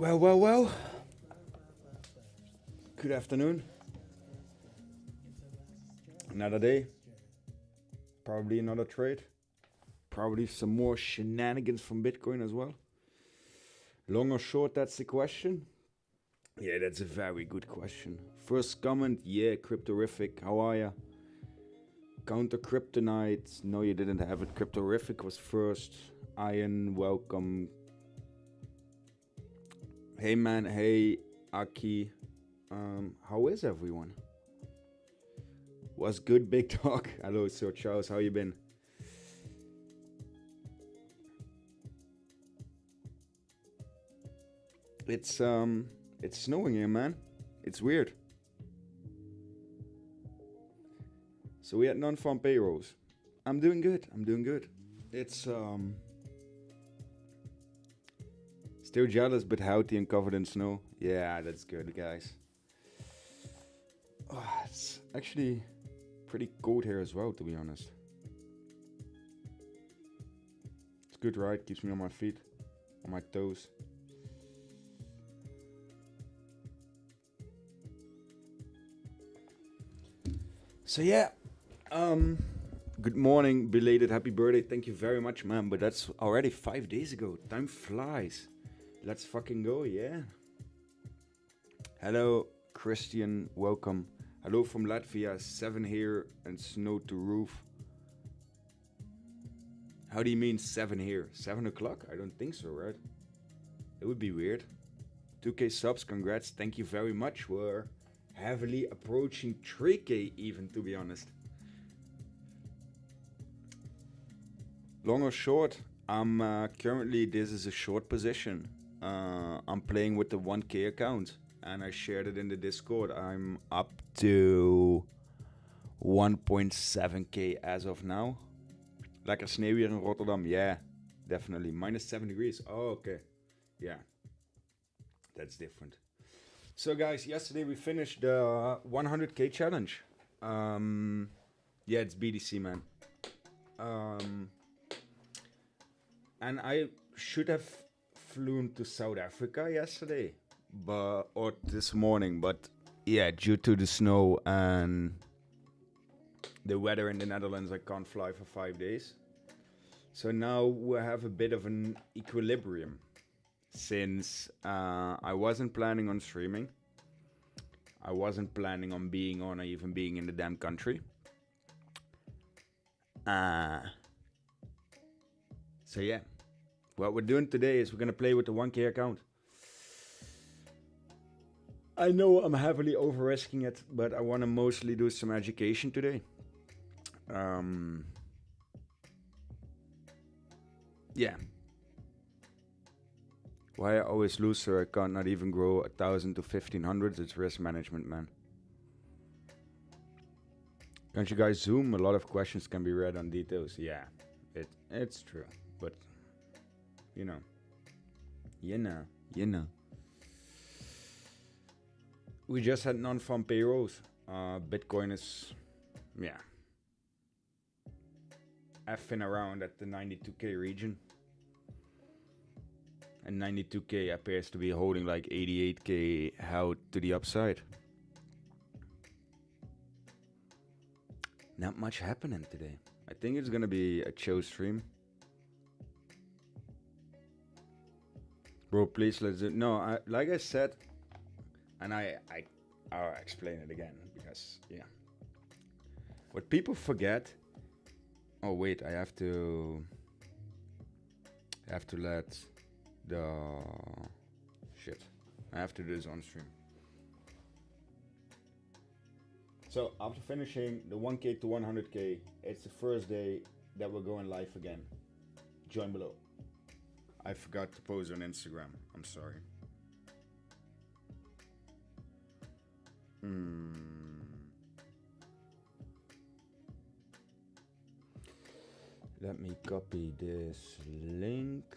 Well. Good afternoon. Another day. Probably another trade. Probably some more shenanigans from Bitcoin as well. Long or short, that's the question. Yeah, that's a very good question. First comment, yeah, Cryptorific, how are ya? Counter Kryptonite, no you didn't have it. Cryptorific was first. Iron, welcome. Hey man, hey Aki. How is everyone? What's good, big dog? Hello, Sir Charles, how you been? It's snowing here, man. It's weird. So we had non-farm payrolls. I'm doing good. It's still jealous but healthy and covered in snow. Yeah, that's good, guys. Oh, it's actually pretty cold here as well, to be honest. It's good, right? Keeps me on my feet, on my toes. So yeah, good morning, belated happy birthday. Thank you very much, man. But that's already 5 days ago. Time flies. Let's fucking go, yeah. Hello, Christian. Welcome. Hello from Latvia. 7 here and snow to roof. How do you mean 7 here? 7 o'clock? I don't think so, right? It would be weird. 2k subs. Congrats. Thank you very much. We're heavily approaching 3k even, to be honest. Long or short, I'm currently, this is a short position. I'm playing with the 1k account and I shared it in the Discord. I'm up to 1.7k as of now. Lekker sneeuw hier in Rotterdam. Yeah, definitely. -7 degrees. Oh, okay. Yeah, that's different. So guys, yesterday we finished the 100k challenge. Yeah, it's BDC, man. And I should have flown to South Africa yesterday, or this morning, but yeah, due to the snow and the weather in the Netherlands, I can't fly for 5 days. So now we have a bit of an equilibrium. Since I wasn't planning on streaming, I wasn't planning on being on or even being in the damn country. So yeah, what we're doing today is we're gonna play with the 1k account. I know I'm heavily over-risking it, but I want to mostly do some education today. Yeah. Why I always lose, sir? I can't not even grow 1,000 to 1,500. It's risk management, man. Can't you guys zoom? A lot of questions can be read on details. Yeah, it's true, but you know. We just had non-farm payrolls. Bitcoin is, yeah, effing around at the 92k region. And 92k appears to be holding like 88k out to the upside. Not much happening today. I think it's gonna be a chill stream. Bro, please let's do. No, like I said, and I'll explain it again because yeah. What people forget. Oh wait, I have to let the shit. I have to do this on stream. So after finishing the 1k to 100k, it's the first day that we're going live again. Join below. I forgot to post on Instagram. I'm sorry. Let me copy this link.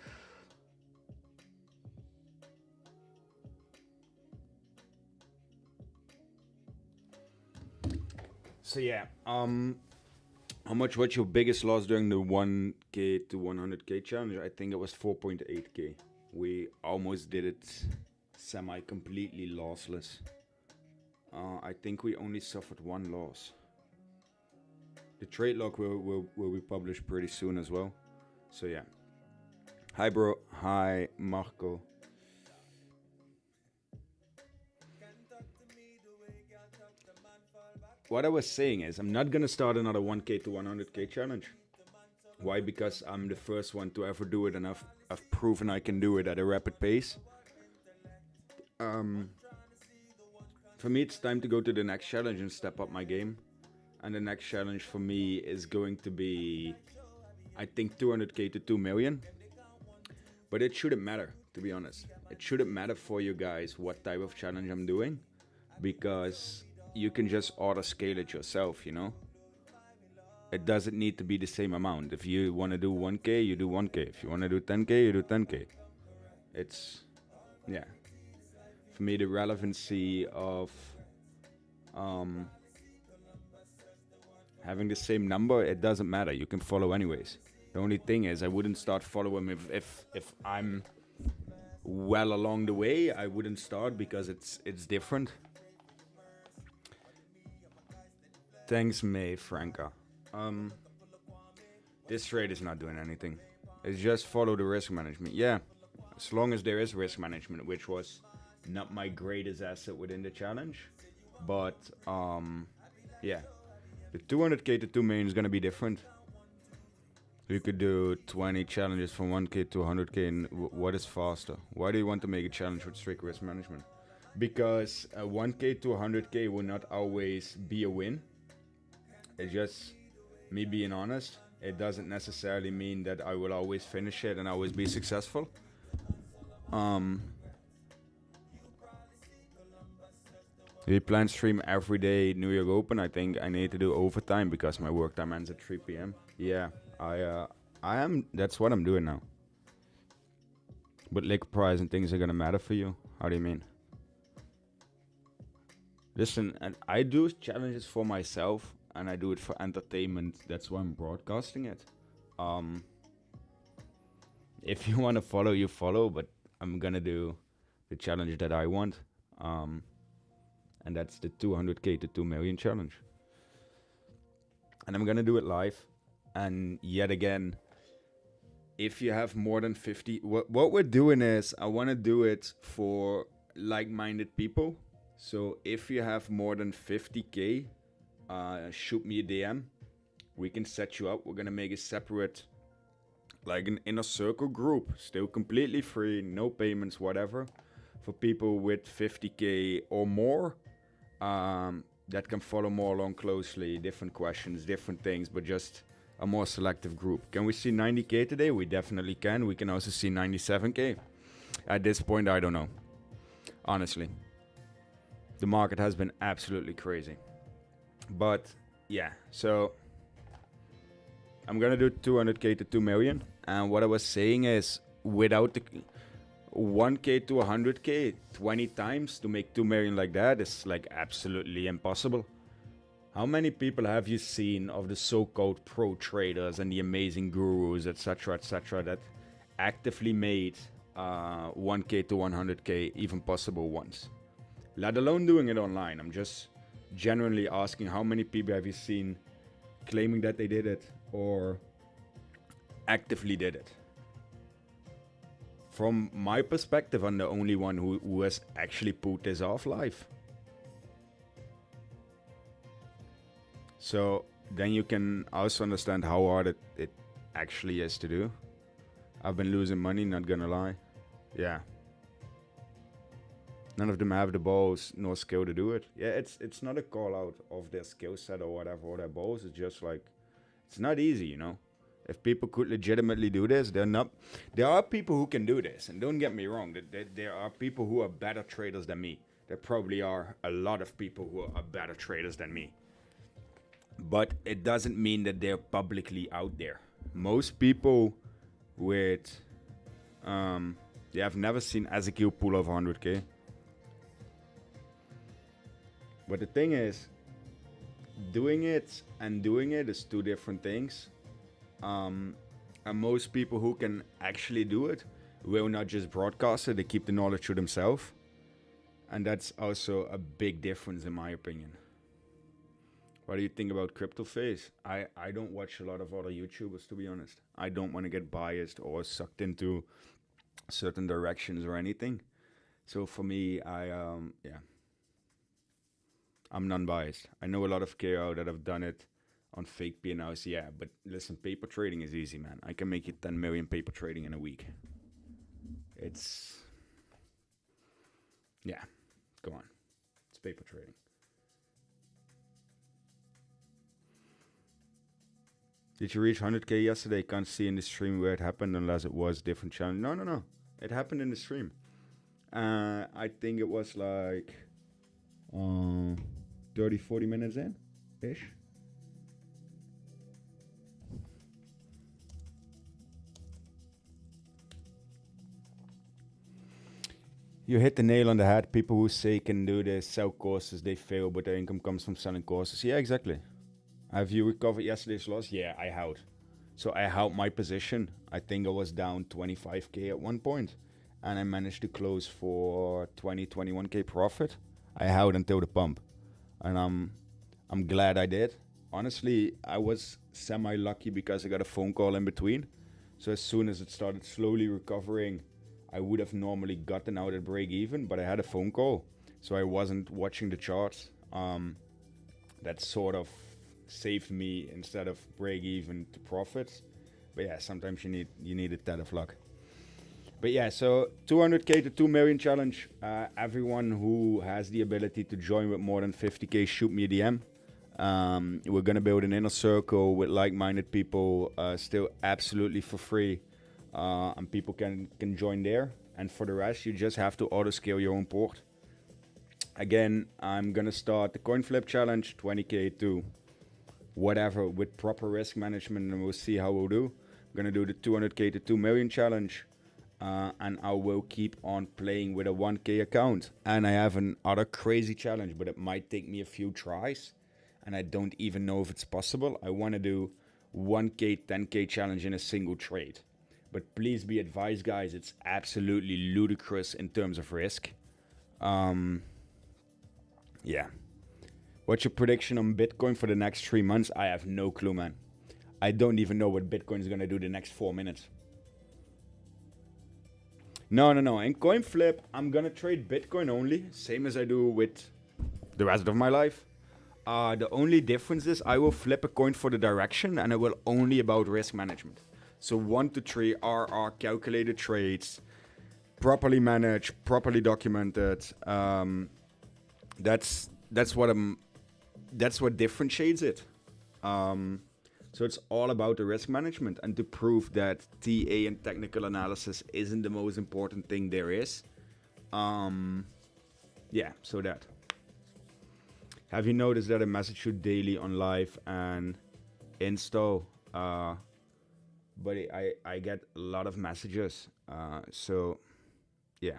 So yeah, how much was your biggest loss during the 1k to 100k challenge? I think it was 4.8k. We almost did it semi-completely lossless. I think we only suffered one loss. The trade log will be published pretty soon as well. So yeah. Hi bro. Hi Marco. What I was saying is I'm not gonna start another 1k to 100k challenge. Why? Because I'm the first one to ever do it, and I've proven I can do it at a rapid pace. For me, it's time to go to the next challenge and step up my game. And the next challenge for me is going to be, I think, 200k to 2 million. But it shouldn't matter, to be honest. It shouldn't matter for you guys what type of challenge I'm doing, because you can just auto scale it yourself, you know? It doesn't need to be the same amount. If you want to do 1k, you do 1k. If you want to do 10k, you do 10k. It's, yeah. For me, the relevancy of having the same number, it doesn't matter. You can follow anyways. The only thing is I wouldn't start following if I'm well along the way. I wouldn't start because it's different. Thanks, May Franca. This trade is not doing anything. It's just follow the risk management. Yeah, as long as there is risk management, which was not my greatest asset within the challenge. But yeah, the 200k to 2 million is gonna be different. You could do 20 challenges from 1k to 100k, and what is faster? Why do you want to make a challenge with strict risk management? Because 1k to 100k will not always be a win. It's just me being honest. It doesn't necessarily mean that I will always finish it and always be successful. We plan stream every day New York Open. I think I need to do overtime because my work time ends at 3 p.m. Yeah, I am. That's what I'm doing now. But liquor price and things are gonna matter for you. How do you mean? Listen, and I do challenges for myself, and I do it for entertainment. That's why I'm broadcasting it. If you want to follow, you follow. But I'm gonna do the challenge that I want. And that's the 200k to 2 million challenge. And I'm gonna do it live. And yet again, if you have more than 50, what we're doing is I want to do it for like-minded people. So if you have more than 50k, shoot me a DM. We can set you up. We're gonna make a separate, like an inner circle group, still completely free, no payments, whatever, for people with 50k or more. That can follow more along closely, different questions, different things, but just a more selective group. Can we see 90k today? We definitely can. We can also see 97k. At this point, I don't know. Honestly. The market has been absolutely crazy. But yeah, so I'm gonna do 200k to 2 million. And what I was saying is, without the 1k to 100k 20 times to make 2 million like that is like absolutely impossible. How many people have you seen of the so-called pro traders and the amazing gurus, etc., that actively made 1k to 100k even possible once? Let alone doing it online. I'm just genuinely asking, how many people have you seen claiming that they did it or actively did it? From my perspective, I'm the only one who has actually put this off live. So then you can also understand how hard it actually is to do. I've been losing money, not gonna lie. Yeah. None of them have the balls nor skill to do it. Yeah, it's not a call out of their skill set or whatever, or their balls. It's just like, it's not easy, you know? If people could legitimately do this, they're not. There are people who can do this, and don't get me wrong. There are people who are better traders than me. There probably are a lot of people who are better traders than me. But it doesn't mean that they're publicly out there. Most people with, I've never seen Ezekiel pull off 100k. But the thing is, doing it and doing it is two different things. And most people who can actually do it will not just broadcast it, they keep the knowledge to themselves. And that's also a big difference in my opinion. What do you think about crypto phase? I don't watch a lot of other YouTubers, to be honest. I don't want to get biased or sucked into certain directions or anything. So for me, I'm non-biased. I know a lot of KO that have done it on fake P&Ls, yeah. But listen, paper trading is easy, man. I can make you 10 million paper trading in a week. It's, yeah, go on. It's paper trading. Did you reach 100k yesterday? Can't see in the stream where it happened unless it was different challenge. No, no, no. It happened in the stream. I think it was like 30, 40 minutes in ish. You hit the nail on the head. People who say can do this, sell courses, they fail, but their income comes from selling courses. Yeah, exactly. Have you recovered yesterday's loss? Yeah, I held. So I held my position. I think I was down 25k at one point, and I managed to close for 21k profit. I held until the pump, and I'm glad I did. Honestly, I was semi lucky because I got a phone call in between. So as soon as it started slowly recovering, I would have normally gotten out at break even, but I had a phone call, so I wasn't watching the charts. That sort of saved me instead of break even to profits. But yeah, sometimes you need a tad of luck. But yeah, so 200k to 2 million challenge. Everyone who has the ability to join with more than 50k, shoot me a DM. We're gonna build an inner circle with like-minded people, still absolutely for free, and people can join there. And for the rest, you just have to auto scale your own port. Again, I'm gonna start the coin flip challenge, 20k to whatever, with proper risk management, and we'll see how we'll do. I'm gonna do the 200k to 2 million challenge, and I will keep on playing with a 1k account. And I have another crazy challenge, but it might take me a few tries, and I don't even know if it's possible. I want to do 1k 10k challenge in a single trade, but please be advised, guys, it's absolutely ludicrous in terms of risk. Yeah. What's your prediction on Bitcoin for the next 3 months? I have no clue, man. I don't even know what Bitcoin is going to do the next 4 minutes. No. In coin flip, I'm going to trade Bitcoin only, same as I do with the rest of my life. The only difference is I will flip a coin for the direction, and it will only about risk management. So 1 to 3 are calculated trades, properly managed, properly documented. That's what differentiates it. So it's all about the risk management, and to prove that TA and technical analysis isn't the most important thing there is. Yeah, so that. Have you noticed that I message you daily on live and install? But I get a lot of messages. So yeah.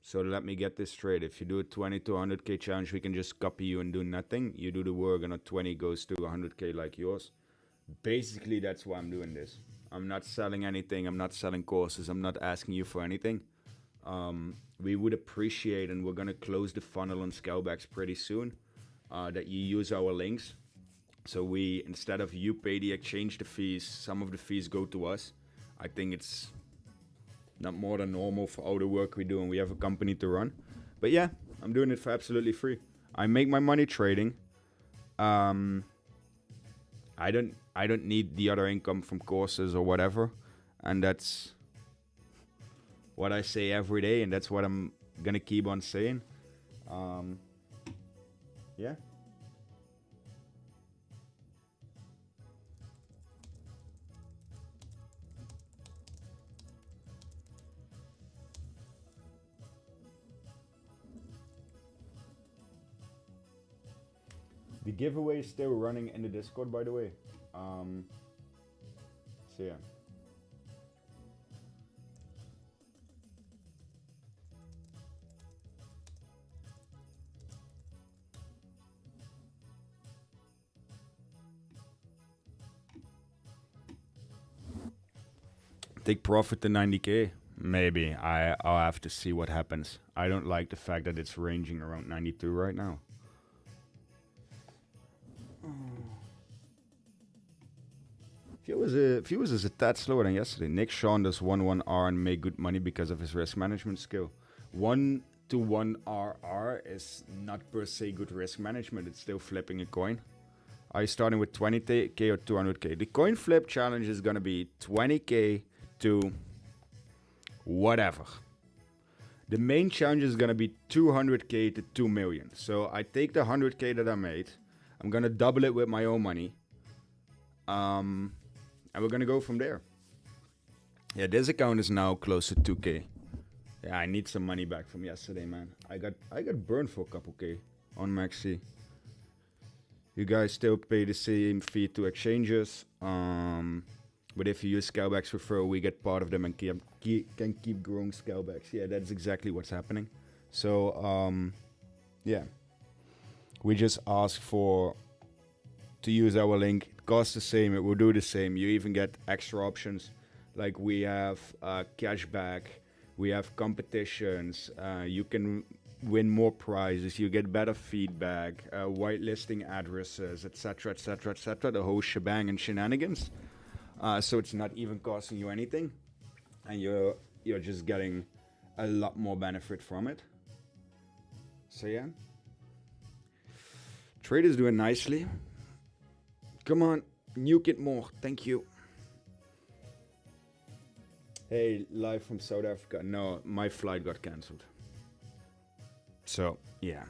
So let me get this straight. If you do a 20 to 100k challenge, we can just copy you and do nothing. You do the work, and a 20 goes to 100k like yours. Basically, that's why I'm doing this. I'm not selling anything. I'm not selling courses. I'm not asking you for anything. We would appreciate, and we're gonna close the funnel on Scalebacks pretty soon, that you use our links. So we, instead of you pay the exchange the fees, some of the fees go to us. I think it's not more than normal for all the work we do, and we have a company to run. But yeah, I'm doing it for absolutely free. I make my money trading. I don't need the other income from courses or whatever, and that's what I say every day, and that's what I'm gonna keep on saying. Yeah. The giveaway is still running in the Discord, by the way. So yeah. Take profit to 90k. Maybe. I'll have to see what happens. I don't like the fact that it's ranging around 92 right now. Fuse is a tad slower than yesterday. Nick Sean does 1-1R and make good money because of his risk management skill. 1-to-1 RR is not per se good risk management. It's still flipping a coin. Are you starting with 20k or 200k? The coin flip challenge is gonna be 20k to whatever. The main challenge is gonna be 200k to 2 million. So I take the 100k that I made. I'm gonna double it with my own money. And we're gonna go from there. Yeah, this account is now close to 2k. Yeah, I need some money back from yesterday, man. I got burned for a couple k on Maxi. You guys still pay the same fee to exchanges. But if you use Scalebacks referral, we get part of them and can keep growing Scalebacks. Yeah, that's exactly what's happening. So, yeah. We just ask to use our link. It costs the same. It will do the same. You even get extra options. Like we have cashback. We have competitions. You can win more prizes. You get better feedback. Whitelisting addresses, etc., etc., etc. The whole shebang and shenanigans. So it's not even costing you anything, and you're just getting a lot more benefit from it. So yeah, trade is doing nicely. Come on, nuke it more. Thank you. Hey, live from South Africa. No, my flight got cancelled. So yeah,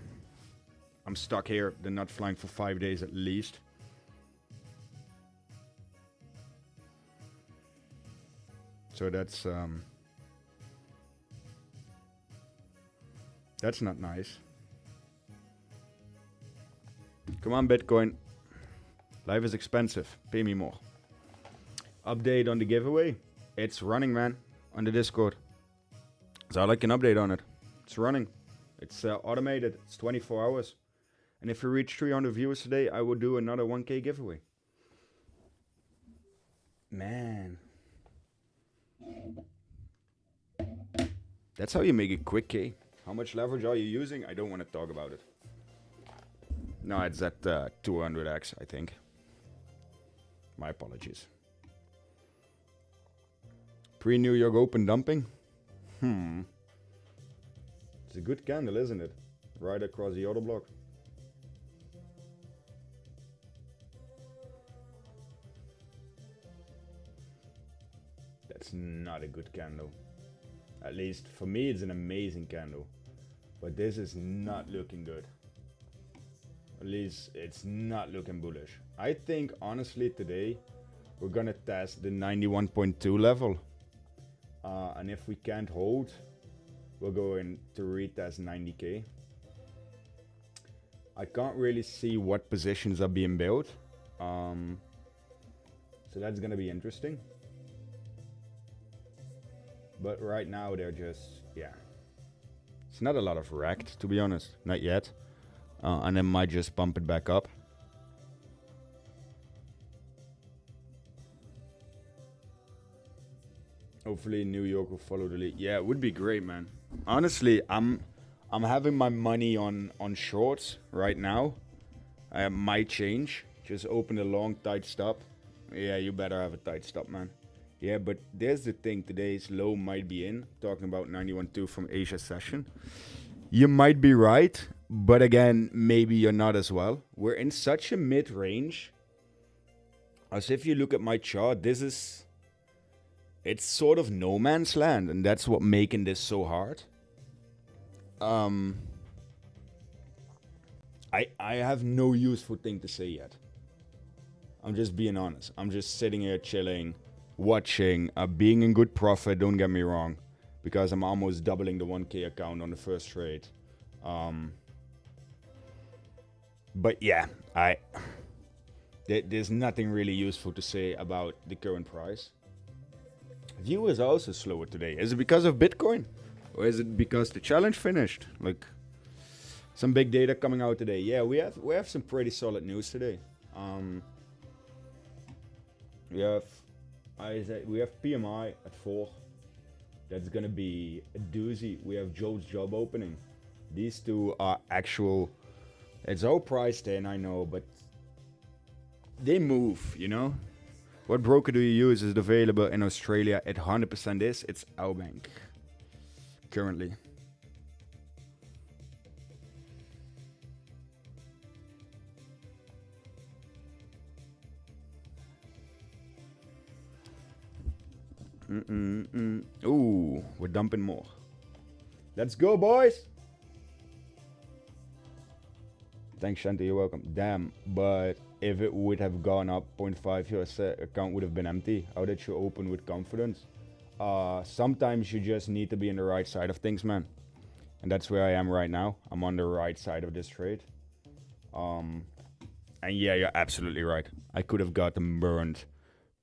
I'm stuck here. They're not flying for 5 days at least. So that's not nice. Come on, Bitcoin. Life is expensive. Pay me more. Update on the giveaway. It's running, man, on the Discord. So I like an update on it. It's running. It's automated. It's 24 hours. And if we reach 300 viewers today, I will do another 1k giveaway. Man. That's how you make a quick K. How much leverage are you using? I don't want to talk about it. No, it's at 200x, I think. My apologies. Pre-New York Open dumping? It's a good candle, isn't it? Right across the order block. That's not a good candle. At least for me, it's an amazing candle. But this is not looking good. At least it's not looking bullish. I think, honestly, today, we're gonna test the 91.2 level. And if we can't hold, we're going to retest 90k. I can't really see what positions are being built. So that's gonna be interesting. But right now they're just, yeah. It's not a lot of wrecked, to be honest. Not yet. And then might just bump it back up. Hopefully New York will follow the lead. Yeah, it would be great, man. Honestly, I'm having my money on shorts right now. I might change. Just open a long tight stop. Yeah, you better have a tight stop, man. Yeah, but there's the thing. Today's low might be in. Talking about 91.2 from Asia session. You might be right, but again, maybe you're not as well. We're in such a mid-range. As if you look at my chart, it's sort of no man's land, and that's what making this so hard. I have no useful thing to say yet. I'm just being honest. I'm just sitting here chilling, watching, being in good profit, don't get me wrong, because I'm almost doubling the 1k account on the first trade. But yeah, there's nothing really useful to say about the current price. View is also slower today. Is it because of Bitcoin? Or is it because the challenge finished? Like, some big data coming out today. Yeah, we have some pretty solid news today. We have I said we have PMI at 4. That's gonna be a doozy. We have Joe's job opening. These two are actual. It's all priced in, I know, but they move, you know? What broker do you use? Is it available in Australia? It 100% is. It's our bank. Currently. Ooh, we're dumping more. Let's go, boys! Thanks, Shanti, you're welcome. Damn, but if it would have gone up 0.5, your account would have been empty. How did you open with confidence? Sometimes you just need to be on the right side of things, man. And that's where I am right now. I'm on the right side of this trade. And yeah, you're absolutely right. I could have gotten burned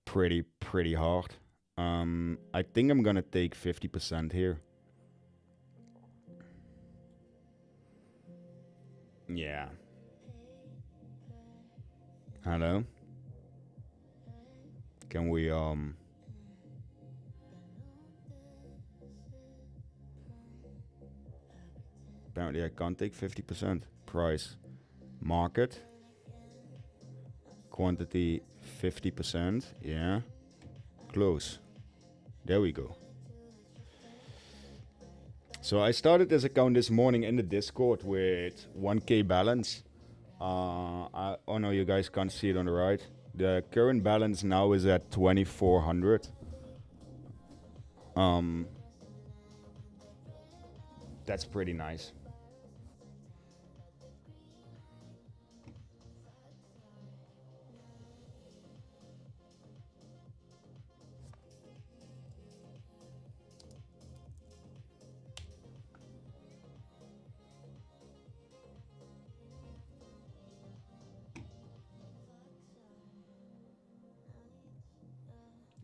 pretty hard. I think I'm gonna take 50% here. Yeah. Hello? Can we, apparently I can't take 50%. Price. Market. Quantity 50%. Yeah. Close. There we go. So I started this account this morning in the Discord with 1k balance. Oh no, you guys can't see it on the right. The current balance now is at 2400. That's pretty nice.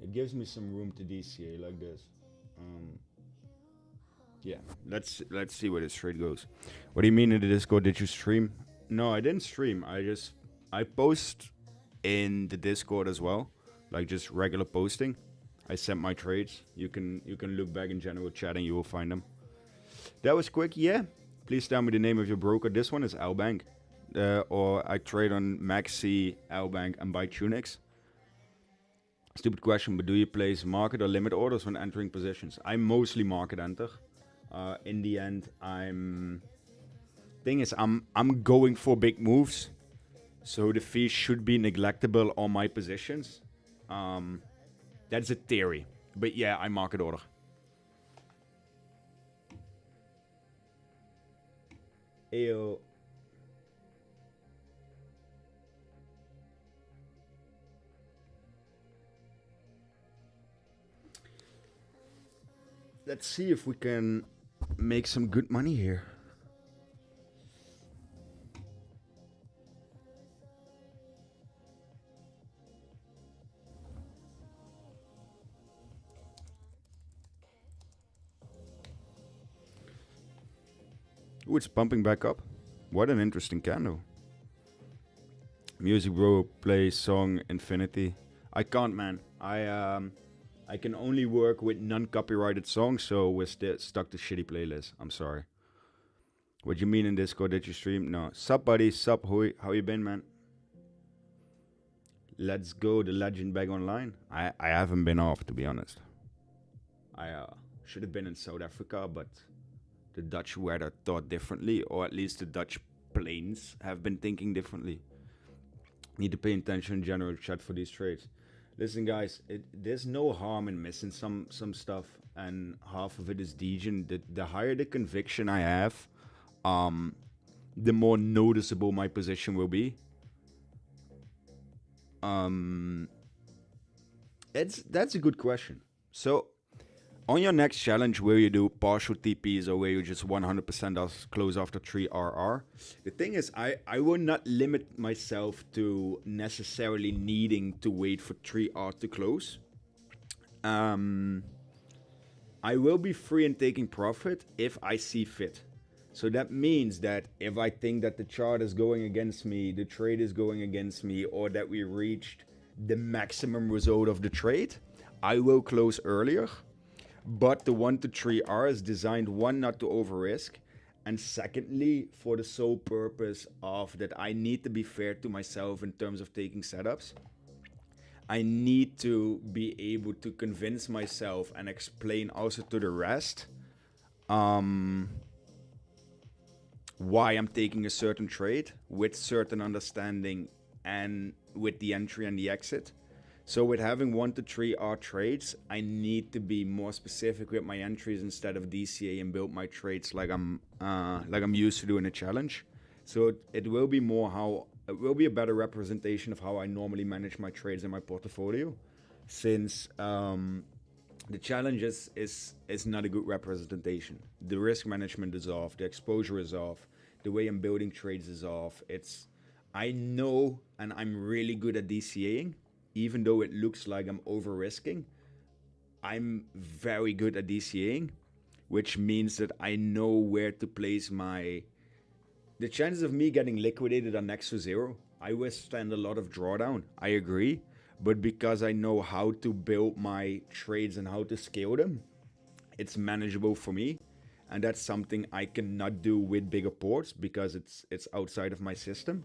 It gives me some room to DCA like this. Yeah, let's see where this trade goes. What do you mean in the Discord? Did you stream? No, I didn't stream. I post in the Discord as well, like just regular posting. I sent my trades. You can look back in general chat and you will find them. That was quick. Yeah. Please tell me the name of your broker. This one is Albank, or I trade on Maxi, Albank, and buy Tunix. Stupid question, but do you place market or limit orders when entering positions? I mostly market enter. In the end, I'm going for big moves, so the fees should be neglectable on my positions. That's a theory, but yeah, I market order. Ayo. Let's see if we can make some good money here. Ooh, it's pumping back up. What an interesting candle. Music bro, play song Infinity. I can't, man. I can only work with non-copyrighted songs, so we're stuck to shitty playlists. I'm sorry. What you mean in Discord? Did you stream? No. Sup, buddy? Sup, Hui? How you been, man? Let's go, the legend back online. I haven't been off, to be honest. I should have been in South Africa, but the Dutch weather thought differently, or at least the Dutch planes have been thinking differently. Need to pay attention in general chat for these trades. Listen, guys, there's no harm in missing some stuff, and half of it is degen. The higher the conviction I have, the more noticeable my position will be. That's a good question. So, on your next challenge, where you do partial TPs or where you just 100% close after 3 RR, the thing is, I will not limit myself to necessarily needing to wait for 3 R to close. I will be free in taking profit if I see fit. So that means that if I think that the chart is going against me, the trade is going against me, or that we reached the maximum result of the trade, I will close earlier, but the 1 to 3R is designed, one, not to over risk, and secondly, for the sole purpose of that I need to be fair to myself in terms of taking setups. I need to be able to convince myself and explain also to the rest why I'm taking a certain trade with certain understanding and with the entry and the exit. So with having 1 to 3R trades, I need to be more specific with my entries instead of DCA and build my trades like I'm used to doing a challenge. So it will be a better representation of how I normally manage my trades in my portfolio, since the challenge is not a good representation. The risk management is off, the exposure is off, the way I'm building trades is off. I know, and I'm really good at DCAing, even though it looks like I'm over risking. I'm very good at DCAing, which means that I know where to place the chances of me getting liquidated are next to zero. I withstand a lot of drawdown, I agree, but because I know how to build my trades and how to scale them, it's manageable for me. And that's something I cannot do with bigger ports because it's outside of my system.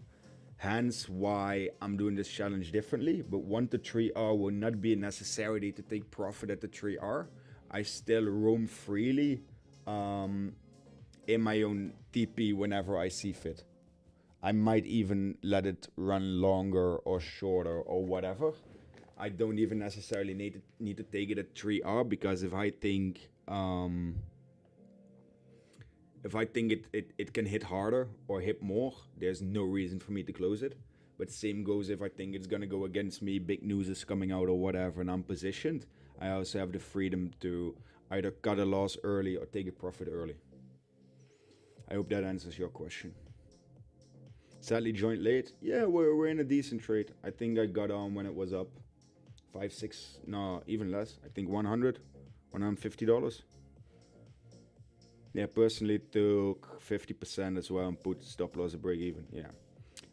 Hence why I'm doing this challenge differently. But 1 to 3R will not be a necessity to take profit at the 3R. I still roam freely in my own TP whenever I see fit. I might even let it run longer or shorter or whatever. I don't even necessarily need to take it at 3R, because if I think it can hit harder or hit more, there's no reason for me to close it. But same goes if I think it's gonna go against me, big news is coming out or whatever, and I'm positioned. I also have the freedom to either cut a loss early or take a profit early. I hope that answers your question. Sadly joined late. Yeah, we're in a decent trade. I think I got on when it was up 5, 6, no, even less. I think $100, $150. Yeah, personally took 50% as well and put stop loss at break even. Yeah.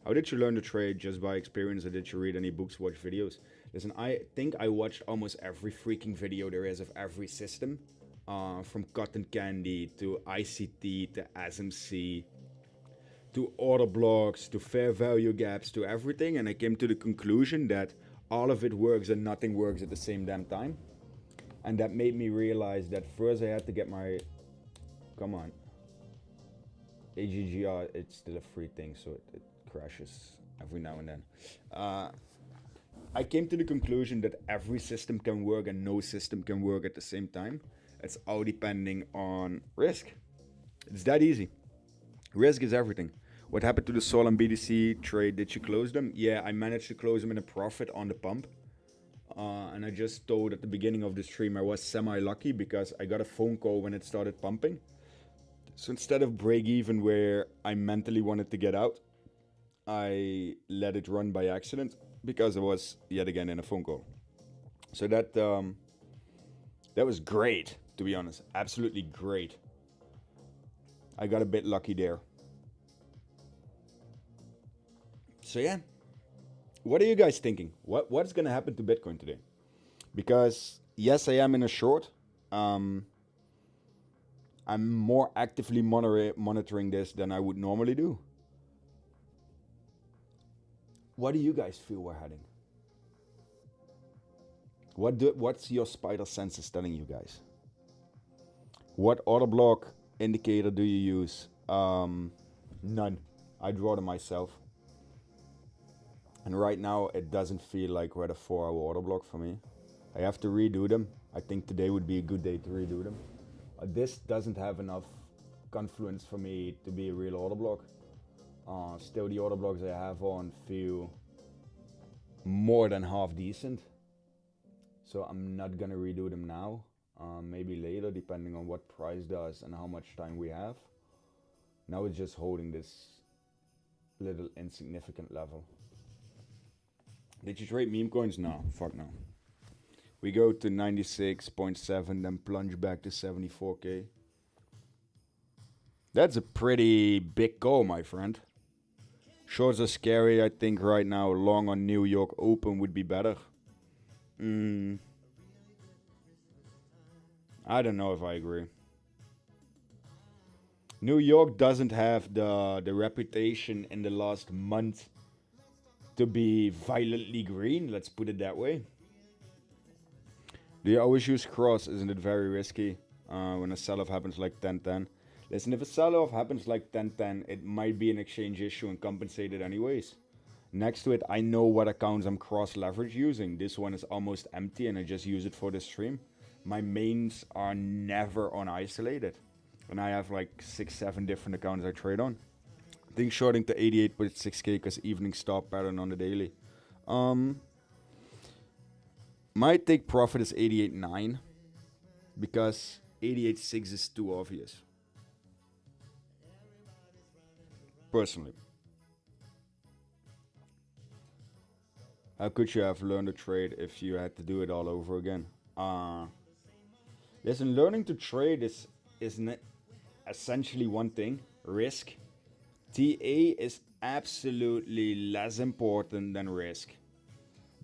How did you learn to trade? Just by experience, or did you read any books, watch videos? Listen, I think I watched almost every freaking video there is of every system. From cotton candy to ICT to SMC to order blocks to fair value gaps to everything, and I came to the conclusion that all of it works and nothing works at the same damn time. And that made me realize that first I had to get my... Come on. AGGR, it's still a free thing, so it crashes every now and then. I came to the conclusion that every system can work and no system can work at the same time. It's all depending on risk. It's that easy. Risk is everything. What happened to the Sol and BTC trade? Did you close them? Yeah, I managed to close them in a profit on the pump. And I just told at the beginning of the stream I was semi-lucky because I got a phone call when it started pumping. So instead of break even where I mentally wanted to get out, I let it run by accident because I was yet again in a phone call. So that was great, to be honest. Absolutely great. I got a bit lucky there. So yeah, what are you guys thinking? What's gonna happen to Bitcoin today? Because yes, I am in a short. I'm more actively monitoring this than I would normally do. What do you guys feel we're heading? What's your spider senses telling you guys? What order block indicator do you use? None. I draw them myself. And right now it doesn't feel like we're at a 4-hour order block for me. I have to redo them. I think today would be a good day to redo them. This doesn't have enough confluence for me to be a real order block. Still, the order blocks I have on feel more than half decent. So I'm not gonna redo them now. Maybe later, depending on what price does and how much time we have. Now it's just holding this little insignificant level. Did you trade meme coins? No, fuck no. We go to 96.7, then plunge back to 74k. That's a pretty big goal, my friend. Shorts are scary. I think right now long on New York Open would be better. I don't know if I agree. New York doesn't have the reputation in the last month to be violently green. Let's put it that way. Do you always use cross? Isn't it very risky when a sell-off happens like 10-10? Listen, if a sell-off happens like 10-10, it might be an exchange issue and compensated anyways. Next to it, I know what accounts I'm cross-leverage using. This one is almost empty and I just use it for the stream. My mains are never on isolated. And I have like 6-7 different accounts I trade on. I think shorting to 88.6k because evening stop pattern on the daily. My take profit is 88.9 because 88.6 is too obvious. Personally. How could you have learned to trade if you had to do it all over again? Listen, learning to trade is essentially one thing, risk. TA is absolutely less important than risk.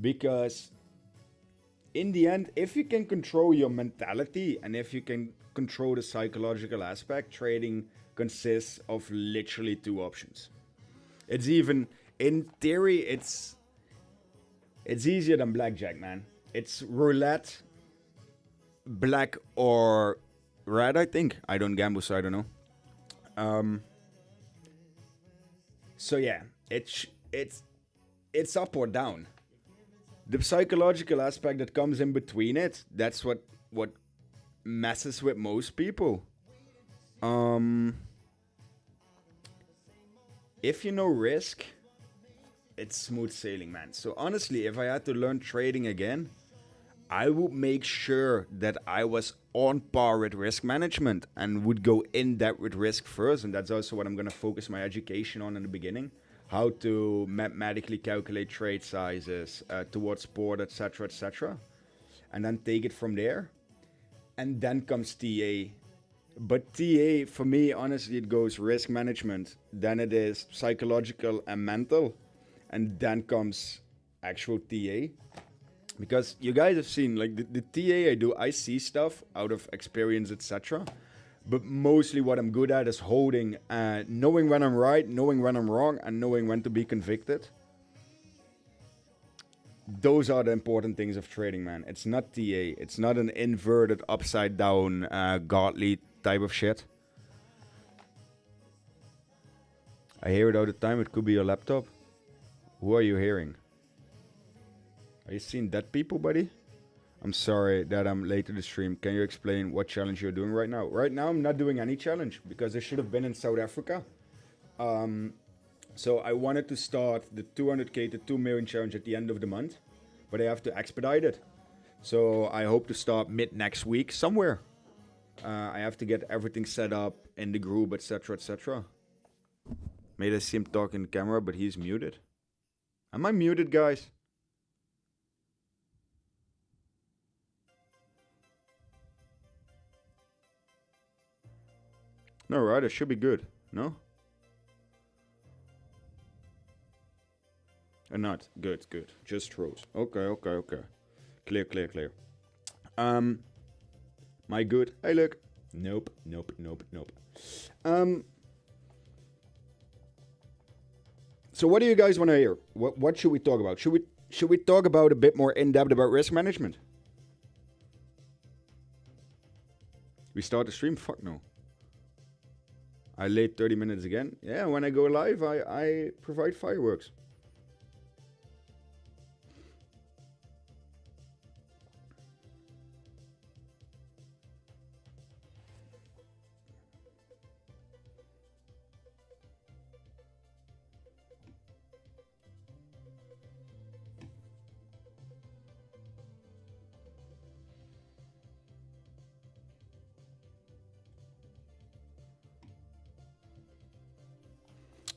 Because in the end, if you can control your mentality and if you can control the psychological aspect, trading consists of literally two options. It's even, in theory, it's easier than blackjack, man. It's roulette, black or red, I think. I don't gamble, so I don't know. So yeah, it's up or down. The psychological aspect that comes in between it, that's what messes with most people. If you know risk, it's smooth sailing, man. So honestly, if I had to learn trading again, I would make sure that I was on par with risk management and would go in depth with risk first. And that's also what I'm going to focus my education on in the beginning. How to mathematically calculate trade sizes towards sport, etc., etc. And then take it from there. And then comes TA. But TA, for me, honestly, it goes risk management. Then it is psychological and mental. And then comes actual TA. Because you guys have seen, like, the TA I do, I see stuff out of experience, etc. But mostly what I'm good at is holding, knowing when I'm right, knowing when I'm wrong, and knowing when to be convicted. Those are the important things of trading, man. It's not TA. It's not an inverted, upside down, godly type of shit. I hear it all the time. It could be your laptop. Who are you hearing? Are you seeing dead people, buddy? I'm sorry that I'm late to the stream. Can you explain what challenge you're doing right now? Right now, I'm not doing any challenge because I should have been in South Africa. So I wanted to start the 200k to 2 million challenge at the end of the month, but I have to expedite it. So I hope to start mid next week somewhere. I have to get everything set up in the group, etc., etc. Made I see him talk in the camera, but he's muted. Am I muted, guys? No, right? It should be good. No? Or not? Good, good. Just trolls. Okay, okay, okay. Clear, clear, clear. My good? Hey, look. Nope, nope, nope, nope. So what do you guys want to hear? What should we talk about? Should we talk about a bit more in depth about risk management? We start the stream? Fuck no. I late 30 minutes again. Yeah, when I go live, I provide fireworks.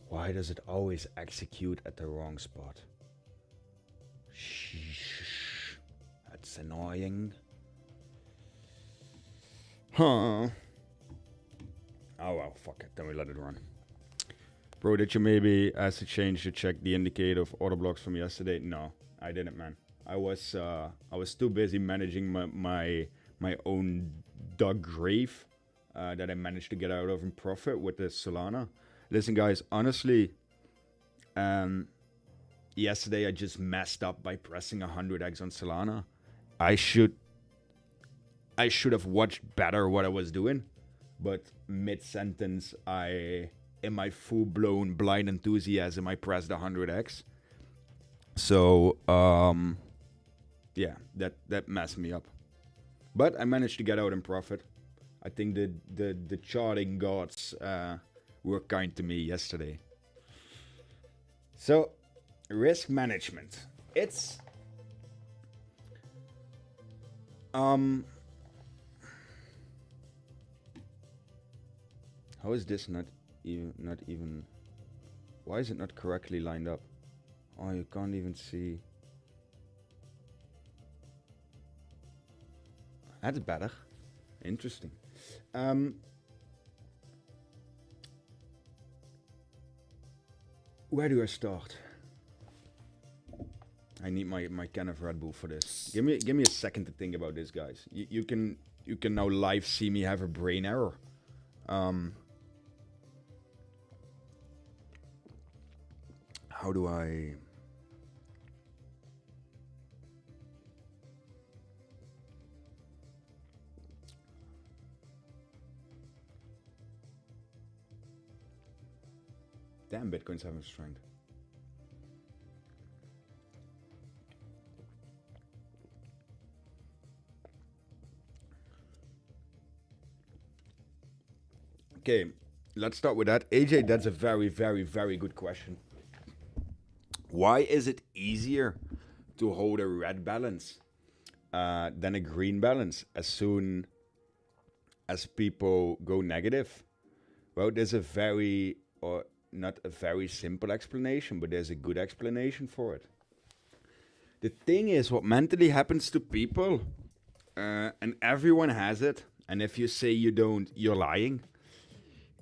Why does it always execute at the wrong spot? Shh. That's annoying. Huh. Oh well, fuck it. Then we let it run. Bro, did you maybe ask to change to check the indicator of order blocks from yesterday? No, I didn't, man. I was too busy managing my own dug grave that I managed to get out of in profit with the Solana. Listen, guys, honestly, yesterday I just messed up by pressing 100x on Solana. I should have watched better what I was doing, but mid-sentence, in my full-blown blind enthusiasm, I pressed 100x. So, yeah, that messed me up. But I managed to get out in profit. I think the charting gods were kind to me yesterday. So, risk management. It's how is this not even why is it not correctly lined up? Oh, you can't even see. That's better. Interesting. Where do I start? I need my can of Red Bull for this. Give me a second to think about this, guys. You can now live see me have a brain error. How do I? Damn, Bitcoin's having strength. Okay, let's start with that. AJ, that's a very, very, very good question. Why is it easier to hold a red balance than a green balance as soon as people go negative? Well, there's a very, or not a very simple explanation, but there's a good explanation for it. The thing is, what mentally happens to people, and everyone has it, and if you say you don't, you're lying.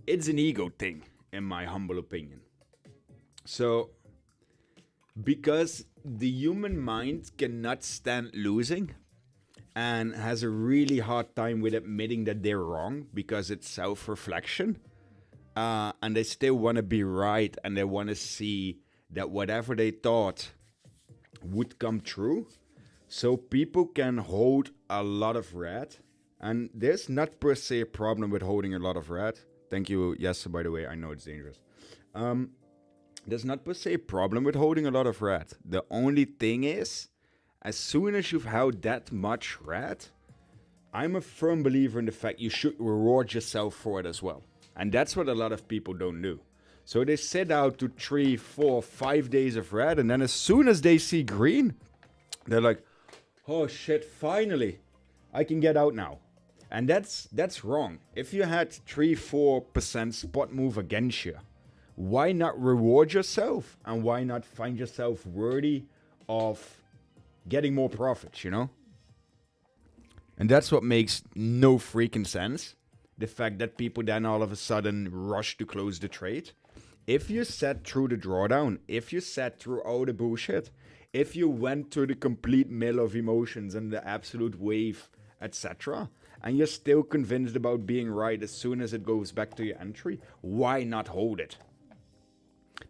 It's an ego thing, in my humble opinion. So, because the human mind cannot stand losing and has a really hard time with admitting that they're wrong because it's self-reflection, and they still want to be right, and they want to see that whatever they thought would come true. So people can hold a lot of red, and there's not per se a problem with holding a lot of red. Thank you, yes, by the way, I know it's dangerous. There's not per se a problem with holding a lot of red. The only thing is, as soon as you've held that much red, I'm a firm believer in the fact you should reward yourself for it as well. And that's what a lot of people don't do. So they set out to 3, 4, 5 days of red, and then as soon as they see green, they're like, oh shit, finally, I can get out now. And that's wrong. If you had 3-4% spot move against you, why not reward yourself? And why not find yourself worthy of getting more profits, you know? And that's what makes no freaking sense. The fact that people then all of a sudden rush to close the trade. If you sat through the drawdown, if you sat through all the bullshit, if you went through the complete mill of emotions and the absolute wave, etc., and you're still convinced about being right as soon as it goes back to your entry, why not hold it?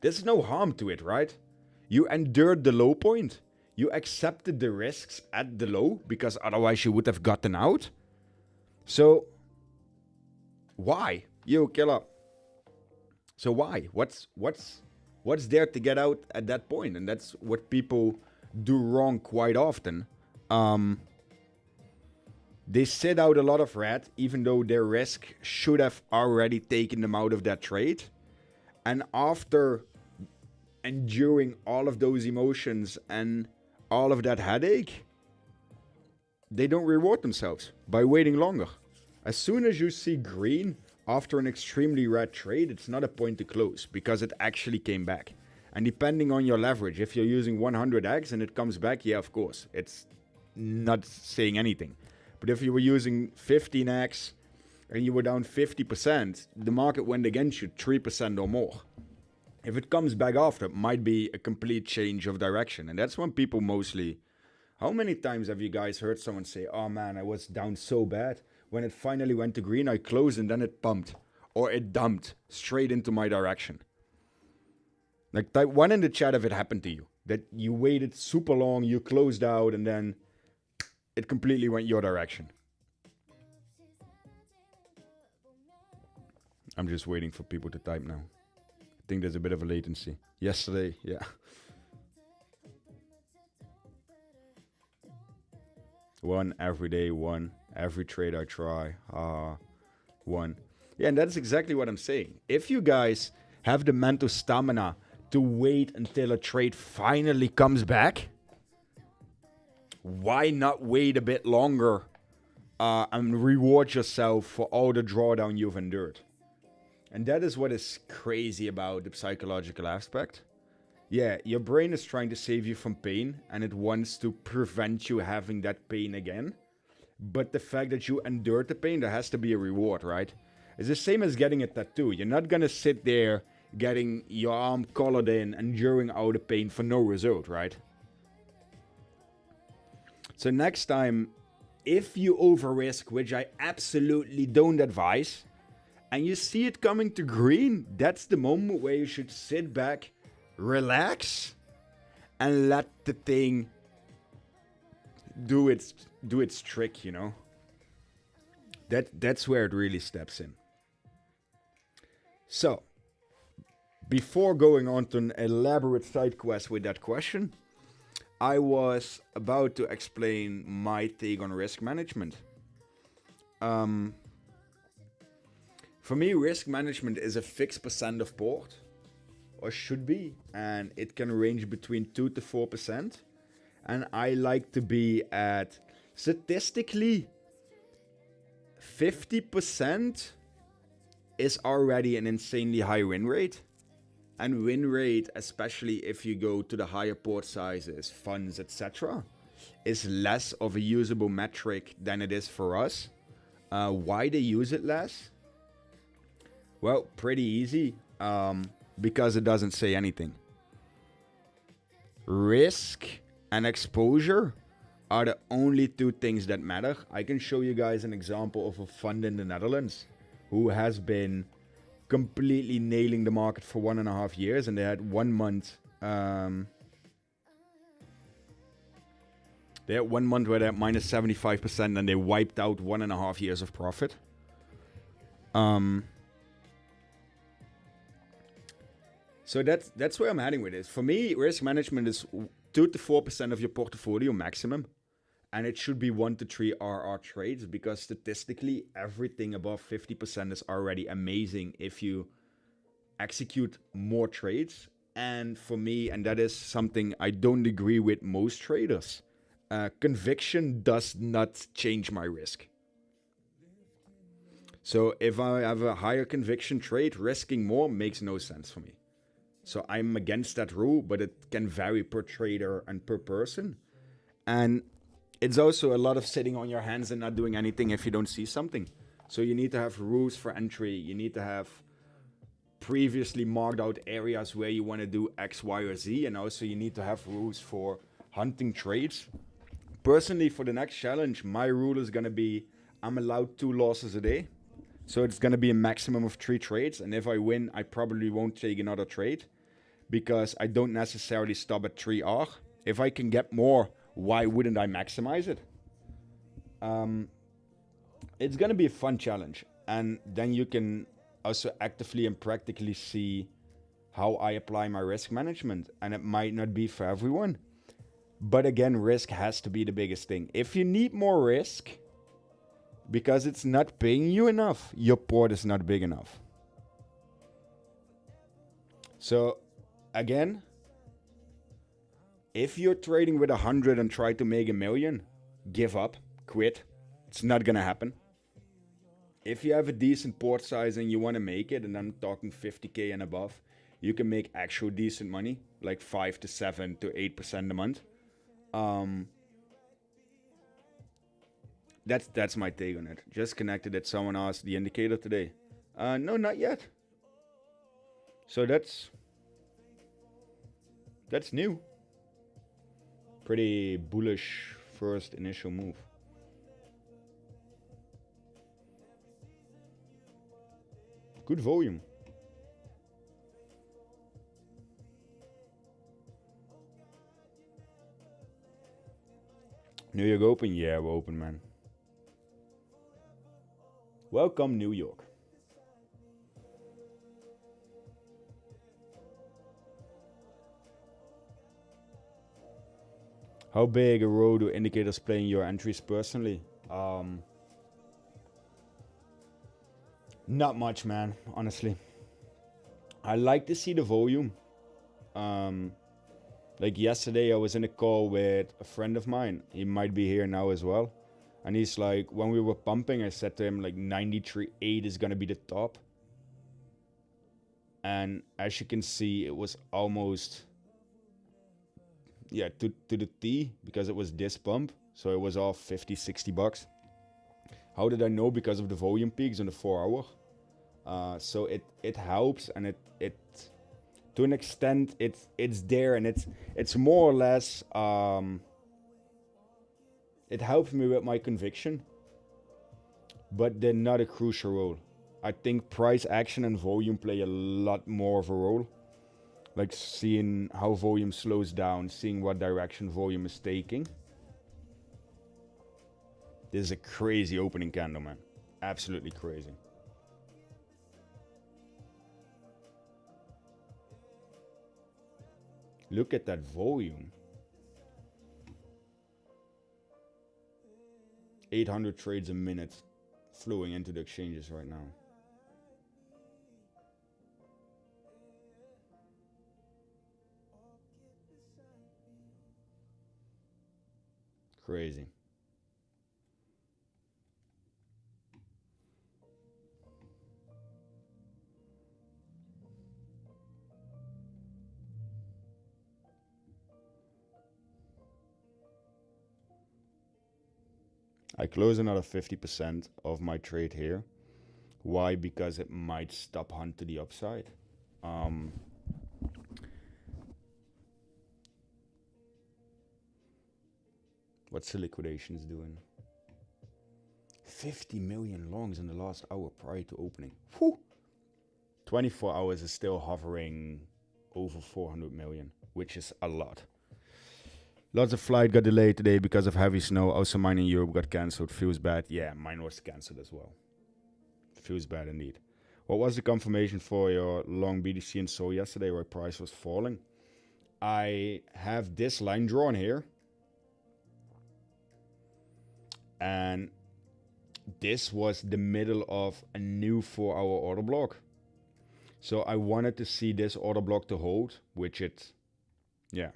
There's no harm to it, right? You endured the low point. You accepted the risks at the low because otherwise you would have gotten out. So, why? Yo, killer. So why? What's there to get out at that point? And that's what people do wrong quite often. They sit out a lot of red, even though their risk should have already taken them out of that trade. And after enduring all of those emotions and all of that headache, they don't reward themselves by waiting longer. As soon as you see green after an extremely red trade, it's not a point to close because it actually came back. And depending on your leverage, if you're using 100x and it comes back, yeah, of course, it's not saying anything. But if you were using 15x and you were down 50%, the market went against you 3% or more. If it comes back after, it might be a complete change of direction. And that's when people mostly... How many times have you guys heard someone say, oh man, I was down so bad? When it finally went to green, I closed and then it pumped. Or it dumped straight into my direction. Like, type 1 in the chat if it happened to you. That you waited super long, you closed out, and then it completely went your direction. I'm just waiting for people to type now. I think there's a bit of a latency. Yesterday, yeah. One every day, one. Every trade I try, one. Yeah, and that's exactly what I'm saying. If you guys have the mental stamina to wait until a trade finally comes back, why not wait a bit longer and reward yourself for all the drawdown you've endured? And that is what is crazy about the psychological aspect. Yeah, your brain is trying to save you from pain, and it wants to prevent you having that pain again. But the fact that you endured the pain, there has to be a reward, right? It's the same as getting a tattoo. You're not gonna sit there getting your arm colored in, enduring all the pain for no result, right? So next time, if you over risk, which I absolutely don't advise, and you see it coming to green, that's the moment where you should sit back, relax, and let the thing do its trick, you know. That's where it really steps in. So, before going on to an elaborate side quest with that question, I was about to explain my take on risk management. For me, risk management is a fixed percent of port, or should be, and it can range between 2 to 4%. And I like to be at, statistically, 50% is already an insanely high win rate. And win rate, especially if you go to the higher port sizes, funds, etc., is less of a usable metric than it is for us. Why they use it less? Well, pretty easy, because it doesn't say anything. Risk and exposure are the only two things that matter. I can show you guys an example of a fund in the Netherlands who has been completely nailing the market for 1.5 years, and they had 1 month. They had 1 month where they're at minus 75%, and they wiped out 1.5 years of profit. So that's where I'm heading with it. For me, risk management is 2 to 4% of your portfolio maximum. And it should be 1 to 3 RR trades, because statistically, everything above 50% is already amazing if you execute more trades. And for me, and that is something I don't agree with most traders, conviction does not change my risk. So if I have a higher conviction trade, risking more makes no sense for me. So I'm against that rule, but it can vary per trader and per person. And it's also a lot of sitting on your hands and not doing anything if you don't see something. So you need to have rules for entry. You need to have previously marked out areas where you want to do X, Y, or Z. And also you need to have rules for hunting trades. Personally, for the next challenge, my rule is going to be I'm allowed 2 losses a day. So it's going to be a maximum of 3 trades. And if I win, I probably won't take another trade, because I don't necessarily stop at 3R. If I can get more, why wouldn't I maximize it? It's going to be a fun challenge. And then you can also actively and practically see how I apply my risk management. And it might not be for everyone. But again, risk has to be the biggest thing. If you need more risk because it's not paying you enough, your port is not big enough. So again, if you're trading with 100 and try to make 1 million, give up, quit. It's not going to happen. If you have a decent port size and you want to make it, and I'm talking 50k and above, you can make actual decent money, like 5 to 7 to 8% a month. That's my take on it. Just connected that someone asked the indicator today. No, not yet. So that's new. Pretty bullish first initial move. Good volume. New York open? Yeah, we're open, man. Welcome, New York. How big a role do indicators play in your entries personally? Not much, man, honestly. I like to see the volume. Like yesterday, I was in a call with a friend of mine. He might be here now as well. And he's like, when we were pumping, I said to him, like, 93.8 is going to be the top. And as you can see, it was almost, yeah, to the T, because it was this pump. So it was off 50, 60 bucks. How did I know? Because of the volume peaks on the 4 hour. So it helps, and it to an extent it's there, and it's more or less it helps me with my conviction, but they're not a crucial role. I think price action and volume play a lot more of a role. Like seeing how volume slows down, seeing what direction volume is taking. This is a crazy opening candle, man. Absolutely crazy. Look at that volume. 800 trades a minute flowing into the exchanges right now. Crazy. I close another 50% of my trade here. Why? Because it might stop hunt to the upside. What's the liquidations doing? 50 million longs in the last hour prior to opening. Whew. 24 hours is still hovering over 400 million, which is a lot. Lots of flight got delayed today because of heavy snow. Also, mine in Europe got cancelled. Feels bad. Yeah, mine was cancelled as well. Feels bad indeed. What was the confirmation for your long BTC and SOL yesterday where price was falling? I have this line drawn here. And this was the middle of a new 4-hour order block. So I wanted to see this order block to hold, which it, yeah.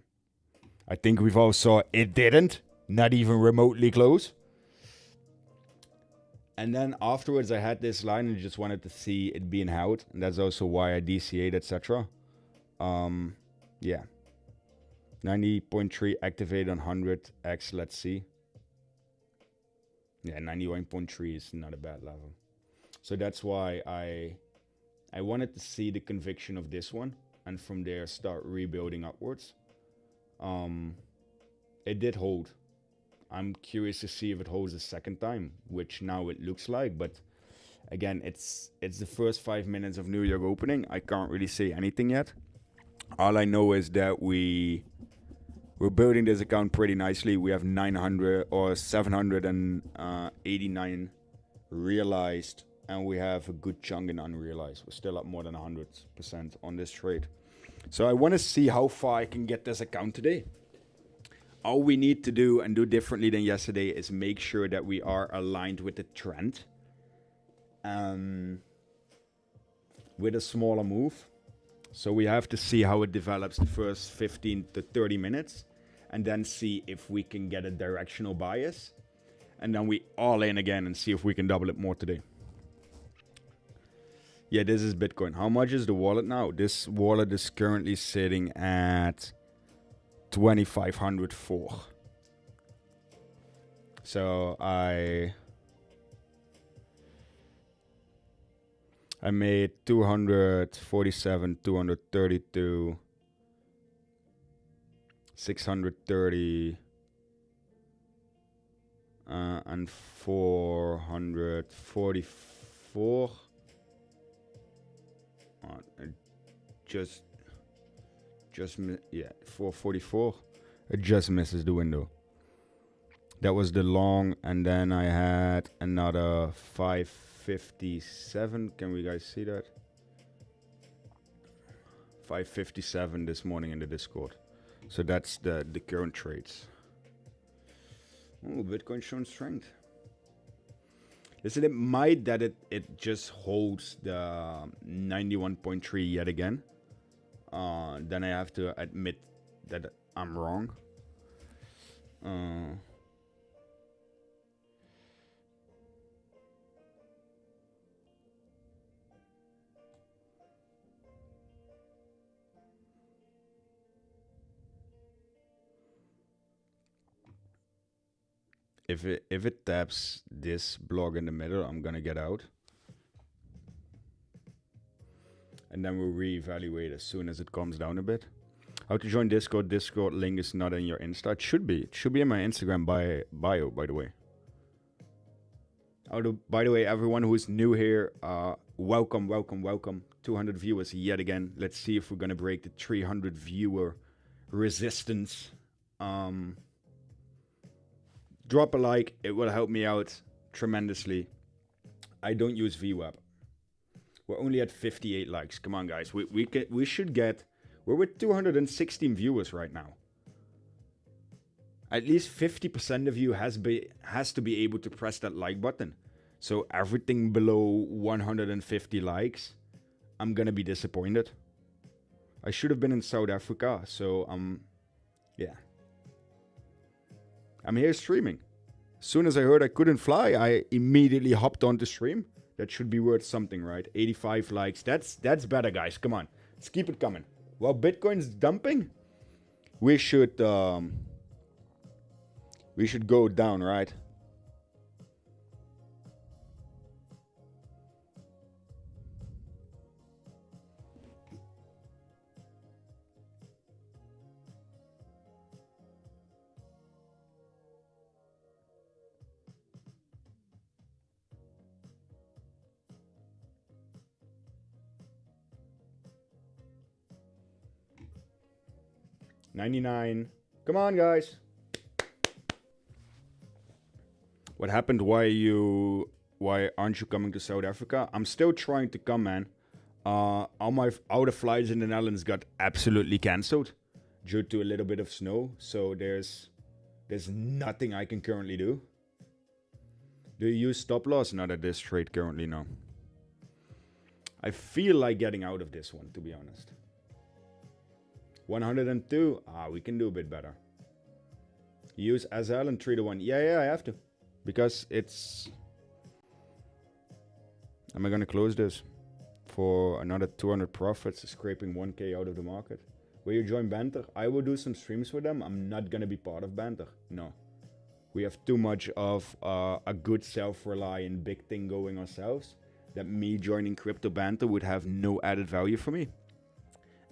I think we've all saw it didn't, not even remotely close. And then afterwards I had this line and just wanted to see it being held. And that's also why I DCA'd, etc. Yeah. 90.3 activated on 100x, let's see. Yeah, 91.3 is not a bad level. So that's why I wanted to see the conviction of this one, and from there start rebuilding upwards. It did hold. I'm curious to see if it holds a second time, which now it looks like, but again, it's the first 5 minutes of New York opening. I can't really say anything yet. All I know is that we're building this account pretty nicely. We have 900 or 789 realized, and we have a good chunk in unrealized. We're still up more than 100% on this trade. So I want to see how far I can get this account today. All we need to do and do differently than yesterday is make sure that we are aligned with the trend. With a smaller move. So we have to see how it develops the first 15 to 30 minutes. And then see if we can get a directional bias. And then we all in again and see if we can double it more today. Yeah, this is Bitcoin. How much is the wallet now? This wallet is currently sitting at 2,504. So I made 247, 232, 630, and 444. It just yeah, 444. It just misses the window. That was the long, and then I had another 557. Can we guys see that? 557 this morning in the Discord. So that's the current trades. Oh, Bitcoin showing strength. Listen, it might that it just holds the 91.3 yet again. Then I have to admit that I'm wrong. If it taps this block in the middle, I'm gonna get out. And then we'll reevaluate as soon as it calms down a bit. How to join Discord? Discord link is not in your Insta. It should be. It should be in my Instagram bio, by the way. By the way, everyone who is new here, welcome, welcome, welcome. 200 viewers yet again. Let's see if we're gonna break the 300 viewer resistance. Drop a like. It will help me out tremendously. I don't use VWAP. We're only at 58 likes. Come on, guys. We should get... We're with 216 viewers right now. At least 50% of you has to be able to press that like button. So everything below 150 likes, I'm gonna be disappointed. I should have been in South Africa, so yeah. I'm here streaming. As soon as I heard I couldn't fly, I immediately hopped on to stream. That should be worth something, right? 85 likes. That's better, guys. Come on. Let's keep it coming. While Bitcoin's dumping, we should go down, right? $99. Come on, guys. What happened? Why aren't you coming to South Africa? I'm still trying to come, man. All the flights in the Netherlands got absolutely cancelled due to a little bit of snow. So there's nothing I can currently do. Do you use stop loss? Not at this trade currently, no. I feel like getting out of this one, to be honest. 102. We can do a bit better. Use SL and 3-to-1. Yeah, I have to. Because it's... Am I going to close this for another 200 profits, scraping 1k out of the market? Will you join Banter? I will do some streams with them. I'm not going to be part of Banter. No. We have too much of a good self-reliant big thing going ourselves that me joining Crypto Banter would have no added value for me.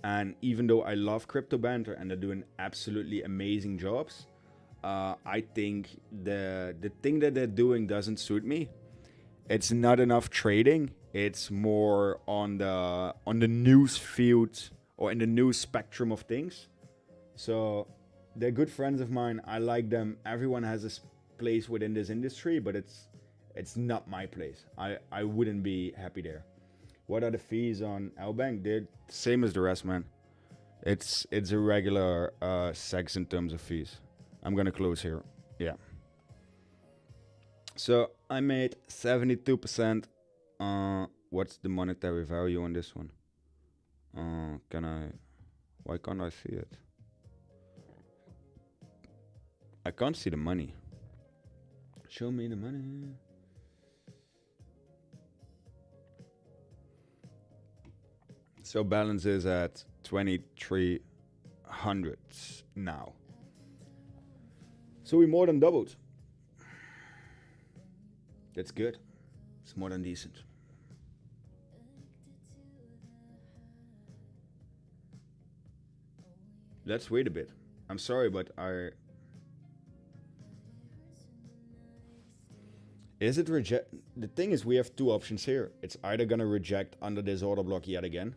And even though I love Crypto Banter and they're doing absolutely amazing jobs, I think the thing that they're doing doesn't suit me. It's not enough trading. It's more on the news field or in the news spectrum of things. So they're good friends of mine. I like them. Everyone has a place within this industry, but it's not my place. I wouldn't be happy there. What are the fees on L-Bank? They're same as the rest, man. It's a regular sex in terms of fees. I'm gonna close here. Yeah. So I made 72%. What's the monetary value on this one? Why can't I see it? I can't see the money. Show me the money. So balance is at 2,300 now. So we more than doubled. That's good. It's more than decent. Let's wait a bit. I'm sorry, but Is it reject? The thing is, we have two options here. It's either gonna reject under this order block yet again.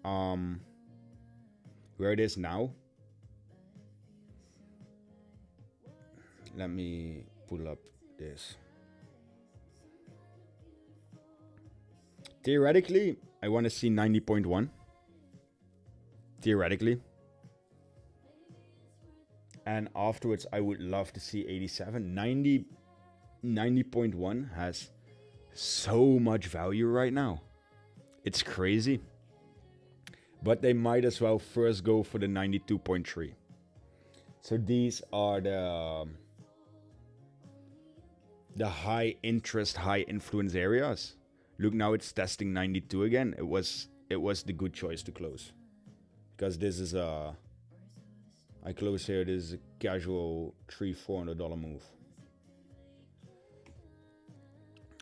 Where it is now. Let me pull up this. Theoretically, I want to see 90.1. Theoretically. And afterwards, I would love to see 87. 90.1 has so much value right now. It's crazy. But they might as well first go for the 92.3. So these are the high interest, high influence areas. Look, now it's testing 92 again. It was the good choice to close. Because this is I close here, this is a casual $300-$400 move.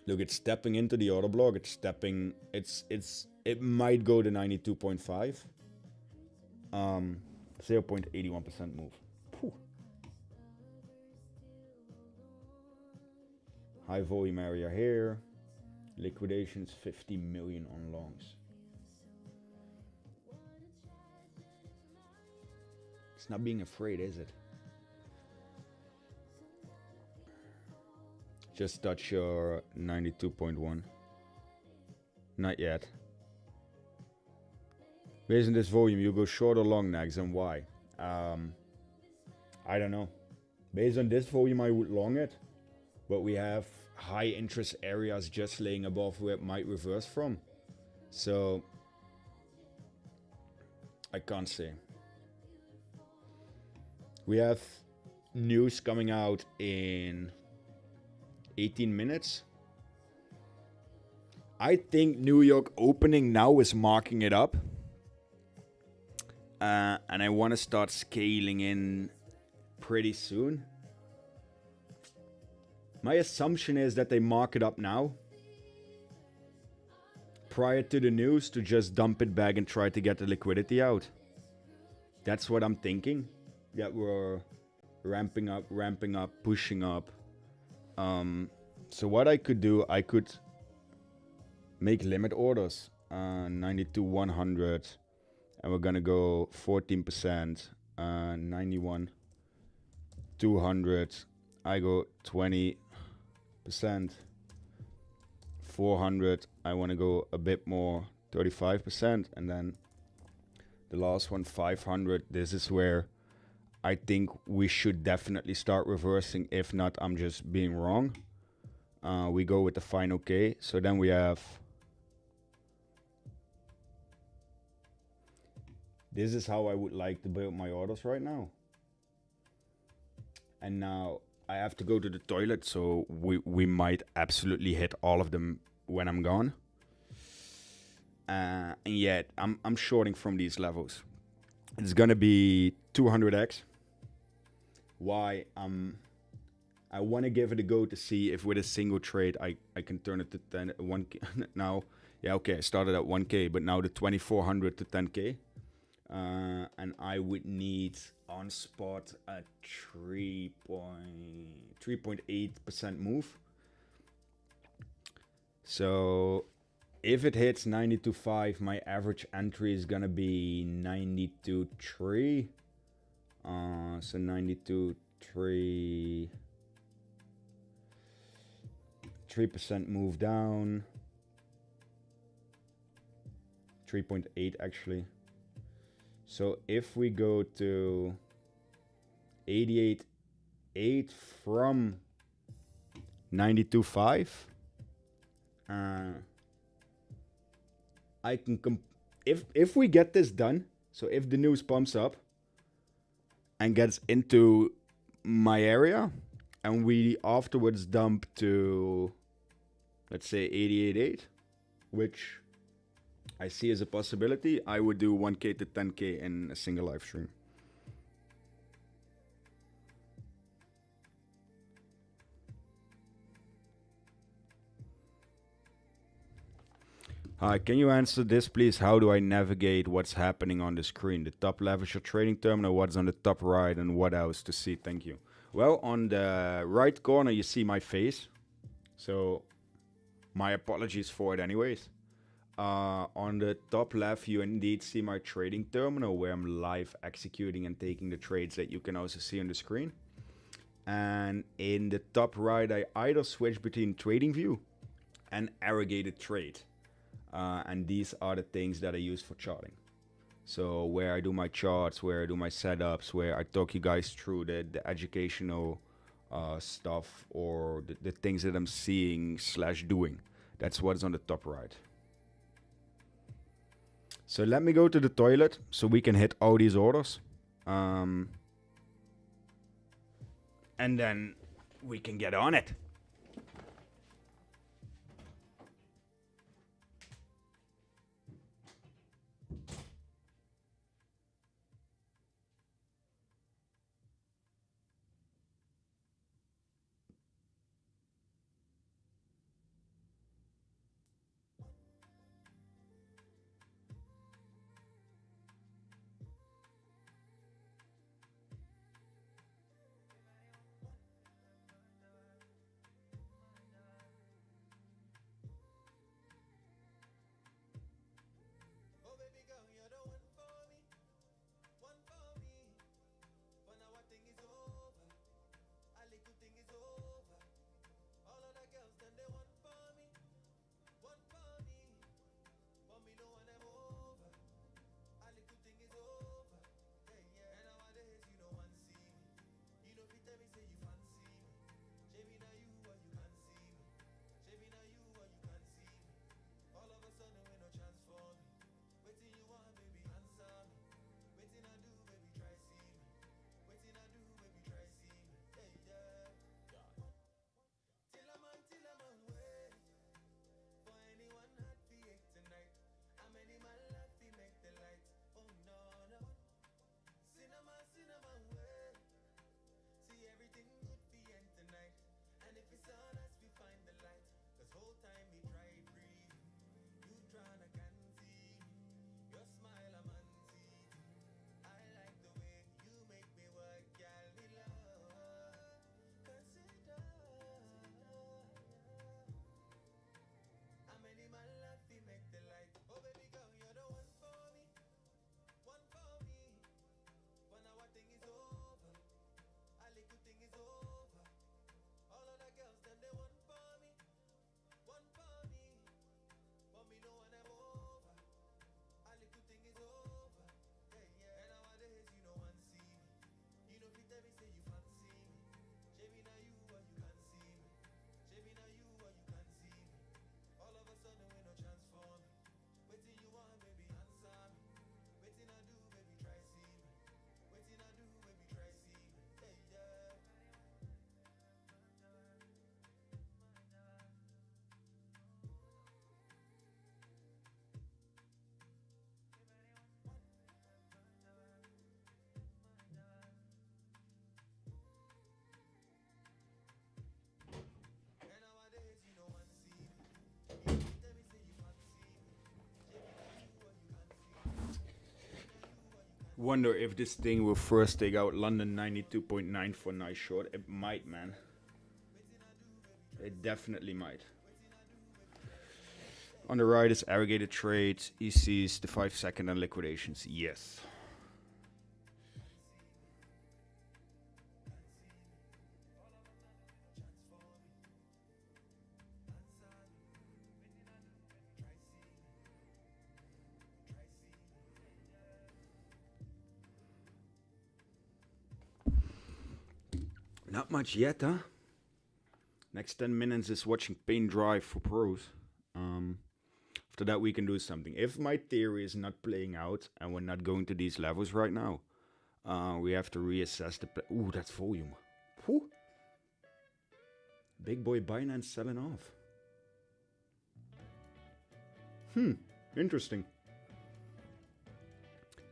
Look, it's stepping into the order block. It's stepping, it might go to 92.5. 0.81% move. Whew. High volume area here. Liquidations 50 million on longs. It's not being afraid, is it? Just touch your 92.1. Not yet. Based on this volume, you go short or long next, and why? I don't know. Based on this volume, I would long it. But we have high interest areas just laying above where it might reverse from. So I can't say. We have news coming out in 18 minutes. I think New York opening now is marking it up. And I want to start scaling in pretty soon. My assumption is that they mark it up now, prior to the news, to just dump it back and try to get the liquidity out. That's what I'm thinking. That we're ramping up, pushing up. So what I could do, I could make limit orders. 92-100. And we're going to go 14%. 91-200. I go 20%. 400. I want to go a bit more. 35%. And then the last one, 500. This is where I think we should definitely start reversing. If not, I'm just being wrong. We go with the final K. So then we have... This is how I would like to build my orders right now. And now I have to go to the toilet, so we might absolutely hit all of them when I'm gone. And yet, I'm shorting from these levels. It's gonna be 200x. Why? I want to give it a go to see if with a single trade I can turn it to 1k. Now, yeah, okay, I started at 1k, but now the 2400 to 10k. And I would need on spot a 3.8% move. So if it hits 92.5, my average entry is gonna be 92.3. So 92.3, 3% move down. 3.8 actually. So if we go to 88.8 from 92.5, I can if we get this done, so if the news pumps up and gets into my area, and we afterwards dump to, let's say, 88.8, which I see as a possibility, I would do 1k to 10k in a single live stream. Hi, can you answer this, please? How do I navigate what's happening on the screen? The top left is your trading terminal, what's on the top right, and what else to see? Thank you. Well, on the right corner, you see my face. So my apologies for it anyways. On the top left, you indeed see my trading terminal where I'm live executing and taking the trades that you can also see on the screen. And in the top right, I either switch between trading view and aggregated trade. And these are the things that I use for charting. So where I do my charts, where I do my setups, where I talk you guys through the educational stuff or the things that I'm seeing / doing. That's what's on the top right. So let me go to the toilet so we can hit all these orders. And then we can get on it. Wonder if this thing will first take out London 92.9 for nice short. It might, man. It definitely might. On the right is aggregated trades, ECs, the 5-second and liquidations. Yes. Not much yet, huh? Next 10 minutes is watching paint dry for pros. After that, we can do something. If my theory is not playing out and we're not going to these levels right now, we have to reassess the... Ooh, that's volume. Whew. Big boy Binance selling off. Interesting.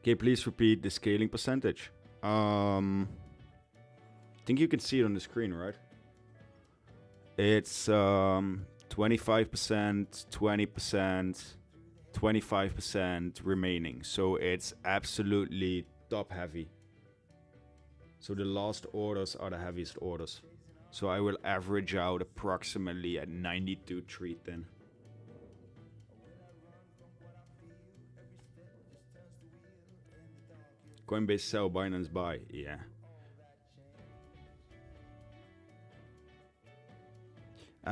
Okay, please repeat the scaling percentage. I think you can see it on the screen, right? It's 25%, 20%, 25% remaining. So it's absolutely top heavy. So the last orders are the heaviest orders. So I will average out approximately at 92 treat then. Coinbase sell, Binance buy. Yeah.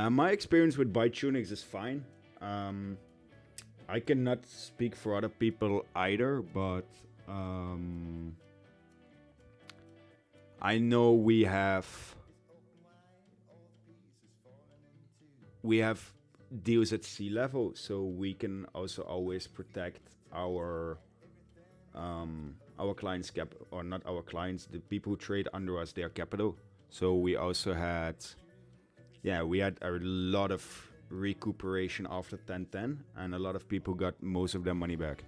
My experience with ByteUnix is fine. I cannot speak for other people either, but I know we have deals at sea level, so we can also always protect our clients' or not our clients, the people who trade under us, their capital. So we also had, we had a lot of recuperation after 10-10, and a lot of people got most of their money back.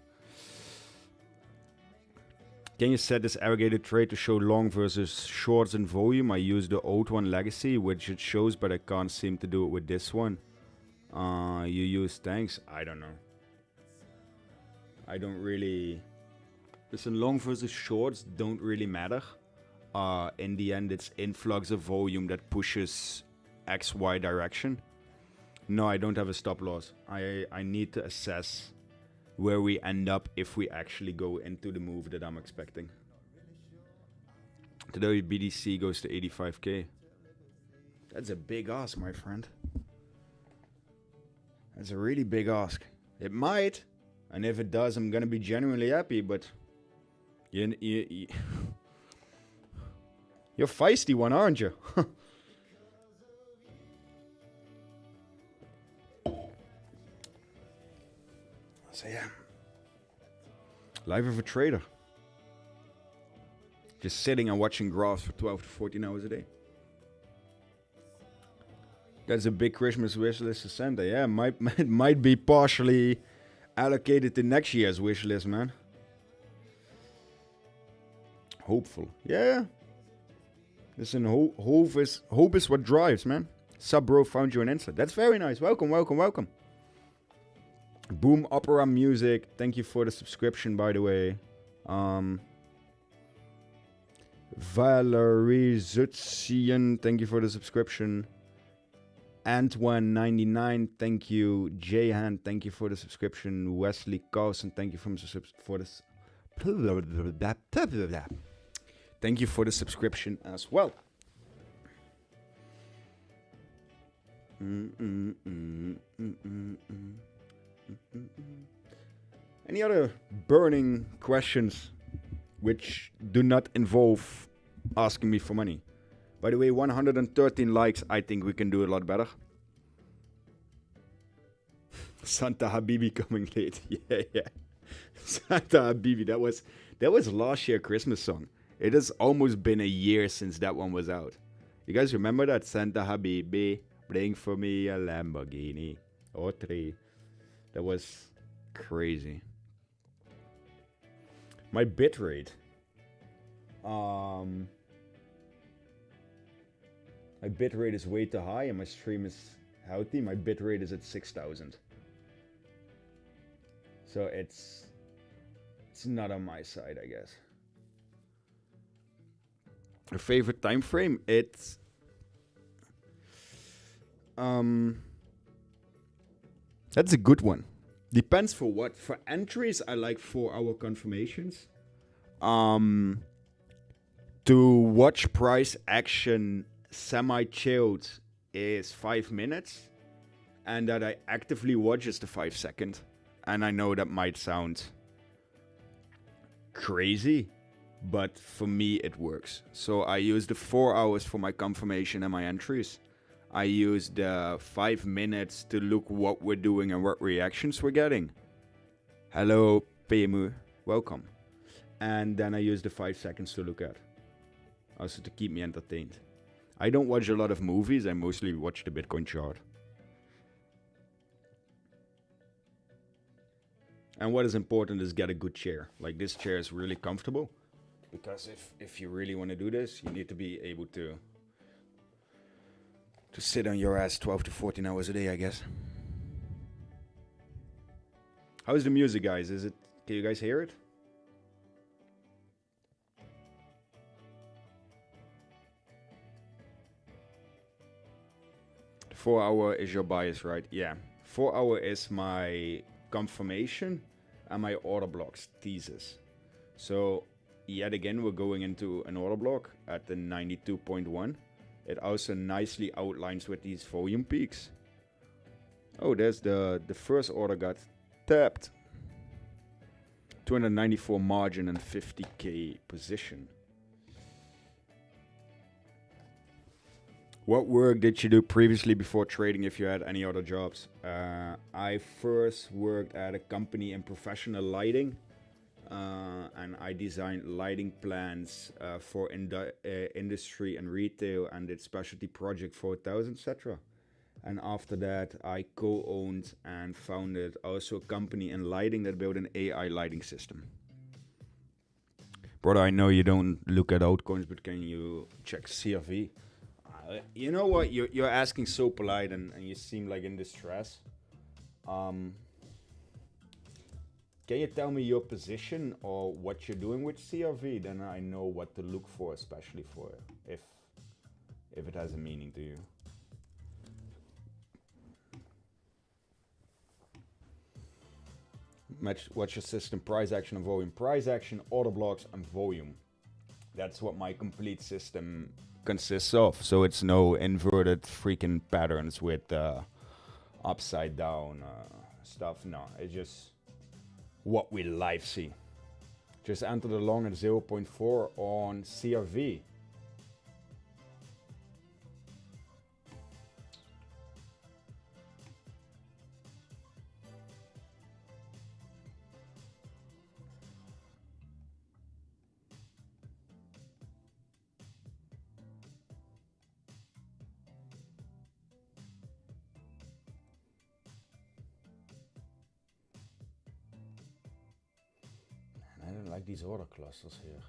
Can you set this aggregated trade to show long versus shorts in volume? I use the old one, Legacy, which it shows, but I can't seem to do it with this one. You use thanks? I don't know. I don't really... Listen, long versus shorts don't really matter. In the end, it's influx of volume that pushes XY direction. No, I don't have a stop loss. I need to assess where we end up if we actually go into the move that I'm expecting. Today BDC goes to 85k. That's a big ask, my friend. That's a really big ask. It might, and if it does, I'm gonna be genuinely happy, but you're feisty one, aren't you? So yeah, life of a trader. Just sitting and watching graphs for 12 to 14 hours a day. That's a big Christmas wish list to Santa. Yeah, it might be partially allocated to next year's wish list, man. Hopeful. Yeah. Listen, hope is what drives, man. Sub bro found you on Insta. That's very nice. Welcome, welcome, welcome. Boom Opera Music, thank you for the subscription, by the way. Valerie Zutzian, thank you for the subscription. Antoine99, thank you. Jayhan, thank you for the subscription. Wesley Carlson, thank you for this. Thank you for the subscription as well. Any other burning questions which do not involve asking me for money? By the way, 113 likes. I think we can do a lot better. Santa Habibi coming late. Yeah. Santa Habibi. That was last year's Christmas song. It has almost been a year since that one was out. You guys remember that? Santa Habibi, bring for me a Lamborghini or 3. That was crazy. My bitrate. My bitrate is way too high and my stream is healthy. My bitrate is at 6,000. So it's not on my side, I guess. A favorite time frame? It's that's a good one. Depends for what. For entries, I like 4-hour confirmations. To watch price action semi-chilled is 5 minutes. And that I actively watch is the 5 second. And I know that might sound crazy, but for me it works. So I use the 4 hours for my confirmation and my entries. I use the 5 minutes to look what we're doing and what reactions we're getting. Hello, PMU. Welcome. And then I use the 5 seconds to look at. Also to keep me entertained. I don't watch a lot of movies. I mostly watch the Bitcoin chart. And what is important is get a good chair. Like this chair is really comfortable. Because if you really want to do this, you need to be able to sit on your ass 12 to 14 hours a day, I guess. How's the music, guys? Can you guys hear it? 4 hour is your bias, right? Yeah. 4 hour is my confirmation and my order blocks thesis. So yet again, we're going into an order block at the 92.1. It also nicely outlines with these volume peaks. Oh, there's the first order got tapped. 294 margin and 50k position. What work did you do previously before trading if you had any other jobs? I first worked at a company in professional lighting. And I designed lighting plans for industry and retail and did specialty project for 1000, etc. And after that, I co-owned and founded also a company in lighting that built an AI lighting system. Brother, I know you don't look at altcoins, but can you check CRV? You know what? You're asking so polite and you seem like in distress. Can you tell me your position or what you're doing with CRV? Then I know what to look for, especially for if it has a meaning to you. What's your system? Price action and volume. Price action, order blocks, and volume. That's what my complete system consists of. So it's no inverted freaking patterns with upside down stuff. No, it's just what we live see. Just enter the long at 0.4 on CRV. I don't like these order clusters here.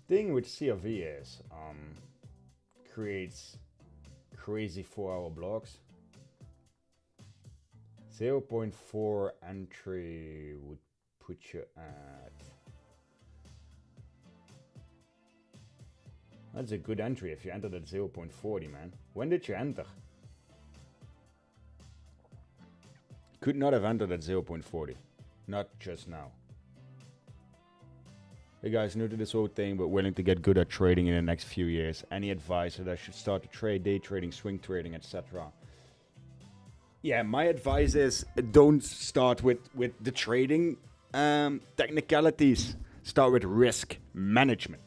Thing with CRV is creates crazy 4-hour blocks. 0.4 entry would put you at. That's a good entry if you entered at 0.40, man. When did you enter? Could not have entered at 0.40. Not just now. Hey guys, new to this whole thing, but willing to get good at trading in the next few years. Any advice that I should start to trade, day trading, swing trading, etc.? Yeah, my advice is don't start with the trading technicalities. Start with risk management.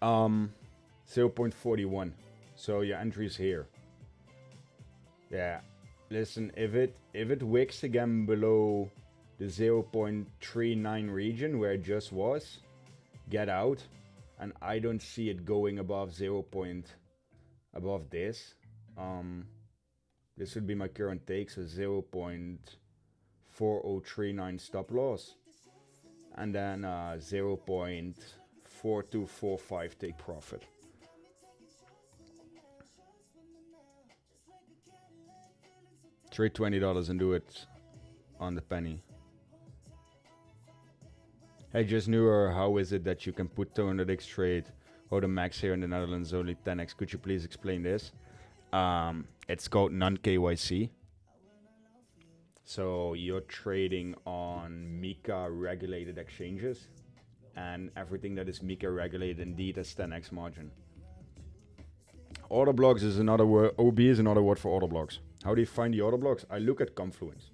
0.41. So your entry is here. Yeah. Listen, if it wicks again below the 0.39 region where it just was, get out. And I don't see it going above above this. This would be my current take, so 0.4039 stop loss. And then 0.4245 take profit. Trade $20 and do it on the penny. Hey, just newer, how is it that you can put 200x trade or the max here in the Netherlands only 10x? Could you please explain this? It's called non-KYC. So you're trading on MiCA regulated exchanges, and everything that is MiCA regulated indeed has 10x margin. Order blocks is another word. OB is another word for order blocks. How do you find the order blocks? I look at Confluence.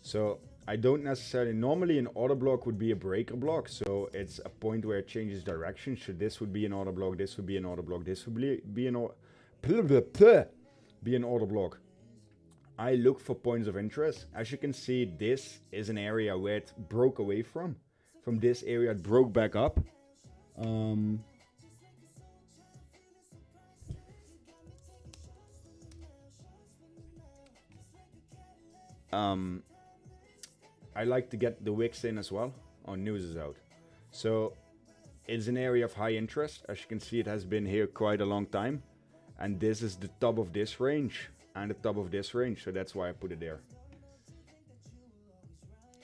So I don't necessarily, normally an order block would be a breaker block. So it's a point where it changes direction. So this would be an order block. This would be an order block. This would be an order block. I look for points of interest. As you can see, this is an area where it broke away from. From this area, it broke back up. I like to get the wicks in as well. Oh, news is out. So it's an area of high interest. As you can see, it has been here quite a long time. And this is the top of this range and the top of this range. So that's why I put it there.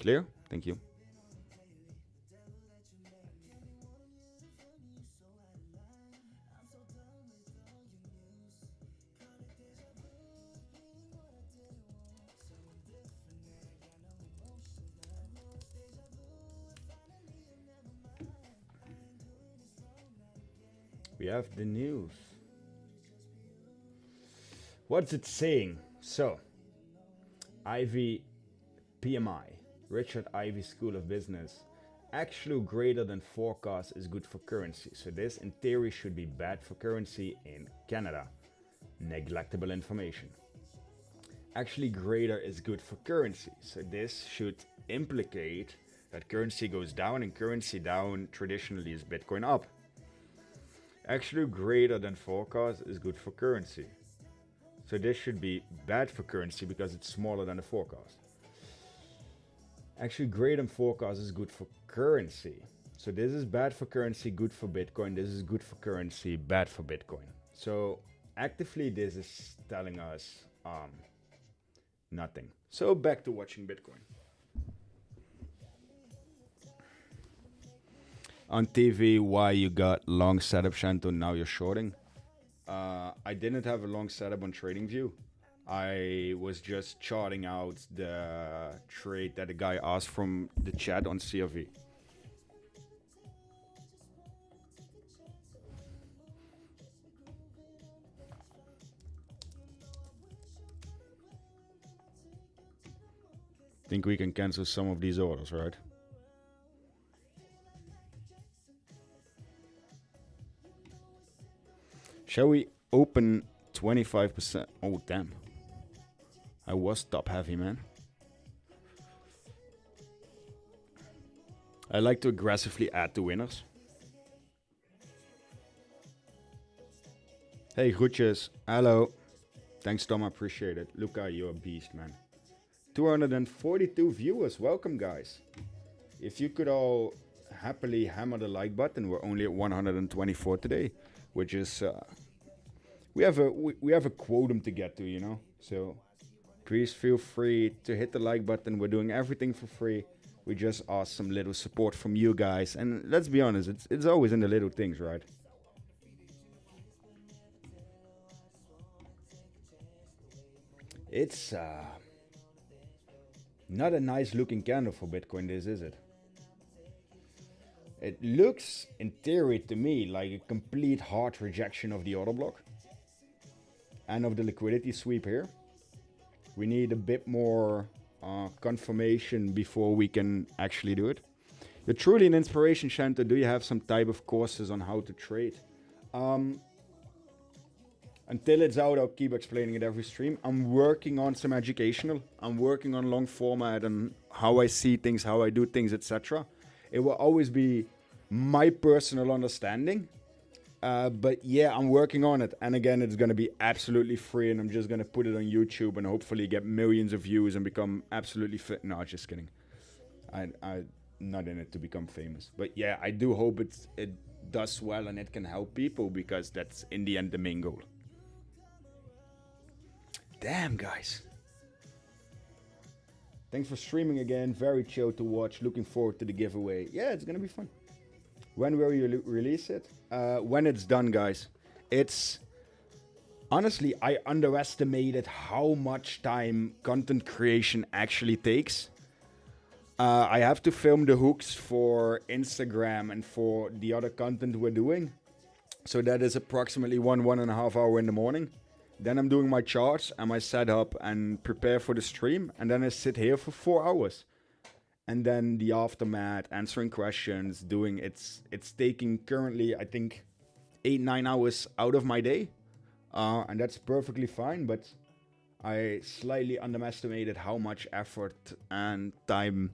Clear? Thank you. We have the news. What's it saying? So, Ivy PMI, Richard Ivy School of Business. Actual greater than forecast is good for currency. So this in theory should be bad for currency in Canada. Neglectable information. Actually greater is good for currency. So this should implicate that currency goes down, and currency down traditionally is Bitcoin up. Actually greater than forecast is good for currency. So this should be bad for currency because it's smaller than the forecast. Actually greater than forecast is good for currency. So this is bad for currency, good for Bitcoin. This is good for currency, bad for Bitcoin. So actively this is telling us nothing. So back to watching Bitcoin. On TV, why you got long setup, Shanto, now you're shorting? I didn't have a long setup on TradingView. I was just charting out the trade that a guy asked from the chat on CRV. Think we can cancel some of these orders, right? Shall we open 25%? Oh, damn. I was top heavy, man. I like to aggressively add to winners. Hey, groetjes. Hello. Thanks, Tom. I appreciate it. Luca, you're a beast, man. 242 viewers. Welcome, guys. If you could all happily hammer the like button, we're only at 124 today, which is we have a quotum to get to, you know. So please feel free to hit the like button. We're doing everything for free. We just ask some little support from you guys, and let's be honest, it's always in the little things, right? It's not a nice looking candle for Bitcoin, this, is it? It looks, in theory to me, like a complete hard rejection of the order block and of the liquidity sweep here. We need a bit more confirmation before we can actually do it. You're truly an inspiration, Shanta. Do you have some type of courses on how to trade? Until it's out, I'll keep explaining it every stream. I'm working on some educational. I'm working on long format and how I see things, how I do things, etc. It will always be my personal understanding. But yeah, I'm working on it. And again, it's going to be absolutely free. And I'm just going to put it on YouTube and hopefully get millions of views and become absolutely fit. No, just kidding. I'm not in it to become famous. But yeah, I do hope it does well and it can help people, because that's in the end the main goal. Damn, guys. Thanks for streaming again. Very chill to watch. Looking forward to the giveaway. Yeah, it's going to be fun. When will you release it? When it's done, guys. It's... Honestly, I underestimated how much time content creation actually takes. I have to film the hooks for Instagram and for the other content we're doing. So that is approximately 1.5 hours in the morning. Then I'm doing my charts and my setup and prepare for the stream. And then I sit here for 4 hours. And then the aftermath, answering questions, doing it's taking currently, I think, 8-9 hours out of my day. And that's perfectly fine. But I slightly underestimated how much effort and time.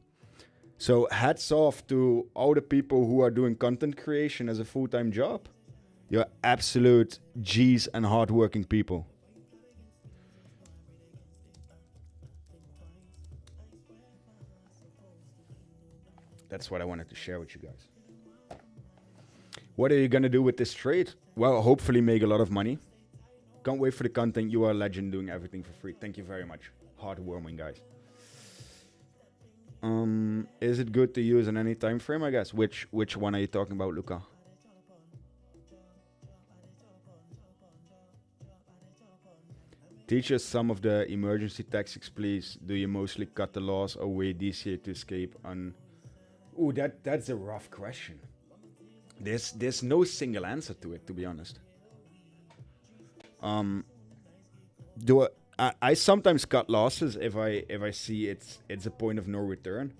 So hats off to all the people who are doing content creation as a full-time job. You're absolute G's and hardworking people. That's what I wanted to share with you guys. What are you going to do with this trade? Well, hopefully make a lot of money. Can't wait for the content. You are a legend, doing everything for free. Thank you very much. Heartwarming, guys. Is it good to use in any time frame, I guess? Which one are you talking about, Luca? Teach us some of the emergency tactics, please. Do you mostly cut the loss or wait this year to escape on... Ooh, that's a rough question. There's no single answer to it, to be honest. Do I sometimes cut losses if I see it's a point of no return,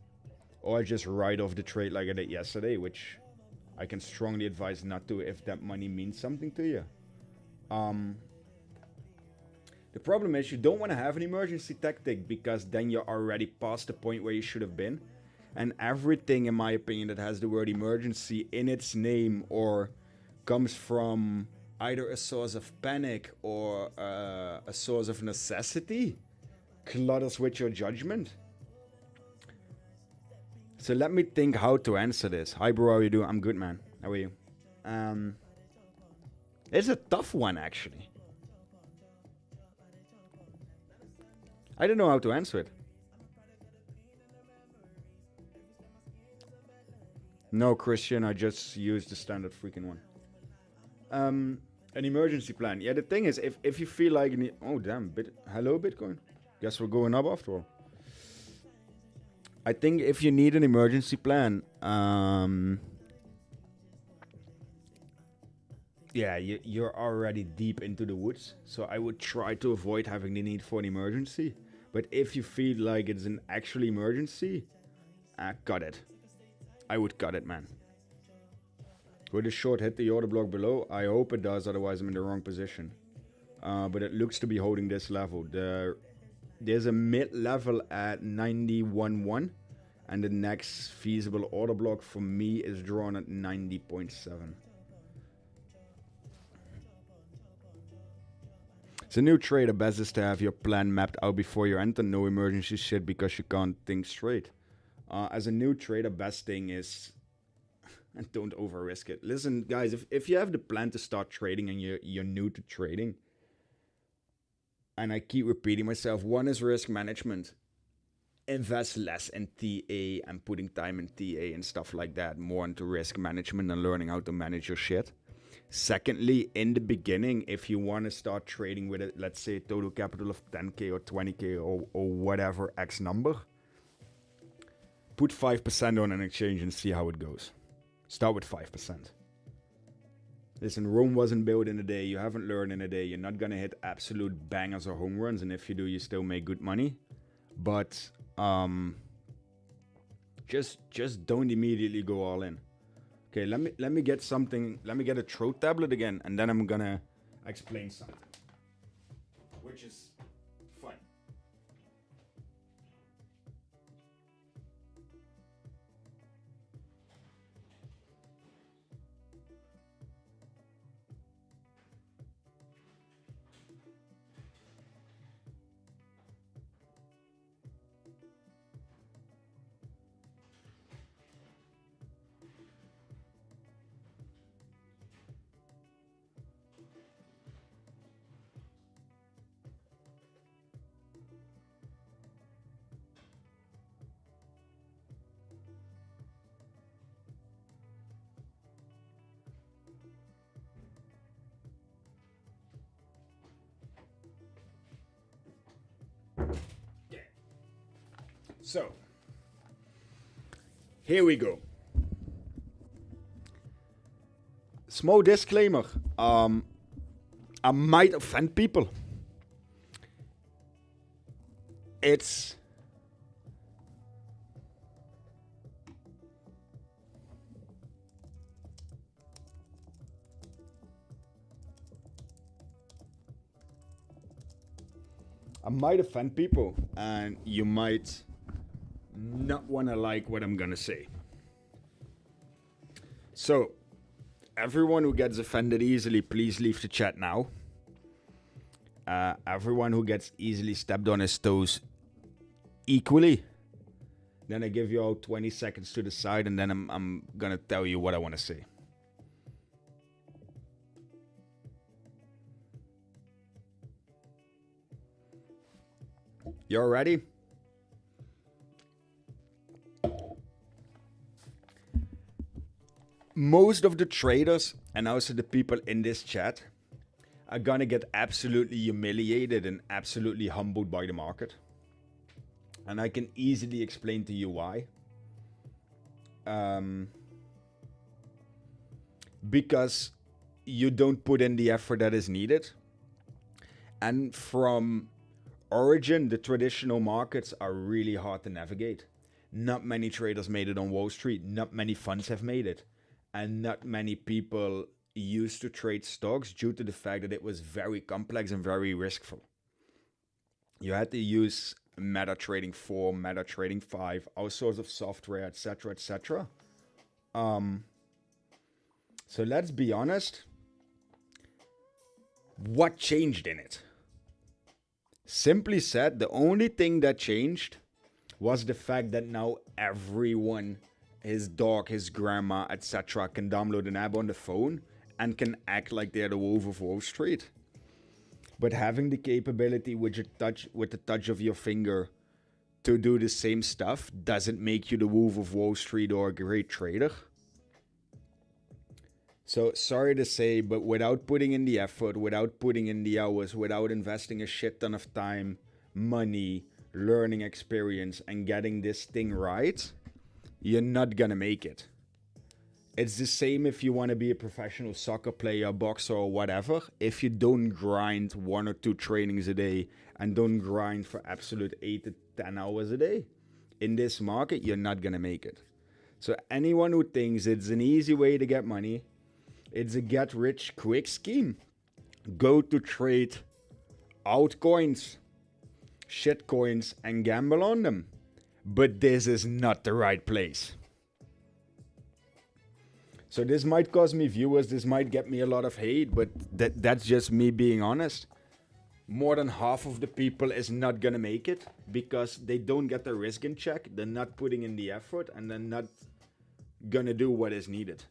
or I just write off the trade like I did yesterday, which I can strongly advise not to if that money means something to you. The problem is you don't want to have an emergency tactic, because then you're already past the point where you should have been. And everything, in my opinion, that has the word emergency in its name or comes from either a source of panic or a source of necessity clutters with your judgment. So let me think how to answer this. Hi bro, how are you doing? I'm good, man. How are you? It's a tough one, actually. I don't know how to answer it. No, Christian, I just used the standard freaking one. An emergency plan. Yeah, the thing is, if you feel like... Oh, damn. Hello, Bitcoin. Guess we're going up after all. I think if you need an emergency plan... yeah, you're already deep into the woods. So I would try to avoid having the need for an emergency. But if you feel like it's an actual emergency... cut it. I would cut it, man. Will the short hit the order block below? I hope it does, otherwise I'm in the wrong position. But it looks to be holding this level. There's a mid-level at 91.1. And the next feasible order block for me is drawn at 90.7. It's a new trader. Best is to have your plan mapped out before you enter. No emergency shit because you can't think straight. As a new trader, best thing is... and don't over risk it. Listen, guys, if you have the plan to start trading and you're new to trading, and I keep repeating myself, one is risk management. Invest less in TA and putting time in TA and stuff like that. More into risk management and learning how to manage your shit. Secondly, in the beginning, if you want to start trading with, let's say, a total capital of 10k or 20k or whatever X number, put 5% on an exchange and see how it goes. Start with 5%. Listen, Rome wasn't built in a day. You haven't learned in a day. You're not going to hit absolute bangers or home runs. And if you do, you still make good money. But just don't immediately go all in. Okay, let me get something. Let me get a throat tablet again. And then I'm going to explain something. Which is fun. So, here we go. Small disclaimer. I might offend people. It's... I might offend people, and you might not want to like what I'm gonna say. So, everyone who gets offended easily, please leave the chat now. Everyone who gets easily stepped on his toes equally, then I give you all 20 seconds to decide, and then I'm gonna tell you what I want to say. You all ready? Most of the traders and also the people in this chat are gonna get absolutely humiliated and absolutely humbled by the market. And I can easily explain to you why. because you don't put in the effort that is needed. And from origin, the traditional markets are really hard to navigate. Not many traders made it on Wall Street. Not many funds have made it. And not many people used to trade stocks due to the fact that it was very complex and very riskful. You had to use MetaTrading 4, MetaTrading 5, all sorts of software, etc., etc. So let's be honest. What changed in it? Simply said, the only thing that changed was the fact that now everyone, his dog, his grandma, etc., can download an app on the phone and can act like they're the Wolf of Wall Street. But having the capability with the touch of your finger to do the same stuff doesn't make you the Wolf of Wall Street or a great trader. So sorry to say, but without putting in the effort, without putting in the hours, without investing a shit ton of time, money, learning experience, and getting this thing right, you're not gonna make it. It's the same if you want to be a professional soccer player, boxer, or whatever. If you don't grind 1 or 2 trainings a day and don't grind for absolute 8 to 10 hours a day, in this market, you're not gonna make it. So anyone who thinks it's an easy way to get money, it's a get-rich-quick scheme. Go to trade altcoins, shitcoins, and gamble on them. But this is not the right place. So this might cause me viewers, this might get me a lot of hate, but that's just me being honest. More than half of the people is not gonna make it because they don't get the risk in check, they're not putting in the effort, and they're not gonna do what is needed.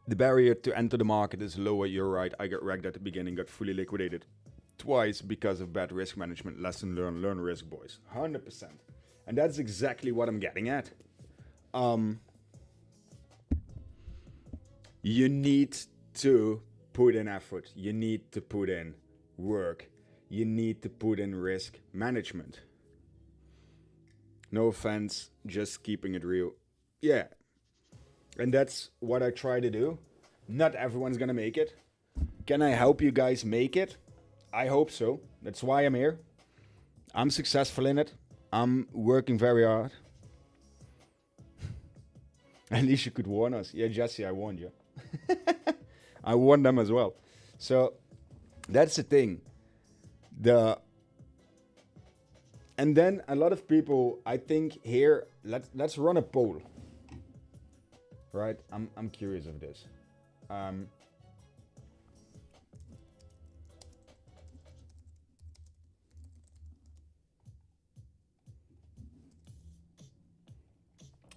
The barrier to enter the market is lower, you're right. I got wrecked at the beginning, got fully liquidated twice because of bad risk management. Lesson learned, learn risk, boys. 100%. And that's exactly what I'm getting at. You need to put in effort. You need to put in work. You need to put in risk management. No offense, just keeping it real. Yeah. And that's what I try to do. Not everyone's gonna make it. Can I help you guys make it? I hope so. That's why I'm here. I'm successful in it. I'm working very hard. At least you could warn us. Yeah, Jesse, I warned you. I warned them as well. So that's the thing. And then a lot of people, I think here, let's run a poll. Right? I'm curious of this.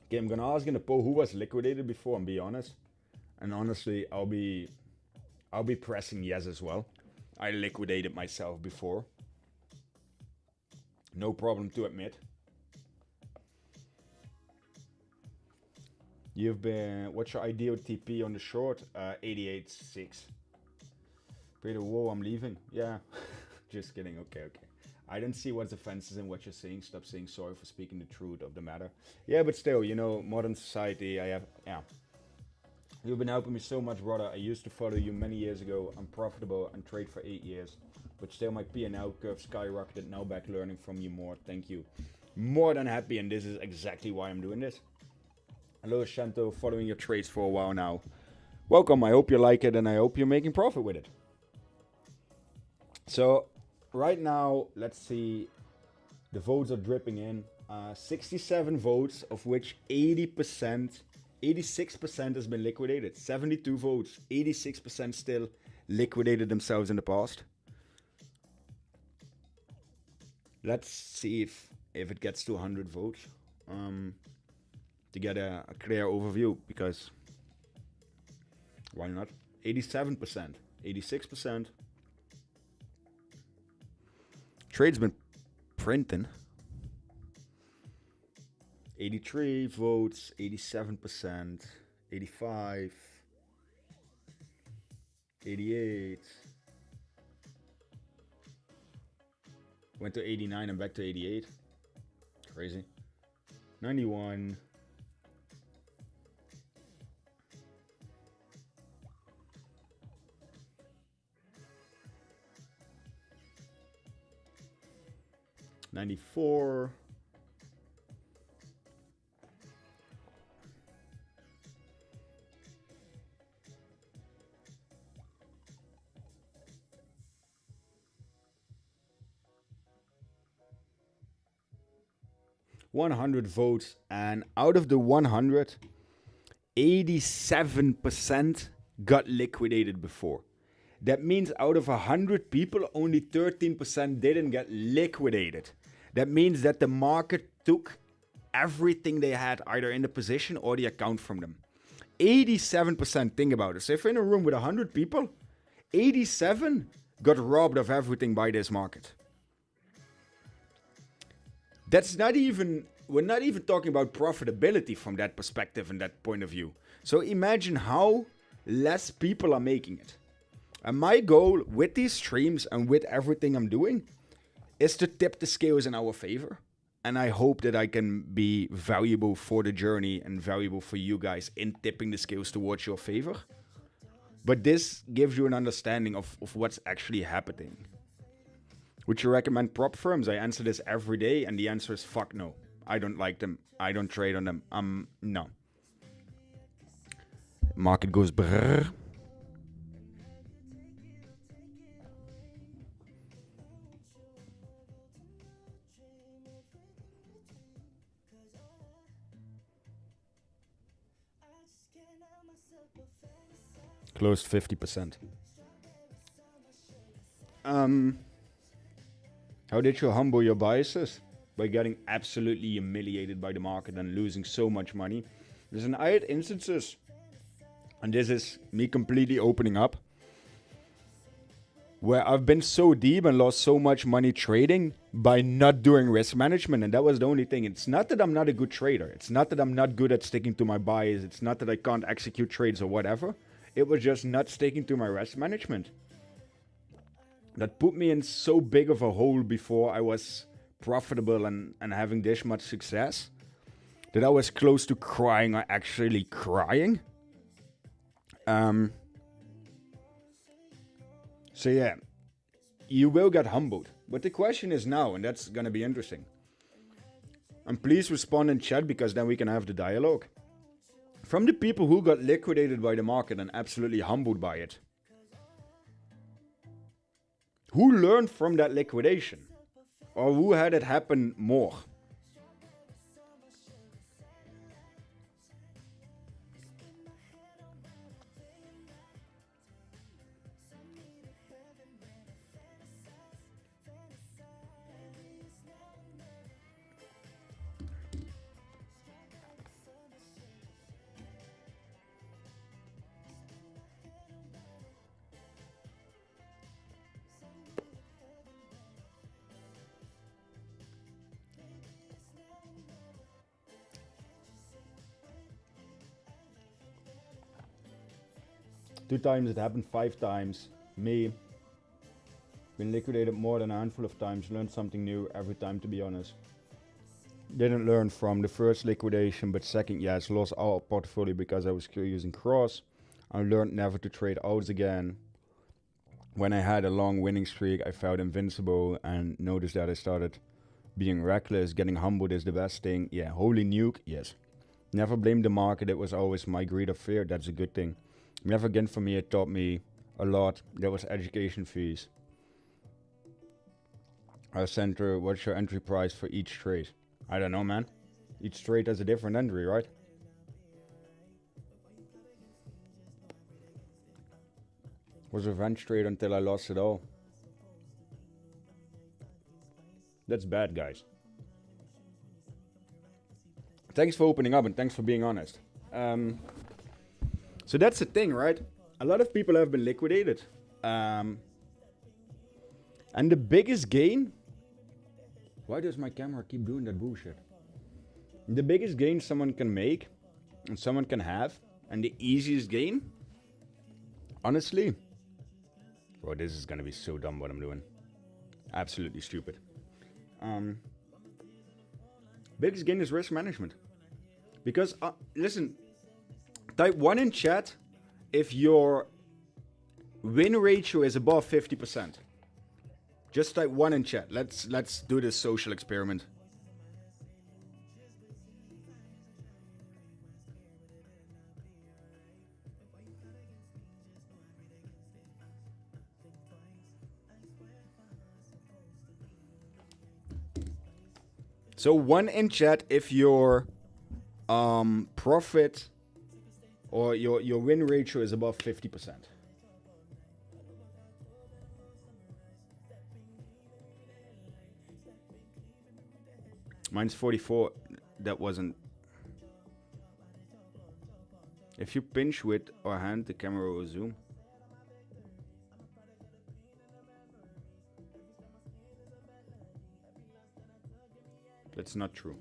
Okay, I'm gonna ask in the poll who was liquidated before, and be honest. And honestly, I'll be pressing yes as well. I liquidated myself before. No problem to admit. You've been, what's your ideal TP on the short? 88.6. Peter, whoa, I'm leaving. Yeah, just kidding. Okay. I don't see what's offenses in what you're saying. Stop saying sorry for speaking the truth of the matter. Yeah, but still, modern society, You've been helping me so much, brother. I used to follow you many years ago. I'm profitable and trade for 8 years. But still, my P&L curve skyrocketed. Now back learning from you more. Thank you. More than happy, and this is exactly why I'm doing this. Hello, Shanto. Following your trades for a while now. Welcome. I hope you like it, and I hope you're making profit with it. So, right now, let's see. The votes are dripping in. 67 votes, of which 86% has been liquidated. 72 votes, 86% still liquidated themselves in the past. Let's see if it gets to 100 votes to get a clear overview, because why not? 87%, 86%. Trade's been printing. 83 votes, 87%, 85, 88. Went to 89 and back to 88. Crazy. 91. 94. $100 votes, and out of the 100, 87% got liquidated before. That means out of 100 people, only 13% didn't get liquidated. That means that the market took everything they had either in the position or the account from them. 87%, think about it. So if you're in a room with 100 people, 87 got robbed of everything by this market. That's not even, we're not even talking about profitability from that perspective and that point of view. So imagine how less people are making it. And my goal with these streams and with everything I'm doing is to tip the scales in our favor. And I hope that I can be valuable for the journey and valuable for you guys in tipping the scales towards your favor. But this gives you an understanding of what's actually happening. Would you recommend prop firms? I answer this every day, and the answer is fuck no. I don't like them. I don't trade on them. No. Market goes brrr. Closed 50%. How did you humble your biases? By getting absolutely humiliated by the market and losing so much money. Listen, I had instances, and this is me completely opening up, where I've been so deep and lost so much money trading by not doing risk management, and that was the only thing. It's not that I'm not a good trader. It's not that I'm not good at sticking to my bias. It's not that I can't execute trades or whatever. It was just not sticking to my risk management. That put me in so big of a hole before I was profitable and having this much success, that I was close to crying or actually crying. So yeah, you will get humbled. But the question is now, and that's going to be interesting. And please respond in chat, because then we can have the dialogue. From the people who got liquidated by the market and absolutely humbled by it, who learned from that liquidation? Or who had it happen more? Two times it happened, 5 times. Me. Been liquidated more than a handful of times. Learned something new every time, to be honest. Didn't learn from the first liquidation, but second, yes, lost all portfolio because I was still using cross. I learned never to trade outs again. When I had a long winning streak, I felt invincible and noticed that I started being reckless. Getting humbled is the best thing. Yeah, holy nuke, yes. Never blame the market. It was always my greed or fear. That's a good thing. Never again for me, it taught me a lot. There was education fees. Center, what's your entry price for each trade? I don't know, man. Each trade has a different entry, right? Was a revenge trade until I lost it all. That's bad, guys. Thanks for opening up and thanks for being honest. So that's the thing, right? A lot of people have been liquidated. And the biggest gain... Why does my camera keep doing that bullshit? The biggest gain someone can make and someone can have, and the easiest gain, honestly... Bro, this is gonna be so dumb what I'm doing. Absolutely stupid. Biggest gain is risk management. Because, listen... Type 1 in chat if your win ratio is above 50%. Just type 1 in chat. Let's do this social experiment. So 1 in chat if your profit or your win ratio is above 50%. Mine's 44. That wasn't. If you pinch with or hand, the camera will zoom. That's not true.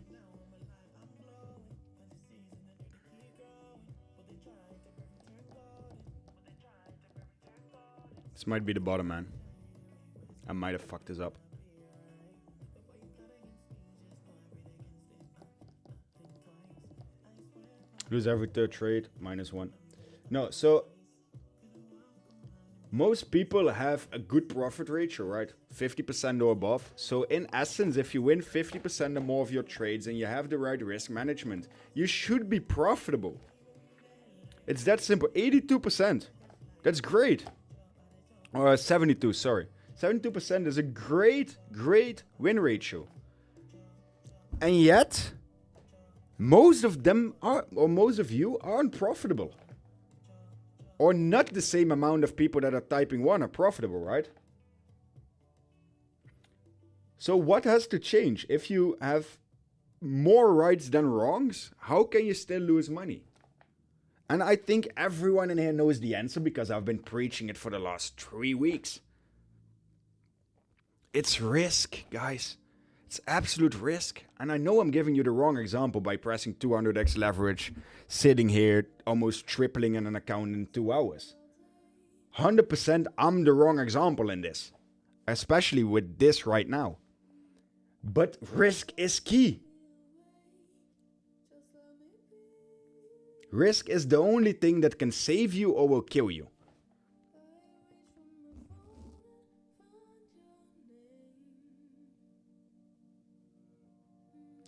This might be the bottom, man. I might have fucked this up. Lose every third trade, -1. No, so most people have a good profit ratio, right? 50% or above. So in essence, if you win 50% or more of your trades and you have the right risk management, you should be profitable. It's that simple. 82%. That's great. Or 72, sorry. 72% is a great win ratio. And yet, most of them are, or most of you aren't profitable. Or not the same amount of people that are typing 1 are profitable, right? So what has to change? If you have more rights than wrongs, how can you still lose money? And I think everyone in here knows the answer because I've been preaching it for the last 3 weeks. It's risk, guys. It's absolute risk. And I know I'm giving you the wrong example by pressing 200x leverage, sitting here, almost tripling in an account in 2 hours. 100% I'm the wrong example in this. Especially with this right now. But risk is key. Risk is the only thing that can save you or will kill you.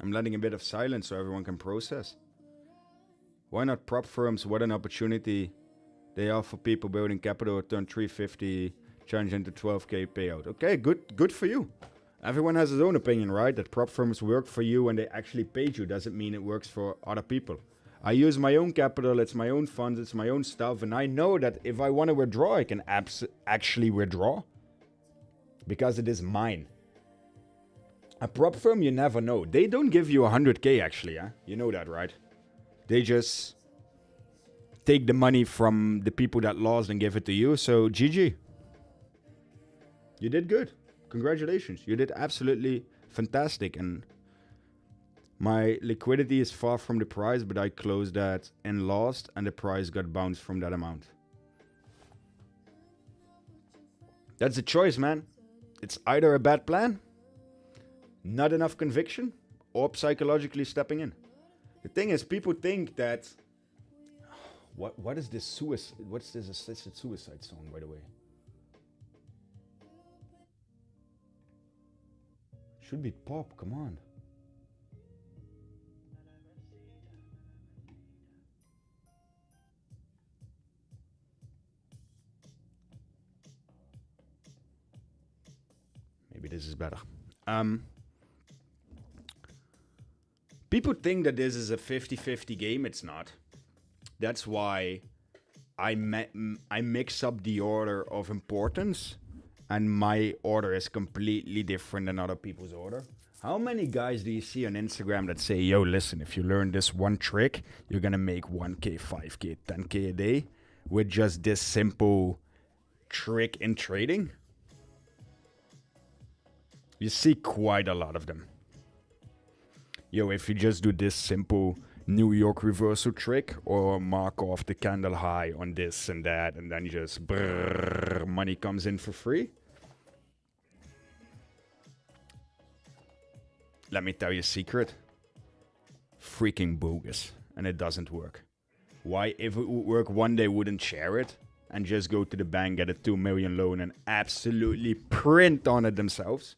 I'm letting a bit of silence so everyone can process. Why not prop firms? What an opportunity they are for people building capital, turn 350 challenge into 12k payout. Okay, good for you. Everyone has his own opinion, right? That prop firms work for you and they actually paid you doesn't mean it works for other people. I use my own capital, it's my own funds, it's my own stuff, and I know that if I want to withdraw, I can actually withdraw because it is mine. A prop firm, you never know. They don't give you 100k actually, yeah? You know that, right? They just take the money from the people that lost and give it to you, so GG. You did good. Congratulations. You did absolutely fantastic, and my liquidity is far from the price, but I closed that and lost, and the price got bounced from that amount. That's a choice, man. It's either a bad plan, not enough conviction, or psychologically stepping in. The thing is, people think that... What is this suicide? What's this assisted suicide song, by the way? Should be pop, come on. Maybe this is better. People think that this is a 50-50 game. It's not. That's why I mix up the order of importance, and my order is completely different than other people's order. How many guys do you see on Instagram that say, yo, listen, if you learn this one trick, you're going to make 1k, 5k, 10k a day with just this simple trick in trading? You see quite a lot of them. Yo, if you just do this simple New York reversal trick or mark off the candle high on this and that, and then just brrr, money comes in for free. Let me tell you a secret. Freaking bogus. And it doesn't work. Why? If it would work one day, wouldn't share it? and just go to the bank, get a 2 million loan and absolutely print on it themselves.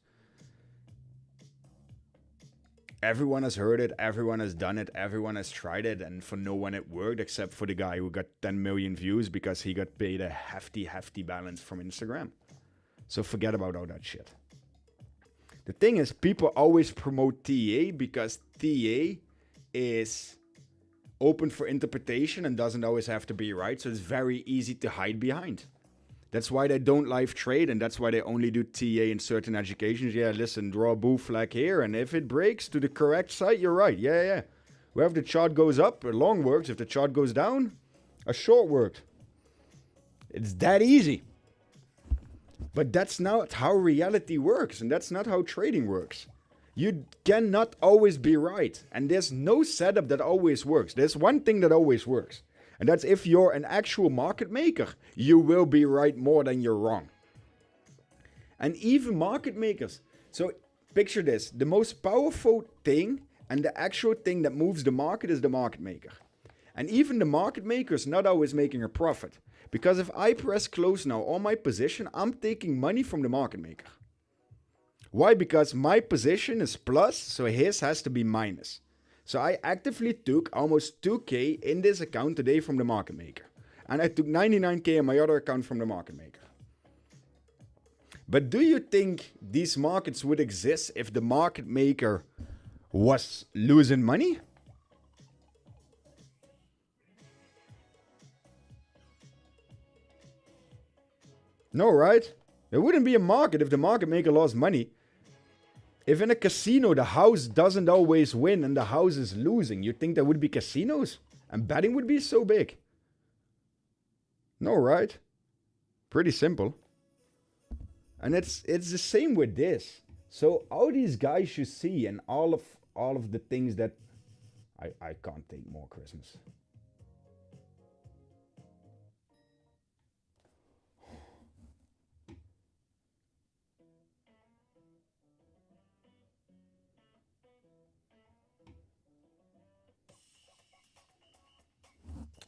Everyone has heard it, everyone has done it, everyone has tried it, and for no one it worked except for the guy who got 10 million views because he got paid a hefty balance from Instagram. So forget about all that shit. The thing is, people always promote TA because TA is open for interpretation and doesn't always have to be right, so it's very easy to hide behind. That's why they don't live trade, and that's why they only do TA in certain educations. Yeah, listen, draw a bull flag here, and if it breaks to the correct side, you're right. Yeah. Wherever the chart goes up, a long works. If the chart goes down, a short worked. It's that easy. But that's not how reality works, and that's not how trading works. You cannot always be right, and there's no setup that always works. There's one thing that always works, and that's if you're an actual market maker, you will be right more than you're wrong. And even market makers. So picture this, the most powerful thing and the actual thing that moves the market is the market maker. And even the market maker is not always making a profit. Because if I press close now on my position, I'm taking money from the market maker. Why? Because my position is plus, so his has to be minus. So I actively took almost 2k in this account today from the market maker. And I took 99k in my other account from the market maker. But do you think these markets would exist if the market maker was losing money? No, right? There wouldn't be a market if the market maker lost money. If in a casino the house doesn't always win and the house is losing, you think there would be casinos? And betting would be so big? No, right? Pretty simple. And it's the same with this. So all these guys you see and all of the things that I can't take more Christmas.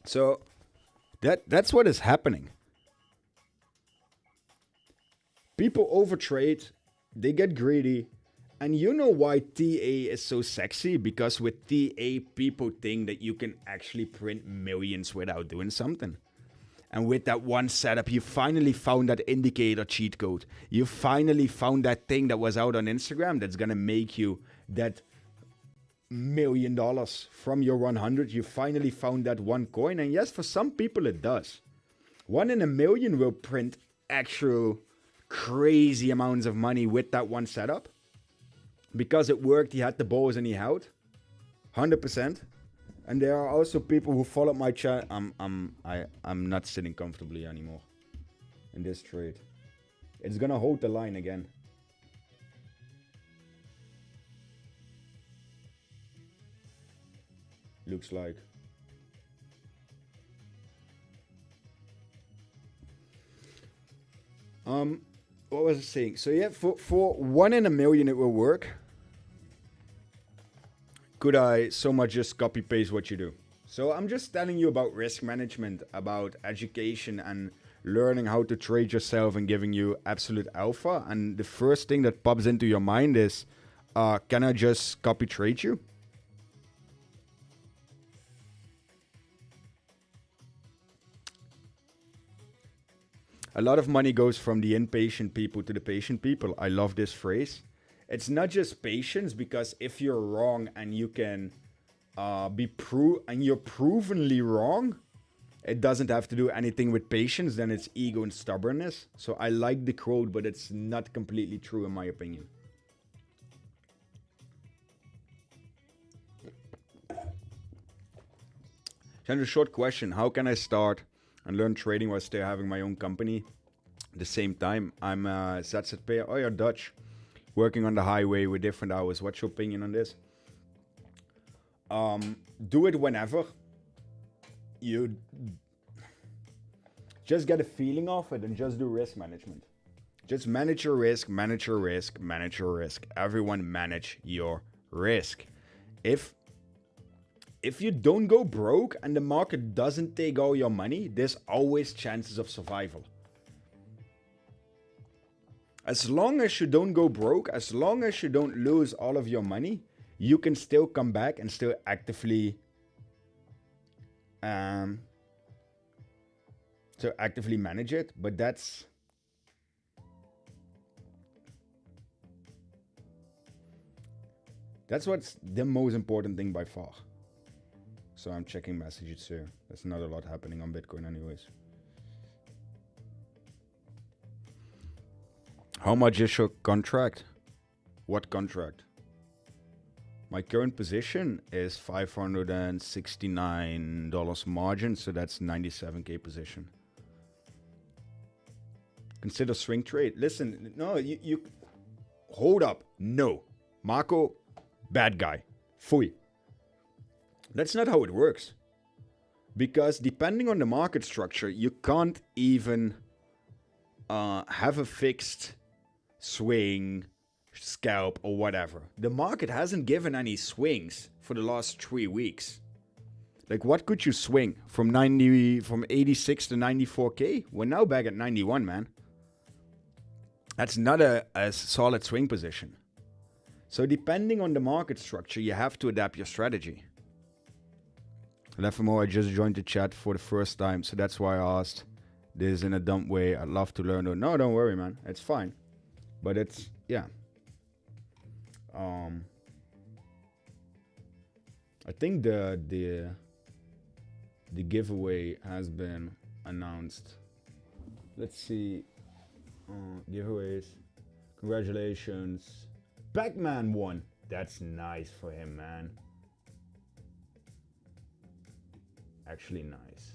So that's what is happening. People overtrade, they get greedy, and you know why TA is so sexy? Because with TA, people think that you can actually print millions without doing something. And with that one setup, you finally found that indicator cheat code. You finally found that thing that was out on Instagram that's gonna make you that $1 million from your 100. You finally found that one coin, and yes, for some people it does. 1 in a million will print actual crazy amounts of money with that one setup. Because it worked, he had the balls and he held 100%. And there are also people who follow my channel. I'm not sitting comfortably anymore in this trade. It's gonna hold the line again. Looks like. What was I saying? So yeah, for 1 in a million it will work. Could I so much just copy paste what you do? So I'm just telling you about risk management, about education and learning how to trade yourself and giving you absolute alpha. And the first thing that pops into your mind is, can I just copy trade you? A lot of money goes from the impatient people to the patient people. I love this phrase. It's not just patience, because if you're wrong and you can you're provenly wrong, it doesn't have to do anything with patience, then it's ego and stubbornness. So I like the quote, but it's not completely true in my opinion. Send a short question. How can I start and learn trading while still having my own company at the same time? I'm ZZP'er. Oh, you're Dutch. Working on the highway with different hours. What's your opinion on this? Do it whenever. You just get a feeling of it and just do risk management. Just manage your risk, manage your risk, manage your risk. Everyone manage your risk. If if you don't go broke and the market doesn't take all your money, there's always chances of survival. As long as you don't go broke, as long as you don't lose all of your money, you can still come back and still actively manage it. But that's what's the most important thing by far. So I'm checking messages here. There's not a lot happening on Bitcoin anyways. How much is your contract? What contract? My current position is $569 margin, so that's 97k position. Consider swing trade. Listen, no, you hold up. No. Marco, bad guy. Fui. That's not how it works. Because depending on the market structure, you can't even have a fixed swing, scalp, or whatever. The market hasn't given any swings for the last 3 weeks. Like, what could you swing from 86 to 94k? We're now back at 91, man. That's not a solid swing position. So depending on the market structure, you have to adapt your strategy. Lefamo, I just joined the chat for the first time, so that's why I asked this in a dumb way. I'd love to learn. No, don't worry, man. It's fine. But it's, yeah. I think the giveaway has been announced. Let's see. Giveaways. Congratulations. Pac-Man won. That's nice for him, man. Actually nice.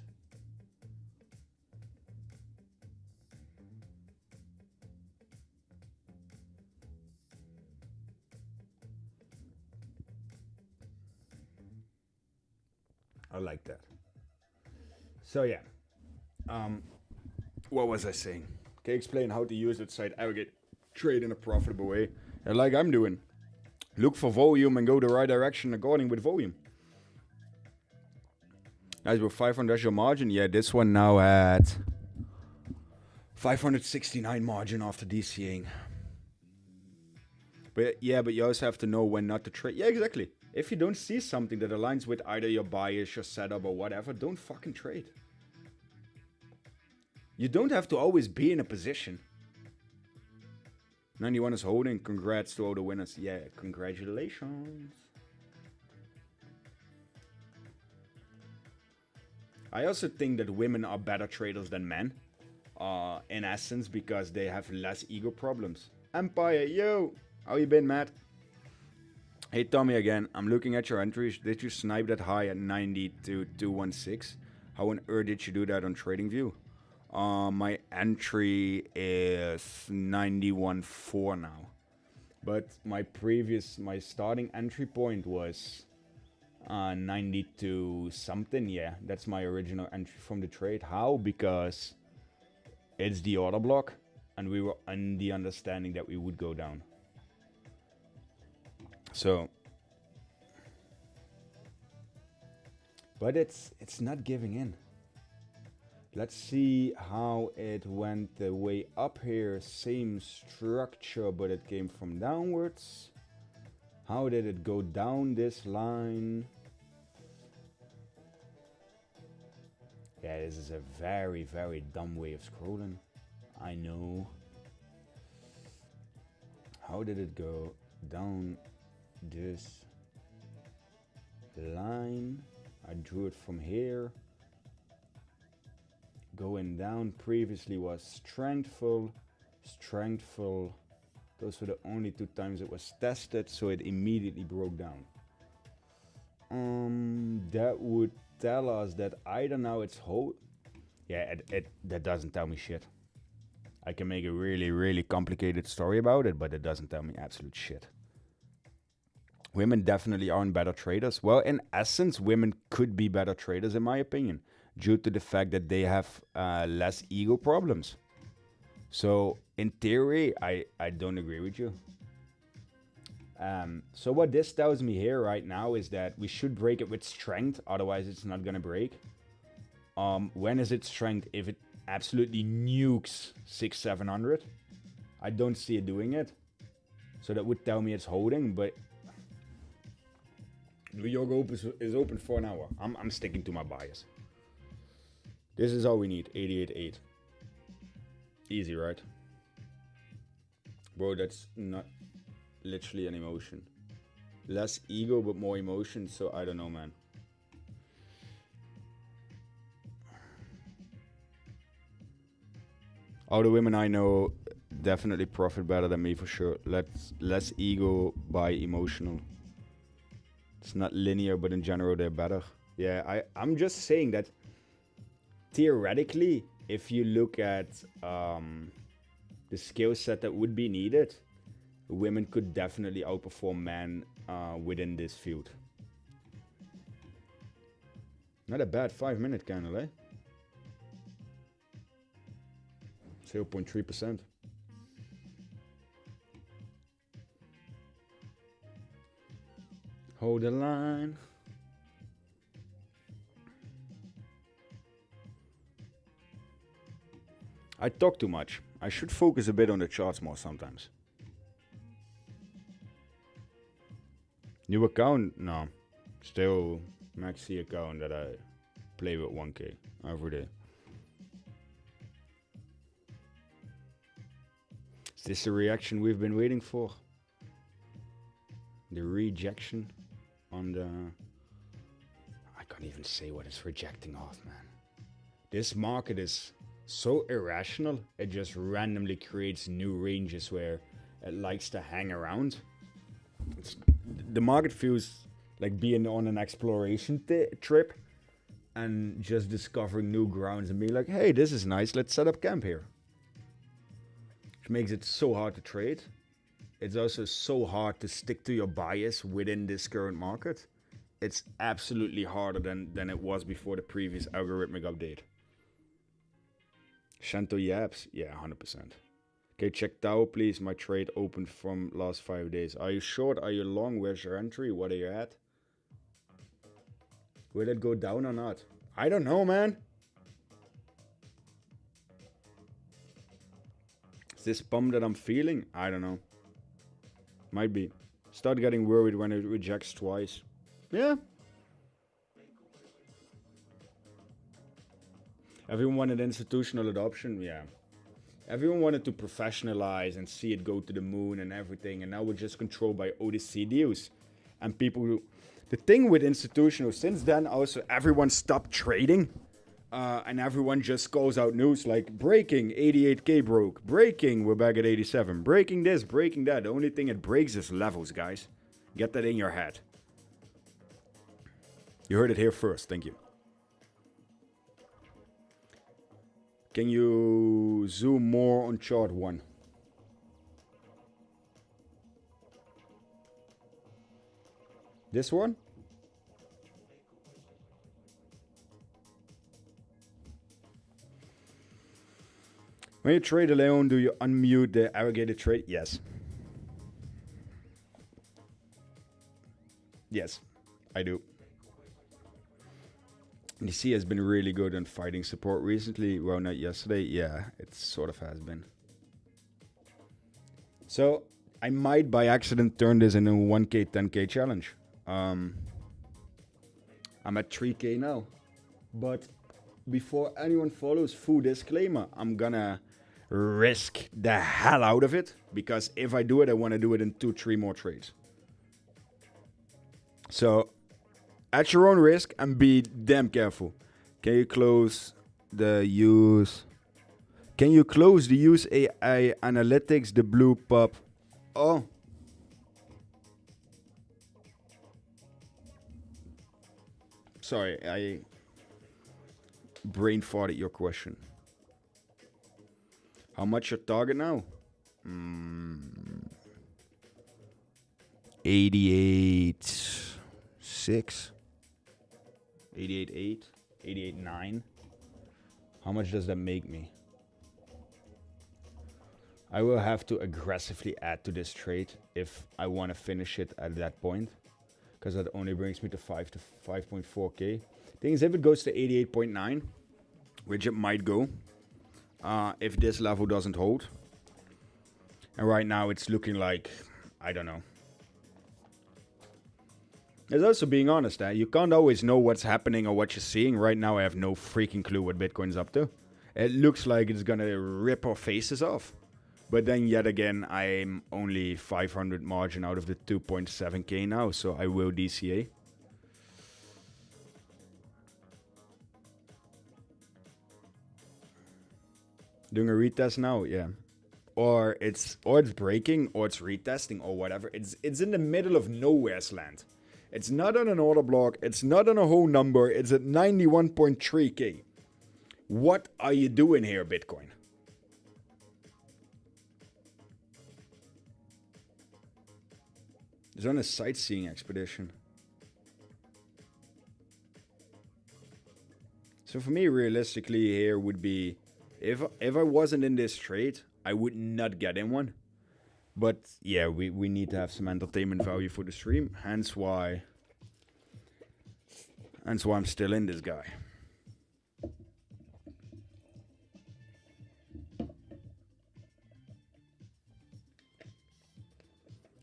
I like that. So yeah. What was I saying? Can you explain how to use that site aggregate trade in a profitable way? And like I'm doing. Look for volume and go the right direction according with volume. Guys, with 500 your margin. Yeah, this one now at 569 margin after DCing. But yeah, but you also have to know when not to trade. Yeah, exactly. If you don't see something that aligns with either your bias, your setup, or whatever, don't fucking trade. You don't have to always be in a position. 91 is holding. Congrats to all the winners. Yeah, congratulations. I also think that women are better traders than men. In essence, because they have less ego problems. Empire, yo! How you been, Matt? Hey, Tommy again. I'm looking at your entries. Did you snipe that high at 92,216? How on earth did you do that on TradingView? My entry is 91.4 now. But my starting entry point was 92 something. Yeah, that's my original entry from the trade. How? Because it's the order block and we were on the understanding that we would go down. So, but it's not giving in. Let's see how it went the way up here. Same structure, but it came from downwards. How did it go down this line? Yeah, this is a very, very dumb way of scrolling. I know. How did it go down this line? I drew it from here. Going down previously was strengthful. Those were the only 2 times it was tested, so it immediately broke down. That would tell us that either now it's hold. Yeah, that doesn't tell me shit. I can make a really, really complicated story about it, but it doesn't tell me absolute shit. Women definitely aren't better traders. Well, in essence, women could be better traders, in my opinion, due to the fact that they have less ego problems. So, in theory, I don't agree with you. So what this tells me here right now is that we should break it with strength, otherwise it's not gonna break. When is it strength? If it absolutely nukes 600-700, I don't see it doing it. So that would tell me it's holding, but New York is open for an hour. I'm sticking to my bias. This is all we need, 88.8. Easy, right? Bro, that's not literally an emotion. Less ego, but more emotion, so I don't know, man. All the women I know definitely profit better than me for sure. Less ego by emotional. It's not linear, but in general they're better. Yeah, I'm just saying that theoretically, if you look at the skill set that would be needed, women could definitely outperform men within this field. Not a bad 5-minute candle, eh? 0.3%. Hold the line. I talk too much. I should focus a bit on the charts more sometimes. New account? No. Still maxi account that I play with 1k every day. Is this the reaction we've been waiting for? The rejection on the... I can't even say what it's rejecting off, man. This market is so irrational, it just randomly creates new ranges where it likes to hang around. The market feels like being on an exploration trip and just discovering new grounds and being like, hey, this is nice, let's set up camp here. Which makes it so hard to trade. It's also so hard to stick to your bias within this current market. It's absolutely harder than it was before the previous algorithmic update. Shanto Yaps? Yeah, 100%. Okay, check Dow, please. My trade opened from last 5 days. Are you short? Are you long? Where's your entry? What are you at? Will it go down or not? I don't know, man. Is this pump that I'm feeling? I don't know. Might be. Start getting worried when it rejects twice. Yeah. Everyone wanted institutional adoption. Yeah. Everyone wanted to professionalize and see it go to the moon and everything. And now we're just controlled by OTC deals. And people who... The thing with institutional, since then also everyone stopped trading. And everyone just calls out news like, breaking, 88k broke. Breaking, we're back at 87. Breaking this, breaking that. The only thing it breaks is levels, guys. Get that in your head. You heard it here first. Thank you. Can you zoom more on chart 1? This one? When you trade a Leon, do you unmute the aggregated trade? Yes. Yes, I do. DC has been really good on fighting support recently. Well, not yesterday. Yeah, it sort of has been. So I might by accident turn this into a 1k, 10k challenge. I'm at 3k now. But before anyone follows, full disclaimer, I'm gonna risk the hell out of it. Because if I do it, I want to do it in 2-3 more trades. So... at your own risk and be damn careful. Can you close the use? Can you close the use AI analytics, the blue pop? Oh. Sorry, I brain farted your question. How much your target now? 88.6. 88.8, 88.9. How much does that make me? I will have to aggressively add to this trade if I want to finish it at that point, because that only brings me to 5.4k. Thing is, if it goes to 88.9, which it might go, if this level doesn't hold, and right now it's looking like, I don't know. There's also being honest, you can't always know what's happening or what you're seeing. Right now I have no freaking clue what Bitcoin's up to. It looks like it's gonna rip our faces off. But then yet again, I'm only 500 margin out of the 2.7k now, so I will DCA. Doing a retest now, yeah. Or it's breaking, or it's retesting, or whatever. It's in the middle of nowhere's land. It's not on an order block. It's not on a whole number. It's at 91.3k. What are you doing here, Bitcoin? It's on a sightseeing expedition. So for me, realistically, here would be, if I wasn't in this trade, I would not get in one. But yeah, we need to have some entertainment value for the stream. Hence why I'm still in this guy.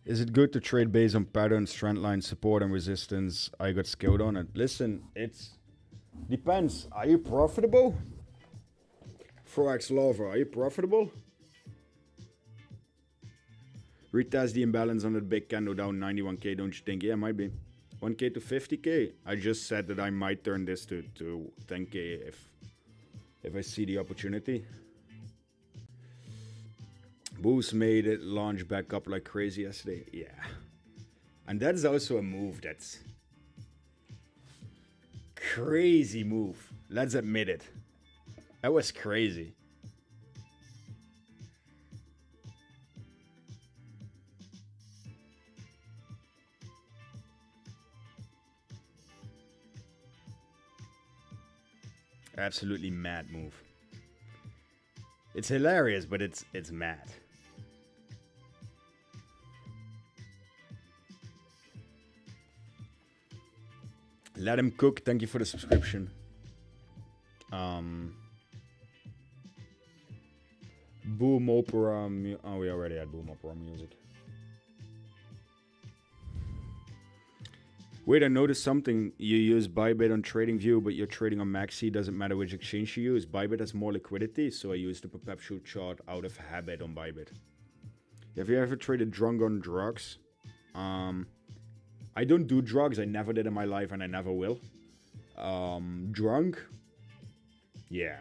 Is it good to trade based on patterns, trend line, support and resistance? I got skilled on it. Listen, it's depends. Are you profitable? Forex lover, are you profitable? Retest the imbalance on that big candle down 91k, don't you think? Yeah, might be. 1k to 50k. I just said that I might turn this to 10k if I see the opportunity. Boost made it launch back up like crazy yesterday. Yeah. And that's also a move that's crazy move. Let's admit it. That was crazy. Absolutely mad move. It's hilarious, but it's mad. Let him cook. Thank you for the subscription. Boom opera. Oh, we already had boom opera music. Wait, I noticed something. You use Bybit on TradingView, but you're trading on Maxi. Doesn't matter which exchange you use. Bybit has more liquidity, so I use the perpetual chart out of habit on Bybit. Have you ever traded drunk on drugs? I don't do drugs. I never did in my life, and I never will. Drunk? Yeah.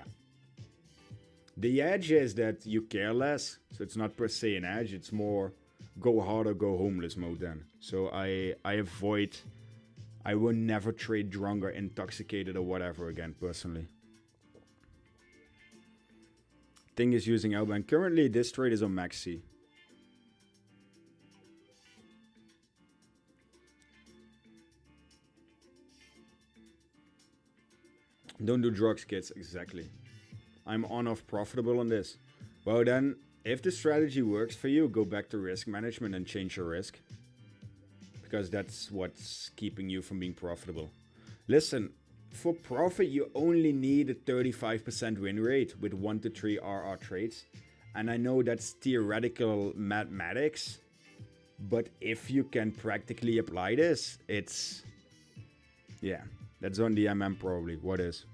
The edge is that you care less, so it's not per se an edge. It's more go hard or go homeless mode then. So I avoid... I will never trade drunk or intoxicated or whatever again, personally. Thing is using Alba, and currently this trade is on Maxi. Don't do drugs, kids. Exactly. I'm on-off profitable on this. Well then, if the strategy works for you, go back to risk management and change your risk. Because that's what's keeping you from being profitable. Listen, for profit, you only need a 35% win rate with 1 to 3 RR trades. And I know that's theoretical mathematics. But if you can practically apply this, it's... Yeah, that's on the MM probably. What is?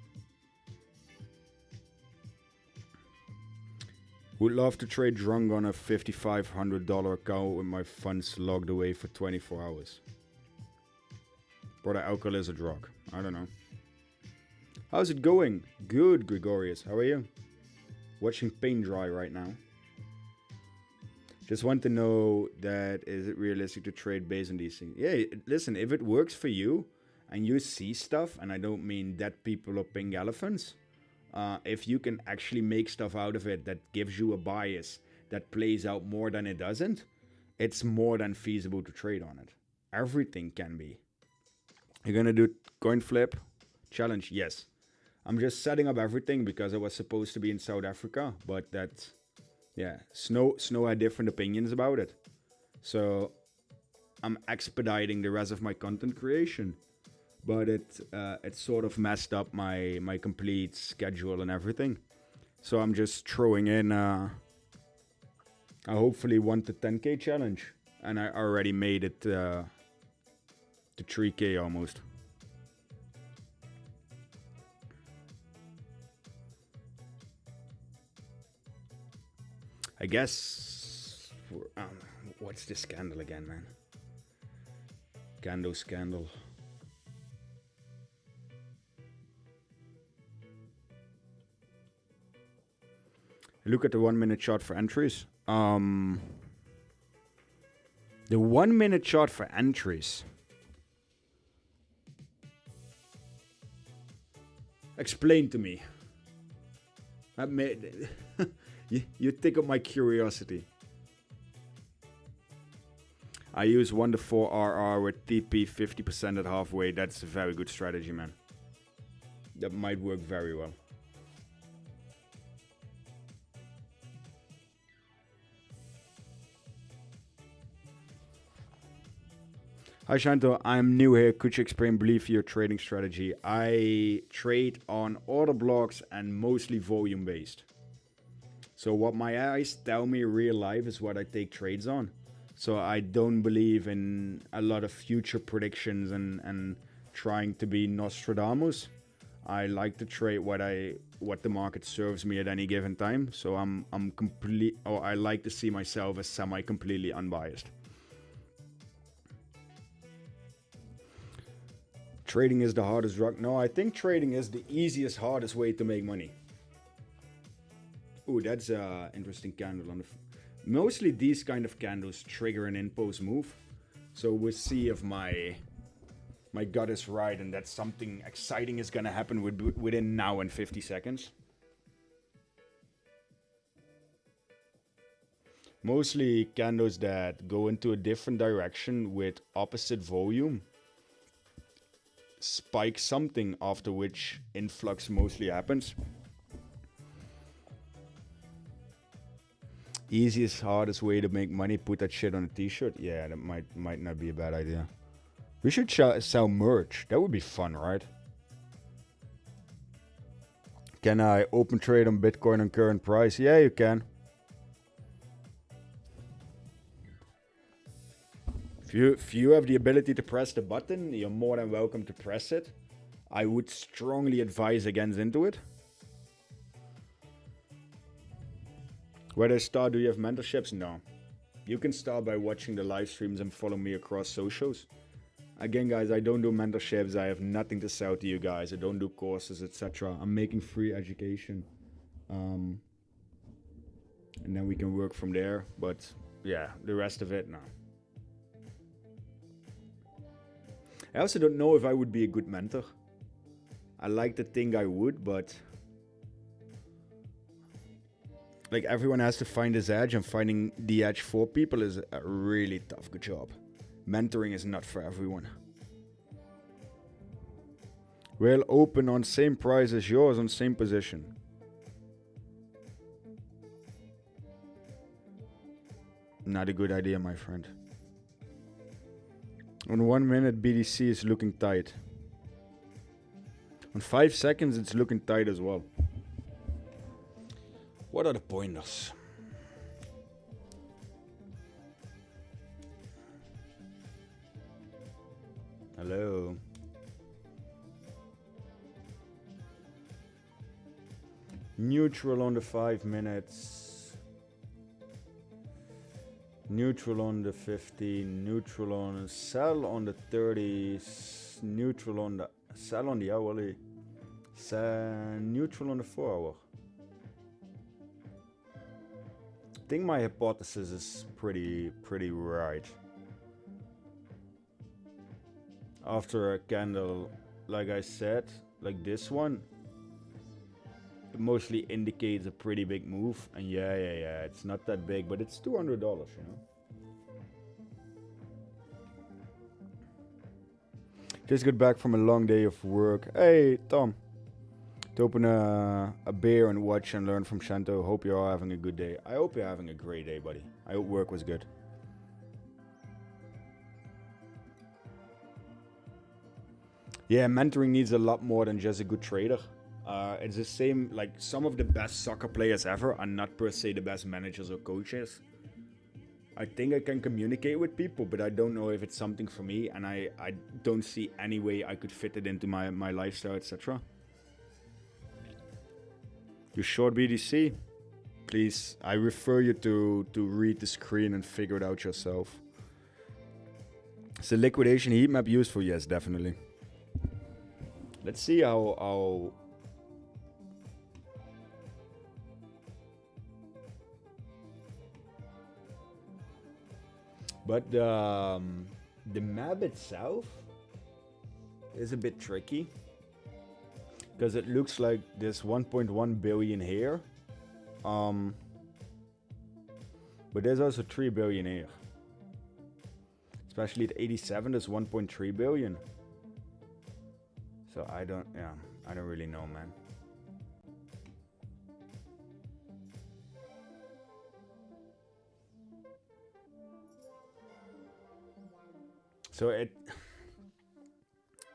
Would love to trade drunk on a $5,500 account with my funds logged away for 24 hours. Brother, alcohol is a drug. I don't know. How's it going? Good, Gregorius. How are you? Watching paint dry right now. Just want to know that is it realistic to trade based on these things? Yeah, listen, if it works for you and you see stuff, and I don't mean dead people or pink elephants, if you can actually make stuff out of it that gives you a bias that plays out more than it doesn't, it's more than feasible to trade on it. Everything can be. You're gonna do coin flip challenge? Yes. I'm just setting up everything because I was supposed to be in South Africa, but that Yeah, Snow had different opinions about it. So I'm expediting the rest of my content creation. But it sort of messed up my complete schedule and everything. So I'm just throwing in a hopefully 1 to 10k challenge. And I already made it to 3k almost. I guess... what's this scandal again, man? Scandal. Look at the 1 minute chart for entries. The 1 minute chart for entries. Explain to me. You tickle my curiosity. I use 1 to 4 RR with TP 50% at halfway. That's a very good strategy, man. That might work very well. Hi Shanto, I'm new here. Could you explain briefly your trading strategy? I trade on order blocks and mostly volume based. So what my eyes tell me real life is what I take trades on. So I don't believe in a lot of future predictions and trying to be Nostradamus. I like to trade what the market serves me at any given time. So I like to see myself as semi-completely unbiased. Trading is the hardest drug. No, I think trading is the easiest, hardest way to make money. Ooh, that's an interesting candle. Mostly these kind of candles trigger an in-post move. So we'll see if my gut is right and that something exciting is gonna happen within now and 50 seconds. Mostly candles that go into a different direction with opposite volume. Spike something, after which influx mostly happens. Easiest, hardest way to make money, put that shit on a t-shirt. Yeah, that might not be a bad idea. We should sell merch. That would be fun, right? Can I open trade on Bitcoin on current price? Yeah, you can. If you have the ability to press the button, you're more than welcome to press it. I would strongly advise against into it. Where do I start? Do you have mentorships? No. You can start by watching the live streams and follow me across socials. Again, guys, I don't do mentorships. I have nothing to sell to you guys. I don't do courses, etc. I'm making free education. And then we can work from there. But yeah, the rest of it, no. I also don't know if I would be a good mentor. I like to think I would, but like everyone has to find his edge, and finding the edge for people is a really tough job. Mentoring is not for everyone. We'll open on same price as yours on same position. Not a good idea, my friend. On 1 minute, BTC is looking tight. On 5 seconds, it's looking tight as well. What are the pointers? Hello. Neutral on the 5 minutes. Neutral on the 15, neutral on sell on the 30s, neutral on the sell on the hourly, neutral on the 4 hour. I think my hypothesis is pretty right. After a candle, like I said, like this one, it mostly indicates a pretty big move. And yeah, it's not that big, but it's $200, you know. Just got back from a long day of work. Hey, Tom. to open a beer and watch and learn from Shanto. Hope you're all having a good day. I hope you're having a great day, buddy. I hope work was good. Yeah, mentoring needs a lot more than just a good trader. It's the same, like some of the best soccer players ever are not per se the best managers or coaches. I think I can communicate with people, but I don't know if it's something for me, and I don't see any way I could fit it into my lifestyle, etc. You short BDC? Please, I refer you to read the screen and figure it out yourself. Is the liquidation heat map useful? Yes, definitely. Let's see how but the map itself is a bit tricky because it looks like there's 1.1 billion here, but there's also 3 billion here. Especially at 87, there's 1.3 billion. So I don't really know, man. So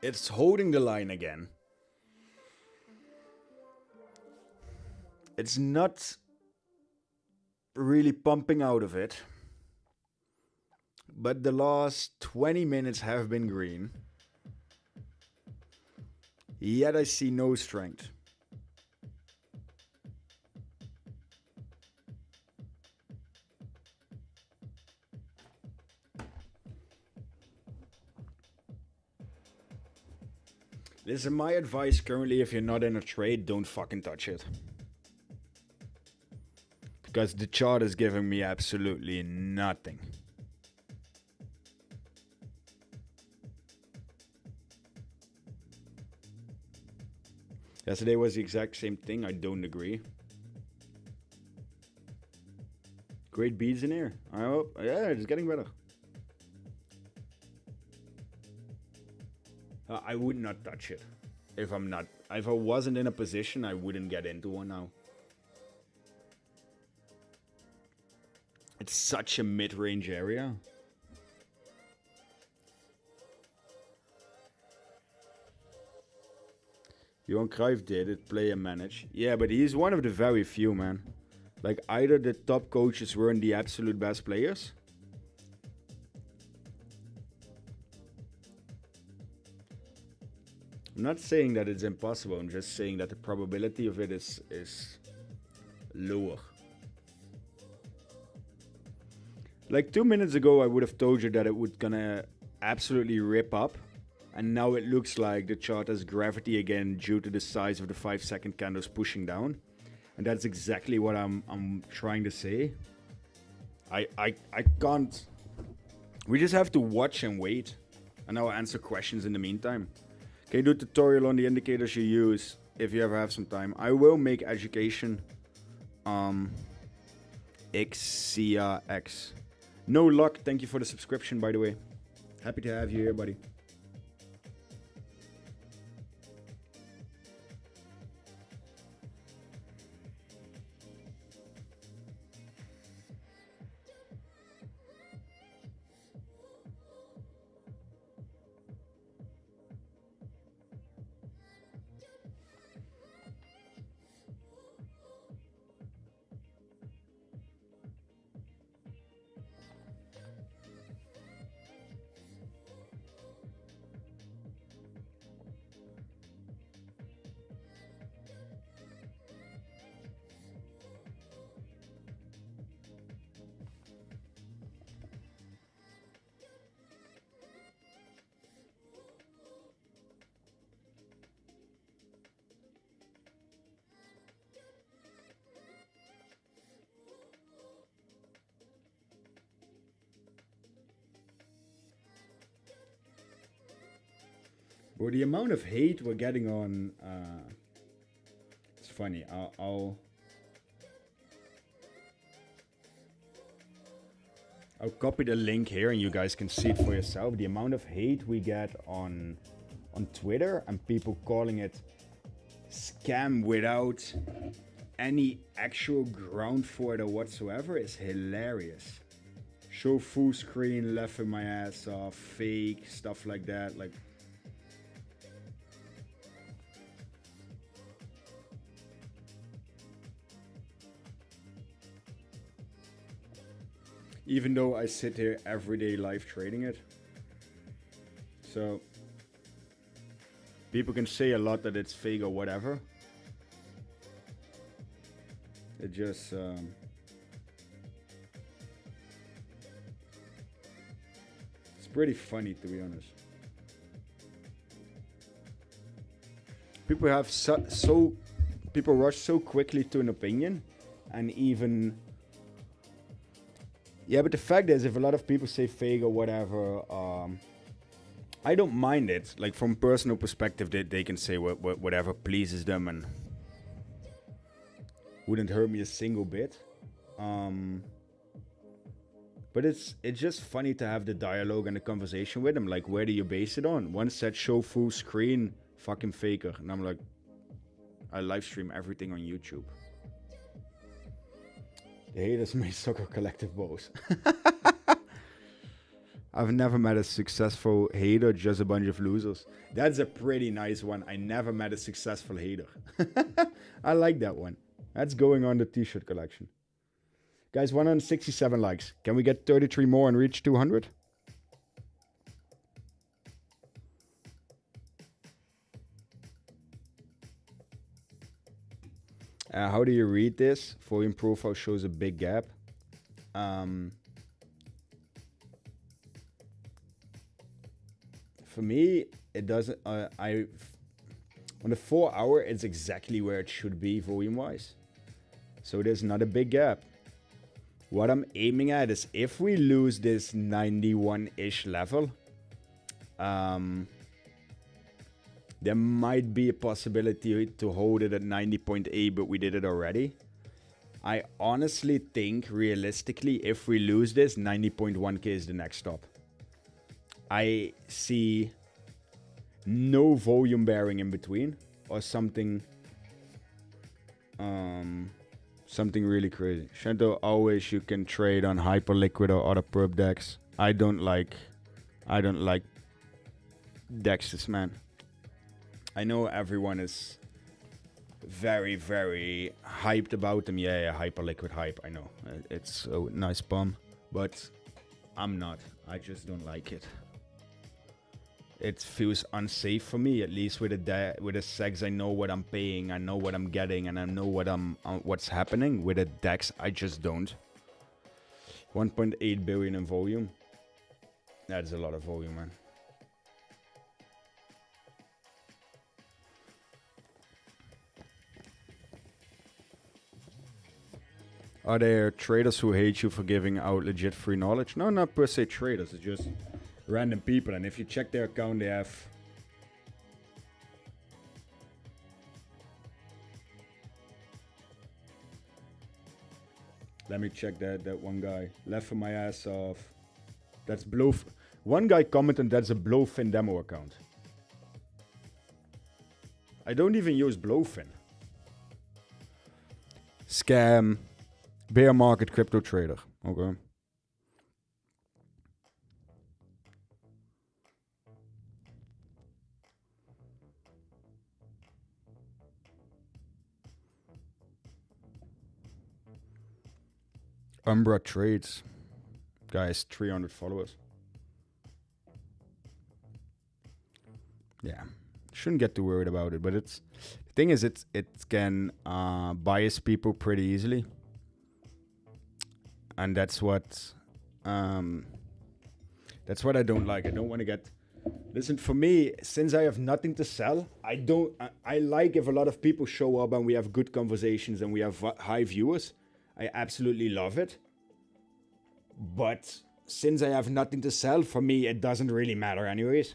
it's holding the line again. It's not really pumping out of it. But the last 20 minutes have been green. Yet I see no strength. Listen, my advice currently, if you're not in a trade, don't fucking touch it. Because the chart is giving me absolutely nothing. Yesterday was the exact same thing. I don't agree. Great beads in here. I hope. Yeah, it's getting better. I would not touch it. If I wasn't in a position, I wouldn't get into one now. It's such a mid-range area. Johan Cruyff did it, play and manage. Yeah, but he's one of the very few, man. Like, either the top coaches weren't the absolute best players. I'm not saying that it's impossible. I'm just saying that the probability of it is lower. Like 2 minutes ago, I would have told you that it would gonna absolutely rip up. And now it looks like the chart has gravity again due to the size of the 5-second candles pushing down. And that's exactly what I'm trying to say. I can't. We just have to watch and wait. And I'll answer questions in the meantime. Can you do a tutorial on the indicators you use if you ever have some time? I will make education XCX. No luck, thank you for the subscription, by the way. Happy to have you here, buddy. Or the amount of hate we're getting on, it's funny. I'll copy the link here, and you guys can see it for yourself. The amount of hate we get on Twitter and people calling it scam without any actual ground for it whatsoever is hilarious. Show full screen, laughing my ass off, fake, stuff like that. Like, even though I sit here every day live trading it. So people can say a lot that it's fake or whatever. It just it's pretty funny, to be honest. People have people rush so quickly to an opinion, and even yeah. But the fact is, if a lot of people say fake or whatever, I don't mind it. Like, from personal perspective, they can say whatever pleases them and wouldn't hurt me a single bit. But it's just funny to have the dialogue and the conversation with them. Like, where do you base it on? One said show full screen, fucking faker. And I'm like, I live stream everything on YouTube. The haters may soccer collective balls. I've never met a successful hater, just a bunch of losers. That's a pretty nice one. I never met a successful hater. I like that one. That's going on the t-shirt collection. Guys, 167 likes. Can we get 33 more and reach 200? How do you read this? Volume profile shows a big gap. For me, it doesn't. On the 4 hour, it's exactly where it should be volume-wise. So there's not a big gap. What I'm aiming at is if we lose this 91-ish level, there might be a possibility to hold it at 90.8, but we did it already. I honestly think, realistically, if we lose this, 90.1k is the next stop. I see no volume bearing in between, or something something really crazy. Shanto, always you can trade on Hyperliquid or other perp decks. I don't like dexes, man. I know everyone is very, very hyped about them. Yeah, Hyperliquid hype, I know. It's a nice bomb, but I'm not. I just don't like it. It feels unsafe for me, at least with a segs. I know what I'm paying, I know what I'm getting, and I know what's happening. With a dex, I just don't. 1.8 billion in volume. That's a lot of volume, man. Are there traders who hate you for giving out legit free knowledge? No, not per se traders. It's just random people, and if you check their account, they have let me check that one guy laughing my ass off. That's Blowfin. One guy commented that's a Blowfin demo account. I don't even use Blowfin. Scam. Bear market crypto trader. Okay. Umbra trades. Guys, 300 followers. Yeah. Shouldn't get too worried about it, but the thing is, it can bias people pretty easily. And that's what I don't like. I don't want to get. Listen, for me, since I have nothing to sell, I like if a lot of people show up and we have good conversations and we have high viewers. I absolutely love it. But since I have nothing to sell, for me, it doesn't really matter anyways.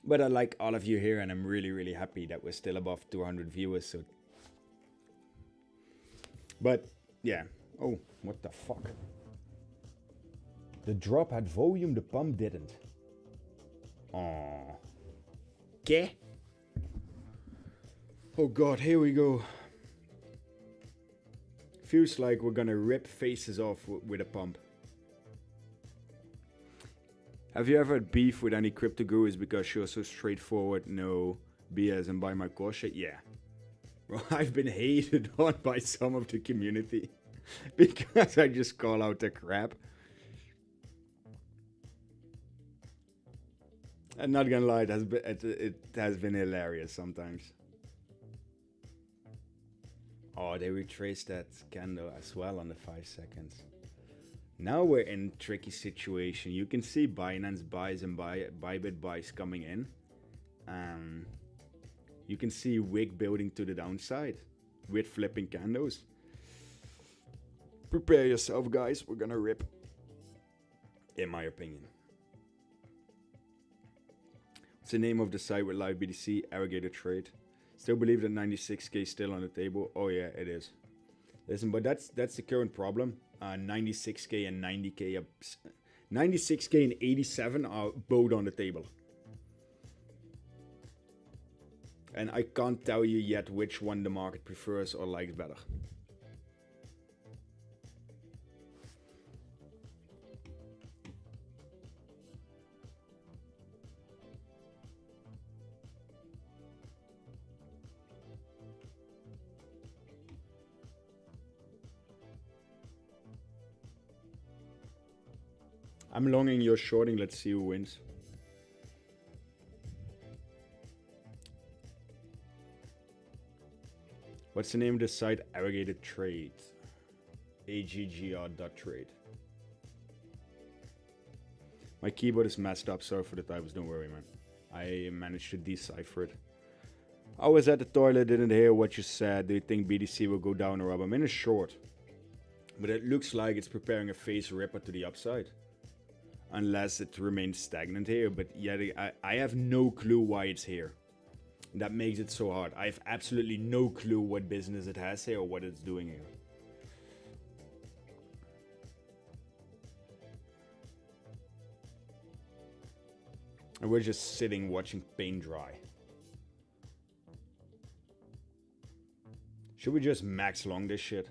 But I like all of you here, and I'm really, really happy that we're still above 200 viewers. So, but yeah. Oh, what the fuck? The drop had volume, the pump didn't. Oh. ¿Qué? Oh god, here we go. Feels like we're gonna rip faces off with a pump. Have you ever had beef with any crypto gurus because you're so straightforward, no BS and buy my core shit? Yeah. Well, I've been hated on by some of the community because I just call out the crap. I'm not gonna lie, it has been hilarious sometimes. Oh, they retraced that candle as well on the 5 seconds. Now we're in a tricky situation. You can see Binance buys and Bybit buys coming in. You can see wick building to the downside with flipping candles. Prepare yourself, guys. We're gonna rip, in my opinion. What's the name of the site with live BTC? Arrogated trade. Still believe that 96k is still on the table. Oh yeah, it is. Listen, but that's the current problem. 96k and 90k, 96k and 87 are both on the table. And I can't tell you yet which one the market prefers or likes better. I'm longing, you're shorting. Let's see who wins. What's the name of the site? Arrogated Trade. AGGR.trade. My keyboard is messed up. Sorry for the typos. Don't worry, man. I managed to decipher it. I was at the toilet. Didn't hear what you said. Do you think BTC will go down or up? I'm in a short. But it looks like it's preparing a phase ripper to the upside. Unless it remains stagnant here. But yet I have no clue why it's here. That makes it so hard. I have absolutely no clue what business it has here or what it's doing here. And we're just sitting watching paint dry. Should we just max long this shit?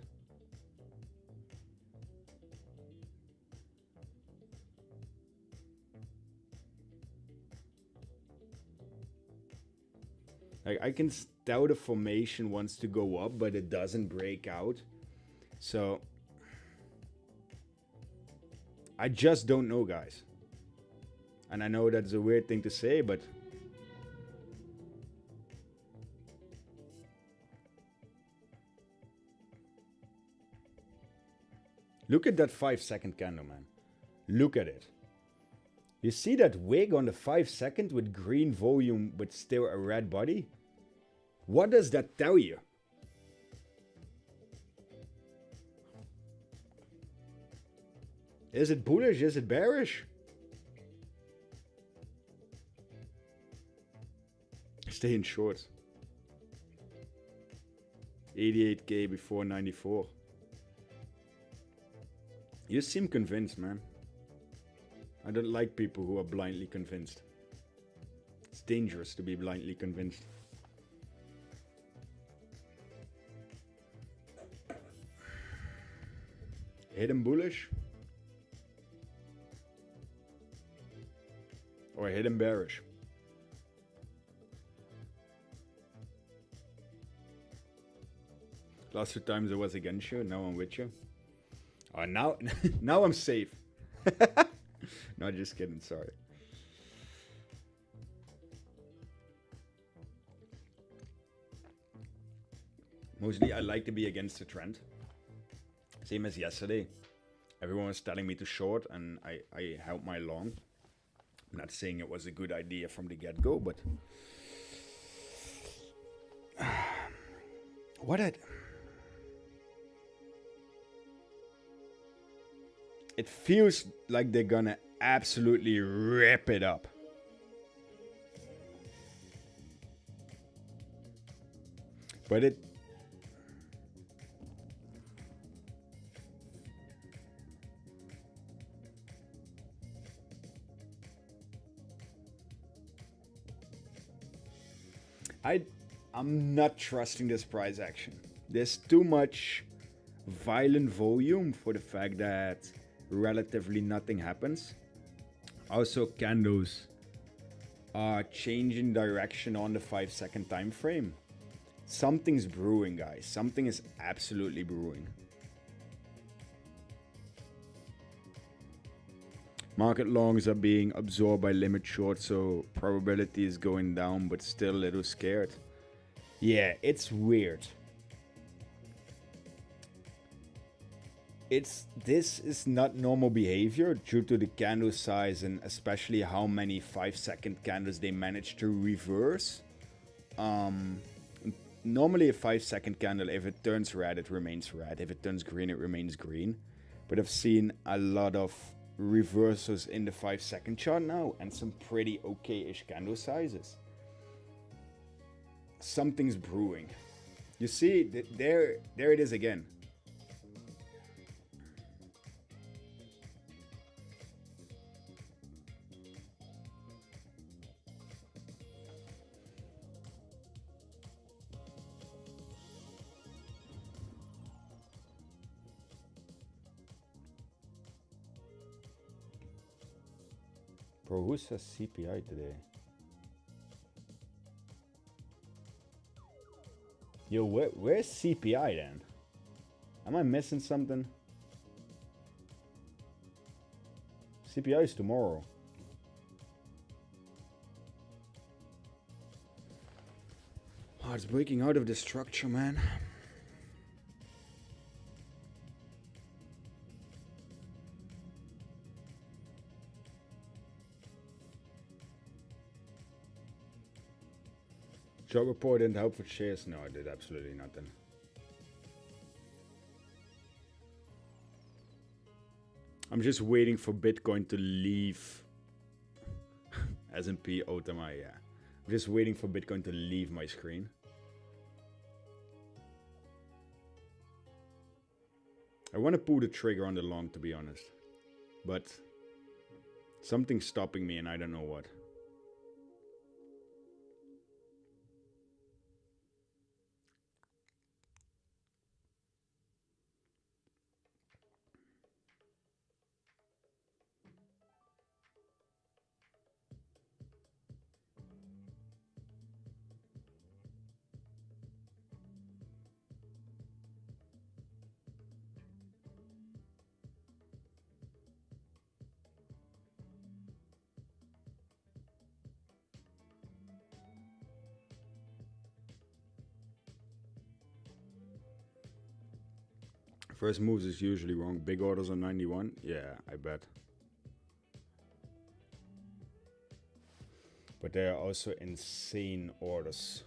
Like, I can tell the formation wants to go up, but it doesn't break out. So I just don't know, guys. And I know that's a weird thing to say, but look at that 5-second candle, man. Look at it. You see that wig on the 5-second with green volume but still a red body? What does that tell you? Is it bullish? Is it bearish? Stay in shorts. 88k before 94. You seem convinced, man. I don't like people who are blindly convinced. It's dangerous to be blindly convinced. Hidden bullish? Or hidden bearish? Last 2 times I was against you, now I'm with you. Oh, now, now I'm safe. No, just kidding, sorry. Mostly I like to be against the trend. Same as yesterday. Everyone was telling me to short and I held my long. I'm not saying it was a good idea from the get-go, but it feels like they're gonna absolutely rip it up. But it I'm not trusting this price action. There's too much violent volume for the fact that relatively nothing happens. Also, candles are changing direction on the 5-second time frame. Something's brewing, guys. Something is absolutely brewing. Market longs are being absorbed by limit short, so probability is going down, but still a little scared. Yeah, it's weird. This is not normal behavior due to the candle size and especially how many 5-second candles they manage to reverse. Normally a 5-second candle, if it turns red, it remains red. If it turns green, it remains green. But I've seen a lot of reversals in the 5-second chart now and some pretty okay-ish candle sizes. Something's brewing. You see, there it is again. Bro, who says CPI today? Yo, where's CPI then? Am I missing something? CPI is tomorrow. Oh, it's breaking out of the structure, man. Job report didn't help with shares? No, it did absolutely nothing. I'm just waiting for Bitcoin to leave S&P Otama, yeah. I'm just waiting for Bitcoin to leave my screen. I want to pull the trigger on the long, to be honest. But something's stopping me and I don't know what. First moves is usually wrong. Big orders on 91? Yeah, I bet. But there are also insane orders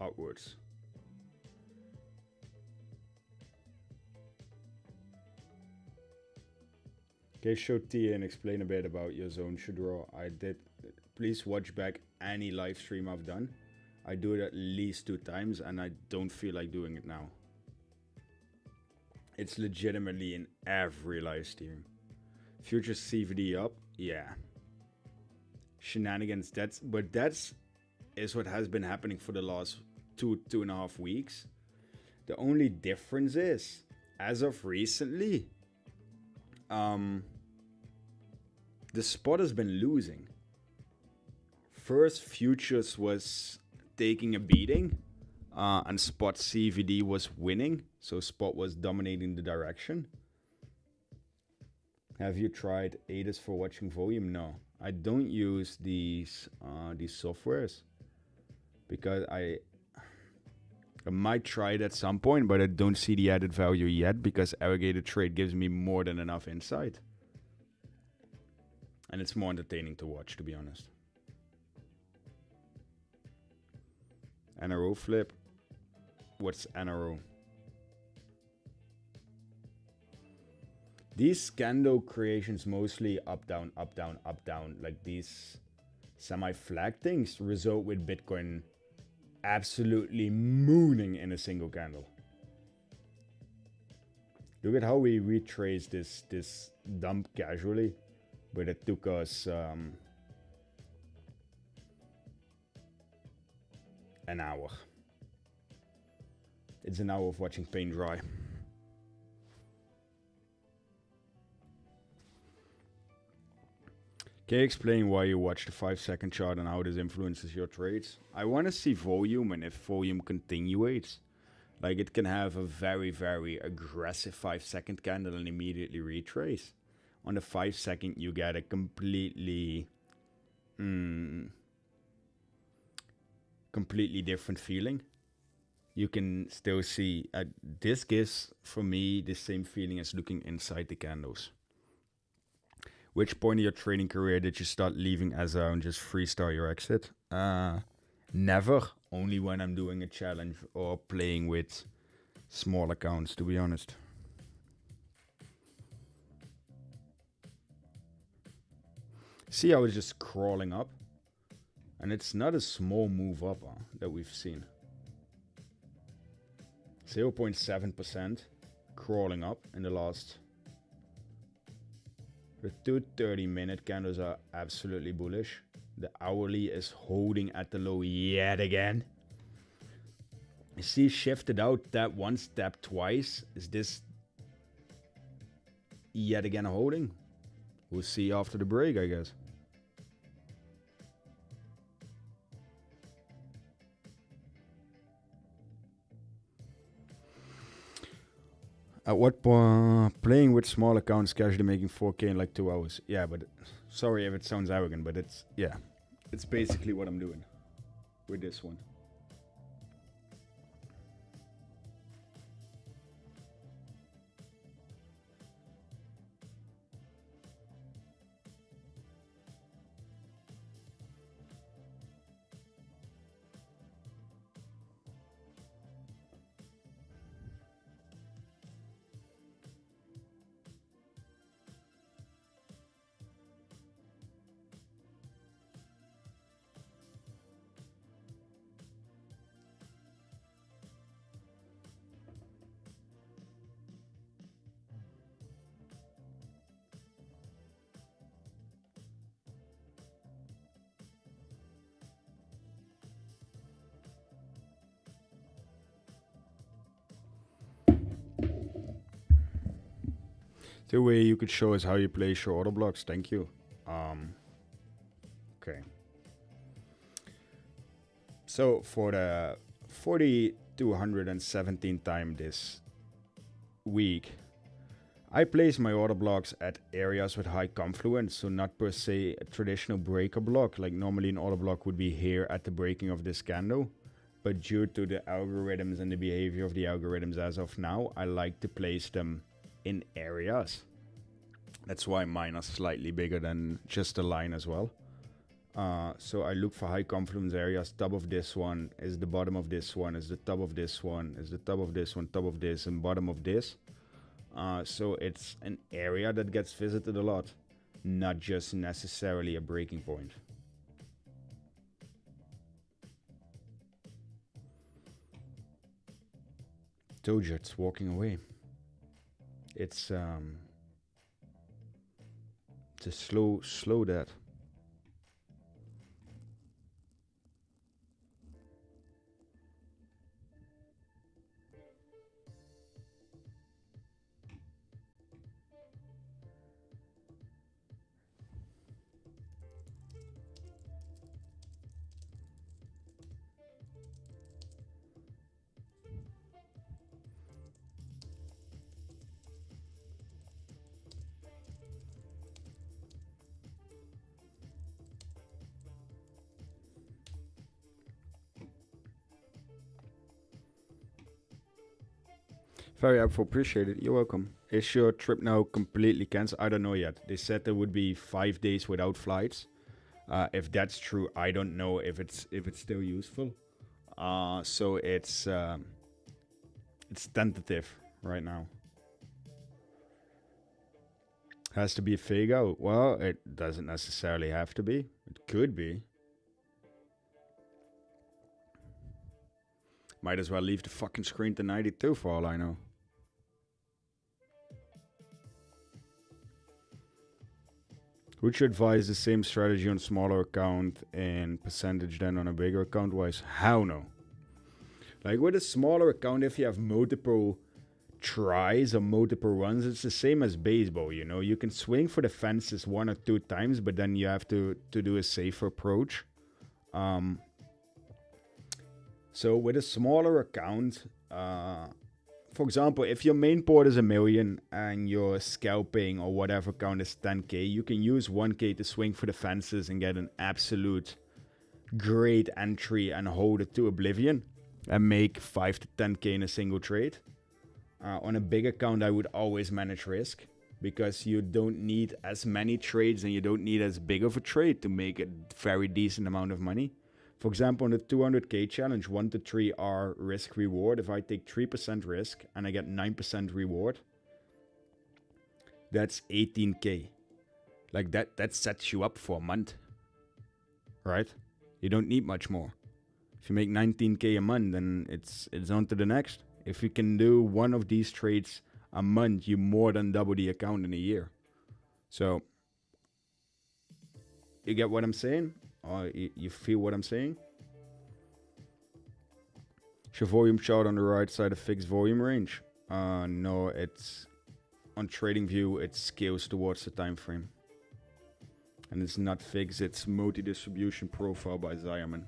upwards. Okay, show T and explain a bit about your zone should draw. I did. Please watch back any live stream I've done. I do it at least 2 times and I don't feel like doing it now. It's legitimately in every live stream. Future CVD up, yeah. Shenanigans, that's what has been happening for the last 2.5 weeks. The only difference is, as of recently, the spot has been losing. First, futures was taking a beating, and spot CVD was winning. So spot was dominating the direction. Have you tried ADAS for watching volume? No, I don't use these softwares because I might try it at some point, but I don't see the added value yet because aggregated trade gives me more than enough insight. And it's more entertaining to watch, to be honest. NRO flip. What's NRO? These candle creations, mostly up, down, up, down, up, down, like these semi-flag things, result with Bitcoin absolutely mooning in a single candle. Look at how we retraced this dump casually, but it took us an hour. It's an hour of watching paint dry. Can you explain why you watch the 5-second chart and how this influences your trades? I want to see volume, and if volume continuates, like it can have a very, very aggressive 5-second candle and immediately retrace. On the 5-second, you get a completely different feeling. You can still see, this gives, for me, the same feeling as looking inside the candles. Which point in your trading career did you start leaving Azar and just freestyle your exit? Never. Only when I'm doing a challenge or playing with small accounts, to be honest. See how it's just crawling up? And it's not a small move up that we've seen. 0.7% crawling up in the last... The 230-minute candles are absolutely bullish. The hourly is holding at the low yet again. You see, shifted out that one step twice. Is this yet again holding? We'll see after the break, I guess. At what point playing with small accounts casually making 4K in like 2 hours? Yeah, but sorry if it sounds arrogant, but it's basically what I'm doing with this one. The way you could show us how you place your order blocks. Thank you. Okay. So for the 4,217th time this week, I place my order blocks at areas with high confluence, so not per se a traditional breaker block. Like normally an order block would be here at the breaking of this candle. But due to the algorithms and the behavior of the algorithms as of now, I like to place them in areas. That's why mine are slightly bigger than just a line as well. So I look for high confluence areas. Top of this one is the bottom of this one, is the top of this one, is the top of this one, top of this, and bottom of this. So it's an area that gets visited a lot, not just necessarily a breaking point. Doget's walking away. It's a slow death. Very helpful, appreciate it. You're welcome. Is your trip now completely cancelled? I don't know yet. They said there would be 5 days without flights. If that's true, I don't know if it's still useful. So it's tentative right now. Has to be a fake out. Well, it doesn't necessarily have to be. It could be. Might as well leave the fucking screen to 92 for all I know. Would you advise the same strategy on smaller account and percentage than on a bigger account wise? Hell no. Like with a smaller account, if you have multiple tries or multiple runs, it's the same as baseball. You know, you can swing for the fences 1 or 2 times, but then you have to do a safer approach. So with a smaller account, for example, if your main port is 1 million and your scalping or whatever count is 10k, you can use 1k to swing for the fences and get an absolute great entry and hold it to oblivion and make 5 to 10k in a single trade. On a big account, I would always manage risk because you don't need as many trades and you don't need as big of a trade to make a very decent amount of money. For example, on the 200k challenge, 1 to 3 are risk reward. If I take 3% risk and I get 9% reward, that's 18k. Like that sets you up for a month, right? You don't need much more. If you make 19k a month, then it's on to the next. If you can do one of these trades a month, you more than double the account in a year. So, you get what I'm saying? Or you feel what I'm saying? Is your volume chart on the right side a fixed volume range? No, it's on TradingView, it scales towards the time frame. And it's not fixed, it's multi-distribution profile by Zion.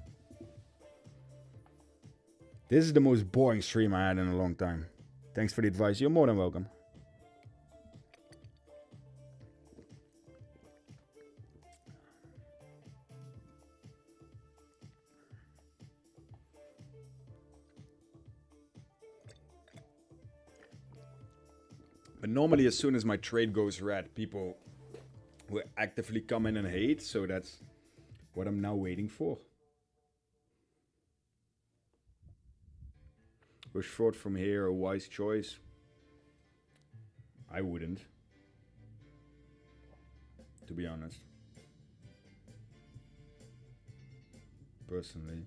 This is the most boring stream I had in a long time. Thanks for the advice. You're more than welcome. But normally as soon as my trade goes red, people will actively come in and hate. So that's what I'm now waiting for. Was short from here a wise choice? I wouldn't, to be honest. Personally.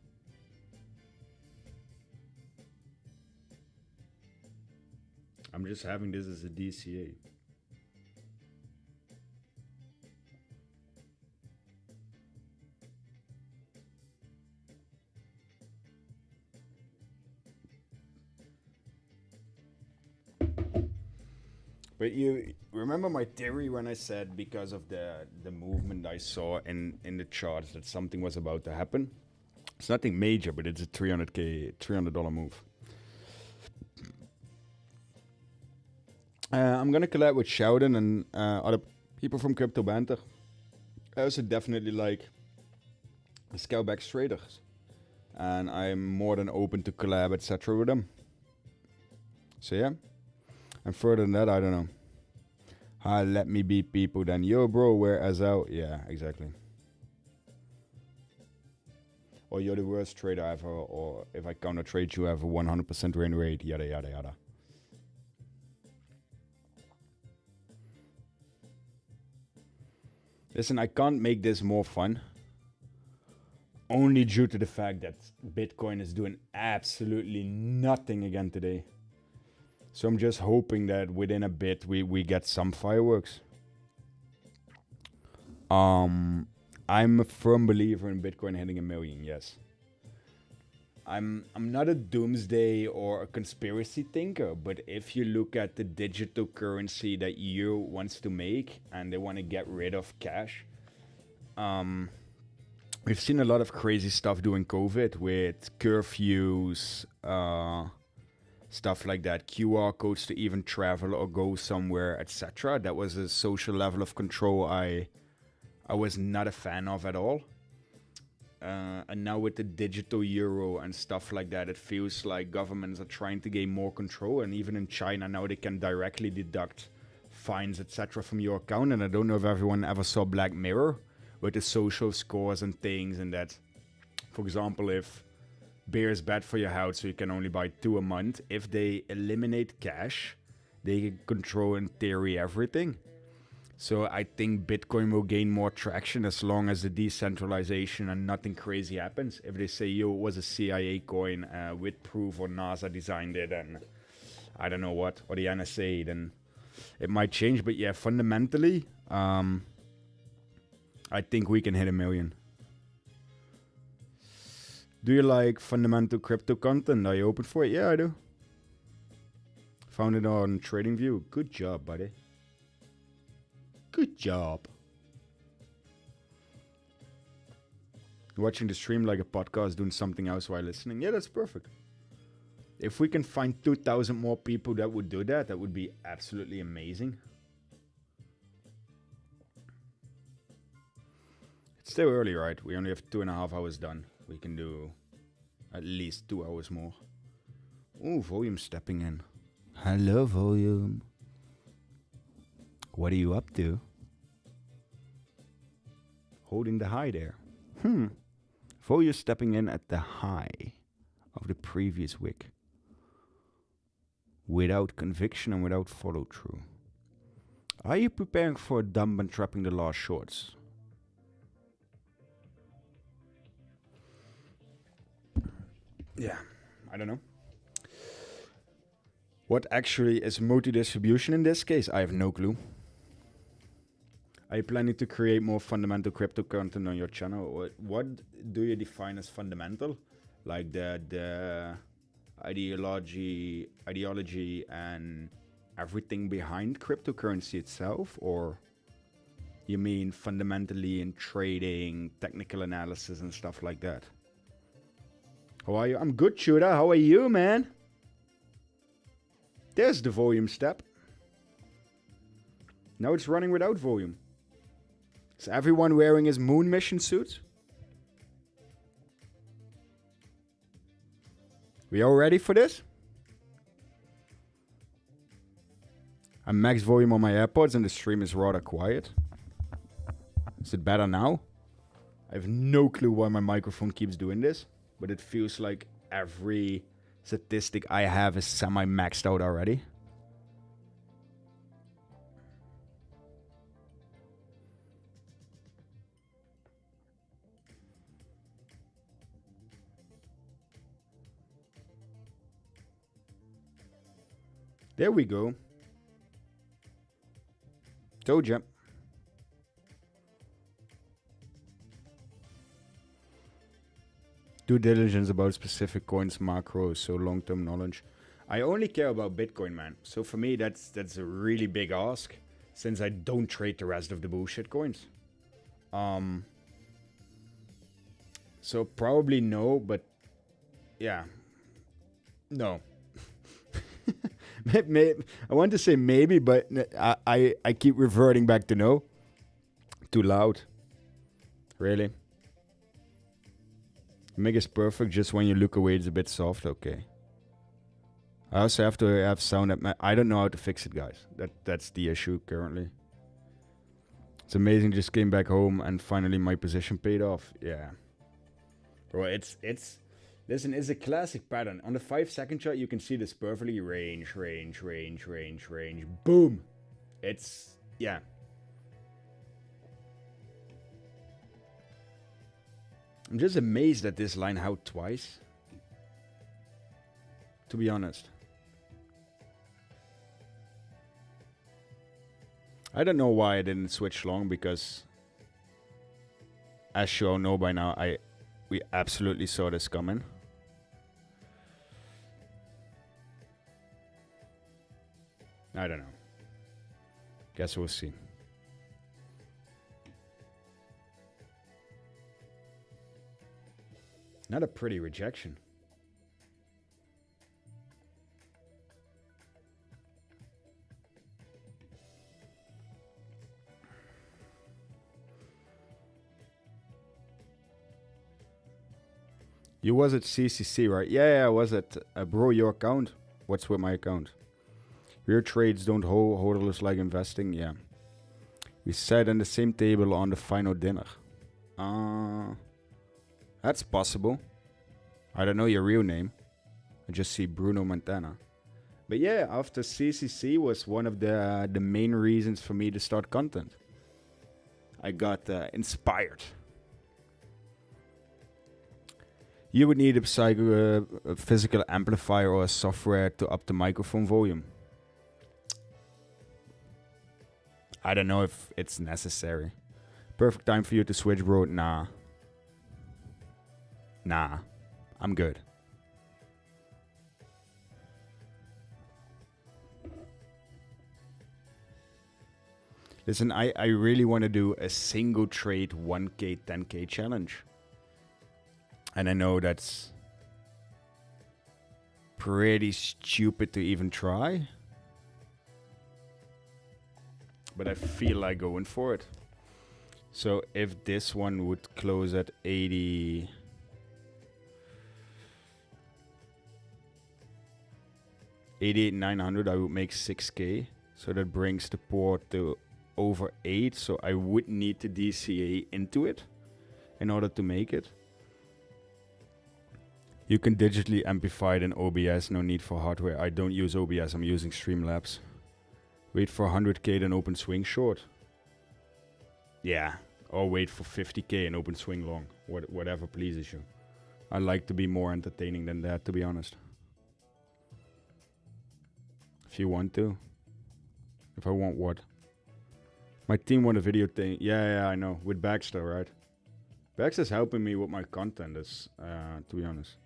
I'm just having this as a DCA. But you remember my theory when I said because of the movement I saw in the charts that something was about to happen? It's nothing major, but it's a $300 move. I'm gonna collab with Sheldon and other people from Crypto Banter. I also definitely like scaleback traders, and I'm more than open to collab, etc. with them. So yeah. And further than that, I don't know. Let me beat people then. Yo, bro, where as out? Yeah, exactly. Or you're the worst trader ever, or if I counter trade you have a 100% win rate, yada, yada, yada. Listen, I can't make this more fun. Only due to the fact that Bitcoin is doing absolutely nothing again today. So I'm just hoping that within a bit we get some fireworks. I'm a firm believer in Bitcoin hitting 1 million, yes. I'm not a doomsday or a conspiracy thinker, but if you look at the digital currency that EU wants to make and they want to get rid of cash, we've seen a lot of crazy stuff during COVID with curfews, stuff like that, QR codes to even travel or go somewhere, etc. That was a social level of control I was not a fan of at all. And now with the digital euro and stuff like that, it feels like governments are trying to gain more control. And even in China now they can directly deduct fines, etc. from your account. And I don't know if everyone ever saw Black Mirror with the social scores and things, and that, for example, if beer is bad for your health, so you can only buy 2 a month. If they eliminate cash, they can control, in theory, everything. So I think Bitcoin will gain more traction as long as the decentralization and nothing crazy happens. If they say, yo, it was a CIA coin with proof, or NASA designed it, and I don't know what, or the NSA, then it might change. But yeah, fundamentally, I think we can hit 1 million. Do you like fundamental crypto content? Are you open for it? Yeah, I do. Found it on TradingView. Good job, buddy. Good job. Watching the stream like a podcast, doing something else while listening. Yeah, that's perfect. If we can find 2,000 more people that would do that, that would be absolutely amazing. It's still early, right? We only have 2.5 hours done. We can do at least 2 hours more. Ooh, volume stepping in. Hello, volume. What are you up to? Holding the high there. Volume stepping in at the high of the previous wick. Without conviction and without follow through. Are you preparing for a dump and trapping the last shorts? Yeah, I don't know. What actually is multi-distribution in this case? I have no clue. Are you planning to create more fundamental crypto content on your channel? What do you define as fundamental? Like the ideology and everything behind cryptocurrency itself? Or you mean fundamentally in trading, technical analysis and stuff like that? How are you? I'm good, Chuda. How are you, man? There's the volume step. Now it's running without volume. Is everyone wearing his moon mission suit? We all ready for this? I'm max volume on my AirPods and the stream is rather quiet. Is it better now? I have no clue why my microphone keeps doing this, but it feels like every statistic I have is semi-maxed out already. There we go. Told ya. Due diligence about specific coins, macros, so long-term knowledge. I only care about Bitcoin, man. So for me, that's a really big ask, since I don't trade the rest of the bullshit coins. So probably no, but yeah, no. I want to say maybe, but I keep reverting back to no. Too loud. Really? Make is perfect, just when you look away it's a bit soft. Okay. I also have to have sound at I don't know how to fix it, guys. That's the issue currently. It's amazing, just came back home and finally my position paid off. Yeah. Bro, it's listen, it's a classic pattern. On the 5-second chart, you can see this perfectly. Range. Boom. It's, yeah. I'm just amazed that this line held twice. To be honest. I don't know why I didn't switch long, because as you all know by now, we absolutely saw this coming. I don't know. Guess we'll see. Not a pretty rejection. You was at CCC, right? Yeah, I was at bro, your account. What's with my account? Real trades don't hold us like investing. Yeah. We sat on the same table on the final dinner. That's possible. I don't know your real name. I just see Bruno Montana. But yeah, after CCC was one of the main reasons for me to start content. I got inspired. You would need a physical amplifier or a software to up the microphone volume. I don't know if it's necessary. Perfect time for you to switch, bro. Nah. I'm good. Listen, I really want to do a single trade 1k, 10k challenge. And I know that's pretty stupid to even try. But I feel like going for it. So if this one would close at 80... 88,900, I would make 6k. So that brings the port to over 8. So I would need to DCA into it in order to make it. You can digitally amplify it in OBS, no need for hardware. I don't use OBS, I'm using Streamlabs. Wait for 100k, then open swing short. Yeah, or wait for 50k and open swing long. Whatever pleases you. I like to be more entertaining than that, to be honest. If you want to. If I want what? My team want a video thing. Yeah, I know. With Baxter, right? Baxter's helping me with my content, to be honest.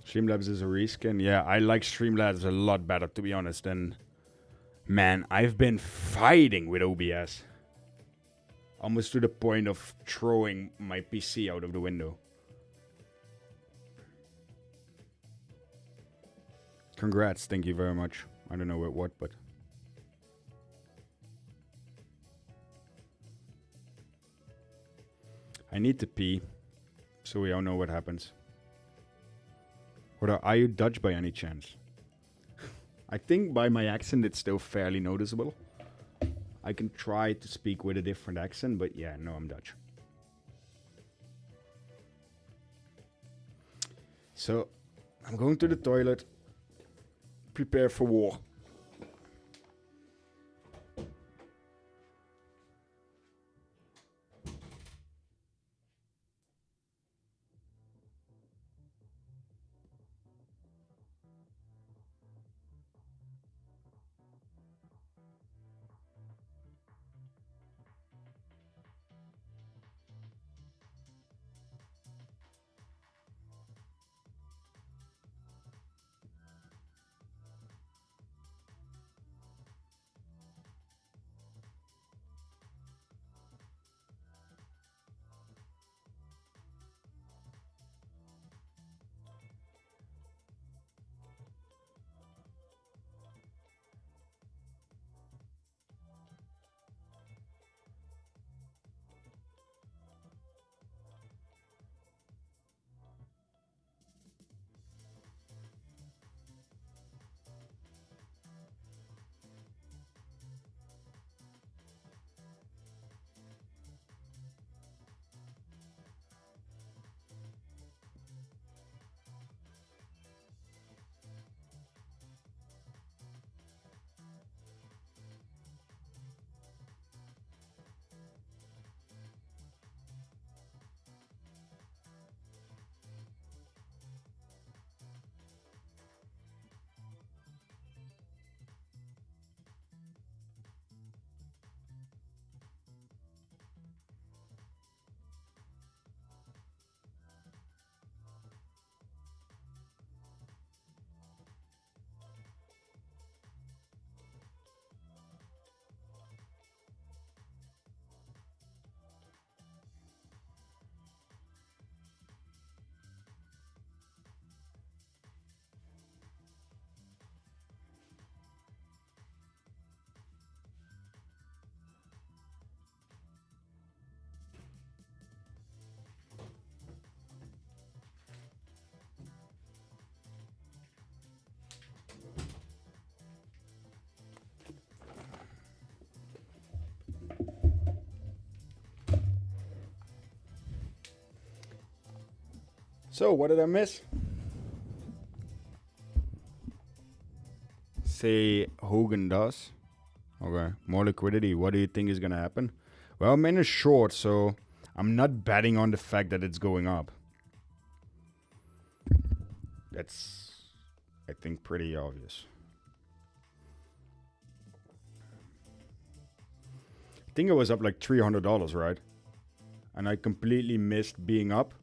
Streamlabs is a reskin. Yeah, I like Streamlabs a lot better, to be honest. And man, I've been fighting with OBS. Almost to the point of throwing my PC out of the window. Congrats, thank you very much. I don't know what, but... I need to pee, so we all know what happens. Are you Dutch by any chance? I think by my accent it's still fairly noticeable. I can try to speak with a different accent, but yeah, no, I'm Dutch. So, I'm going to the toilet. Prepare for war. So, what did I miss? Say Hogan does. Okay, more liquidity. What do you think is going to happen? Well, I'm in a short, so I'm not betting on the fact that it's going up. That's, I think, pretty obvious. I think it was up like $300, right? And I completely missed being up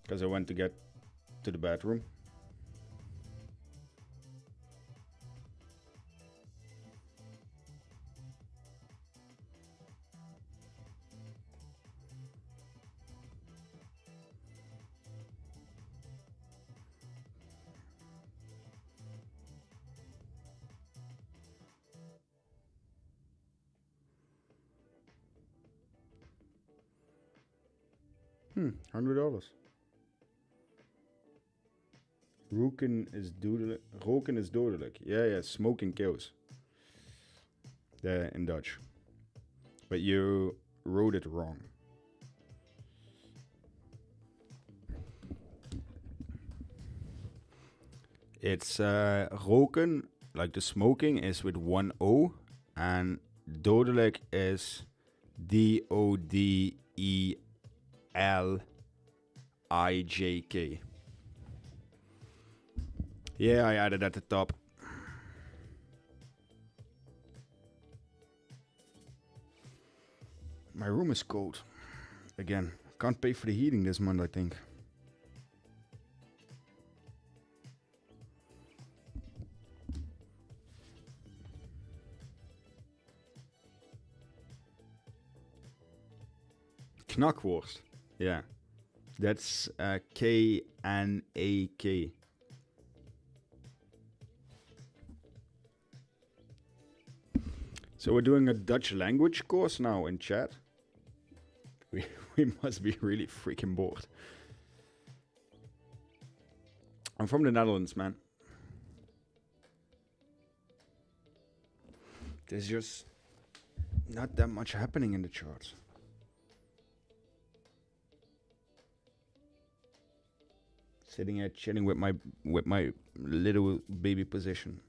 because I went to get to the bathroom. $100. Roken is dodelijk. Yeah, smoking kills. In Dutch. But you wrote it wrong. It's roken, like the smoking, is with one O, and dodelijk is DODELIJK. Yeah, I added at the top. My room is cold. Again, can't pay for the heating this month, I think. Knackwurst. Yeah. That's K-N-A-K. So we're doing a Dutch language course now in chat. We must be really freaking bored. I'm from the Netherlands, man. There's just not that much happening in the charts. Sitting here chilling with my little baby position.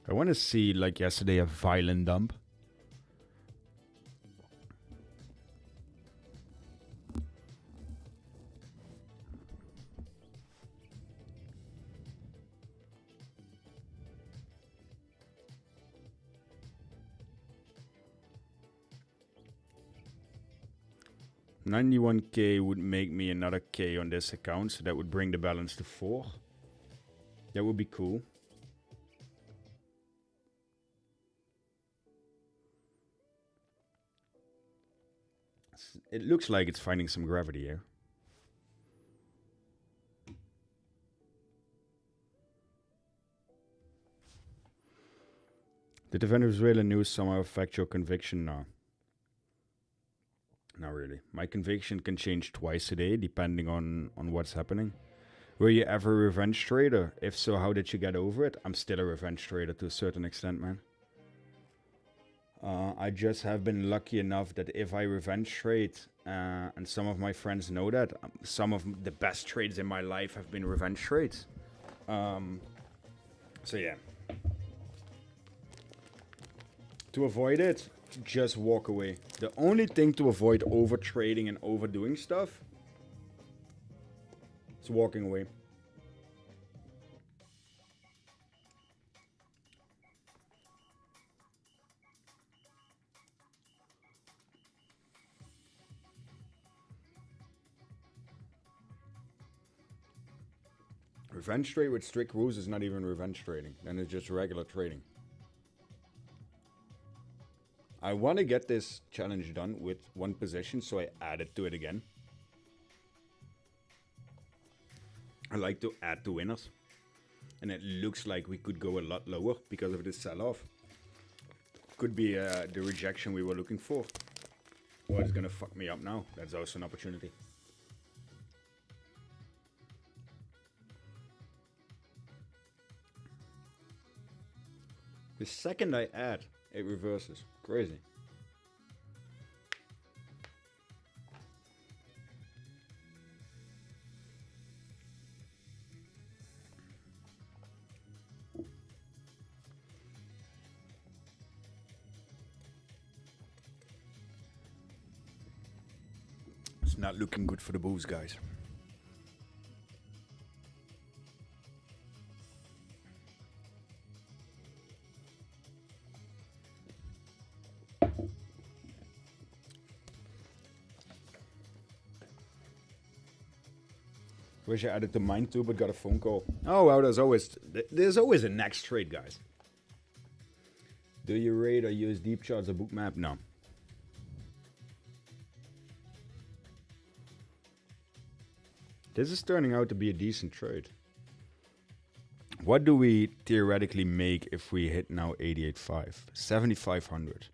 I want to see, like yesterday, a violent dump. $91K would make me another K on this account, so that would bring the balance to 4. That would be cool. It looks like it's finding some gravity here. Did the Venezuelan news somehow affect your conviction? No. Not really. My conviction can change twice a day depending on what's happening. Were you ever a revenge trader? If so, how did you get over it? I'm still a revenge trader to a certain extent, man. I just have been lucky enough that if I revenge trade, and some of my friends know that, some of the best trades in my life have been revenge trades. So yeah. To avoid it, just walk away. The only thing to avoid over trading and overdoing stuff is walking away. Revenge trade with strict rules is not even revenge trading. Then it's just regular trading. I want to get this challenge done with one position, so I added to it again. I like to add to winners. And it looks like we could go a lot lower because of this sell-off. Could be the rejection we were looking for. Or it's going to fuck me up now. That's also an opportunity. The second I add, it reverses. Crazy. It's not looking good for the Bulls, guys. Wish I added to mine too, but got a phone call. Oh, well, there's always a next trade, guys. Do you rate or use deep charts or book map? No. This is turning out to be a decent trade. What do we theoretically make if we hit now 88.5? 7,500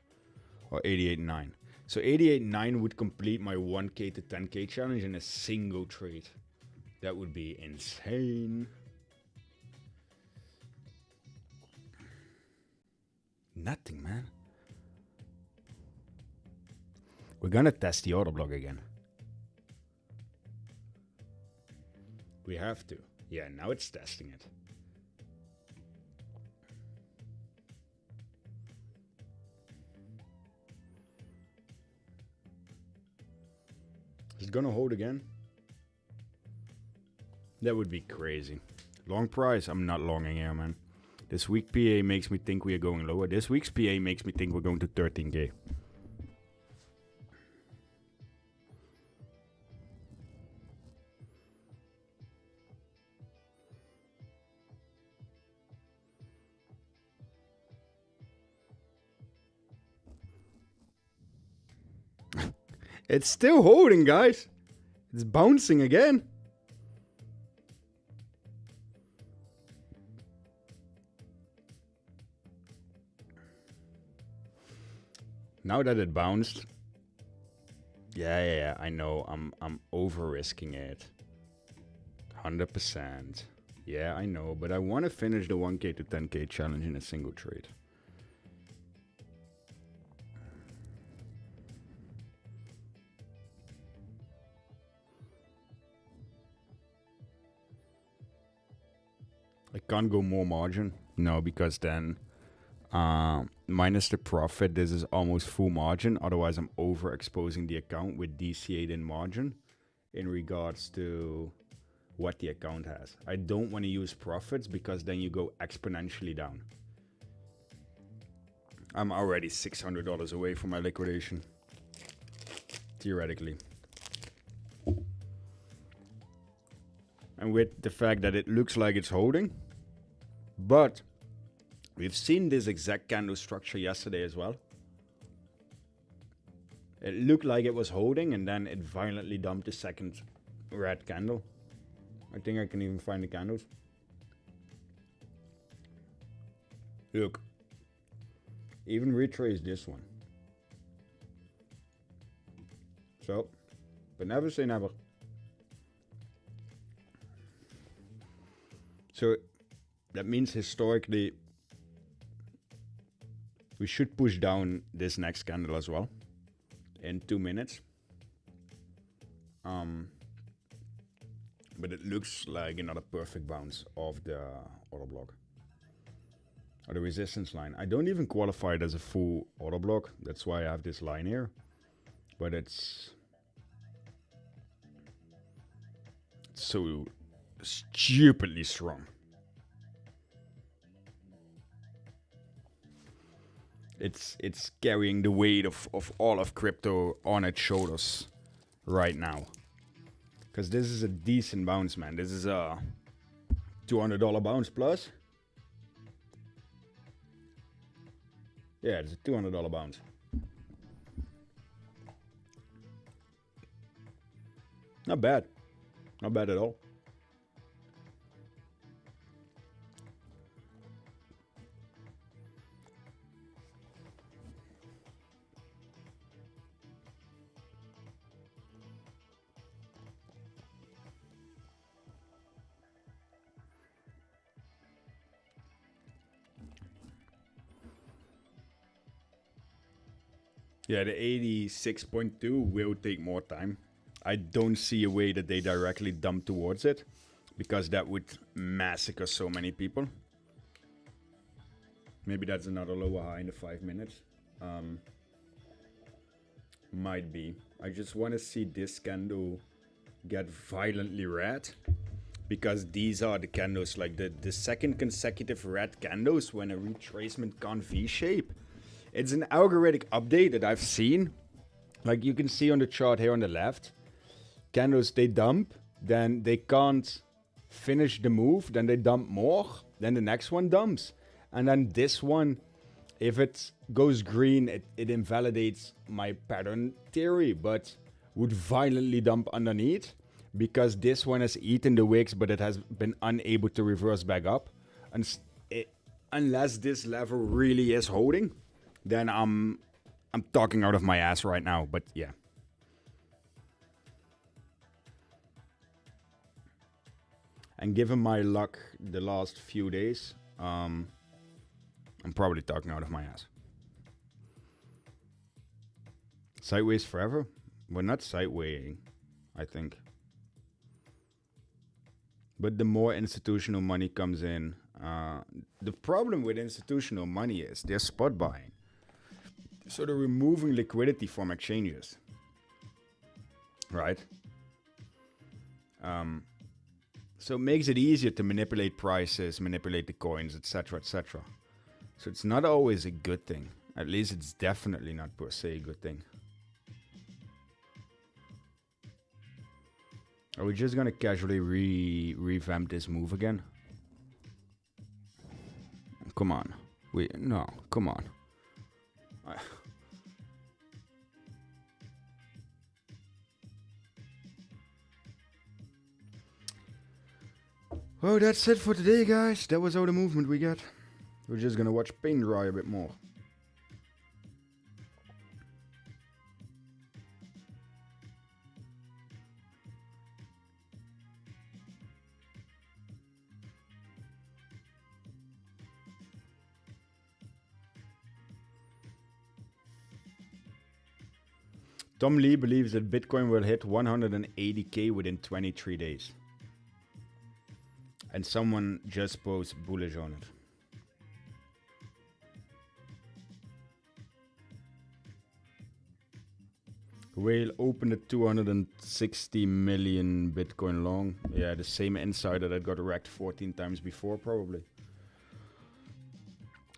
or 88.9. So 88.9 would complete my 1k to 10k challenge in a single trade. That would be insane. Nothing, man. We're gonna test the auto block again. We have to. Yeah, now it's testing it. Is it gonna hold again? That would be crazy. Long price, I'm not longing here, man. This week PA makes me think we are going lower. This week's PA makes me think we're going to 13k. It's still holding, guys. It's bouncing again. Now that it bounced, yeah, I know I'm over risking it. 100%. Yeah, I know, but I want to finish the 1k to 10k challenge in a single trade. I can't go more margin. No, because then minus the profit, this is almost full margin. Otherwise, I'm overexposing the account with DC8 in margin in regards to what the account has. I don't want to use profits because then you go exponentially down. I'm already $600 away from my liquidation, theoretically. And with the fact that it looks like it's holding, but we've seen this exact candle structure yesterday as well. It looked like it was holding and then it violently dumped the second red candle. I think I can even find the candles. Look, even retrace this one. So, but never say never. So that means historically we should push down this next candle as well in 2 minutes. But it looks like another perfect bounce of the order block or the resistance line. I don't even qualify it as a full order block. That's why I have this line here, but it's so stupidly strong. It's carrying the weight of all of crypto on its shoulders right now. Because this is a decent bounce, man. This is a $200 bounce plus. Yeah, it's a $200 bounce. Not bad. Not bad at all. Yeah, the 86.2 will take more time. I don't see a way that they directly dump towards it, because that would massacre so many people. Maybe that's another lower high in the 5 minutes. Might be. I just want to see this candle get violently red, because these are the candles, like the second consecutive red candles when a retracement can't V-shape. It's an algorithmic update that I've seen. Like you can see on the chart here on the left. Candles, they dump. then they can't finish the move, then they dump more, then the next one dumps. And then this one, if it goes green, it invalidates my pattern theory, but would violently dump underneath because this one has eaten the wicks, but it has been unable to reverse back up. And unless this level really is holding, then I'm talking out of my ass right now, but yeah. And given my luck the last few days, I'm probably talking out of my ass. Sideways forever? We're not sidewaying, I think. But the more institutional money comes in, the problem with institutional money is they're spot buying. So they're removing liquidity from exchanges, right? So it makes it easier to manipulate prices, manipulate the coins, etc., etc. So it's not always a good thing. At least it's definitely not per se a good thing. Are we just gonna casually revamp this move again? Come on. No, come on. Well, that's it for today, guys. That was all the movement we got. We're just gonna watch paint dry a bit more. Tom Lee believes that Bitcoin will hit 180k within 23 days. And someone just posted bullish on it. Whale opened at 260 million Bitcoin long. Yeah, the same insider that got wrecked 14 times before, probably.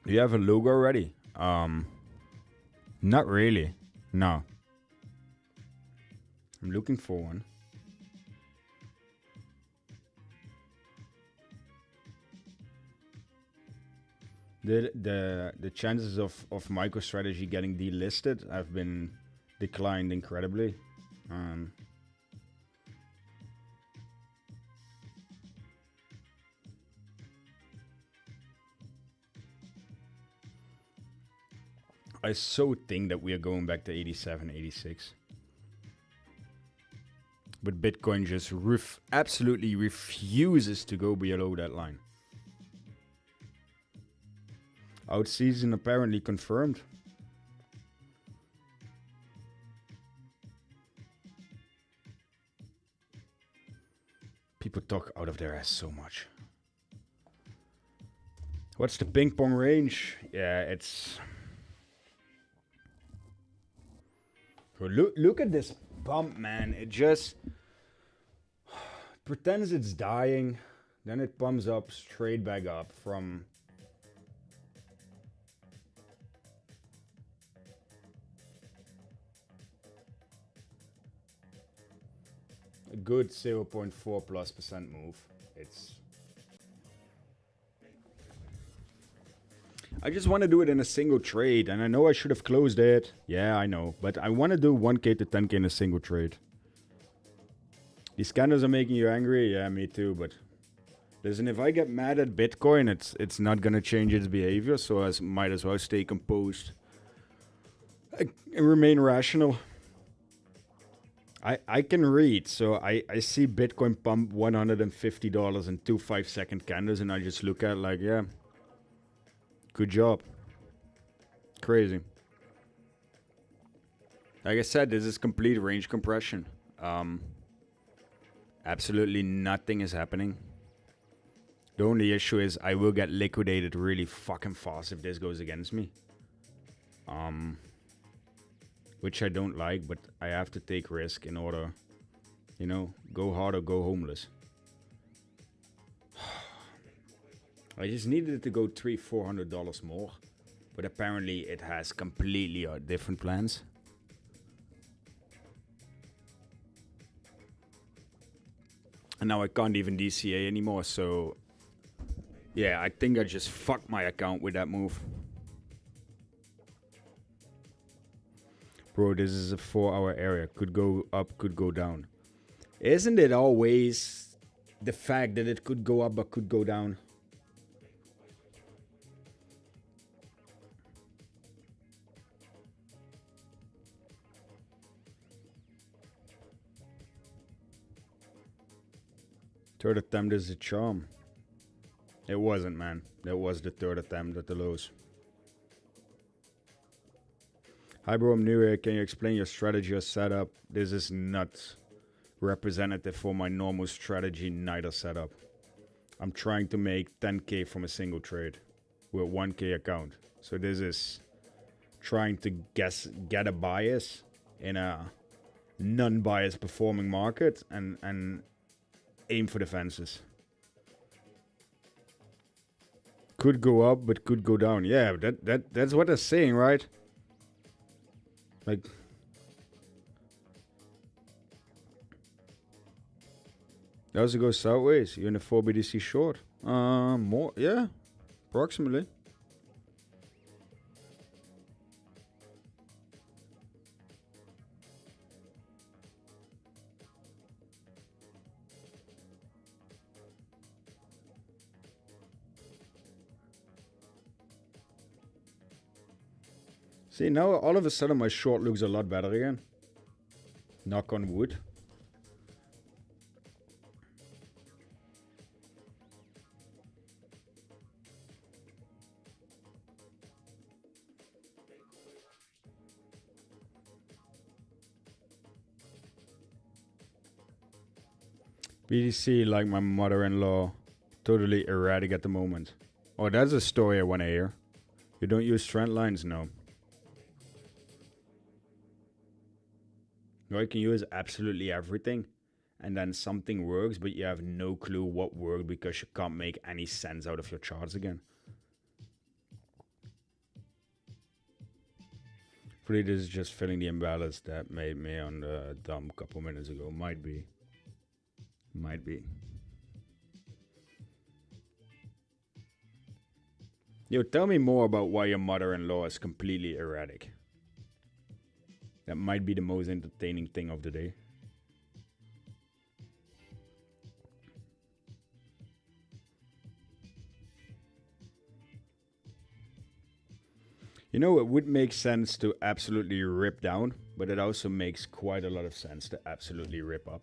Do you have a logo already? Not really. No. I'm looking for one. The chances of MicroStrategy getting delisted have been declined incredibly. I so think that we are going back to 87, 86. But Bitcoin just absolutely refuses to go below that line. Out season apparently confirmed. People talk out of their ass so much. What's the ping pong range? Yeah, it's... Look at this pump, man. It just pretends it's dying. Then it pumps up straight back up from... a good 0.4+% move. It's... I just want to do it in a single trade, and I know I should have closed it. Yeah, I know, but I want to do 1k to 10k in a single trade. These candles are making you angry? Yeah, me too, but... listen, if I get mad at Bitcoin, it's not gonna change its behavior, so I might as well stay composed. And remain rational. I can read, so I see Bitcoin pump $150 in 2 5-second candles, and I just look at it like, yeah, good job. Crazy. Like I said, this is complete range compression. Absolutely nothing is happening. The only issue is I will get liquidated really fucking fast if this goes against me. Which I don't like, but I have to take risk in order, you know, go hard or go homeless. I just needed it to go $300-400 more, but apparently it has completely different plans. And now I can't even DCA anymore, so yeah, I think I just fucked my account with that move. Bro, this is a 4-hour area. Could go up, could go down. Isn't it always the fact that it could go up but could go down? Third attempt is a charm. It wasn't, man. That was the third attempt at the lows. Hi bro, I'm new here. Can you explain your strategy or setup? This is not representative for my normal strategy, neither setup. I'm trying to make 10k from a single trade with 1k account. So this is trying to get a bias in a non-biased performing market and aim for the fences. Could go up, but could go down. Yeah, that's what they're saying, right? Like, that also goes sideways. You're in a 4 BTC short. More, yeah, approximately. See, now all of a sudden my short looks a lot better again. Knock on wood. BTC, like my mother-in-law, totally erratic at the moment. Oh, that's a story I want to hear. You don't use trend lines? No. No, you can use absolutely everything. And then something works, but you have no clue what worked because you can't make any sense out of your charts again. Hopefully this is just filling the imbalance that made me on the dump a couple minutes ago. Might be. Might be. Yo, tell me more about why your mother-in-law is completely erratic. That might be the most entertaining thing of the day. You know, it would make sense to absolutely rip down, but it also makes quite a lot of sense to absolutely rip up.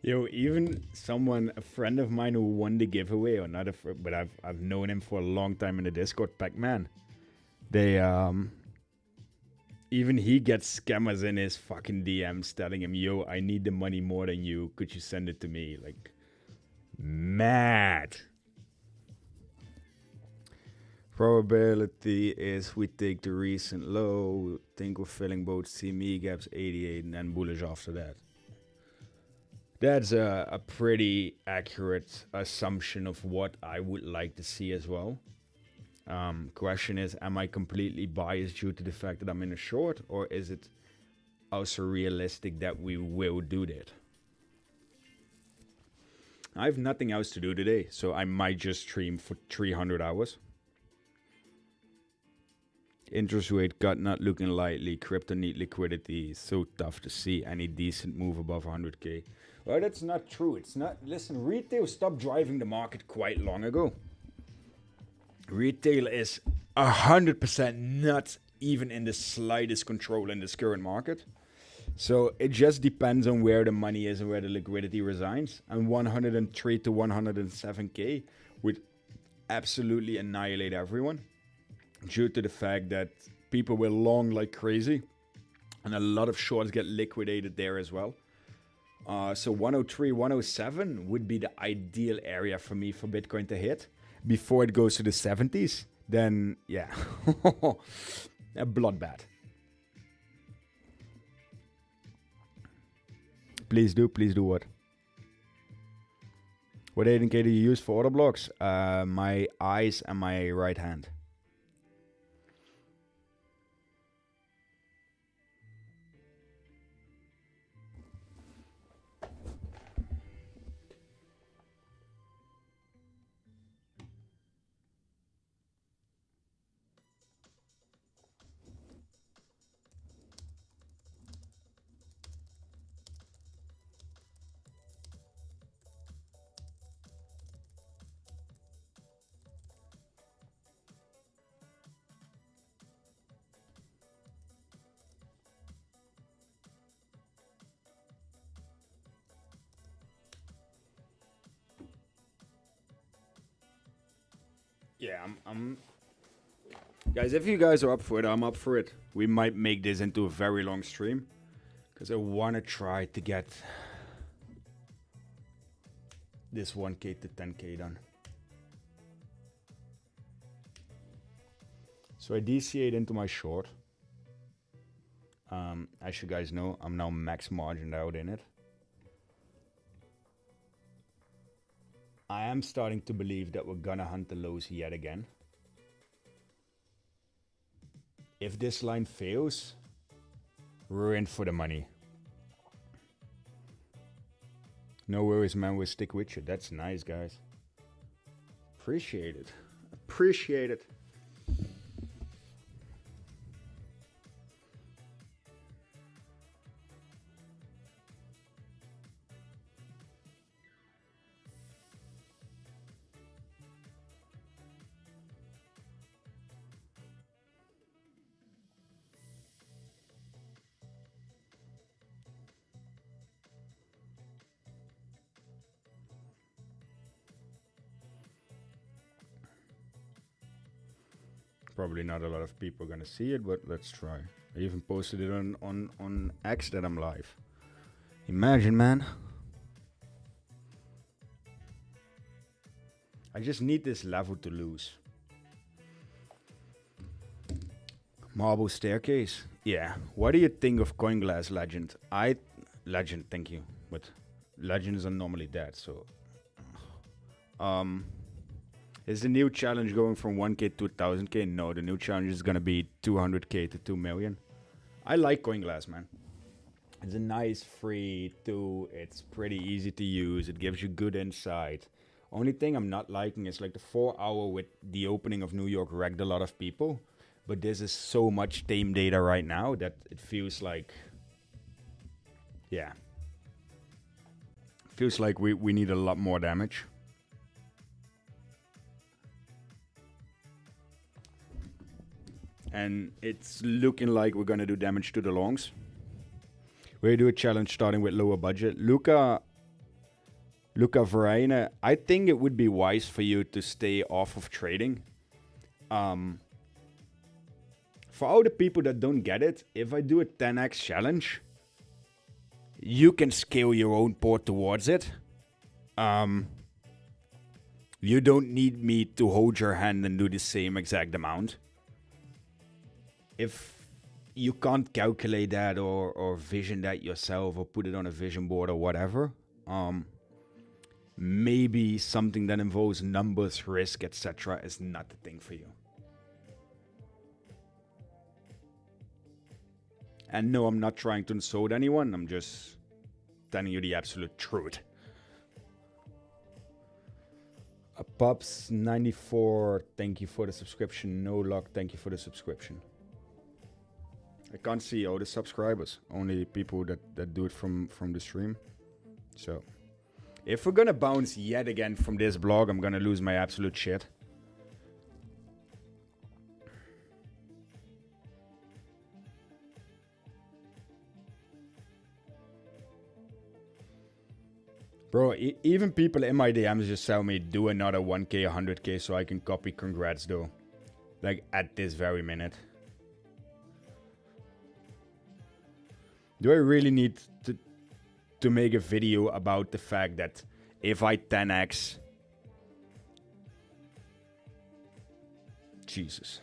Yo, even a friend of mine who won the giveaway, or not but I've known him for a long time in the Discord, Pac-Man. They even he gets scammers in his fucking DMs telling him, "Yo, I need the money more than you. Could you send it to me?" Like, mad. Probability is we take the recent low, think we're filling both CME gaps 88, and then bullish after that. That's a pretty accurate assumption of what I would like to see as well. Question is, am I completely biased due to the fact that I'm in a short, or is it also realistic that we will do that? I have nothing else to do today, so I might just stream for 300 hours. Interest rate cut not looking likely. Crypto need liquidity. So tough to see any decent move above 100k. Well, that's not true. It's not. Listen, retail stopped driving the market quite long ago. Retail is 100% not even in the slightest control in this current market. So it just depends on where the money is and where the liquidity resides. And 103 to 107k with absolutely annihilate everyone due to the fact that people will long like crazy and a lot of shorts get liquidated there as well. So 103, 107 would be the ideal area for me for Bitcoin to hit before it goes to the 70s. Then, yeah, a bloodbath. Please do what? What 18K do you use for auto blocks? My eyes and my right hand. Yeah, I'm guys, if you guys are up for it, I'm up for it. We might make this into a very long stream because I want to try to get this 1k to 10k done. So I DCA'd into my short. As you guys know, I'm now max margined out in it. I am starting to believe that we're gonna hunt the lows yet again. If this line fails, we're in for the money. No worries, man. We'll stick with you. That's nice, guys. Appreciate it. Appreciate it. Probably not a lot of people are gonna see it, but let's try. I even posted it on X that I'm live. Imagine, man. I just need this level to lose. Marble staircase. Yeah. What do you think of CoinGlass Legend? Legend, thank you. But legends are normally dead, so is the new challenge going from 1k to 1000k? No, the new challenge is gonna be 200k to 2 million. I like CoinGlass, man. It's a nice free tool. It's pretty easy to use. It gives you good insight. Only thing I'm not liking is like the 4 hour with the opening of New York wrecked a lot of people. But this is so much tame data right now that it feels like, yeah. Feels like we need a lot more damage. And it's looking like we're gonna do damage to the longs. We do a challenge starting with lower budget. Luca Verena, I think it would be wise for you to stay off of trading. For all the people that don't get it, if I do a 10x challenge, you can scale your own port towards it. You don't need me to hold your hand and do the same exact amount. If you can't calculate that or vision that yourself or put it on a vision board or whatever, maybe something that involves numbers, risk, etc. is not the thing for you. And no, I'm not trying to insult anyone. I'm just telling you the absolute truth. Pups94, thank you for the subscription. No luck, thank you for the subscription. I can't see all the subscribers, only people that do it from the stream. So, if we're gonna bounce yet again from this blog, I'm gonna lose my absolute shit. Bro, even people in my DMs just tell me do another 1k, 100k so I can copy. Congrats, though. Like, at this very minute. Do I really need to make a video about the fact that if I 10x... Jesus.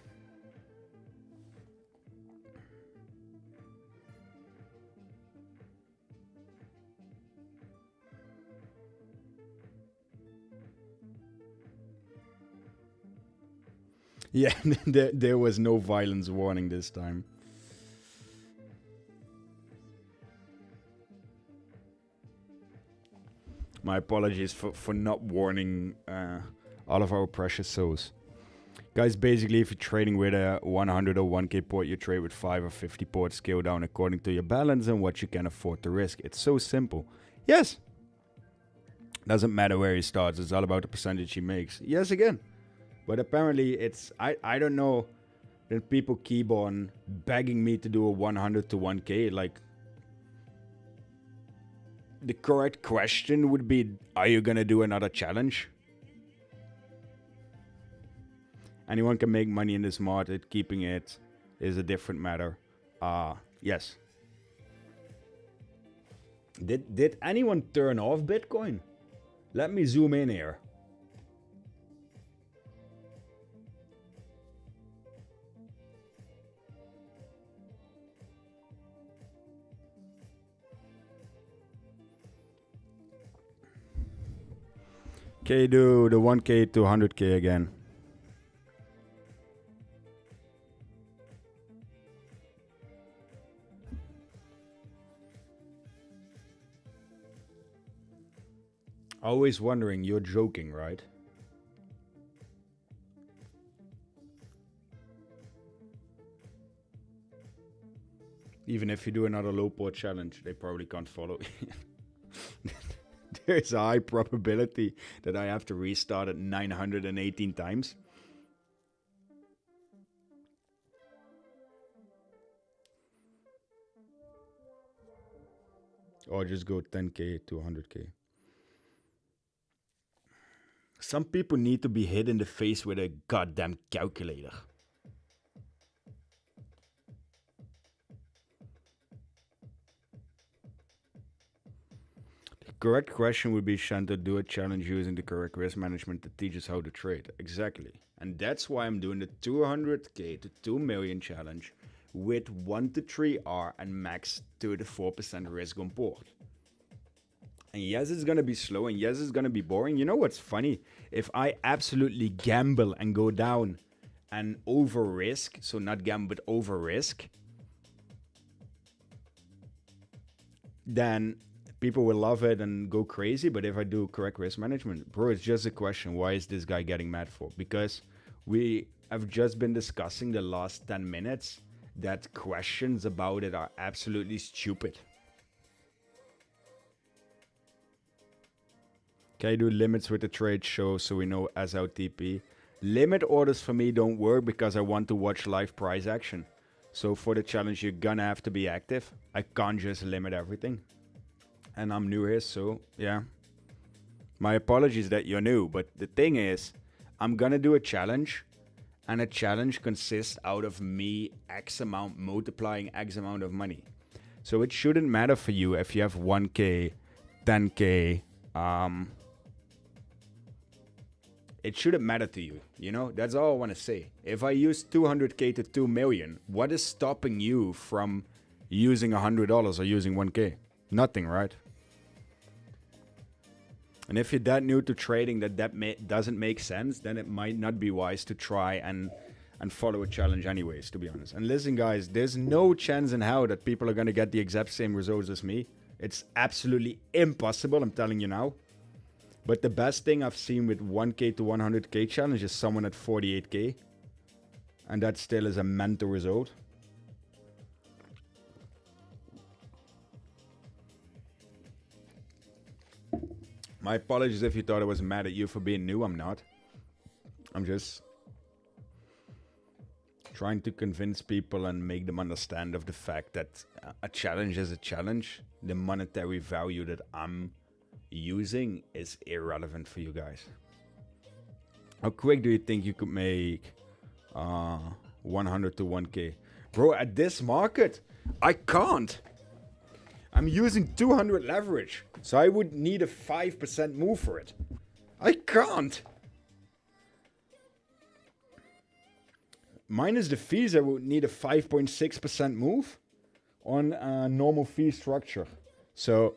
Yeah, there was no violence warning this time. My apologies for not warning all of our precious souls. Guys, basically, if you're trading with a 100 or 1k port, you trade with 5 or 50 ports, scale down according to your balance and what you can afford to risk. It's so simple. Yes. Doesn't matter where he starts. It's all about the percentage he makes. Yes, again. But apparently, it's... I don't know that people keep on begging me to do a 100 to 1k. Like, the correct question would be, are you going to do another challenge? Anyone can make money in this market. Keeping it is a different matter. Yes. Did anyone turn off Bitcoin? Let me zoom in here. Okay, do the 1k to 100k again. Always wondering, you're joking, right? Even if you do another low port challenge, they probably can't follow. There's a high probability that I have to restart it 918 times. Or just go 10k to 100k. Some people need to be hit in the face with a goddamn calculator. The correct question would be, Shanta, do a challenge using the correct risk management that teaches how to trade. Exactly. And that's why I'm doing the 200k to 2 million challenge with 1 to 3R and max 34% risk on board. And yes, it's going to be slow, and yes, it's going to be boring. You know what's funny? If I absolutely gamble and go down and over-risk, so not gamble, but over-risk, then people will love it and go crazy. But if I do correct risk management, bro, it's just a question. Why is this guy getting mad for? Because we have just been discussing the last 10 minutes that questions about it are absolutely stupid. Can I do limits with the trade show so we know SLTP? Limit orders for me don't work because I want to watch live price action. So for the challenge, you're gonna have to be active. I can't just limit everything. And I'm new here, so yeah. My apologies that you're new, but the thing is, I'm gonna do a challenge, and a challenge consists out of me X amount multiplying X amount of money. So it shouldn't matter for you if you have 1k, 10k, it shouldn't matter to you, you know? That's all I want to say. If I use 200k to 2 million, what is stopping you from using $100 or using 1k? Nothing, right? And if you're that new to trading that doesn't make sense, then it might not be wise to try and follow a challenge anyways, to be honest. And listen, guys, there's no chance in hell that people are going to get the exact same results as me. It's absolutely impossible, I'm telling you now. But the best thing I've seen with 1k to 100k challenge is someone at 48k. And that still is a mental result. My apologies if you thought I was mad at you for being new. I'm not. I'm just trying to convince people and make them understand of the fact that a challenge is a challenge. The monetary value that I'm using is irrelevant for you guys. How quick do you think you could make 100 to 1k? Bro, at this market, I can't. I'm using 200 leverage, so I would need a 5% move for it. I can't. Minus the fees, I would need a 5.6% move on a normal fee structure. So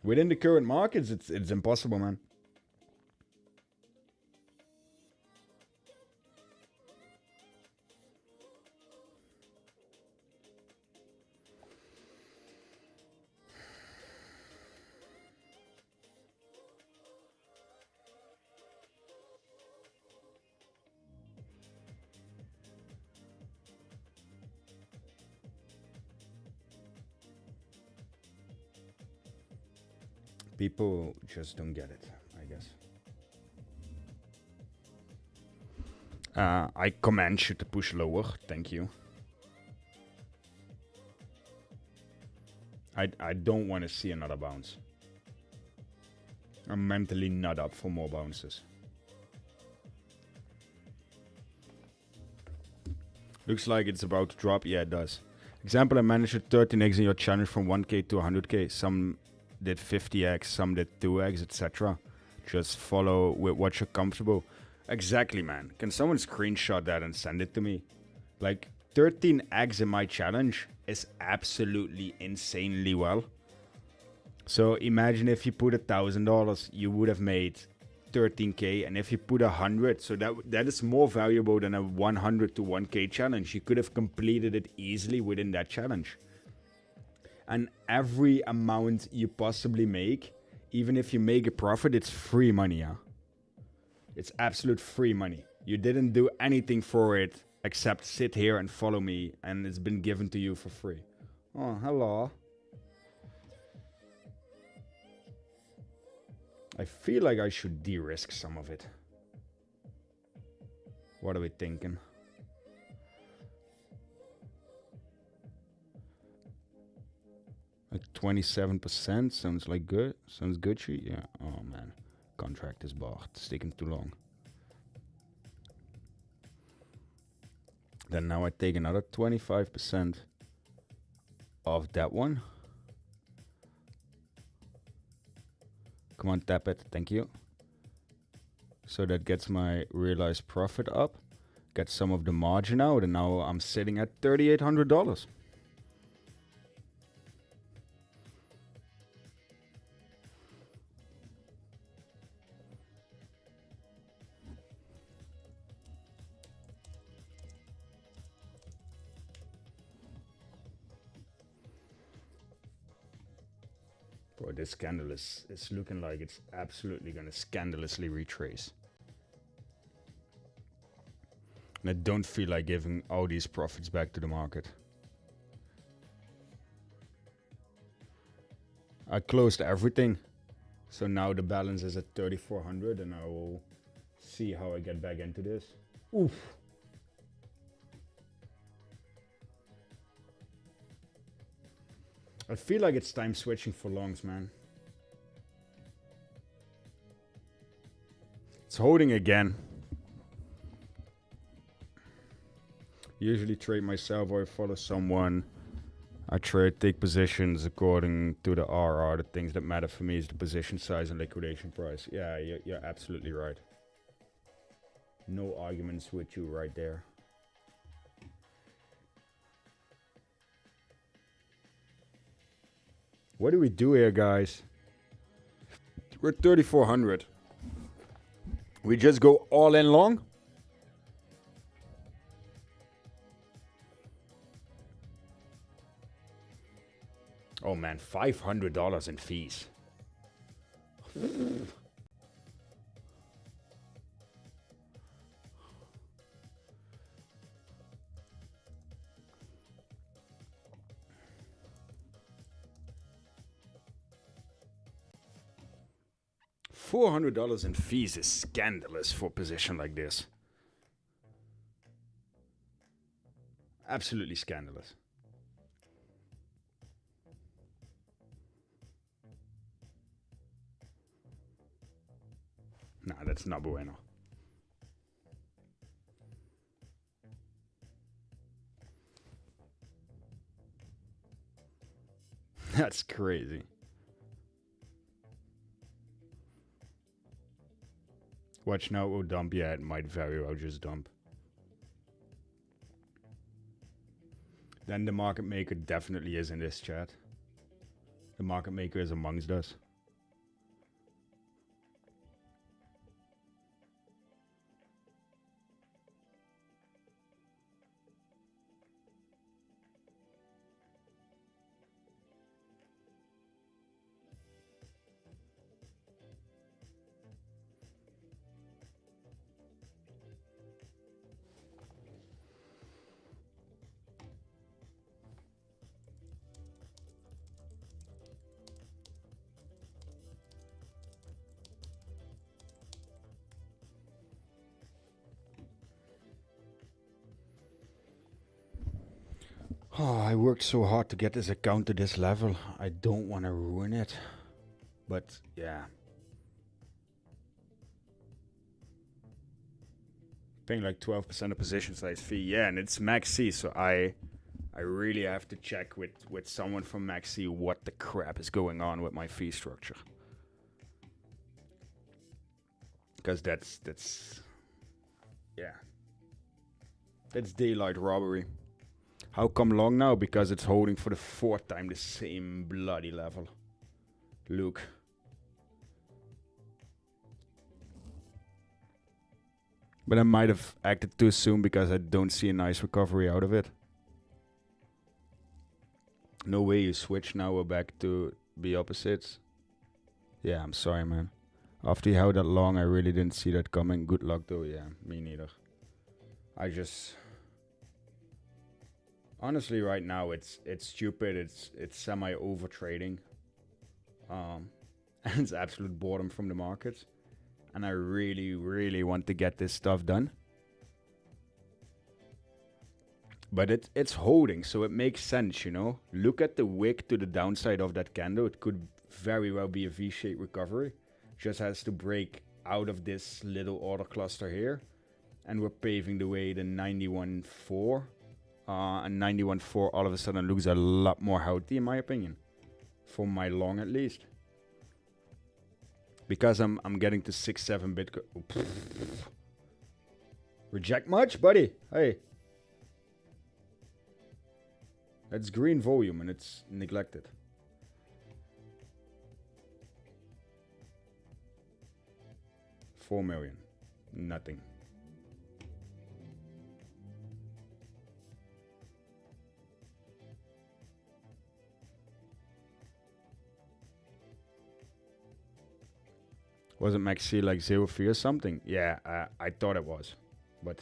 within the current markets, it's impossible, man. People just don't get it, I guess. I command you to push lower. Thank you. I don't want to see another bounce. I'm mentally not up for more bounces. Looks like it's about to drop. Yeah, it does. Example, I managed to 13x in your challenge from 1k to 100k. Some did 50x, some did 2x, etc. Just follow with what you're comfortable. Exactly, man. Can someone screenshot that and send it to me? Like, 13x in my challenge is absolutely insanely well. So imagine if you put $1,000, you would have made 13k, and if you put 100, so that is more valuable than a 100 to 1k challenge. You could have completed it easily within that challenge. And every amount you possibly make, even if you make a profit, it's free money, yeah? It's absolute free money. You didn't do anything for it except sit here and follow me, and it's been given to you for free. Oh, hello. I feel like I should de-risk some of it. What are we thinking? Like 27% sounds like good. Sounds good, yeah. Oh man, contract is barred. It's taking too long. Then now I take another 25% of that one. Come on, tap it. Thank you. So that gets my realized profit up. Get some of the margin out, and now I'm sitting at $3,800. Bro, this candle is looking like it's absolutely going to scandalously retrace. And I don't feel like giving all these profits back to the market. I closed everything. So now the balance is at 3,400, and I will see how I get back into this. Oof. I feel like it's time switching for longs, man. It's holding again. Usually trade myself or I follow someone. I trade, take positions according to the RR. The things that matter for me is the position size and liquidation price. Yeah, you're absolutely right. No arguments with you right there. What do we do here, guys? We're 3,400. We just go all in long? Oh man, $500 in fees. $400 in fees is scandalous for a position like this. Absolutely scandalous. Nah, that's not bueno. That's crazy. Watch now, it will dump. Yeah, it might very well just dump. Then the market maker definitely is in this chat. The market maker is amongst us. Oh, I worked so hard to get this account to this level. I don't want to ruin it. But yeah. Paying like 12% of position size fee. Yeah, and it's max C, so I really have to check with someone from max C what the crap is going on with my fee structure. Because that's yeah. That's daylight robbery. How come long now? Because it's holding for the 4th time the same bloody level. Look. But I might have acted too soon because I don't see a nice recovery out of it. No way you switch now, we're back to be opposites. Yeah, I'm sorry, man. After you held that long, I really didn't see that coming. Good luck, though. Yeah, me neither. I just... Honestly, right now, it's stupid. It's semi-over trading. And it's absolute boredom from the markets. And I really, really want to get this stuff done. But it's holding, so it makes sense, you know? Look at the wick to the downside of that candle. It could very well be a V-shaped recovery. Just has to break out of this little order cluster here. And we're paving the way to 91.4. And 91.4 all of a sudden looks a lot more healthy, in my opinion. For my long, at least. Because I'm getting to 6-7 Bitcoin. Reject much, buddy? Hey. That's green volume and it's neglected. $4 million. Nothing. Wasn't Maxi like 0 fee or something? Yeah, I thought it was. But...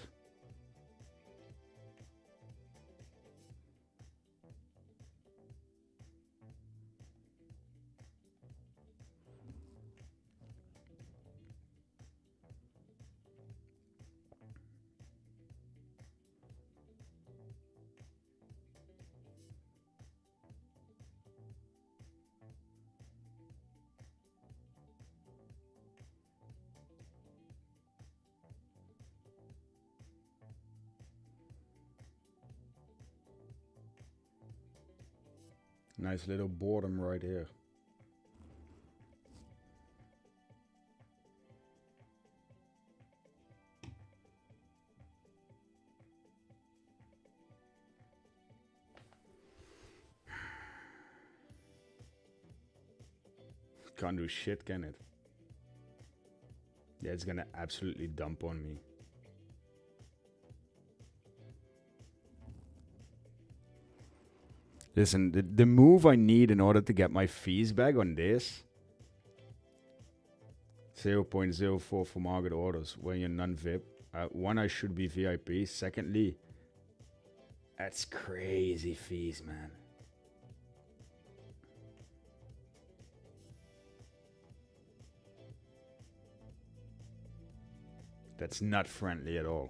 nice little boredom right here. Can't do shit, can it? Yeah, it's gonna absolutely dump on me. Listen, the move I need in order to get my fees back on this 0.04 for market orders when you're non-VIP. One, I should be VIP. Secondly, that's crazy fees, man. That's not friendly at all.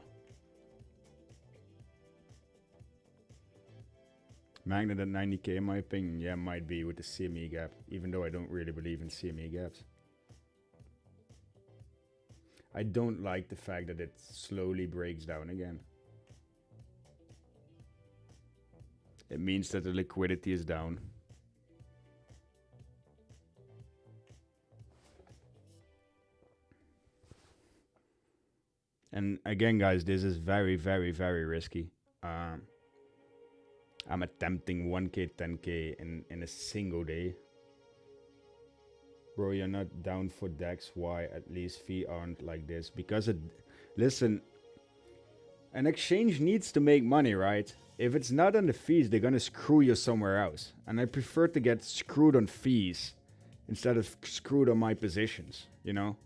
Magnet at 90k in my opinion, yeah, might be with the CME gap, even though I don't really believe in CME gaps. I don't like the fact that it slowly breaks down again. It means that the liquidity is down. And again, guys, this is very, very, very risky. I'm attempting 1k, 10k in a single day. Bro, you're not down for DEX. Why? At least fee aren't like this. Because it... Listen, an exchange needs to make money, right? If it's not on the fees, they're gonna screw you somewhere else. And I prefer to get screwed on fees instead of screwed on my positions, you know?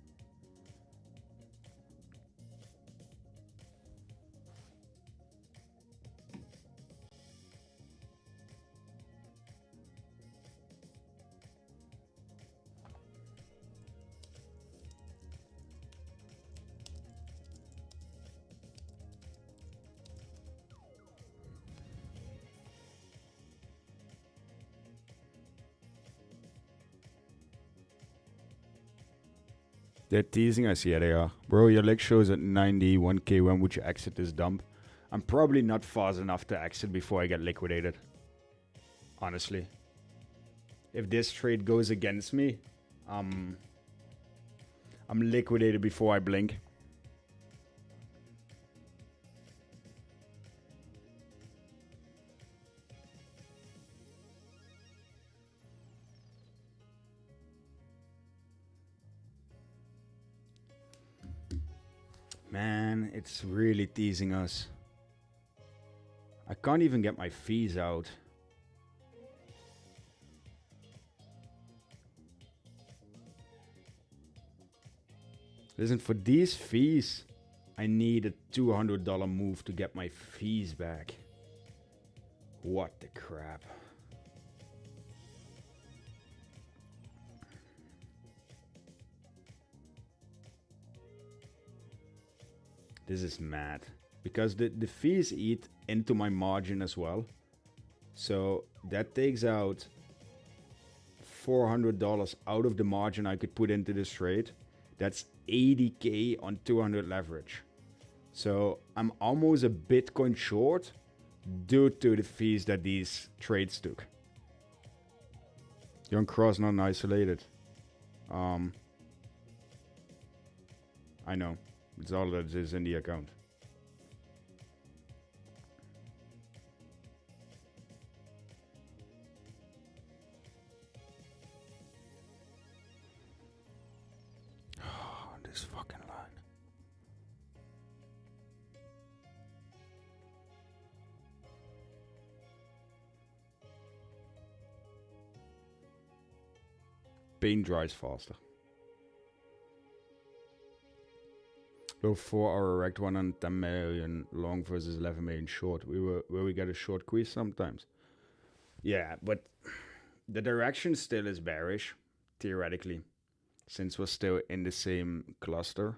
They're teasing us. Yeah, they are. Bro, your leg shows at 91k. When would you exit this dump? I'm probably not fast enough to exit before I get liquidated. Honestly. If this trade goes against me, I'm liquidated before I blink. Man, it's really teasing us. I can't even get my fees out. Listen, for these fees, I need a $200 move to get my fees back. What the crap. This is mad. Because the fees eat into my margin as well. So that takes out $400 out of the margin I could put into this trade. That's 80k on 200 leverage. So I'm almost a Bitcoin short due to the fees that these trades took. Young Cross not isolated. I know. It's all that is in the account. Oh, this fucking line. Paint dries faster. Low 4-hour erect 110 million long versus 11 million short. Where we get a short squeeze sometimes. Yeah, but the direction still is bearish, theoretically, since we're still in the same cluster.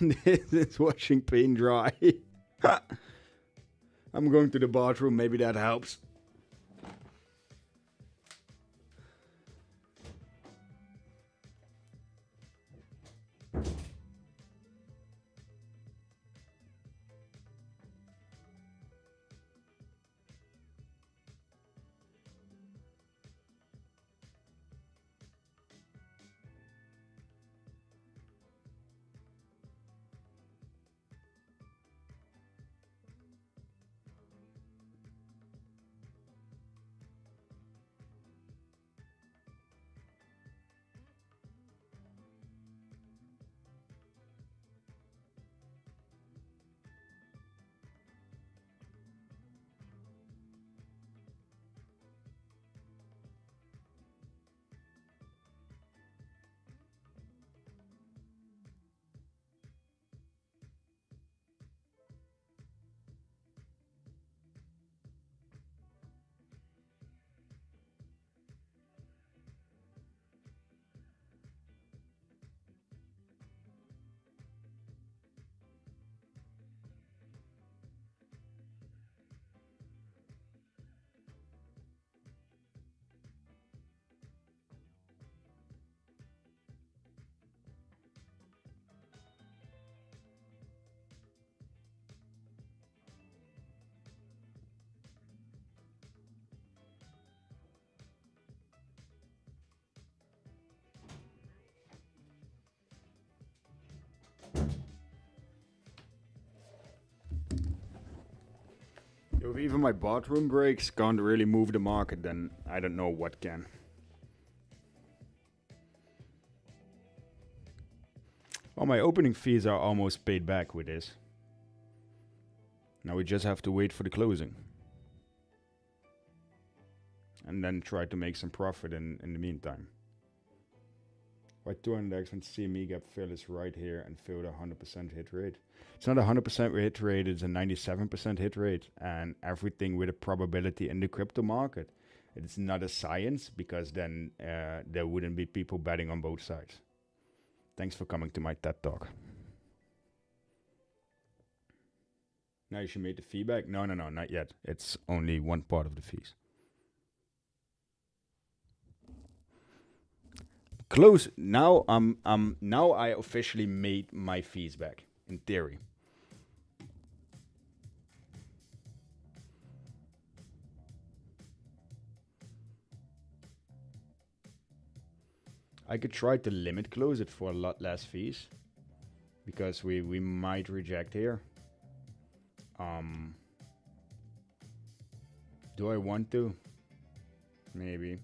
This is washing paint dry. I'm going to the bathroom, maybe that helps. So if even my bathroom breaks can't really move the market, then I don't know what can. Well, my opening fees are almost paid back with this. Now we just have to wait for the closing. And then try to make some profit in the meantime. White 2 index when CME gap fill is right here and filled a 100% hit rate. It's not a 100% hit rate, it's a 97% hit rate. And everything with a probability in the crypto market. It's not a science, because then there wouldn't be people betting on both sides. Thanks for coming to my TED Talk. Now you should make the fee back? No, not yet. It's only one part of the fees. Close. Now now I officially made my fees back, in theory. I could try to limit close it for a lot less fees, because we might reject here. Do I want to? Maybe.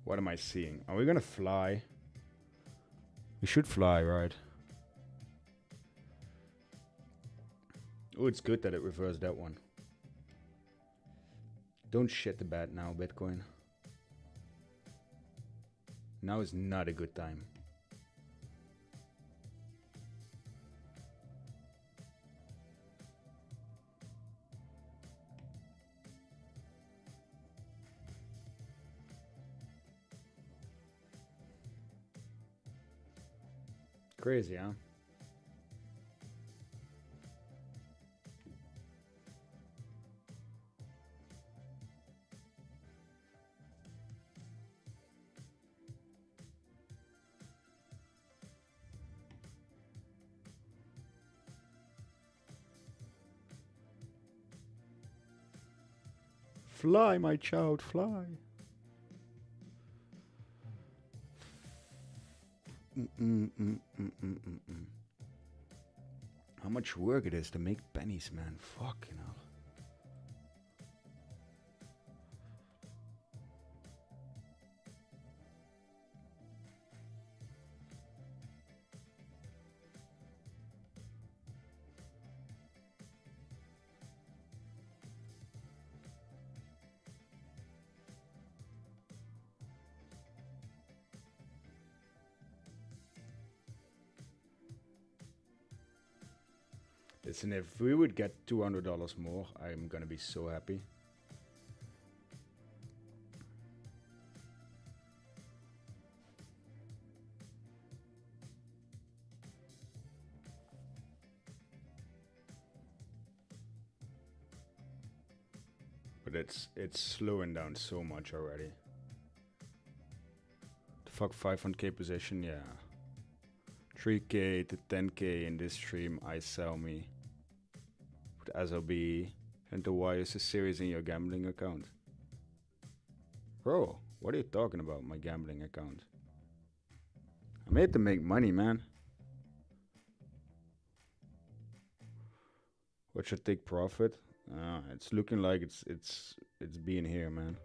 What am I seeing? Are we gonna fly? We should fly, right? Oh, it's good that it reversed that one. Don't shit the bed now, Bitcoin. Now is not a good time. Crazy, huh? Fly, my child, fly. How much work it is to make pennies, man. Fucking hell. Listen, if we would get $200 more, I'm gonna be so happy. But it's slowing down so much already. The fuck 500k position, yeah. 3k to 10k in this stream, I sell me. With SLB, and to why is a series in your gambling account? Bro, what are you talking about, my gambling account? I'm here to make money, man. What should take profit? It's looking like it's being here, man.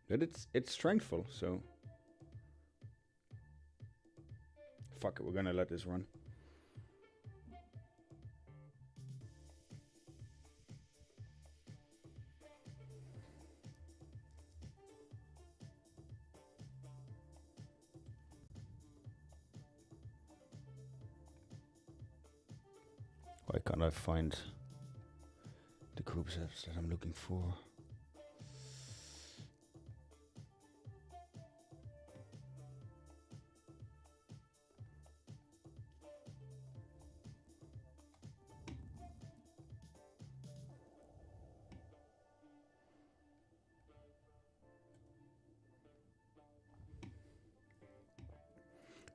But it's strengthful, so fuck it, we're gonna let this run. Why can't I find the groups apps that I'm looking for?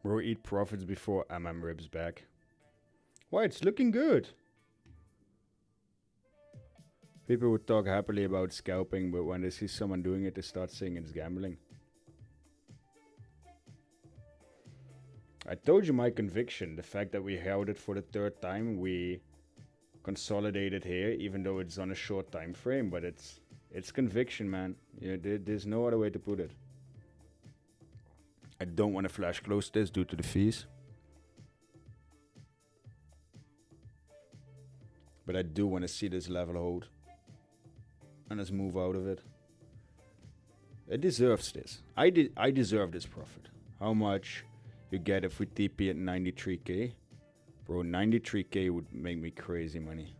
Bro, eat profits before ribs back. Why, it's looking good. People would talk happily about scalping, but when they see someone doing it, they start saying it's gambling. I told you my conviction. The fact that we held it for the third time, we consolidated here, even though it's on a short time frame, but it's conviction, man. Yeah, there's no other way to put it. I don't want to flash close this due to the fees. But I do want to see this level hold. And let's move out of it. It deserves this. I deserve this profit. How much you get if we TP at 93k? Bro, 93k would make me crazy money.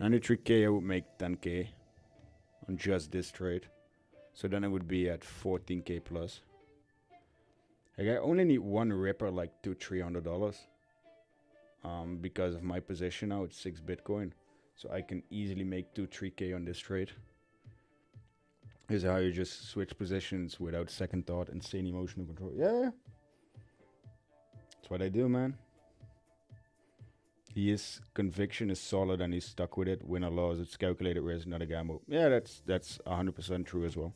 93k I would make 10k on just this trade. So then it would be at 14k plus. Like I only need one ripper like $200-300. Because of my position now, it's 6 Bitcoin. So I can easily make 2-3k on this trade. This is how you just switch positions without second thought, insane emotional control. Yeah. That's what I do, man. His conviction is solid and he's stuck with it. Win or loss, it's calculated risk, not a gamble. Yeah, that's 100% true as well.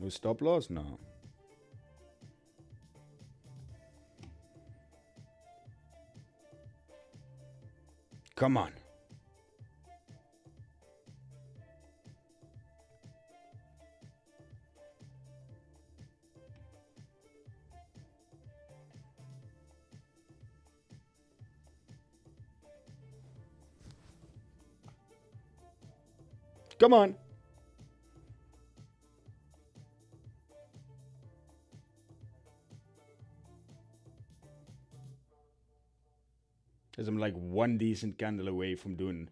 No stop loss? No. Come on. Come on. Because I'm like one decent candle away from doing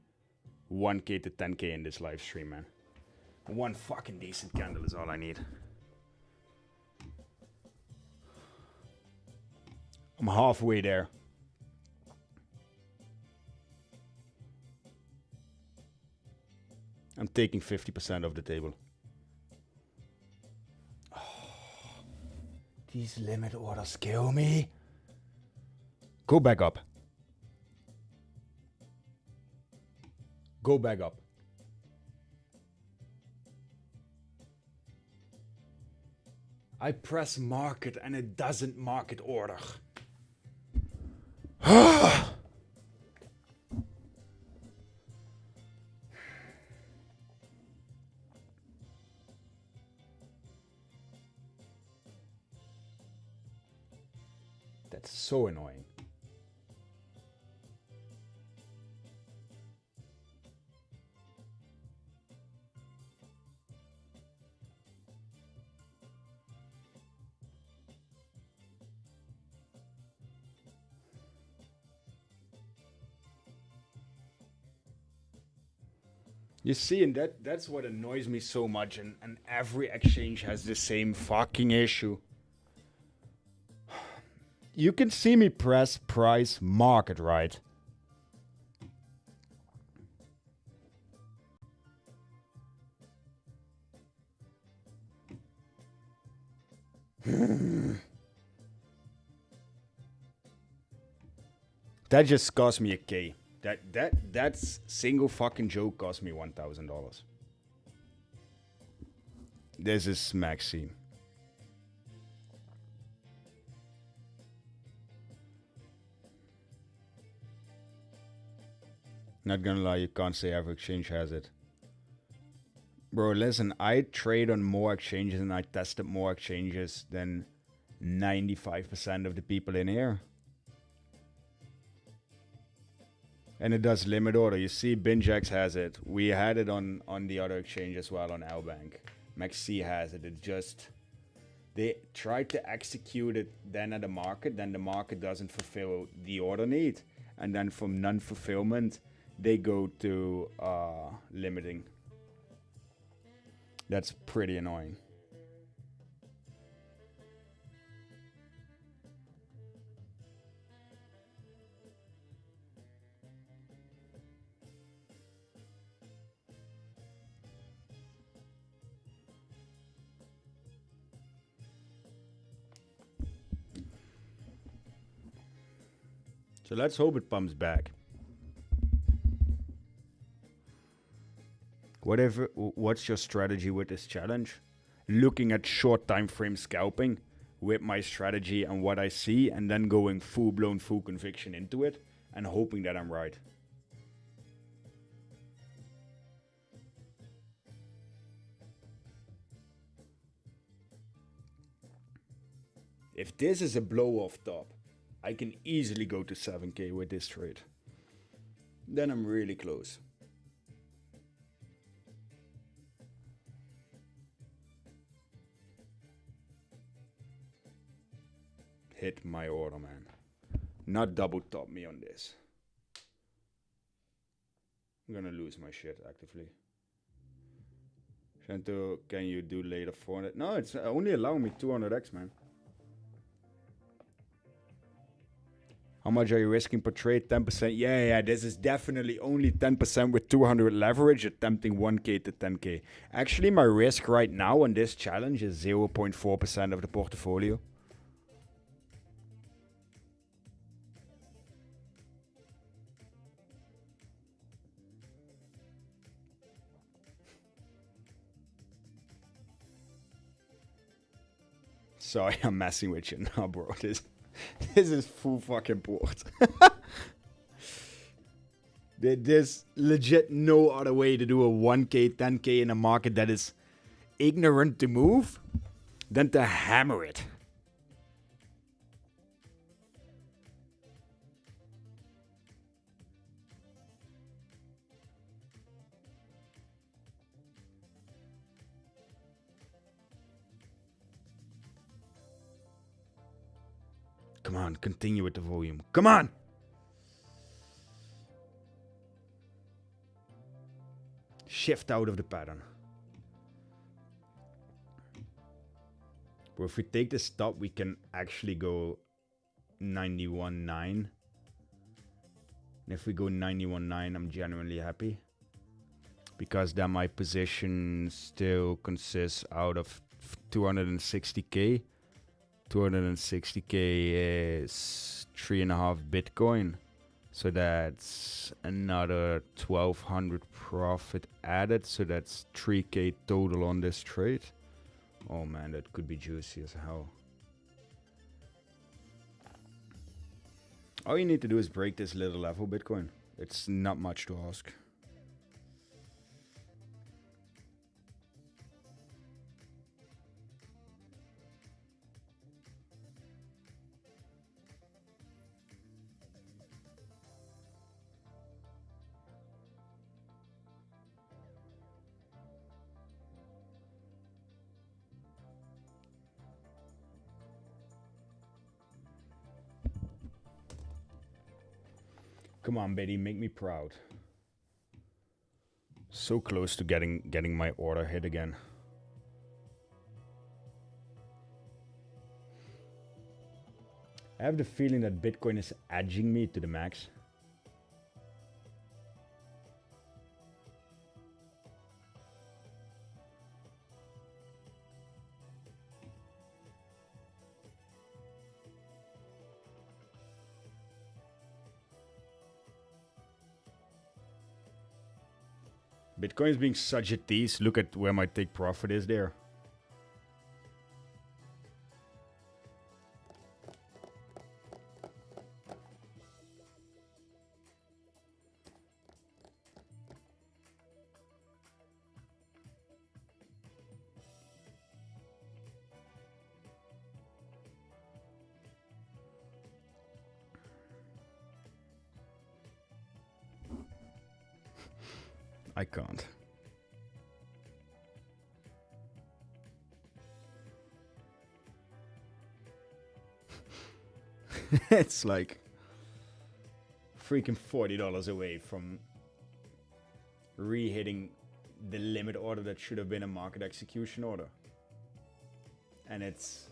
1k to 10k in this live stream, man. One fucking decent candle is all I need. I'm halfway there. I'm taking 50% of the table. Oh, these limit orders kill me. Go back up. Go back up. I press market and it doesn't market order. That's so annoying. You see, and that's what annoys me so much, and every exchange has the same fucking issue. You can see me press price market, right? That just cost me a K. That's single fucking joke cost me $1,000. This is Maxine. Not gonna lie, you can't say every exchange has it. Bro, listen, I trade on more exchanges and I tested more exchanges than 95% of the people in here. And it does limit order. You see, BingeX has it. We had it on the other exchange as well, on Lbank. MaxC has it. It just... They try to execute it then at the market. Then the market doesn't fulfill the order need. And then from non-fulfillment, they go to limiting. That's pretty annoying. So let's hope it pumps back. What's your strategy with this challenge? Looking at short time frame scalping with my strategy and what I see, and then going full-blown full conviction into it and hoping that I'm right. If this is a blow off top, I can easily go to 7k with this trade. Then I'm really close. Hit my order, man. Not double top me on this. I'm gonna lose my shit actively. Shanto, can you do later 400? No, it's only allowing me 200x, man. How much are you risking per trade? 10%. Yeah, this is definitely only 10% with 200 leverage, attempting 1k to 10k. Actually, my risk right now on this challenge is 0.4% of the portfolio. Sorry, I'm messing with you now, bro. This is full fucking port. There's legit no other way to do a 1k, 10k in a market that is ignorant to move than to hammer it. Come on, continue with the volume. Come on! Shift out of the pattern. But if we take this stop, we can actually go 91.9. And if we go 91.9, I'm genuinely happy. Because then my position still consists out of 260k. 260k is 3.5 Bitcoin. So that's another 1200 profit added. So that's 3k total on this trade. Oh man, that could be juicy as hell. All you need to do is break this little level Bitcoin. It's not much to ask. Come on, Betty, make me proud. So close to getting my order hit again. I have the feeling that Bitcoin is edging me to the max. Bitcoin is being such a tease. Look at where my take profit is there. I can't. It's like freaking $40 away from re-hitting the limit order that should have been a market execution order. And it's...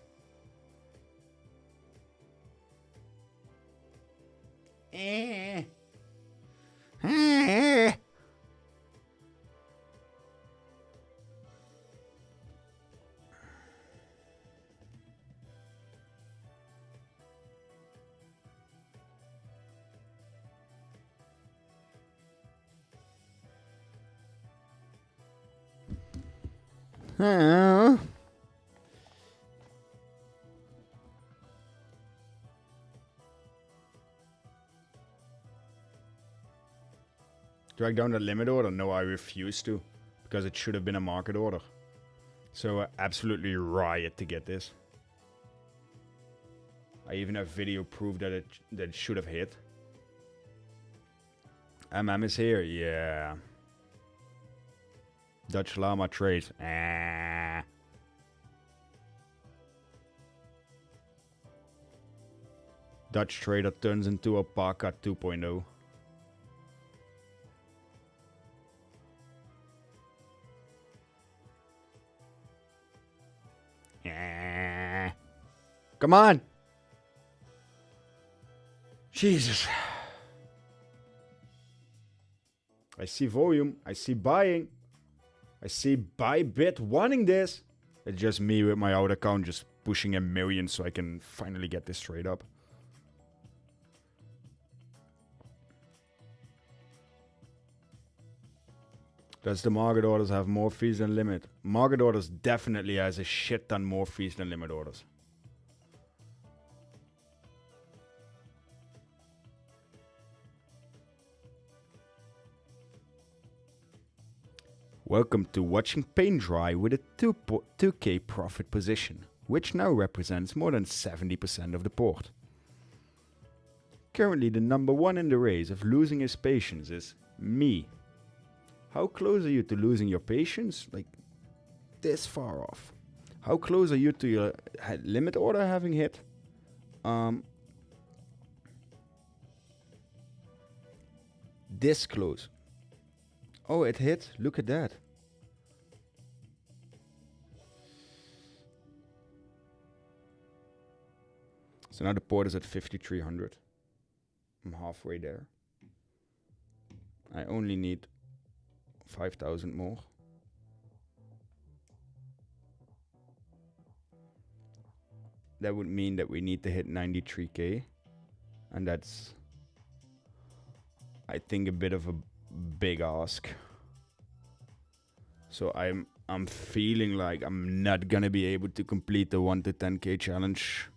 Huh? Drag down the limit order? No, I refuse to. Because it should have been a market order. So absolutely riot to get this. I even have video proof that it should have hit. is here, yeah. Dutch Llama trade. Dutch trader turns into Alpaca 2.0. Come on. Jesus. I see volume. I see buying. I see Bybit wanting this. It's just me with my old account just pushing a million so I can finally get this trade up. Does the market orders have more fees than limit? Market orders definitely has a shit ton more fees than limit orders. Welcome to watching paint dry with a 2k profit position, which now represents more than 70% of the port. Currently the number one in the race of losing his patience is me. How close are you to losing your patience? Like, this far off. How close are you to your limit order having hit? This close. Oh, it hit. Look at that. So now the port is at 5,300. I'm halfway there. I only need 5,000 more. That would mean that we need to hit 93k. And that's, I think, a bit of a big ask. So I'm feeling like I'm not gonna be able to complete the 1 to 10k challenge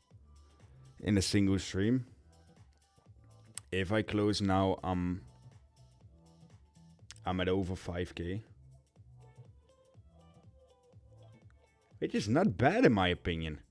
in a single stream. If I close now, I'm at over 5k. Which is not bad in my opinion.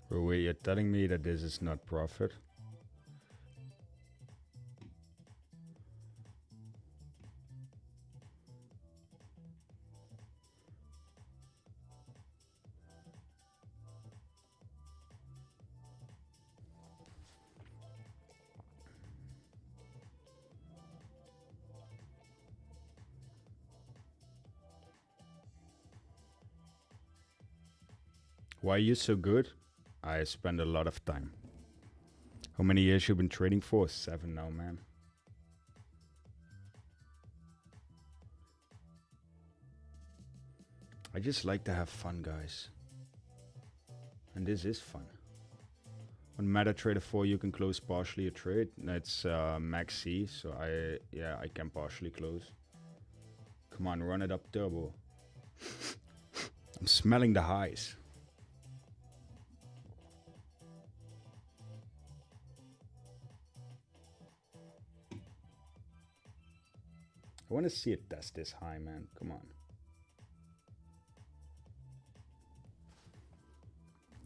Oh wait, you're telling me that this is not profit? Why are you so good? I spend a lot of time. How many years you been trading for? 7 now, man. I just like to have fun, guys. And this is fun. On MetaTrader 4 you can close partially a trade. That's max C, so I can partially close. Come on, run it up turbo. I'm smelling the highs. I want to see it test this high, man. Come on.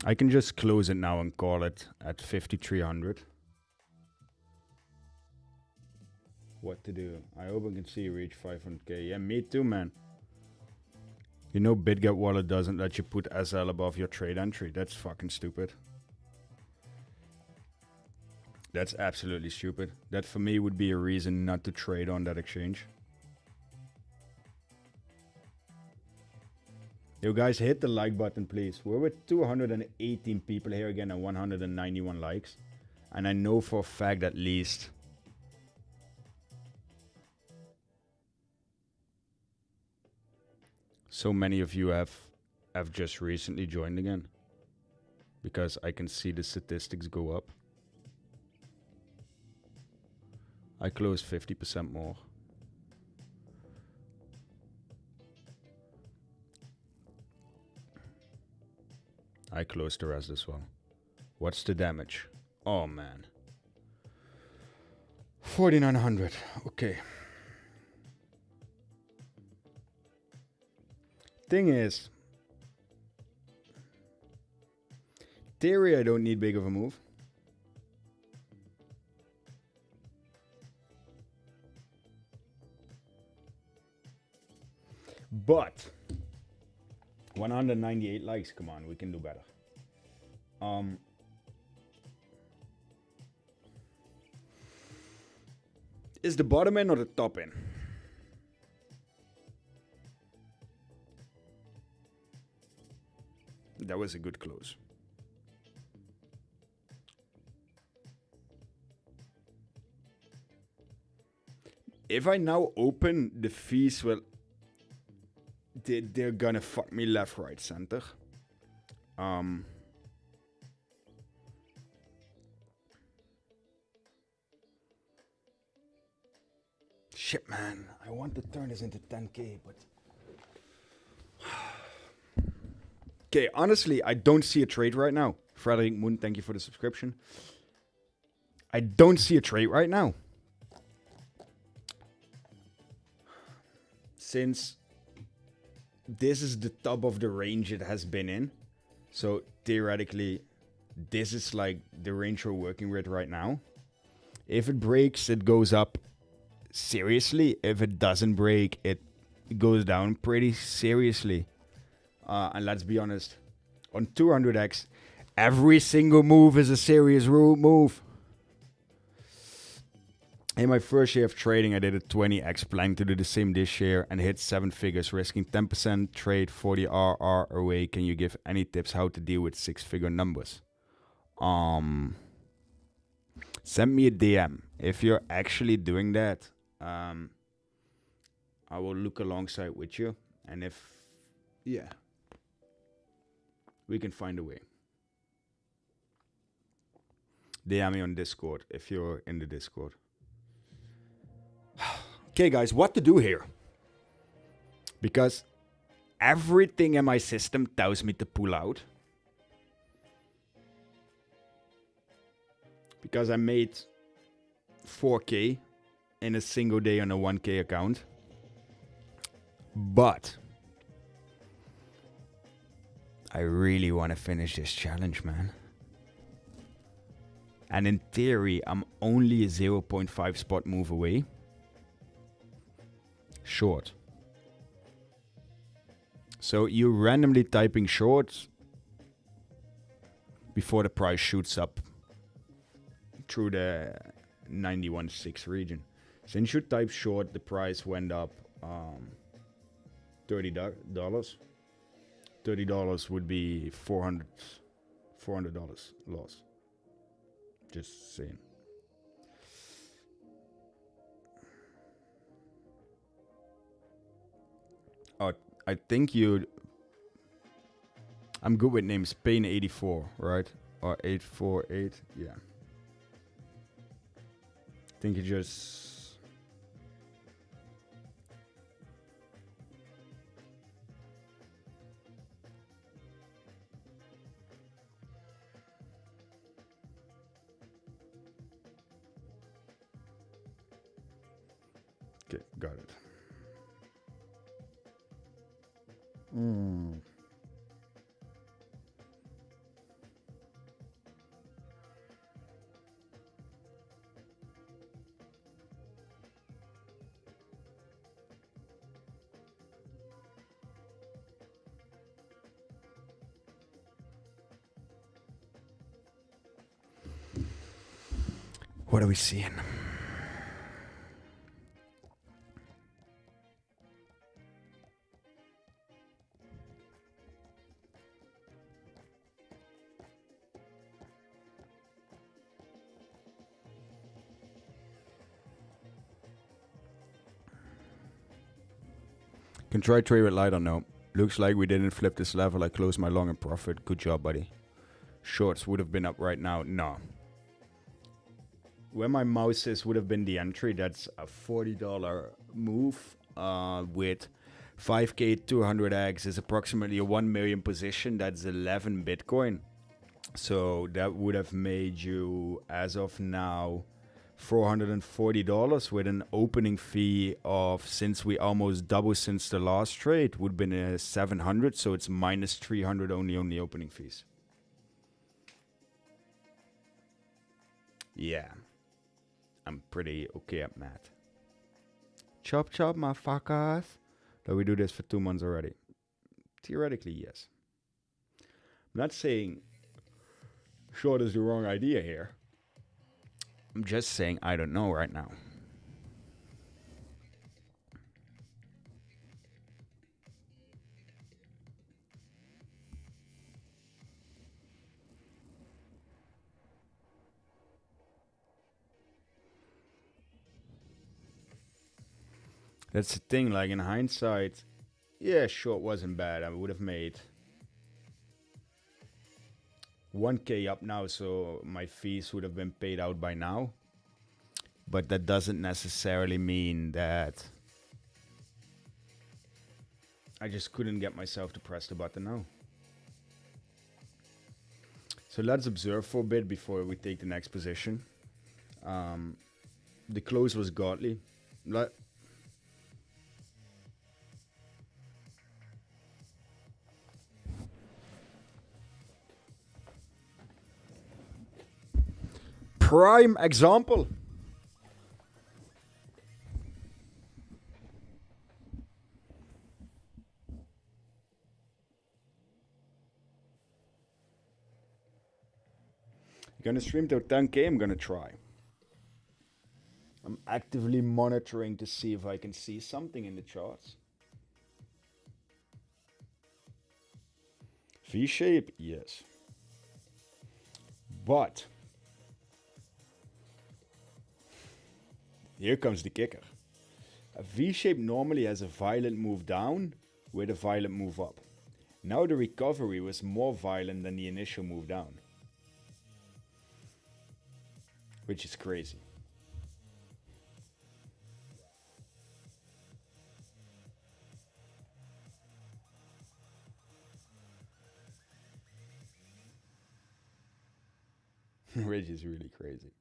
I can just close it now and call it at 5,300. What to do? I hope I can see you reach 500k. Yeah, me too, man. You know BitGet wallet doesn't let you put SL above your trade entry. That's fucking stupid. That's absolutely stupid. That for me would be a reason not to trade on that exchange. Yo guys, hit the like button please. We're with 218 people here again and 191 likes. And I know for a fact at least so many of you have just recently joined again. Because I can see the statistics go up. I closed 50% more. I closed the rest as well. What's the damage? Oh man. 4,900. Okay. Thing is, theory, I don't need big of a move. But 198 likes, come on, we can do better. Is the bottom end or the top end? That was a good close. If I now open the fees, well, they're gonna fuck me left, right, center. Shit, man. I want to turn this into 10k, but... Okay, honestly, I don't see a trade right now. Frederick Moon, thank you for the subscription. I don't see a trade right now. Since this is the top of the range it has been in. So theoretically, this is like the range we're working with right now. If it breaks, it goes up seriously. If it doesn't break, it goes down pretty seriously. And let's be honest, on 200x, every single move is a serious move. In my first year of trading, I did a 20x plan to do the same this year and hit 7 figures, risking 10% trade 40 RR away. Can you give any tips how to deal with 6-figure numbers? Send me a DM. If you're actually doing that, I will look alongside with you. And if, yeah, we can find a way. DM me on Discord if you're in the Discord. Okay, guys, what to do here? Because everything in my system tells me to pull out. Because I made 4k in a single day on a 1k account. But I really want to finish this challenge, man. And in theory, I'm only a 0.5 spot move away. Short. So you're randomly typing short before the price shoots up through the 91.6 region. Since you type short, the price went up $30. $30 would be $400 loss. Just saying. Oh, I think you... I'm good with names. Pain84, right? Or 848, yeah. I think you just... Okay, got it. What are we seeing? Can try trade with light or no. Looks like we didn't flip this level. I closed my long and profit. Good job, buddy. Shorts would have been up right now. No. Where my mouse is would have been the entry. That's a $40 move with 5k-100k is approximately a 1 million position. That's 11 Bitcoin. So that would have made you, as of now, $440 with an opening fee of, since we almost doubled since the last trade, would have been a 700. So it's minus 300 only on the opening fees. Yeah. I'm pretty okay at math. Chop chop, motherfuckers. Though we do this for 2 months already. Theoretically, yes. I'm not saying short is the wrong idea here. I'm just saying I don't know right now. That's the thing, like in hindsight, yeah, short wasn't bad. I would have made 1k up now, so my fees would have been paid out by now. But that doesn't necessarily mean that I just couldn't get myself to press the button now. So let's observe for a bit before we take the next position. The close was godly. Prime example. You're gonna stream to 10k? I'm gonna try. I'm actively monitoring to see if I can see something in the charts. V-shape, yes. But here comes the kicker. A V-shape normally has a violent move down with a violent move up. Now the recovery was more violent than the initial move down. Which is crazy. Which is really crazy.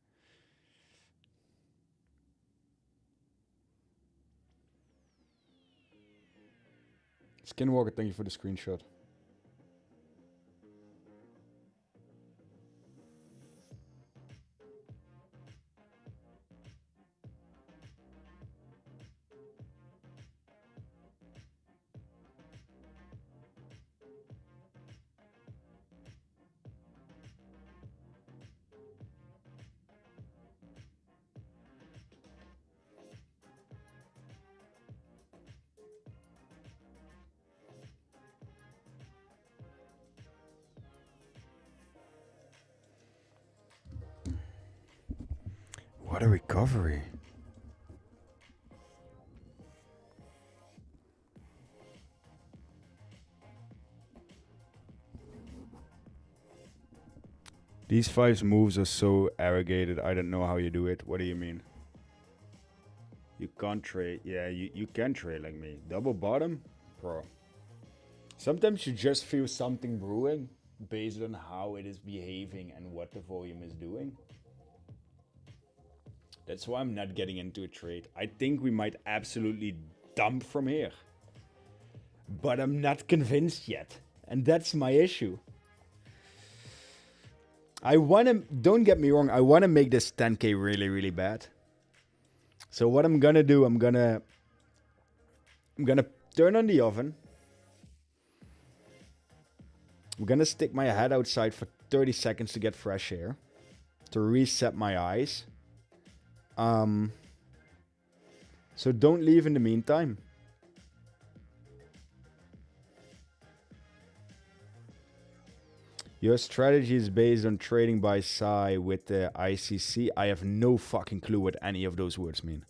Skinwalker, thank you for the screenshot. What a recovery. These 5 moves are so arrogated. I don't know how you do it. What do you mean? You can't trade. Yeah, you can trade like me. Double bottom? Bro. Sometimes you just feel something brewing based on how it is behaving and what the volume is doing. That's why I'm not getting into a trade. I think we might absolutely dump from here. But I'm not convinced yet. And that's my issue. I want to, don't get me wrong, I want to make this 10k really, really bad. So what I'm going to do, I'm going to turn on the oven. I'm going to stick my head outside for 30 seconds to get fresh air. To reset my eyes. So don't leave in the meantime. Your strategy is based on trading by SI with the ICC. I have no fucking clue what any of those words mean.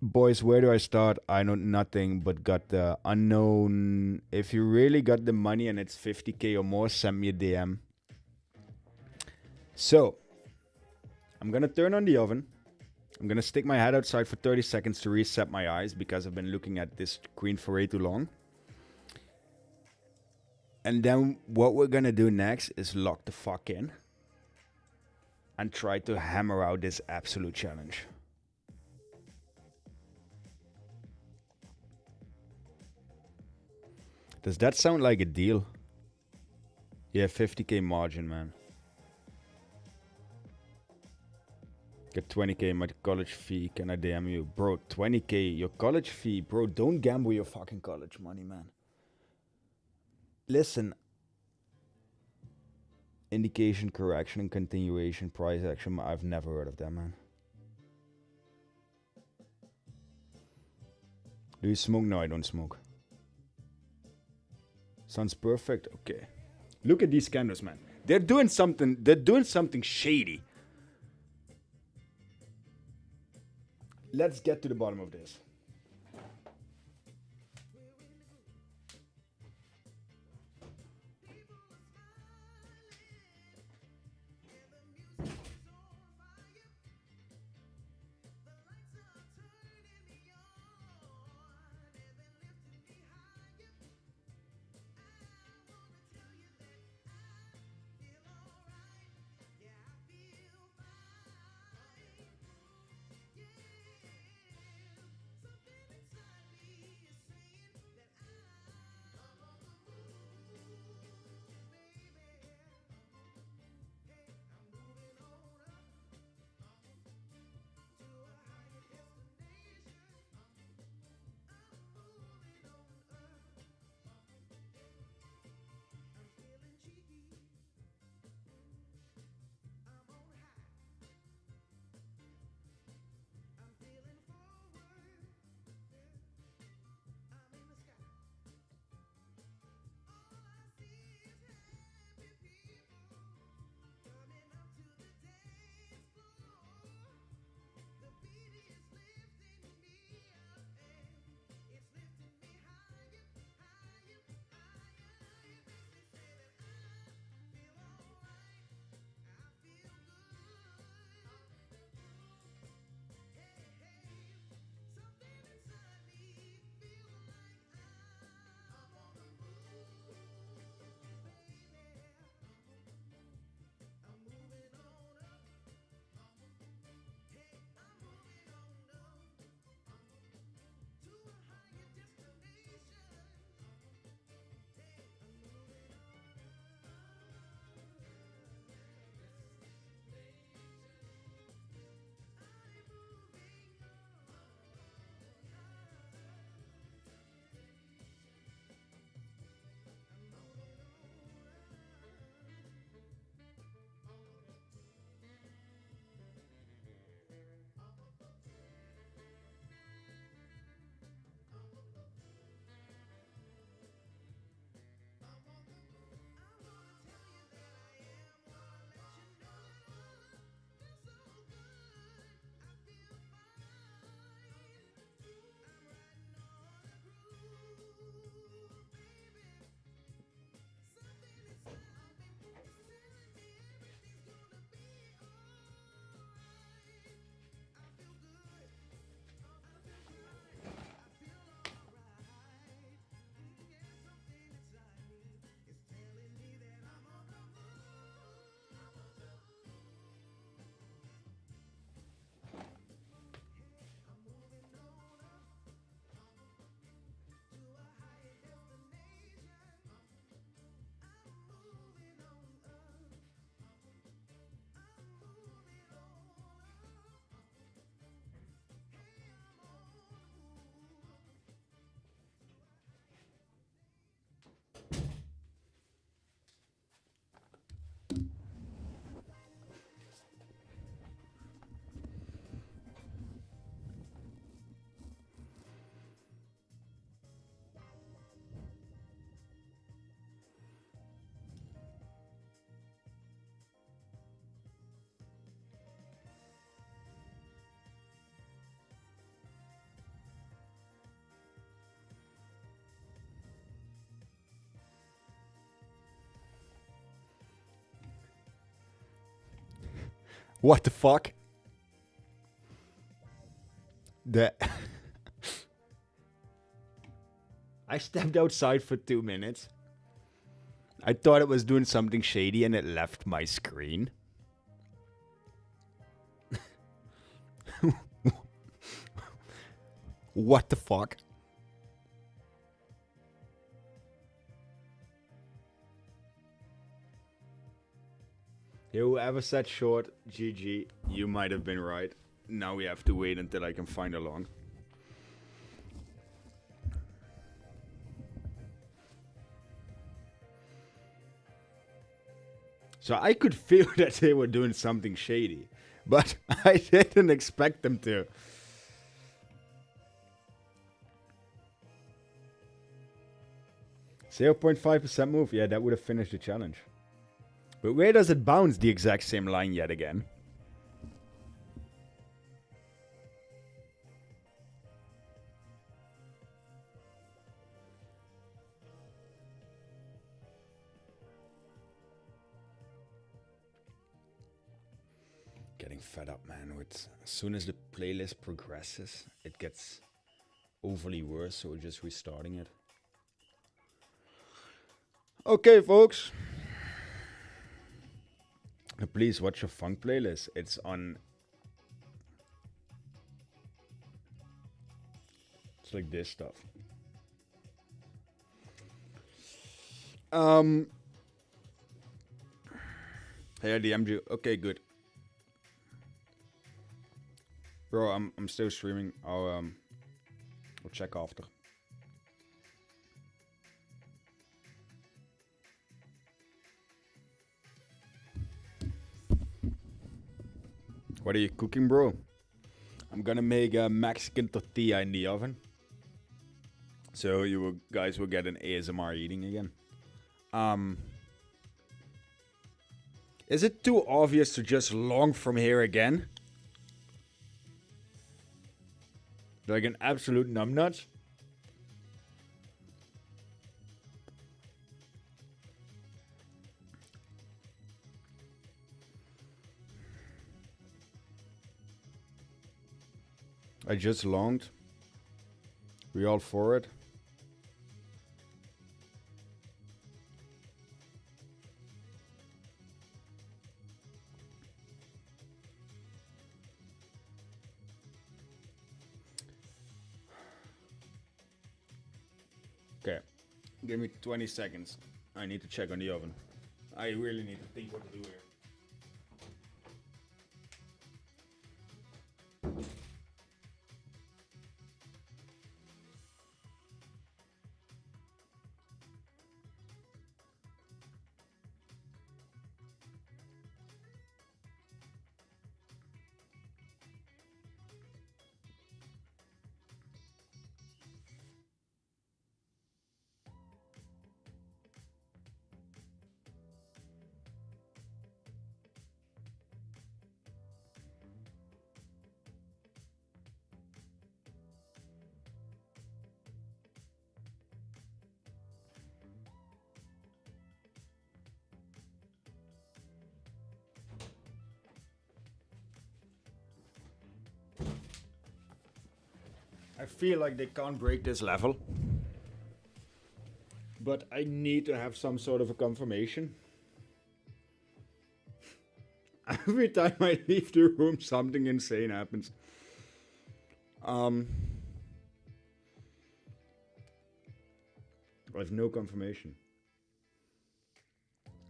Boys, where do I start? I know nothing but got the unknown. If you really got the money and it's 50k or more, send me a DM. So, I'm gonna turn on the oven. I'm gonna stick my head outside for 30 seconds to reset my eyes because I've been looking at this screen for way too long. And then what we're gonna do next is lock the fuck in and try to hammer out this absolute challenge. Does that sound like a deal? Yeah, 50k margin, man. Get 20k my college fee. Can I DM you? Bro, 20k, your college fee. Bro, don't gamble your fucking college money, man. Listen. Indication, correction, and continuation, price action. I've never heard of that, man. Do you smoke? No, I don't smoke. Sounds perfect. Okay. Look at these candles, man. They're doing something. They're doing something shady. Let's get to the bottom of this. What the fuck? I stepped outside for 2 minutes. I thought it was doing something shady and it left my screen. What the fuck? Whoever said short, GG, you might have been right. Now we have to wait until I can find a long. So I could feel that they were doing something shady, but I didn't expect them to. .5% move. Yeah, that would have finished the challenge. But where does it bounce the exact same line yet again? Getting fed up, man. As soon as the playlist progresses, it gets overly worse, so we're just restarting it. Okay, folks. Please watch your funk playlist. It's on. It's like this stuff. Hey, I DM'd you. Okay, good. Bro, I'm still streaming. I'll check after. What are you cooking, bro? I'm gonna make a Mexican tortilla in the oven. So guys will get an ASMR eating again. Is it too obvious to just long from here again? Like an absolute numbnuts? I just longed. We all for it? Okay, give me 20 seconds. I need to check on the oven. I really need to think what to do here. I feel like they can't break this level. But I need to have some sort of a confirmation. Every time I leave the room, something insane happens. I have no confirmation.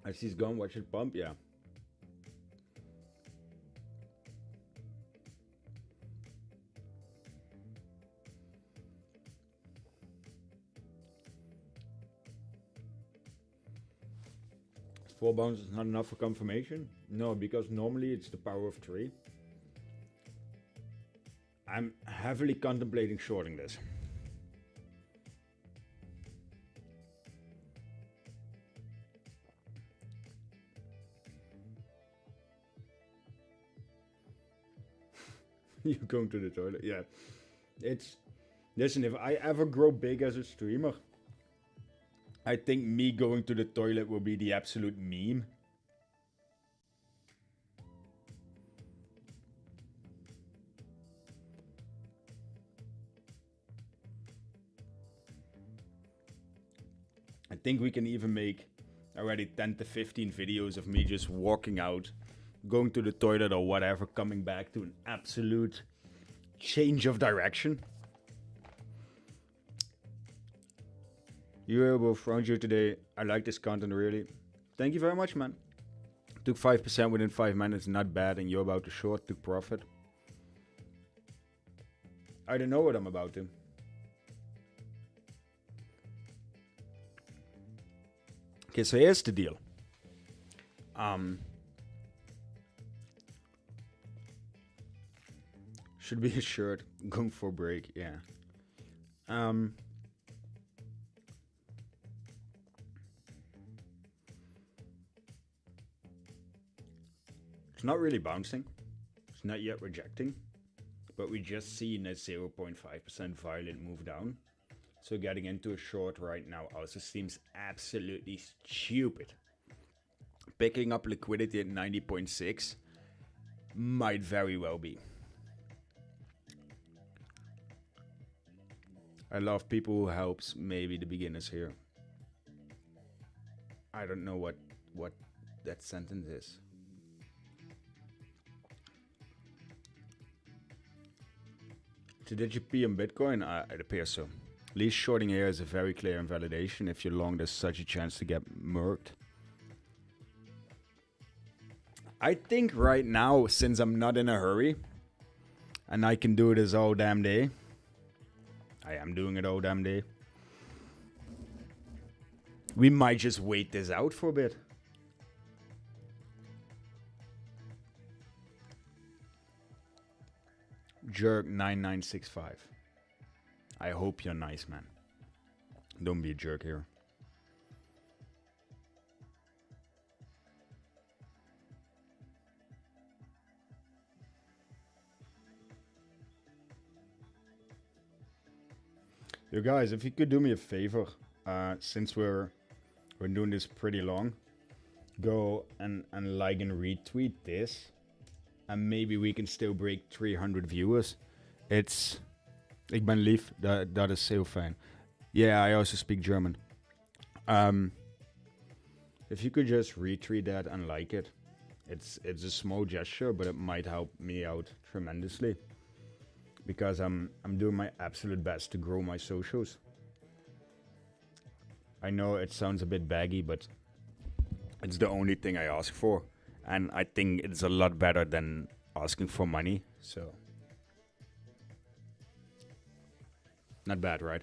I see he's gone, watch it pump, yeah. Four bounces is not enough for confirmation? No, because normally it's the power of 3. I'm heavily contemplating shorting this. You're going to the toilet? Yeah. Listen, if I ever grow big as a streamer, I think me going to the toilet will be the absolute meme. think we can even make already 10 to 15 videos of me just walking out, going to the toilet or whatever, coming back to an absolute change of direction. You were both around you today. I like this content really. Thank you very much, man. Took 5% within 5 minutes, not bad, and you're about to short, took profit. I don't know what I'm about to. Okay, so here's the deal. Should be a shirt. Going for a break, yeah. It's not really bouncing. It's not yet rejecting. But we just seen a 0.5% violent move down. So getting into a short right now also seems absolutely stupid. Picking up liquidity at 90.6 might very well be. I love people who helps maybe the beginners here. I don't know what that sentence is. So did you pee on Bitcoin? It appears so. At least shorting here is a very clear invalidation. If you're long, there's such a chance to get murked. I think right now, since I'm not in a hurry, and I can do this all damn day, I am doing it all damn day, we might just wait this out for a bit. Jerk 9965. I hope you're nice, man. Don't be a jerk here. You guys, if you could do me a favor, since we're doing this pretty long, go and like and retweet this, and maybe we can still break 300 viewers. Ik ben lief, dat is heel fijn. Yeah, I also speak German. If you could just retweet that and like it, it's a small gesture, but it might help me out tremendously. Because I'm doing my absolute best to grow my socials. I know it sounds a bit baggy, but it's the only thing I ask for. And I think it's a lot better than asking for money, so. Not bad, right?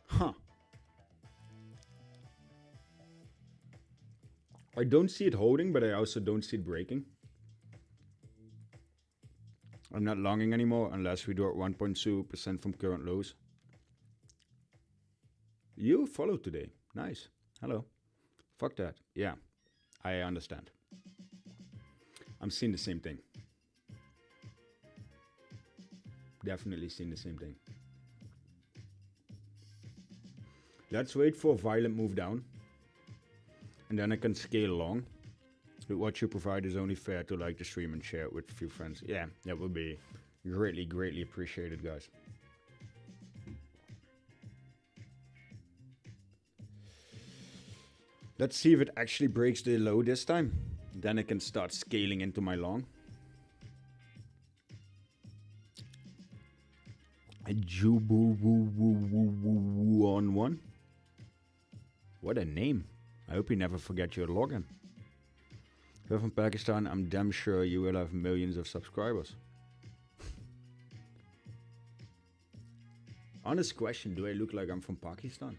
Huh. I don't see it holding, but I also don't see it breaking. I'm not longing anymore unless we do it 1.2% from current lows. You followed today. Nice. Hello. Fuck that. Yeah, I understand. I'm seeing the same thing. Definitely seeing the same thing. Let's wait for a violent move down. And then I can scale along. With what you provide is only fair to like the stream and share it with a few friends. Yeah, that would be greatly, greatly appreciated, guys. Let's see if it actually breaks the low this time. Then I can start scaling into my long. A Jubu on one. What a name. I hope you never forget your login. If you're from Pakistan, I'm damn sure you will have millions of subscribers. Honest question, do I look like I'm from Pakistan?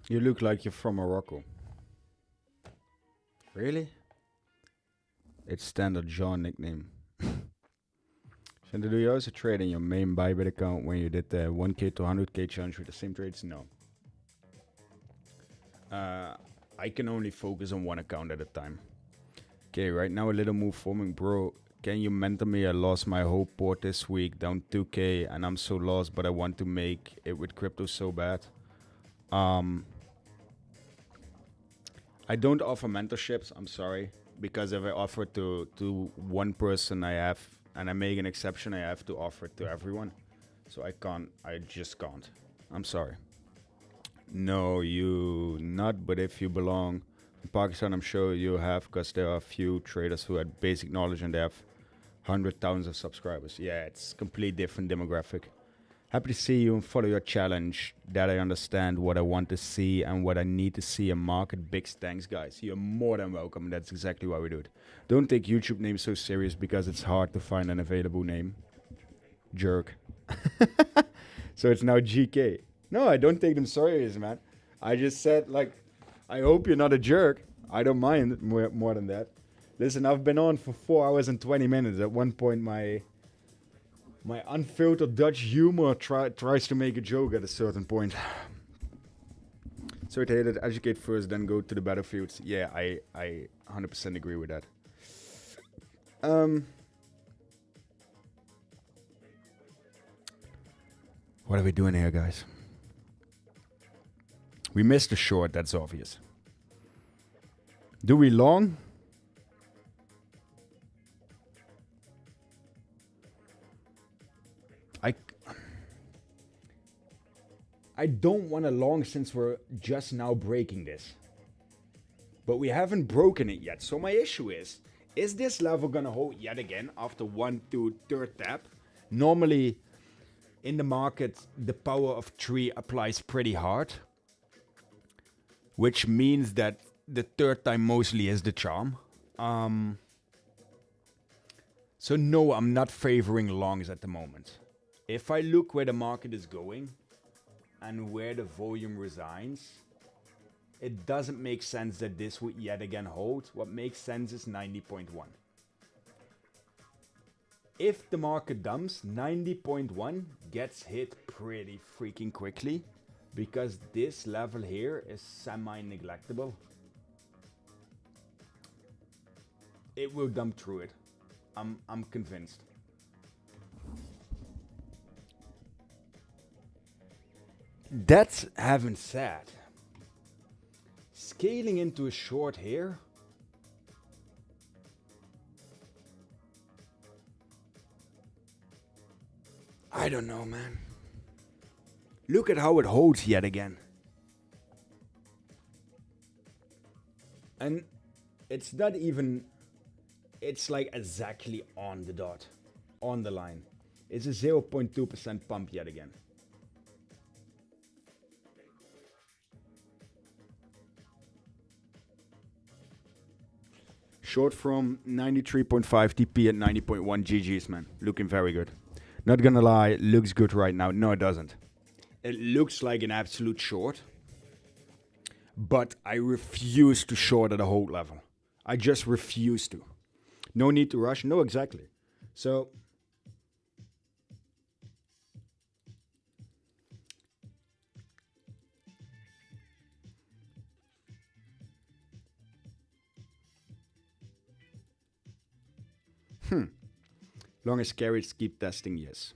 You look like you're from Morocco. Really? It's standard John nickname. So do you also trade in your main Bybit account when you did the 1k to 100k challenge with the same trades? No. I can only focus on one account at a time. Okay, right now a little move forming, bro. Can you mentor me? I lost my whole port this week, down 2k, and I'm so lost, but I want to make it with crypto so bad. I don't offer mentorships, I'm sorry, because if I offer to one person I have, and I make an exception, I have to offer it to everyone. So I just can't. I'm sorry. No, you not, but if you belong in Pakistan, I'm sure you have, because there are a few traders who had basic knowledge and they have 100,000 of subscribers. Yeah, it's completely different demographic. Happy to see you and follow your challenge, that I understand what I want to see and what I need to see in market. Big thanks, guys. You're more than welcome. That's exactly why we do it. Don't take YouTube names so serious because it's hard to find an available name. Jerk. So it's now GK. No, I don't take them serious, man. I just said, like, I hope you're not a jerk. I don't mind more than that. Listen, I've been on for 4 hours and 20 minutes. At one point, my unfiltered Dutch humor tries to make a joke at a certain point. So it hated educate first, then go to the battlefields. Yeah, I 100% agree with that. What are we doing here, guys? We missed a short, that's obvious. Do we long? I don't want to long since we're just now breaking this. But we haven't broken it yet. So my issue is this level going to hold yet again after 1, 2, third tap? Normally, in the market, the power of 3 applies pretty hard. Which means that the third time mostly is the charm. So no, I'm not favoring longs at the moment. If I look where the market is going and where the volume resides, it doesn't make sense that this would yet again hold. What makes sense is 90.1. If the market dumps, 90.1 gets hit pretty freaking quickly because this level here is semi-neglectable. It will dump through it. I'm convinced. That's having said, scaling into a short here, I don't know, man. Look at how it holds yet again. And it's not even, it's like exactly on the dot, on the line. It's a 0.2% pump yet again. Short from 93.5 TP at 90.1 GG's, man. Looking very good. Not gonna lie, looks good right now. No, it doesn't. It looks like an absolute short. But I refuse to short at a hold level. I just refuse to. No need to rush. No, exactly. So long as scary, keep testing, yes.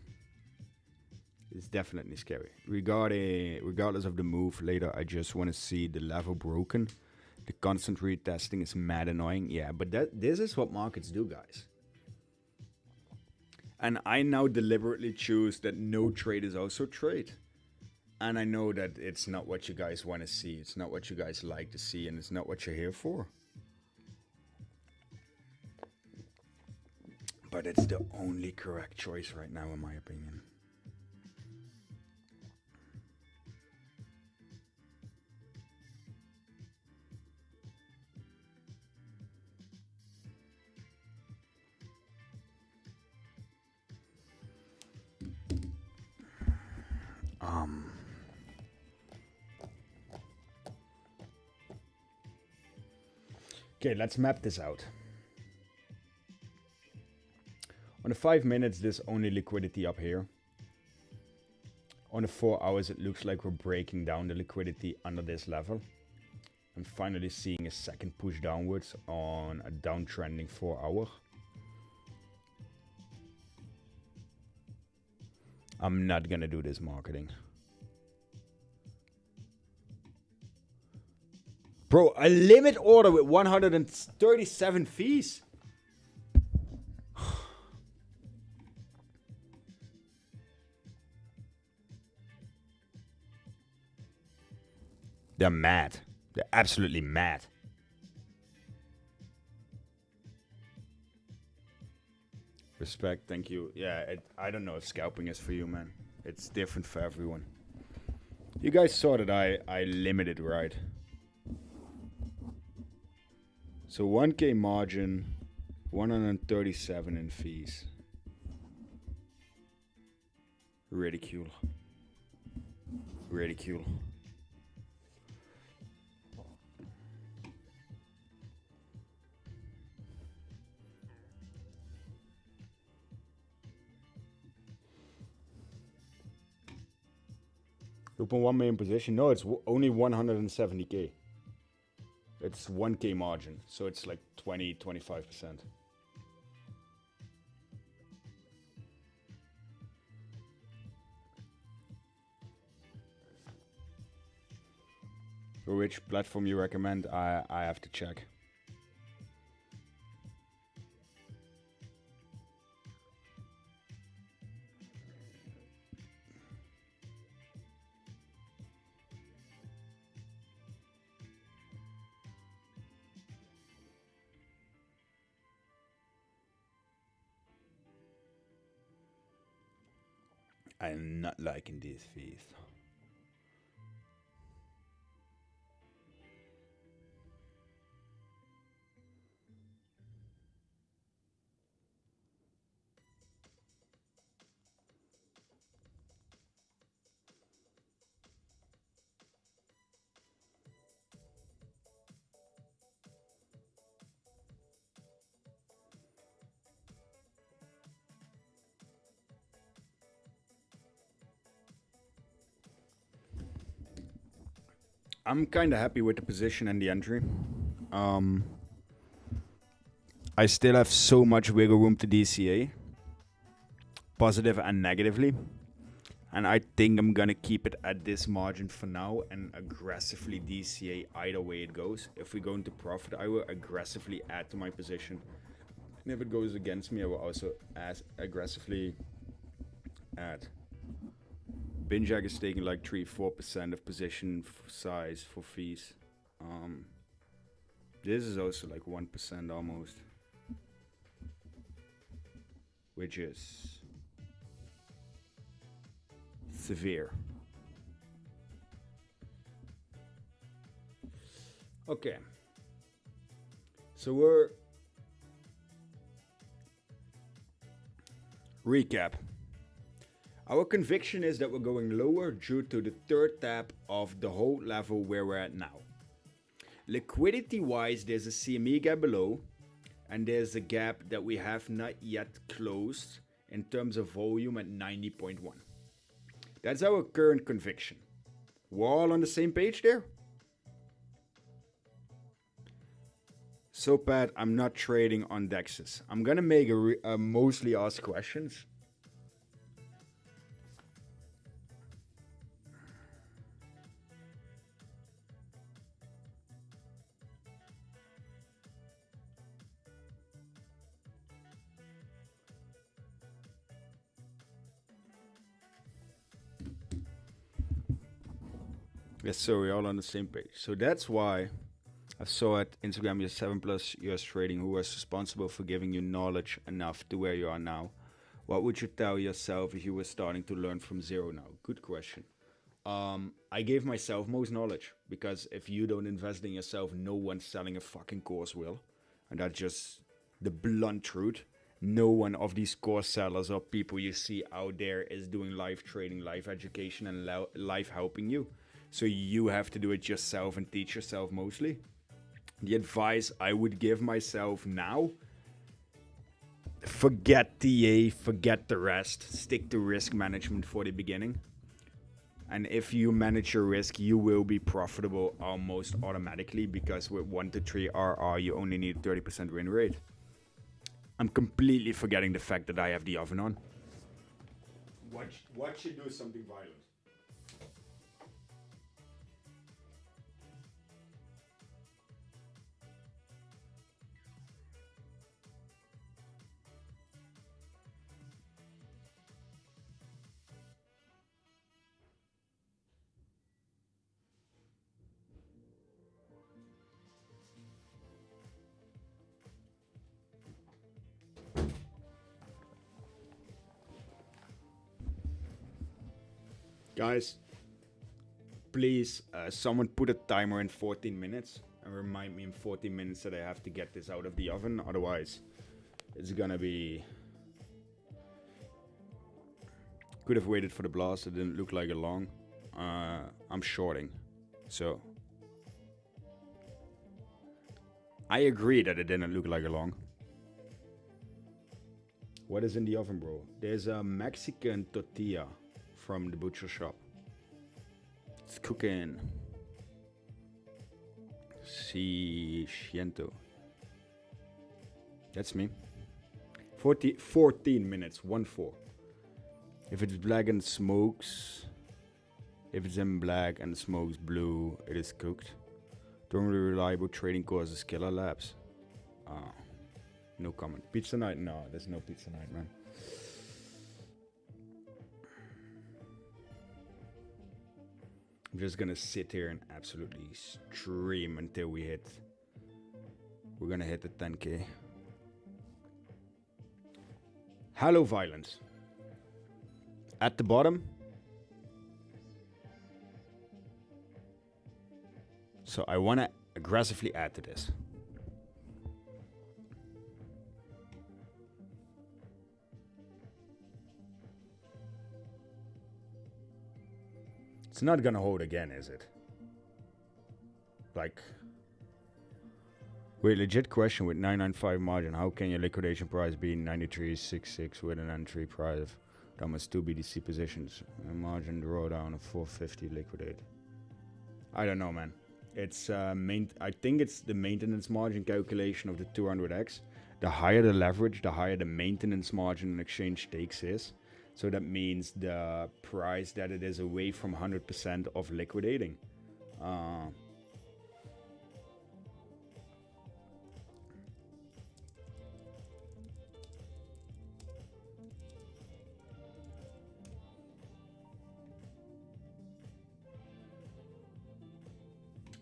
It's definitely scary. Regardless of the move later, I just want to see the level broken. The constant retesting is mad annoying. Yeah, but this is what markets do, guys. And I now deliberately choose that no trade is also trade. And I know that it's not what you guys want to see. It's not what you guys like to see. And it's not what you're here for. But it's the only correct choice right now, in my opinion. Okay, let's map this out. On the 5 minutes, there's only liquidity up here. On the 4 hours, it looks like we're breaking down the liquidity under this level. I'm finally seeing a second push downwards on a downtrending 4 hour. I'm not gonna do this marketing. Bro, a limit order with 137 fees. They're mad. They're absolutely mad. Respect, thank you. Yeah, I don't know if scalping is for you, man. It's different for everyone. You guys saw that I limited, right? So 1k margin, 137 in fees. Ridicule. Ridicule. Open 1 million position. No, it's only 170k. It's 1k margin, so it's like 20-25%. Which platform you recommend? I have to check. I'm not liking these fees. I'm kind of happy with the position and the entry. I still have so much wiggle room to DCA, positive and negatively. And I think I'm going to keep it at this margin for now and aggressively DCA either way it goes. If we go into profit, I will aggressively add to my position. And if it goes against me, I will also aggressively add. Binjack is taking like 3-4% of position size for fees. This is also like 1% almost, which is severe. Okay, so we're recap. Our conviction is that we're going lower due to the third tap of the whole level where we're at now. Liquidity wise, there's a CME gap below, and there's a gap that we have not yet closed in terms of volume at 90.1. That's our current conviction. We're all on the same page there? So Pat, I'm not trading on DEXs. I'm gonna make a mostly asked questions. Yes, so we're all on the same page. So that's why I saw at Instagram your 7+ years trading who was responsible for giving you knowledge enough to where you are now. What would you tell yourself if you were starting to learn from zero now? Good question. I gave myself most knowledge, because if you don't invest in yourself, no one selling a fucking course will. And that's just the blunt truth. No one of these course sellers or people you see out there is doing live trading, live education, and live helping you. So you have to do it yourself and teach yourself mostly. The advice I would give myself now: forget TA, forget the rest, stick to risk management for the beginning. And if you manage your risk, you will be profitable almost automatically, because with 1 to 3 RR, you only need 30% win rate. I'm completely forgetting the fact that I have the oven on. What should do something violent? Guys, please, someone put a timer in 14 minutes and remind me in 14 minutes that I have to get this out of the oven. Otherwise, it's gonna be... Could have waited for the blast. It didn't look like a long. I'm shorting. So I agree that it didn't look like a long. What is in the oven, bro? There's a Mexican tortilla from the butcher shop. It's cooking. Ciento. That's me. 14 minutes, 1-4. If it's black and smokes, if it's in black and smokes blue, it is cooked. Normally reliable trading causes killer labs. No comment. Pizza night? No, there's no pizza night, man. I'm just gonna sit here and absolutely stream until we're gonna hit the 10k. Hello, violence. At the bottom. So I wanna aggressively add to this. It's not gonna hold again, is it? Like, wait, legit question with 995 margin. How can your liquidation price be 93.66 with an entry price of almost 2 BTC positions? A margin drawdown of 450 liquidate. I don't know, man. It's I think it's the maintenance margin calculation of the 200x. The higher the leverage, the higher the maintenance margin an exchange takes is. So that means the price that it is away from 100% of liquidating.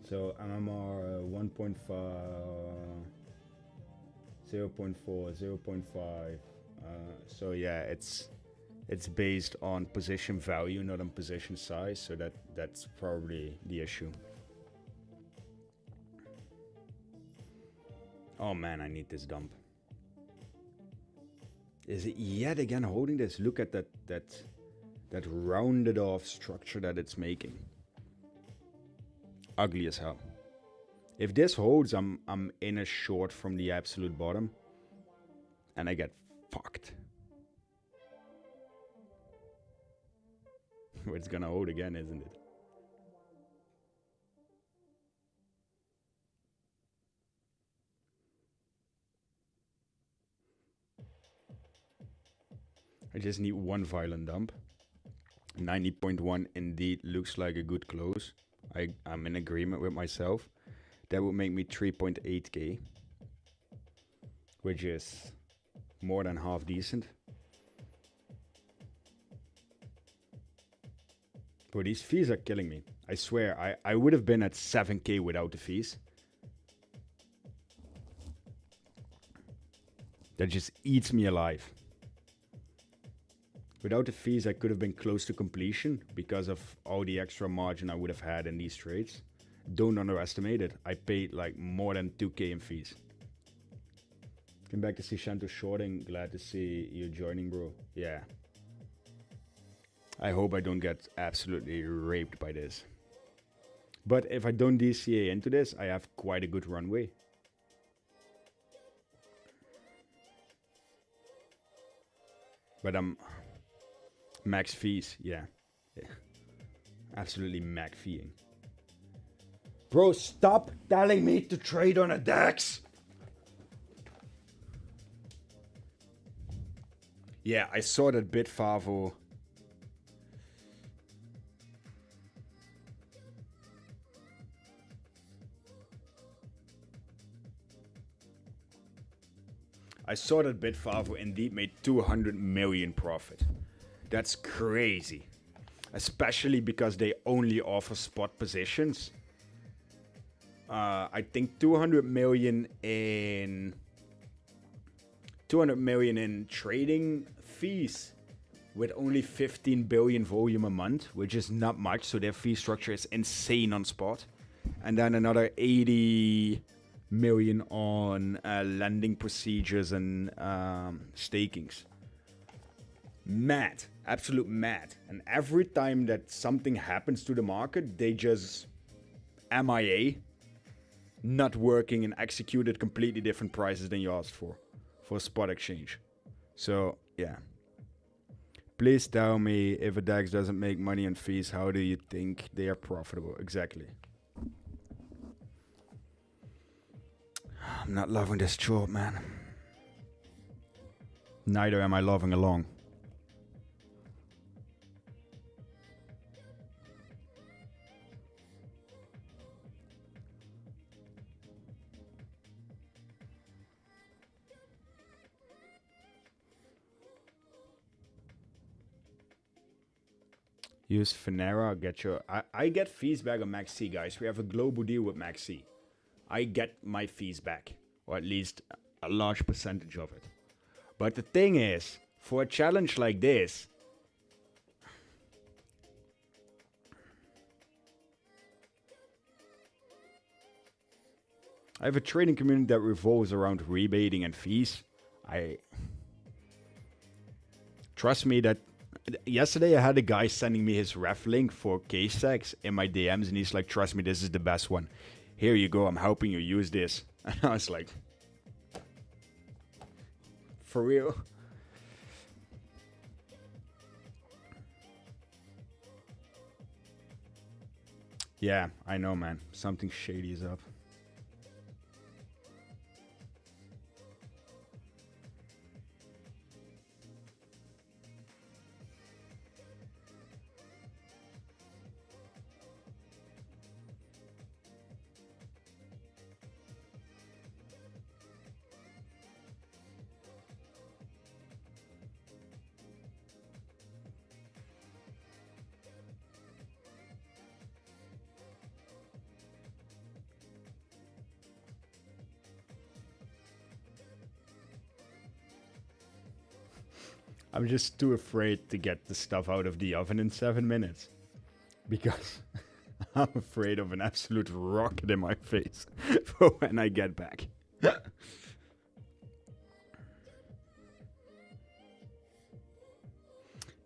So MMR 1.5, 0.4, 0.5. So yeah, it's based on position value, not on position size. So that's probably the issue. Oh man, I need this dump. Is it yet again holding this? Look at that rounded off structure that it's making. Ugly as hell. If this holds, I'm in a short from the absolute bottom, and I get fucked. It's gonna hold again, isn't it? I just need one violent dump. 90.1 indeed looks like a good close. I'm in agreement with myself. That would make me 3.8k, which is more than half decent. But these fees are killing me. I swear, I would have been at 7k without the fees. That just eats me alive. Without the fees, I could have been close to completion because of all the extra margin I would have had in these trades. Don't underestimate it. I paid like more than 2k in fees. Came back to see Shanto shorting. Glad to see you joining, bro. Yeah. I hope I don't get absolutely raped by this. But if I don't DCA into this, I have quite a good runway. But I'm max fees, yeah. Absolutely max feeing. Bro, stop telling me to trade on a DEX. Yeah, I saw that Bitfavo. I saw that Bitfavo indeed made 200 million profit. That's crazy. Especially because they only offer spot positions. I think 200 million in trading fees with only 15 billion volume a month, which is not much. So their fee structure is insane on spot. And then another 80 million on lending procedures and stakings. Mad. Absolute mad. And every time that something happens to the market, they just MIA, not working, and execute at completely different prices than you asked for spot exchange. So, yeah. Please tell me, if a DEX doesn't make money on fees, how do you think they are profitable? Exactly. I'm not loving this job, man. Neither am I loving along. Use Finera, get your... I get fees back on MaxC, guys. We have a global deal with MaxC. I get my fees back, or at least a large percentage of it. But the thing is, for a challenge like this, I have a trading community that revolves around rebating and fees. Trust me that yesterday I had a guy sending me his ref link for K-Sex in my DMs, and he's like, trust me, this is the best one. Here you go, I'm helping you use this. And I was like, for real? Yeah, I know, man. Something shady is up. I'm just too afraid to get the stuff out of the oven in 7 minutes. Because I'm afraid of an absolute rocket in my face for when I get back.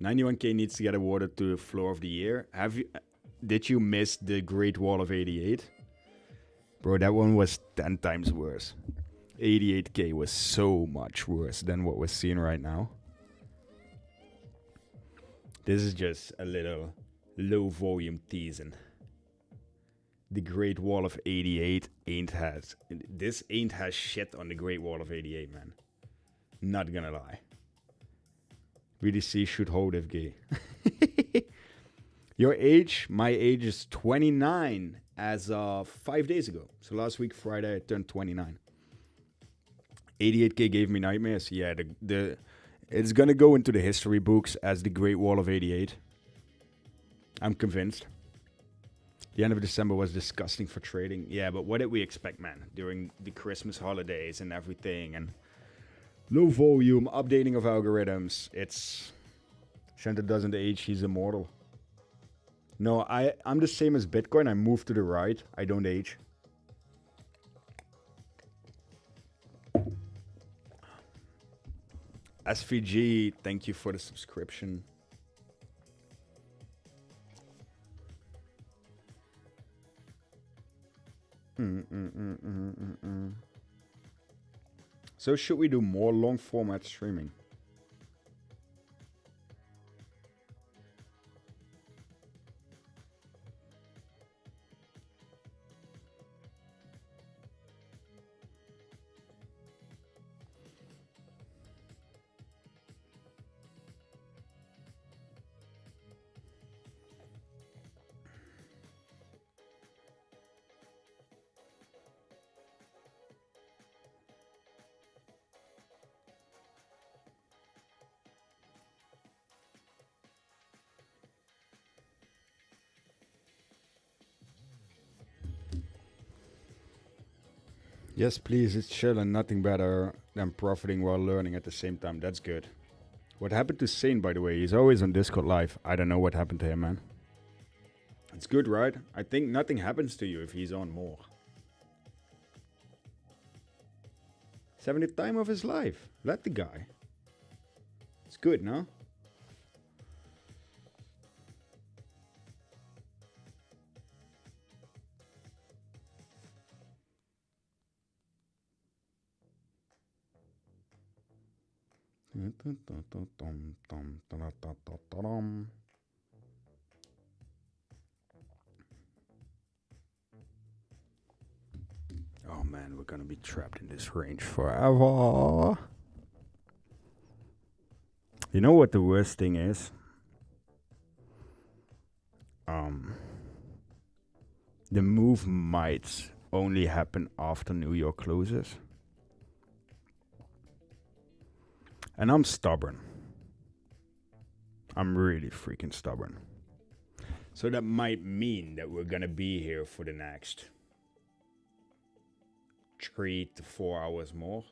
91k needs to get awarded to Floor of the Year. Did you miss the Great Wall of 88? Bro, that one was 10 times worse. 88k was so much worse than what we're seeing right now. This is just a little low volume teasing. The Great Wall of 88 ain't has shit on the Great Wall of 88, man. Not gonna lie. BDC should hold FG. Your age? My age is 29 as of 5 days ago. So last week, Friday, I turned 29. 88k gave me nightmares. Yeah, it's gonna go into the history books as the Great Wall of 88. I'm convinced. The end of December was disgusting for trading. Yeah, but what did we expect, man? During the Christmas holidays and everything, and low volume, updating of algorithms. It's... Shanta doesn't age, he's immortal. No, I'm the same as Bitcoin. I move to the right. I don't age. SVG, thank you for the subscription. So should we do more long format streaming? Yes, please. It's chill and nothing better than profiting while learning at the same time. That's good. What happened to Sane, by the way? He's always on Discord live. I don't know what happened to him, man. It's good, right? I think nothing happens to you if he's on more. He's having the time of his life. Let the guy. It's good, no? Oh man, we're gonna be trapped in this range forever. You know what the worst thing is? The move might only happen after New York closes. And I'm stubborn. I'm really freaking stubborn. So that might mean that we're gonna be here for the next 3 to 4 hours more.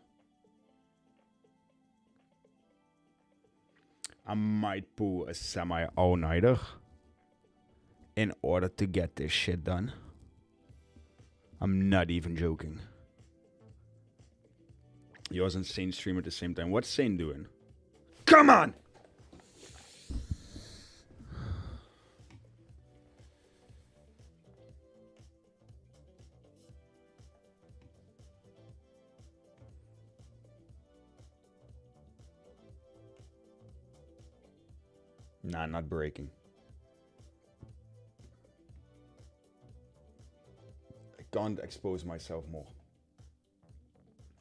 I might pull a semi all-nighter in order to get this shit done. I'm not even joking. Yours and Sane stream at the same time. What's Sane doing? Come on! Nah, not breaking. I can't expose myself more.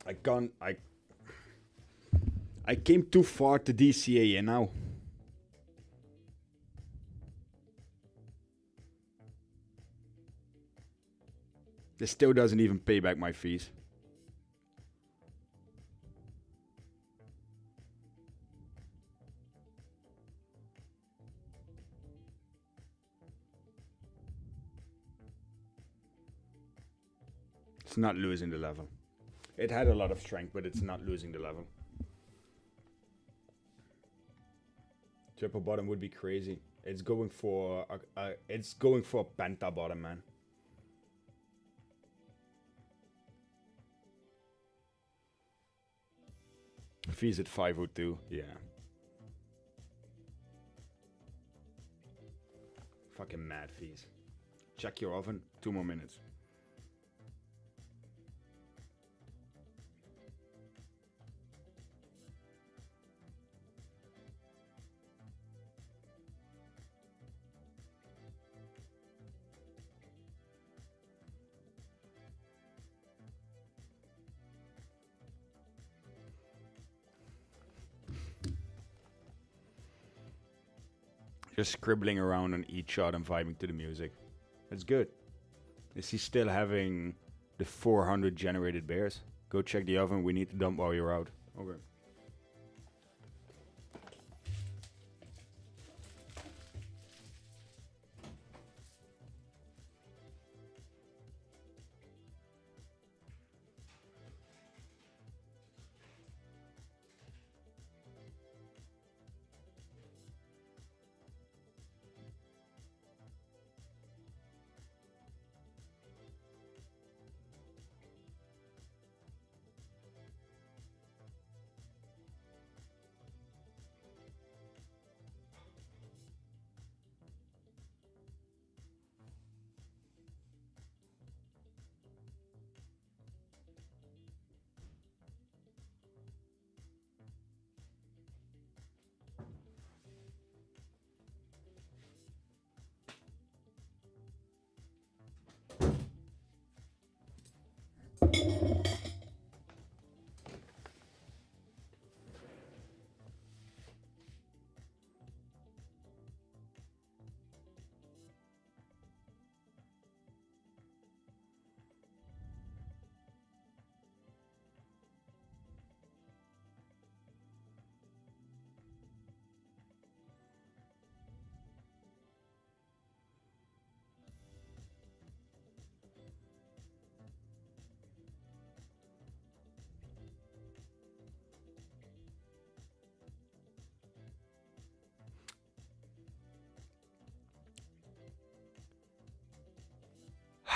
I can't. I came too far to DCA and now. This still doesn't even pay back my fees. It's not losing the level. It had a lot of strength, but it's not losing the level. Triple bottom would be crazy. It's going for a penta bottom, man. Fees at 502, yeah. Fucking mad fees. Check your oven, 2 more minutes. Just scribbling around on each shot and vibing to the music. That's good. Is he still having the 400 generated bears? Go check the oven. We need to dump while you're out. Okay.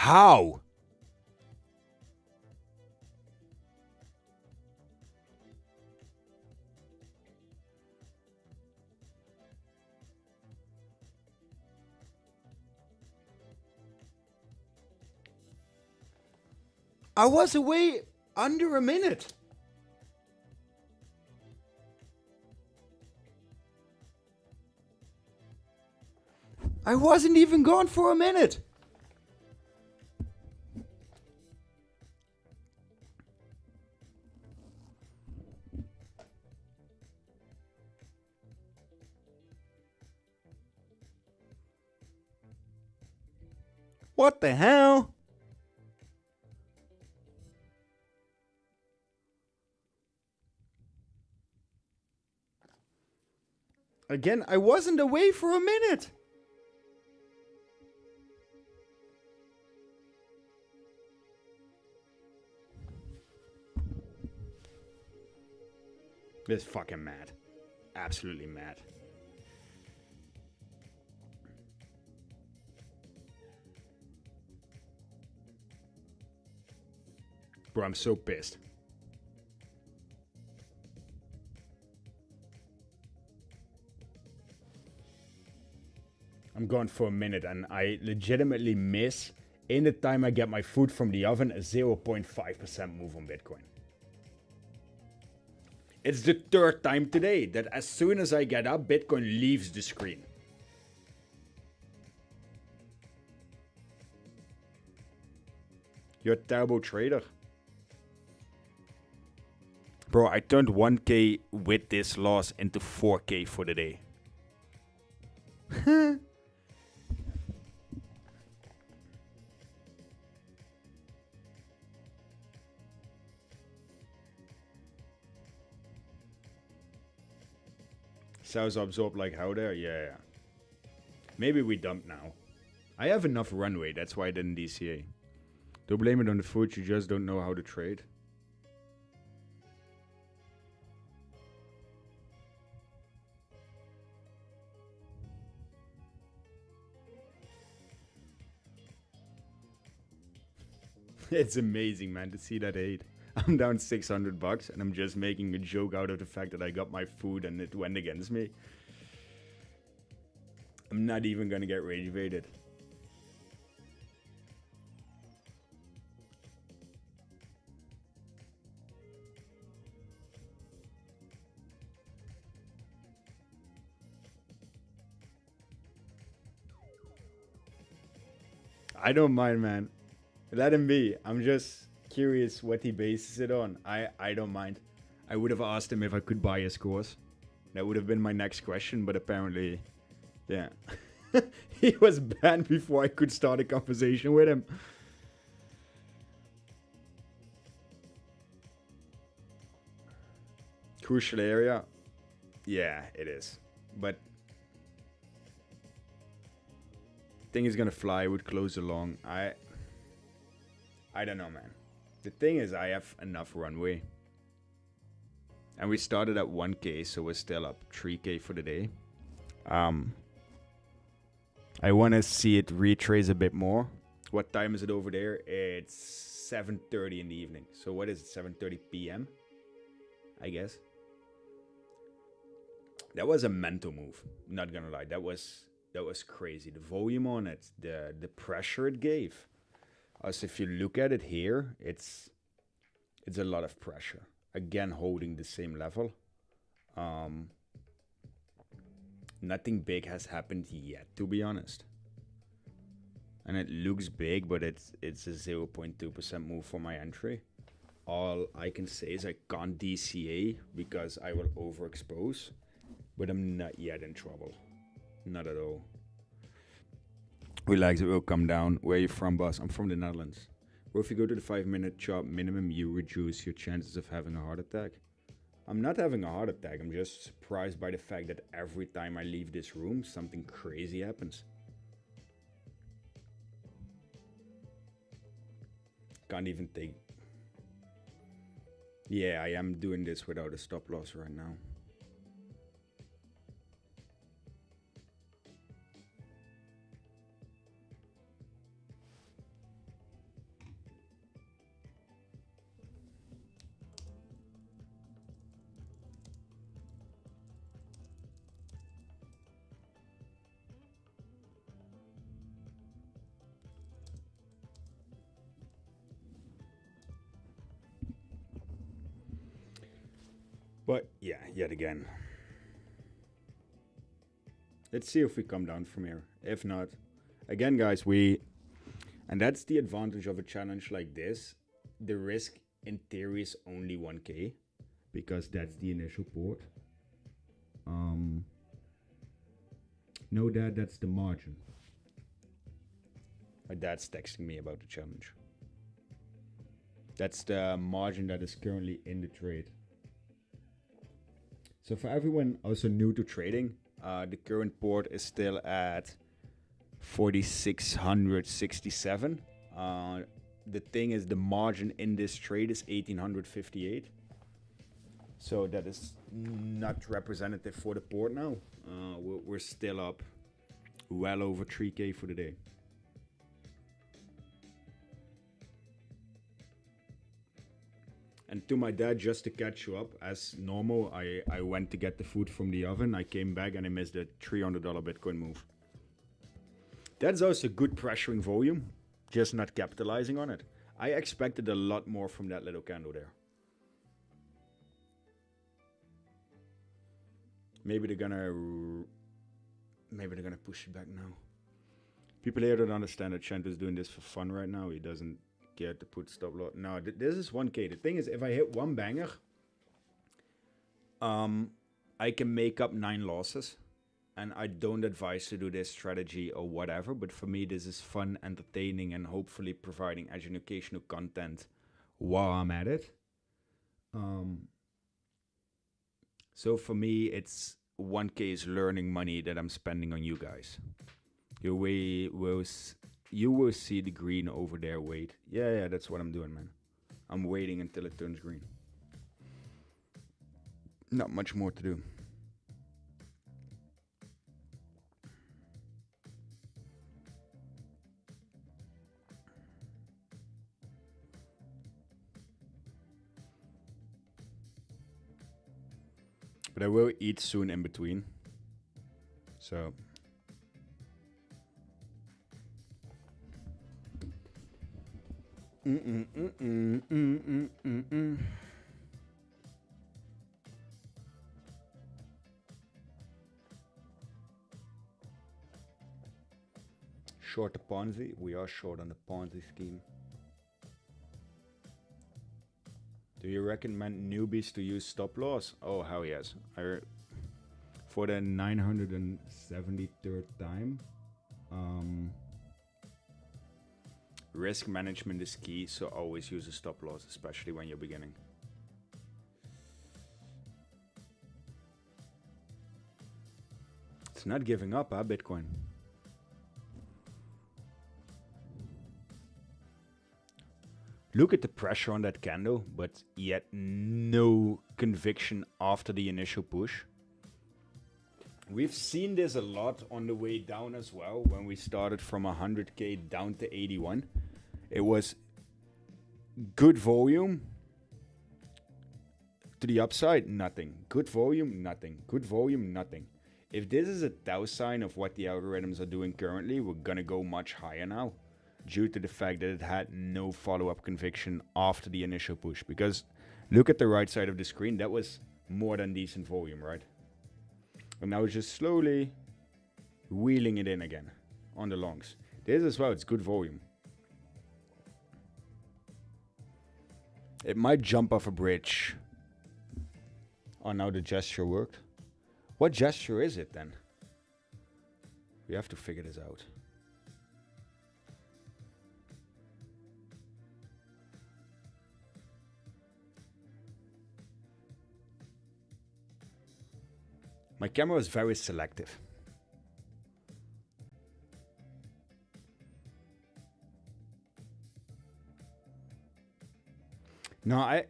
How? I was away under a minute. I wasn't even gone for a minute. What the hell? Again, I wasn't away for a minute. This is fucking mad. Absolutely mad. Bro, I'm so pissed. I'm gone for a minute and I legitimately miss, in the time I get my food from the oven, a 0.5% move on Bitcoin. It's the third time today that as soon as I get up, Bitcoin leaves the screen. You're a terrible trader. Bro, I turned 1k with this loss into 4k for the day. Cells absorb like how there? Yeah. Maybe we dump now. I have enough runway, that's why I didn't DCA. Don't blame it on the food, you just don't know how to trade. It's amazing, man, to see that hate. I'm down $600 and I'm just making a joke out of the fact that I got my food and it went against me. I'm not even gonna get rage baited. I don't mind, man. Let him be. I'm just curious what he bases it on. I don't mind. I would have asked him if I could buy his course. That would have been my next question, but apparently, yeah. He was banned before I could start a conversation with him. Crucial area? Yeah, it is. But thing is gonna fly, would close along. I don't know, man. The thing is, I have enough runway. And we started at 1k, so we're still up 3k for the day. I want to see it retrace a bit more. What time is it over there? It's 7:30 in the evening. So what is it, 7:30 p.m.? I guess. That was a mental move. Not gonna lie, that was crazy. The volume on it, the pressure it gave. As if you look at it here, it's a lot of pressure. Again, holding the same level. Nothing big has happened yet, to be honest. And it looks big, but it's a 0.2% move for my entry. All I can say is I can't DCA because I will overexpose. But I'm not yet in trouble. Not at all. Relax, it will come down. Where are you from, boss? I'm from the Netherlands. Well, if you go to the 5-minute chop minimum, you reduce your chances of having a heart attack. I'm not having a heart attack. I'm just surprised by the fact that every time I leave this room, something crazy happens. Can't even take... Yeah, I am doing this without a stop loss right now. But yeah, yet again. Let's see if we come down from here. If not, again, guys, and that's the advantage of a challenge like this. The risk in theory is only 1k because that's the initial port. No, Dad, that's the margin. My dad's texting me about the challenge. That's the margin that is currently in the trade. So for everyone also new to trading, the current port is still at 4,667. The thing is, the margin in this trade is 1,858. So that is not representative for the port now. We're still up well over 3k for the day. And to my dad, just to catch you up, as normal, I went to get the food from the oven. I came back and I missed a $300 Bitcoin move. That's also good pressuring volume, just not capitalizing on it. I expected a lot more from that little candle there. Maybe they're gonna push it back now. People here don't understand that Chant is doing this for fun right now. He doesn't care to put stop loss. No, this is 1k. The thing is, if I hit one banger, I can make up 9 losses. And I don't advise to do this strategy or whatever, but for me this is fun, entertaining, and hopefully providing educational content while I'm at it. So for me, it's 1k is learning money that I'm spending on you guys. You will see the green over there. Wait, yeah, that's what I'm doing, man. I'm waiting until it turns green. Not much more to do. But I will eat soon in between. So. Short the Ponzi. We are short on the Ponzi scheme. Do you recommend newbies to use stop loss? Oh, hell yes. For the 973rd time, risk management is key, so always use a stop loss, especially when you're beginning. It's not giving up, huh, Bitcoin? Look at the pressure on that candle, but yet no conviction after the initial push. We've seen this a lot on the way down as well. When we started from 100k down to 81, it was good volume to the upside, nothing. Good volume, nothing. Good volume, nothing. If this is a tau sign of what the algorithms are doing currently, we're gonna go much higher now, due to the fact that it had no follow-up conviction after the initial push. Because look at the right side of the screen, that was more than decent volume, right? And now it's just slowly wheeling it in again on the longs. This as well, it's good volume. It might jump off a bridge. Oh, now the gesture worked. What gesture is it then? We have to figure this out. My camera is very selective. No,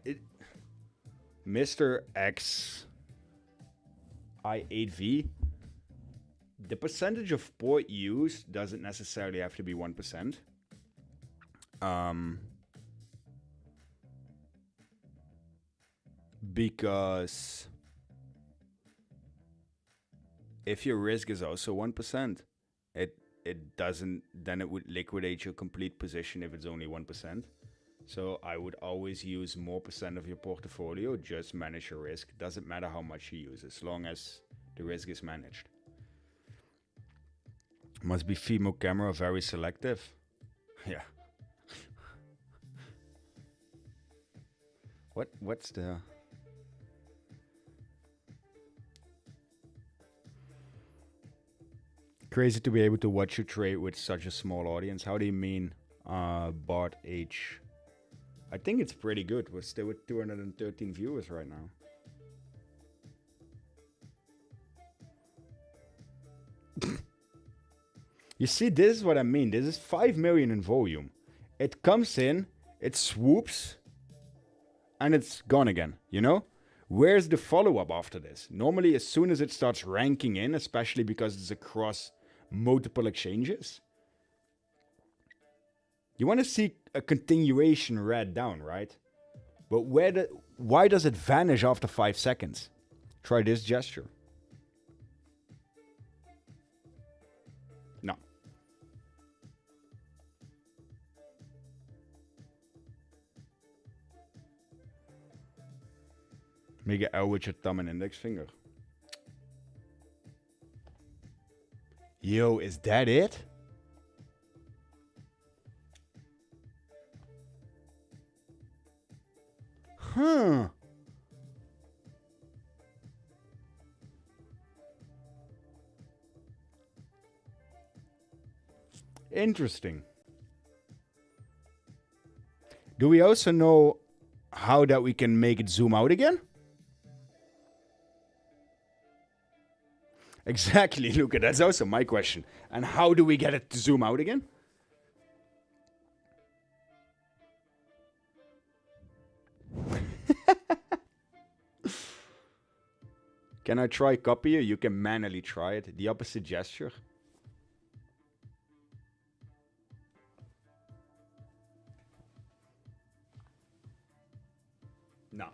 Mr. X I8V, the percentage of port used doesn't necessarily have to be 1%. Because if your risk is also 1%, it doesn't, then it would liquidate your complete position if it's only 1%. So I would always use more percent of your portfolio, just manage your risk. Doesn't matter how much you use, as long as the risk is managed. Must be female camera very selective. Yeah. What's the... Crazy to be able to watch you trade with such a small audience. How do you mean, Bart H? I think it's pretty good. We're still with 213 viewers right now. You see, this is what I mean. This is 5 million in volume. It comes in, it swoops, and it's gone again, you know? Where's the follow-up after this? Normally, as soon as it starts ranking in, especially because it's across multiple exchanges, you want to see a continuation red down, right? But why does it vanish after 5 seconds? Try this gesture. No. Make an L with your thumb and index finger. Yo, is that it? Huh. Interesting. Do we also know how that we can make it zoom out again? Exactly, Luca. That's also my question. And how do we get it to zoom out again? Can I try copy it? You can manually try it. The opposite gesture. No.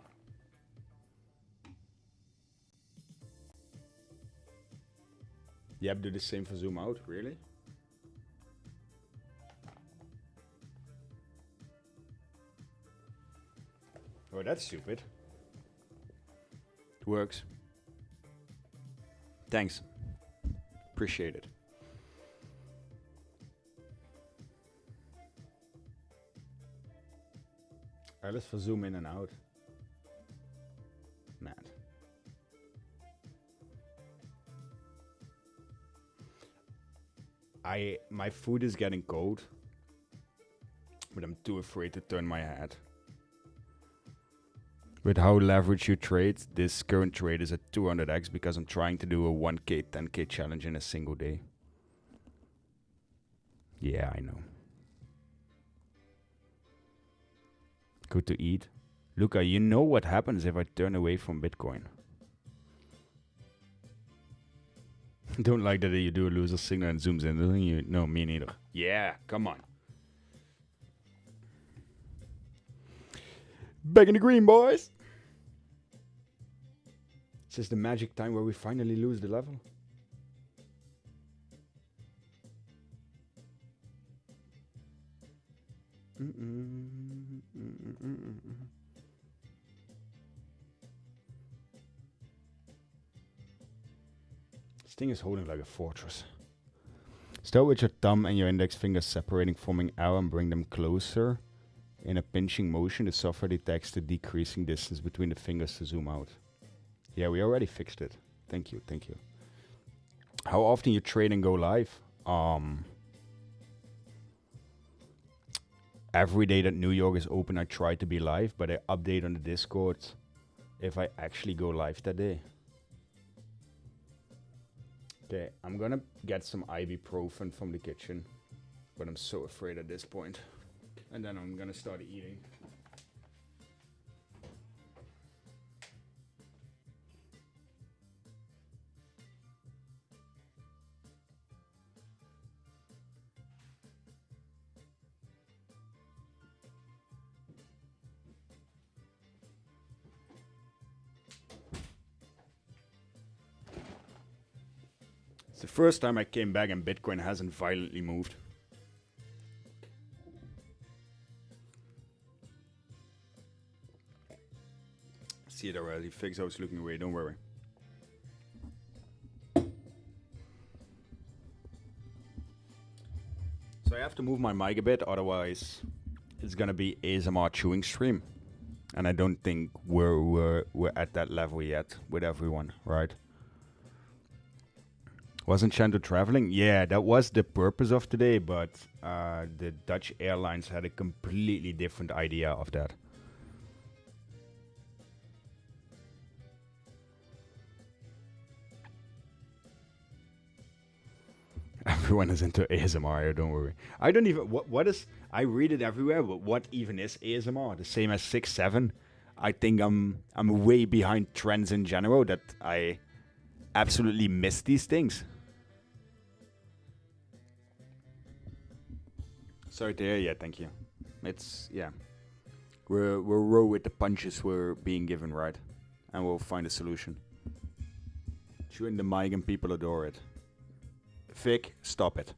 Yep, do the same for zoom out, really? Oh, that's stupid. It works. Thanks. Appreciate it. Alright, let's for zoom in and out. Mad. My food is getting cold, but I'm too afraid to turn my head. With how leverage you trade, this current trade is at 200x because I'm trying to do a 1k, 10k challenge in a single day. Yeah, I know. Go to eat. Luca, you know what happens if I turn away from Bitcoin. Don't like that you do a loser signal and zooms in. No, me neither. Yeah, come on. Back in the green, boys. This is the magic time where we finally lose the level. This thing is holding like a fortress. Start with your thumb and your index fingers separating, forming L, and bring them closer. In a pinching motion, the software detects the decreasing distance between the fingers to zoom out. Yeah, we already fixed it. Thank you, thank you. How often you trade and go live? Every day that New York is open, I try to be live, but I update on the Discord if I actually go live that day. Okay, I'm gonna get some ibuprofen from the kitchen, but I'm so afraid at this point. And then I'm gonna start eating. It's the first time I came back and Bitcoin hasn't violently moved. see it already. Fix, I was looking away, don't worry. So I have to move my mic a bit, otherwise it's gonna be ASMR chewing stream. And I don't think we're at that level yet with everyone, right? Wasn't Chanto traveling? Yeah, that was the purpose of today, but the Dutch airlines had a completely different idea of that. Everyone is into ASMR, don't worry. I don't even, what is, I read it everywhere, but what even is ASMR? The same as 6-7? I think I'm way behind trends in general that I absolutely miss these things. Sorry to hear, yeah, thank you. It's, yeah. We're raw with the punches we're being given, right? And we'll find a solution. Chewing the mic and people adore it. Vic, stop it.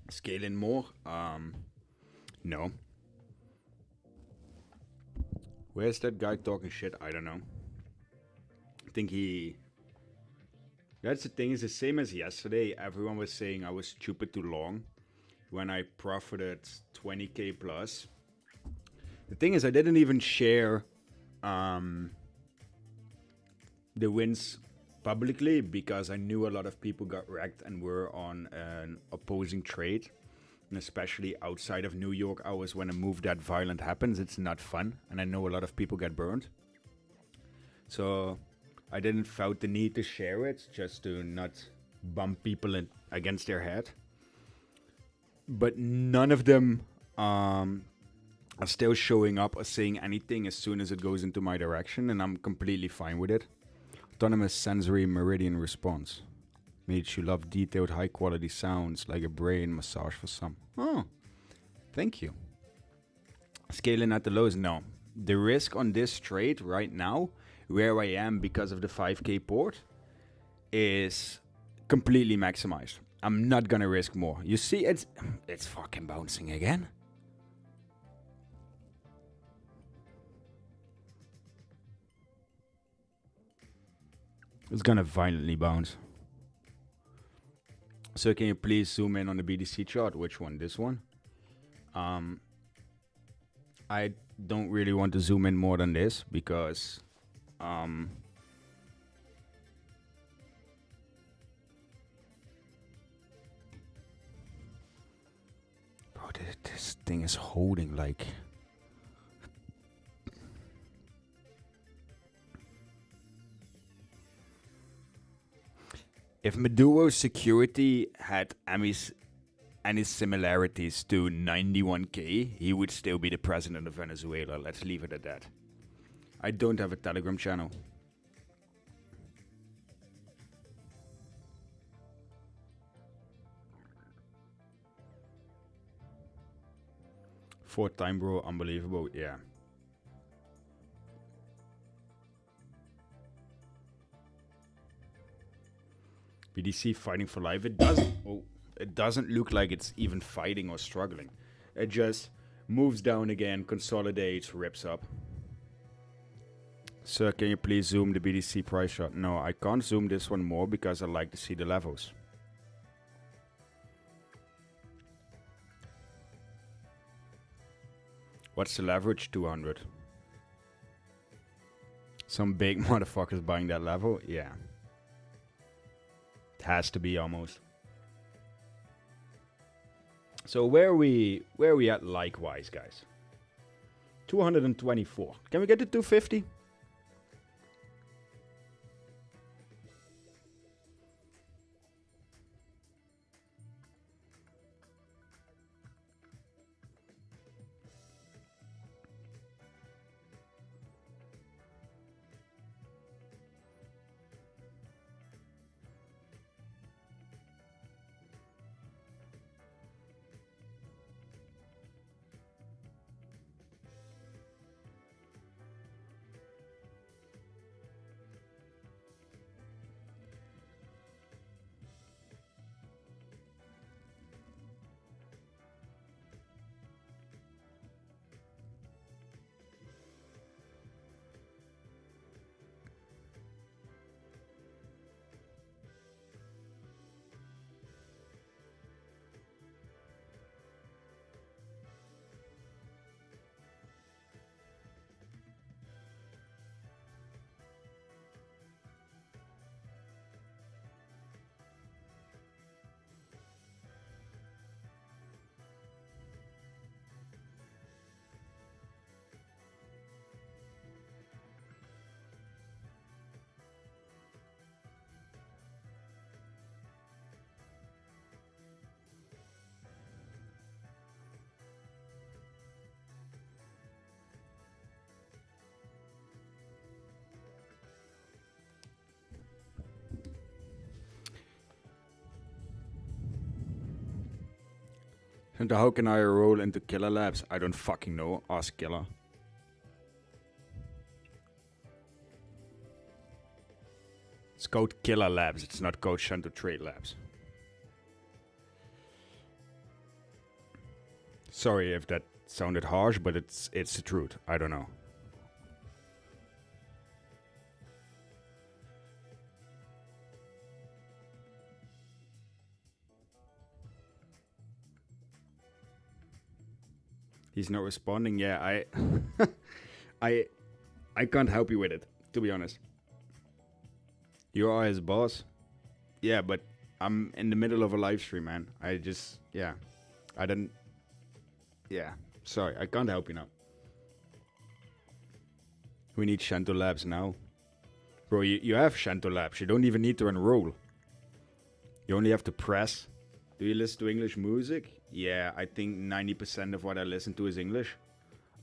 Scaling more? No. Where's that guy talking shit? I don't know. I think he... That's the thing, it's the same as yesterday. Everyone was saying I was stupid too long when I profited 20k plus. The thing is, I didn't even share the wins publicly because I knew a lot of people got wrecked and were on an opposing trade. And especially outside of New York hours when a move that violent happens, it's not fun. And I know a lot of people get burned. So I didn't felt the need to share it just to not bump people against their head. But none of them are still showing up or saying anything as soon as it goes into my direction. And I'm completely fine with it. Autonomous sensory meridian response. Made you love detailed high quality sounds like a brain massage for some. Oh, thank you. Scaling at the lows, no. The risk on this trade right now, where I am because of the 5k port, is completely maximized. I'm not gonna risk more. You see, it's fucking bouncing again. It's gonna violently bounce. So can you please zoom in on the BTC chart? Which one? This one? I don't really want to zoom in more than this because bro, this thing is holding like... If Maduro security had any similarities to 91k, he would still be the president of Venezuela. Let's leave it at that. I don't have a Telegram channel. Fourth time, bro. Unbelievable. Yeah. BDC fighting for life. It doesn't look like it's even fighting or struggling. It just moves down again, consolidates, rips up. Sir, can you please zoom the BDC price chart? No, I can't zoom this one more because I like to see the levels. What's the leverage? 200. Some big motherfuckers buying that level? Yeah. It has to be almost. So where are we at likewise, guys? 224. Can we get to 250? And how can I roll into Killer Labs? I don't fucking know. Ask Killer. It's called Killer Labs. It's not called Shanto Trade Labs. Sorry if that sounded harsh, but it's the truth. I don't know. He's not responding. Yeah, I can't help you with it, to be honest. You are his boss. Yeah, but I'm in the middle of a live stream, man. I don't. Yeah, sorry, I can't help you now. We need Shanto Labs now. Bro, you have Shanto Labs. You don't even need to enroll. You only have to press. Do you listen to English music? Yeah, I think 90% of what I listen to is English.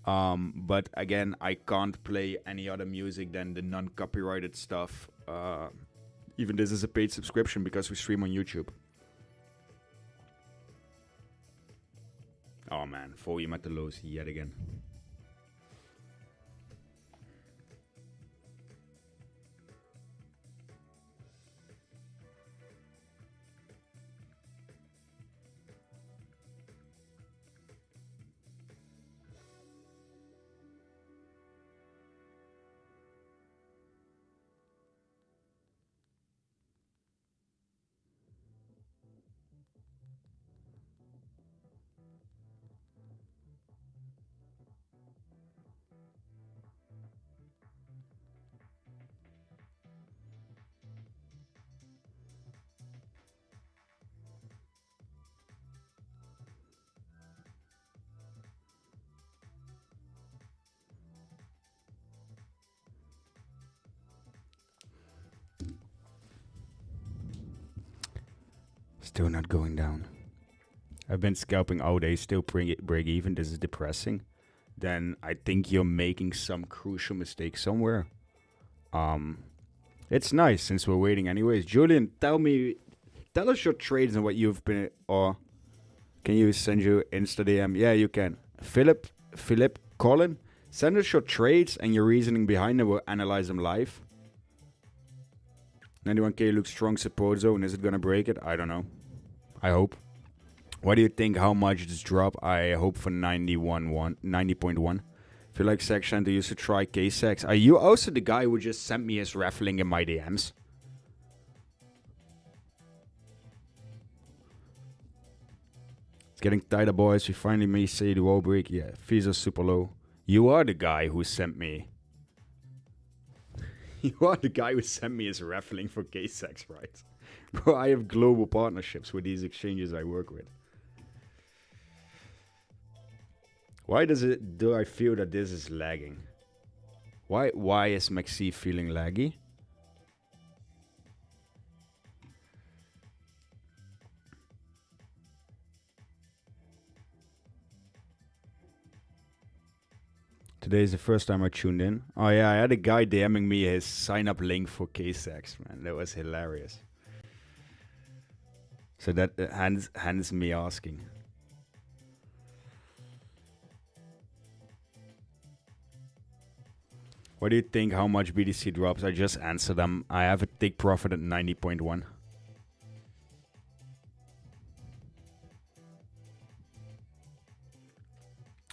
But again, I can't play any other music than the non-copyrighted stuff. Even this is a paid subscription because we stream on YouTube. Oh man, volume at the lows yet again. Still not going down. I've been scalping all day, still break even. This is depressing. Then I think you're making some crucial mistake somewhere. It's nice since we're waiting anyways. Julian, tell us your trades and what you've been, or can you send you Insta DM? Yeah, you can. Philip, Colin, send us your trades and your reasoning behind them. We'll analyze them live. 91k looks strong support zone. Is it gonna break it? I don't know. I hope. What do you think? How much this drop? I hope for 90.1. Feel like section to use to try K-Sex. Are you also the guy who just sent me his raffling in my DMs? It's getting tighter, boys. We finally may say the wall break. Yeah, fees are super low. You are the guy who sent me. You are the guy who sent me his raffling for K-Sex, right? Bro, I have global partnerships with these exchanges I work with. Why do I feel that this is lagging? Why is Maxi feeling laggy? Today is the first time I tuned in. Oh yeah, I had a guy DMing me his sign up link for K-Sex, man. That was hilarious. So that hence me asking. What do you think? How much BTC drops? I just answered them. I have a take profit at 90.1.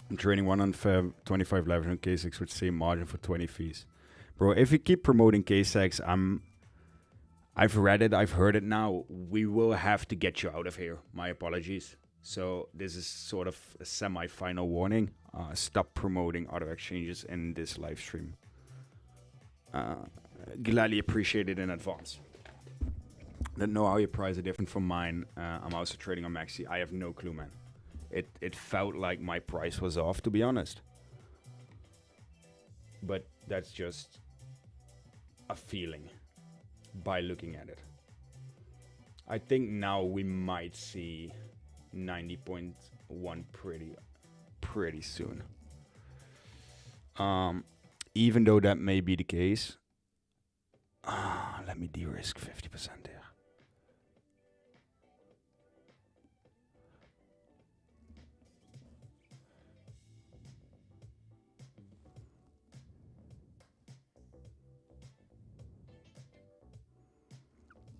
I'm trading 125 leverage on K6 with same margin for 20 fees. Bro, if you keep promoting K6, I've read it, I've heard it now. We will have to get you out of here. My apologies. So this is sort of a semi-final warning. Stop promoting other exchanges in this live stream. Gladly appreciate it in advance. Don't know how your prices are different from mine. I'm also trading on Maxi. I have no clue, man. It felt like my price was off, to be honest. But that's just a feeling by looking at it. I think now we might see 90.1 pretty soon. Even though that may be the case, let me de-risk 50% there.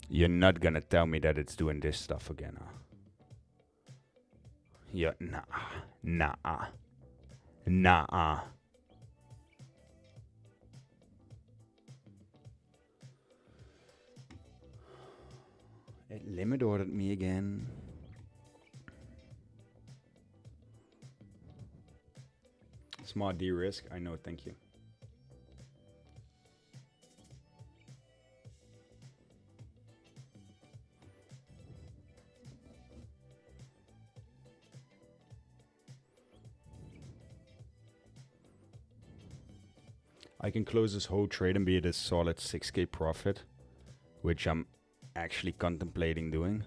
You're not gonna tell me that it's doing this stuff again, huh? Yeah, nah. It limit ordered me again. Smart de-risk, I know, thank you. I can close this whole trade and be at a solid 6k profit, which I'm actually contemplating doing.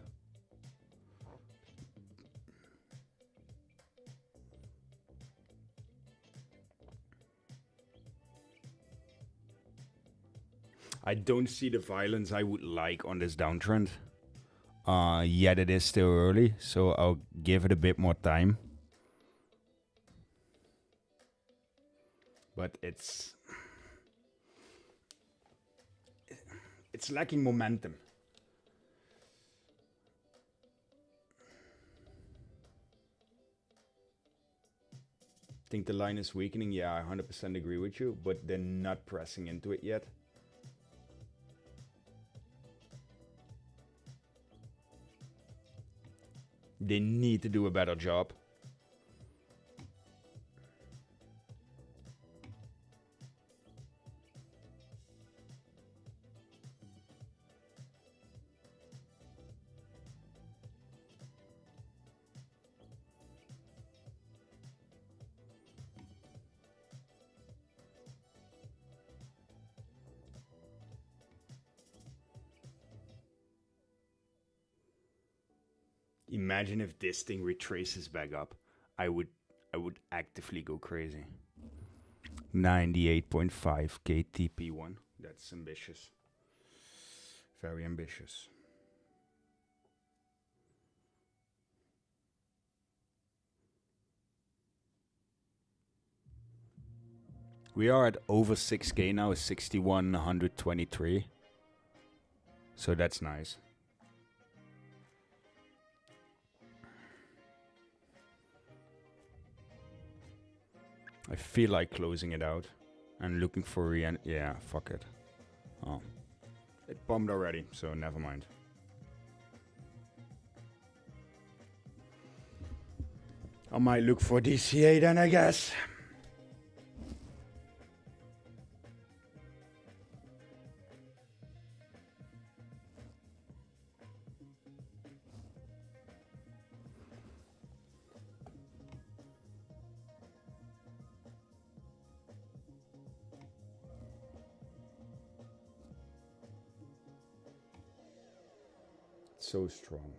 I don't see the violence I would like on this downtrend. Yet it is still early, so I'll give it a bit more time. But it's lacking momentum. Think the line is weakening? Yeah, I 100% agree with you, but they're not pressing into it yet. They need to do a better job. Imagine if this thing retraces back up. I would actively go crazy. 98.5k TP1. That's ambitious. Very ambitious. We are at over 6k now, 61,123. So that's nice. I feel like closing it out and looking for yeah, fuck it. Oh, it bombed already, so never mind. I might look for DCA then, I guess. so strong.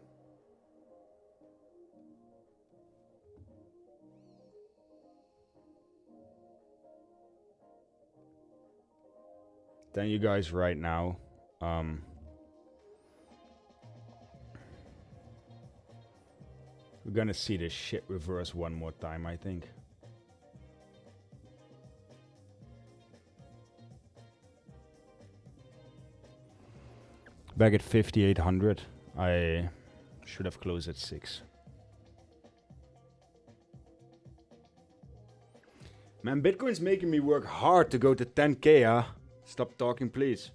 Then you guys right now, we're gonna see this shit reverse one more time, I think. Back at 5,800, I should have closed at 6. Man, Bitcoin's making me work hard to go to 10k, huh? Stop talking, please.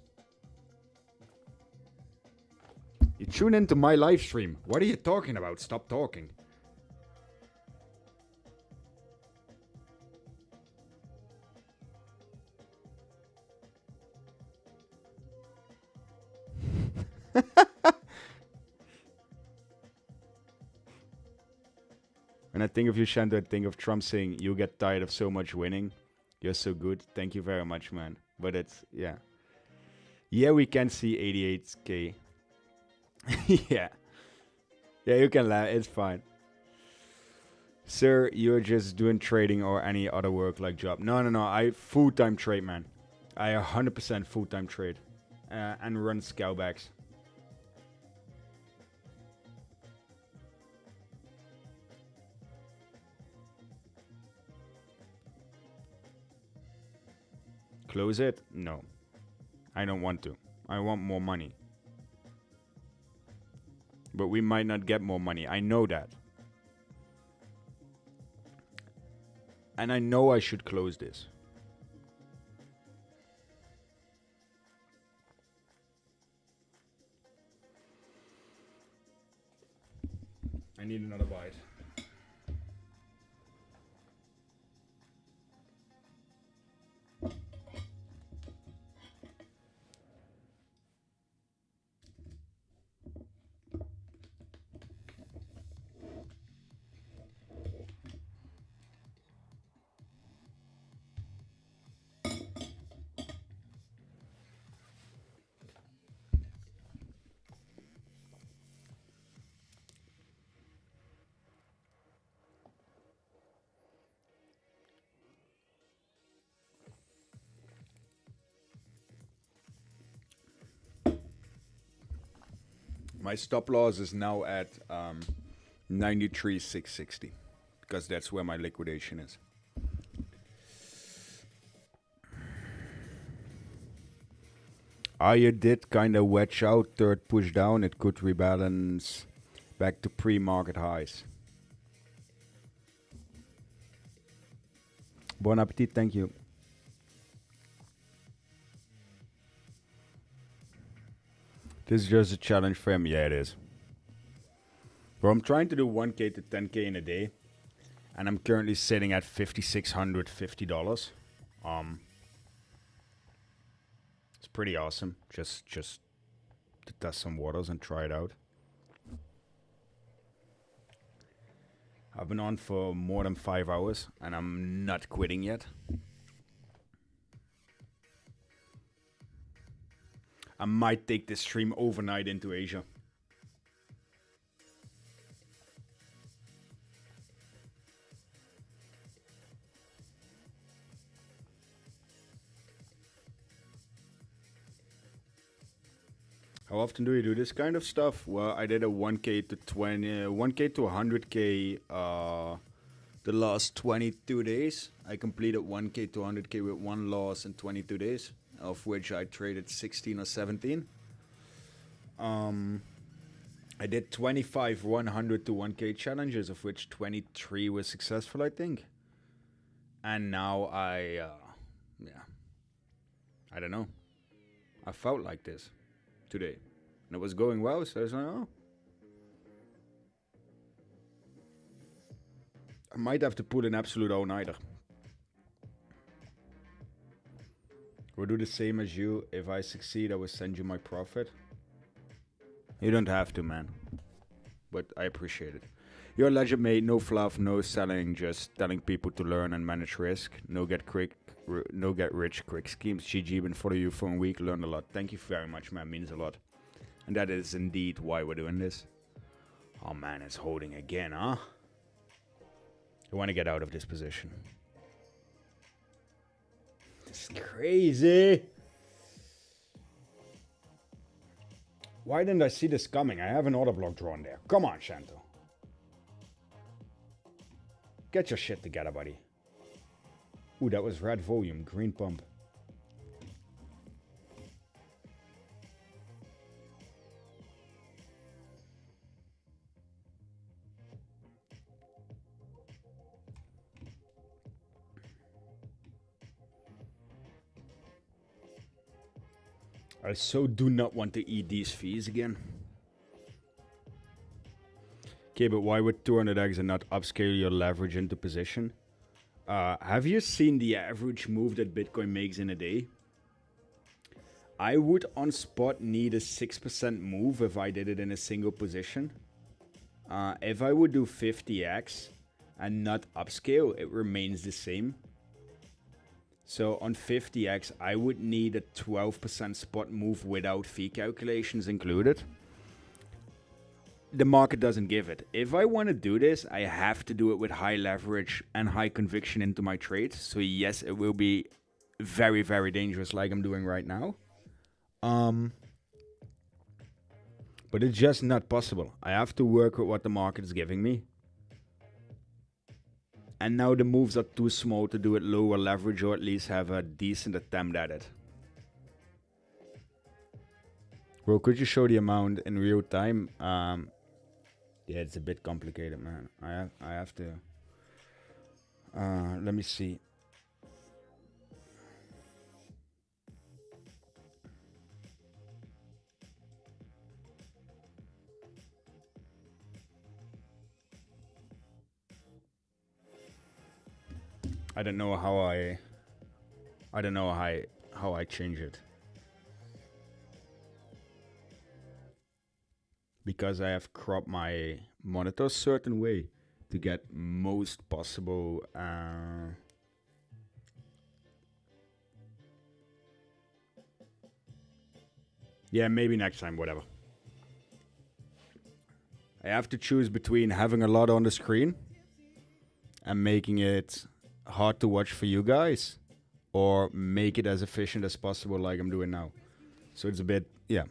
You tune into my live stream. What are you talking about? Stop talking. When I think of you, Shanto, I think of Trump saying, you get tired of so much winning. You're so good. Thank you very much, man. But it's, yeah. Yeah, we can see 88k. Yeah. Yeah, you can laugh. It's fine. Sir, you're just doing trading or any other work like job. No. I full-time trade, man. I 100% full-time trade. And run scalbacks. Close it? No. I don't want to. I want more money. But we might not get more money. I know that. And I know I should close this. I need another bite. My stop loss is now at 93,660 because that's where my liquidation is. You did kind of wedge out, third push down. It could rebalance back to pre-market highs. Bon appetit, thank you. This is just a challenge for him. Yeah, it is. Bro, I'm trying to do 1k to 10k in a day. And I'm currently sitting at $5,650. It's pretty awesome. Just to test some waters and try it out. I've been on for more than 5 hours. And I'm not quitting yet. I might take this stream overnight into Asia. How often do you do this kind of stuff? Well, I did a 1k to 1k to 100k the last 22 days. I completed 1k to 100k with one loss in 22 days. Of which I traded 16 or 17. I did 25 100 to 1k challenges, of which 23 was successful, I think. And now I don't know. I felt like this today. And it was going well, so I was like, oh. I might have to pull an absolute all-nighter. We'll do the same as you. If I succeed, I will send you my profit. You don't have to, man. But I appreciate it. You're a legend, mate. No fluff, no selling. Just telling people to learn and manage risk. No get rich quick schemes. GG, been following you for a week. Learned a lot. Thank you very much, man. Means a lot. And that is indeed why we're doing this. Oh man, it's holding again, huh? I want to get out of this position. This is crazy. Why didn't I see this coming? I have an order block drawn there. Come on, Shanto. Get your shit together, buddy. Ooh, that was red volume, green pump. I so do not want to eat these fees again. Okay, but why would 200x and not upscale your leverage into position? Have you seen the average move that Bitcoin makes in a day? I would on spot need a 6% move if I did it in a single position. If I would do 50x and not upscale, it remains the same. So on 50x, I would need a 12% spot move without fee calculations included. The market doesn't give it. If I want to do this, I have to do it with high leverage and high conviction into my trades. So yes, it will be very, very dangerous like I'm doing right now. But it's just not possible. I have to work with what the market is giving me. And now the moves are too small to do it lower leverage or at least have a decent attempt at it. Bro, could you show the amount in real time? Yeah, it's a bit complicated, man. I have to... let me see. I don't know how I change it. Because I have cropped my monitor a certain way to get most possible yeah, maybe next time, whatever. I have to choose between having a lot on the screen and making it hard to watch for you guys, or make it as efficient as possible like I'm doing now. So it's a bit, yeah.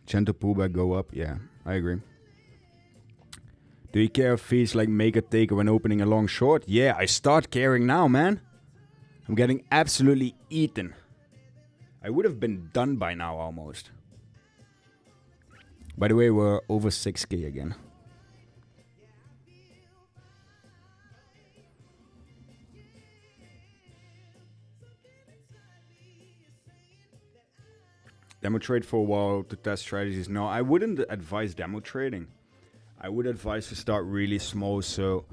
Gentle pullback go up, yeah, I agree. Do you care if fees like make a taker when opening a long short? Yeah, I start caring now, man. I'm getting absolutely eaten. I would have been done by now almost. By the way, we're over 6k again. Demo trade for a while to test strategies. No, I wouldn't advise demo trading. I would advise to start really small. So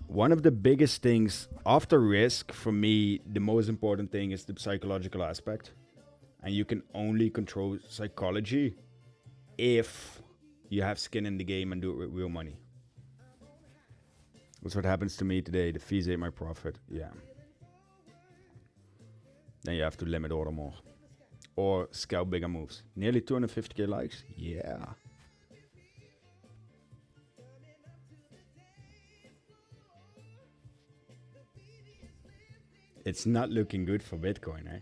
one of the biggest things after risk, for me, the most important thing is the psychological aspect. And you can only control psychology if you have skin in the game and do it with real money. That's what happens to me today. The fees ate my profit. Yeah. Then you have to limit order more. Or scalp bigger moves. Nearly 250k likes? Yeah. It's not looking good for Bitcoin, eh?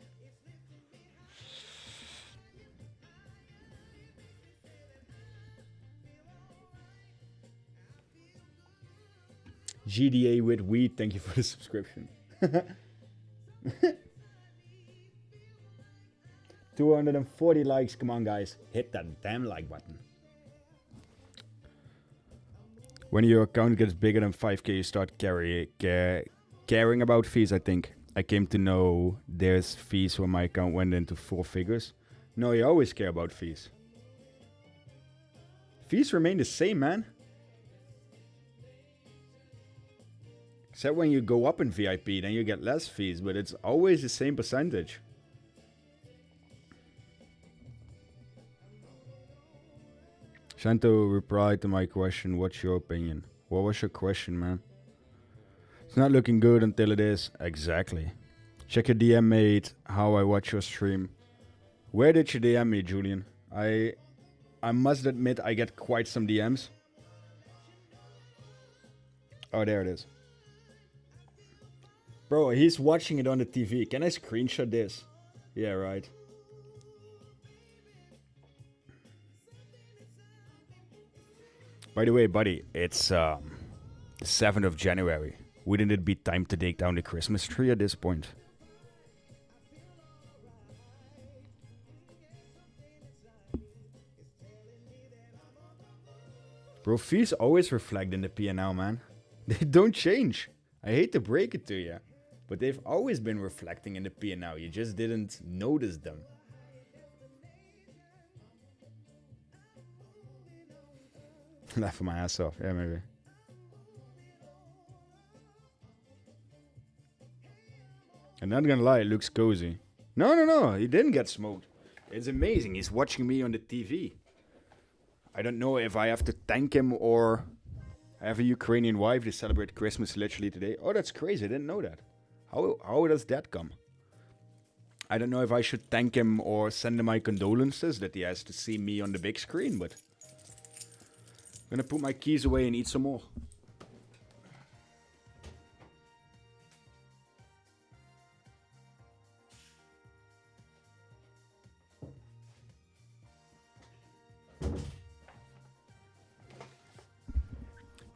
GDA with weed, thank you for the subscription. 240 likes, come on guys, hit that damn like button. When your account gets bigger than 5k, you start caring about fees, I think. I came to know there's fees when my account went into 4 figures. No, you always care about fees. Fees remain the same, man. Except when you go up in VIP, then you get less fees, but it's always the same percentage. Shanto replied to my question, what's your opinion? What was your question, man? It's not looking good until it is. Exactly. Check your DM, mate. How I watch your stream. Where did you DM me, Julian? I must admit I get quite some DMs. Oh, there it is. Bro, he's watching it on the TV. Can I screenshot this? Yeah, right. By the way, buddy, it's the 7th of January. Wouldn't it be time to take down the Christmas tree at this point? Bro, fees always reflect in the P&L, man. They don't change. I hate to break it to you, but they've always been reflecting in the P&L. You just didn't notice them. Laughing my ass off. Yeah, maybe. I'm not gonna lie, it looks cozy. No, he didn't get smoked. It's amazing. He's watching me on the TV. I don't know if I have to thank him or I have a Ukrainian wife. They celebrate Christmas literally today. Oh, that's crazy. I didn't know that. How does that come? I don't know if I should thank him or send him my condolences that he has to see me on the big screen, but I'm gonna put my keys away and eat some more.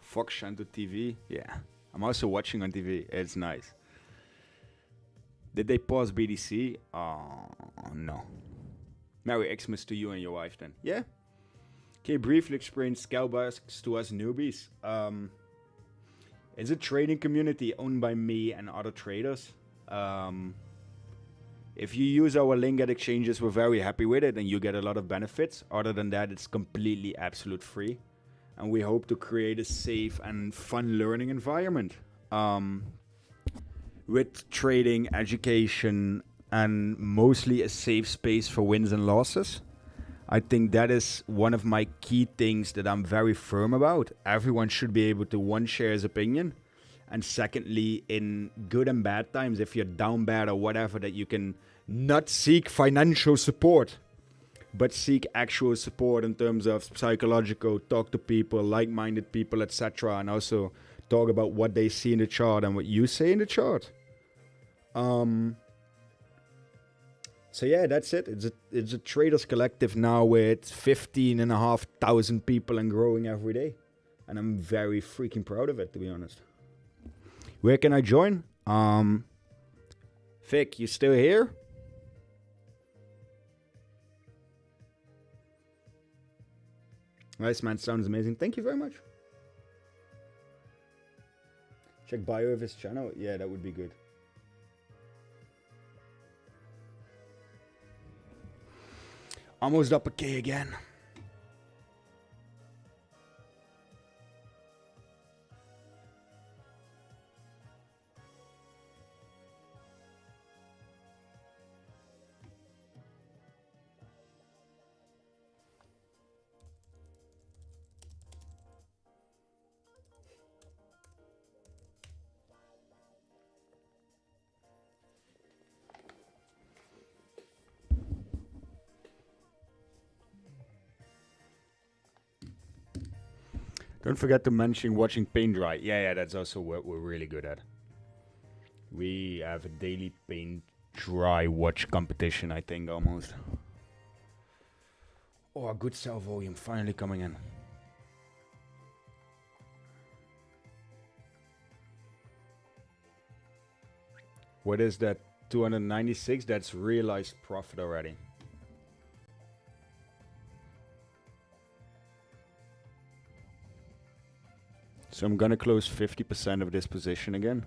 Fox Shanto TV. Yeah. I'm also watching on TV. It's nice. Did they pause BDC? No. Merry Xmas to you and your wife then. Yeah. Can you briefly explain Scalebasks to us newbies? It's a trading community owned by me and other traders. If you use our link at exchanges, we're very happy with it and you get a lot of benefits. Other than that, it's completely absolute free. And we hope to create a safe and fun learning environment with trading, education, and mostly a safe space for wins and losses. I think that is one of my key things that I'm very firm about. Everyone should be able to, one, share his opinion, and secondly, in good and bad times, if you're down bad or whatever, that you can not seek financial support, but seek actual support in terms of psychological, talk to people, like-minded people, etc., and also talk about what they see in the chart and what you say in the chart. So yeah, that's it. It's a traders collective now with 15,500 people and growing every day, and I'm very freaking proud of it, to be honest. Where can I join? Vic, you still here? Nice, man. Sounds amazing. Thank you very much. Check bio of his channel. Yeah, that would be good. Almost up a K again. Don't forget to mention watching paint dry. Yeah, that's also what we're really good at. We have a daily paint dry watch competition, I think, almost. Oh, a good sell volume finally coming in. What is that? 296? That's realized profit already. So I'm gonna close 50% of this position again.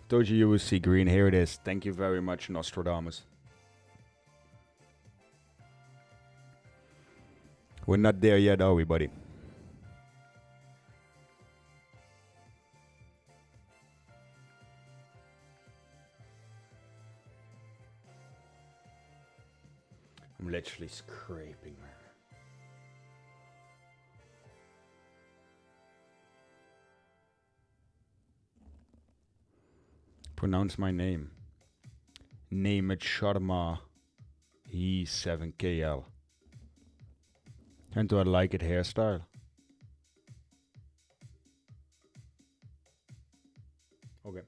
Told you would see green. Here it is. Thank you very much, Nostradamus. We're not there yet, are we, buddy? I'm literally scraping, man. Pronounce my name. Name it Sharma. He's 7KL. And do I like it hairstyle? Okay.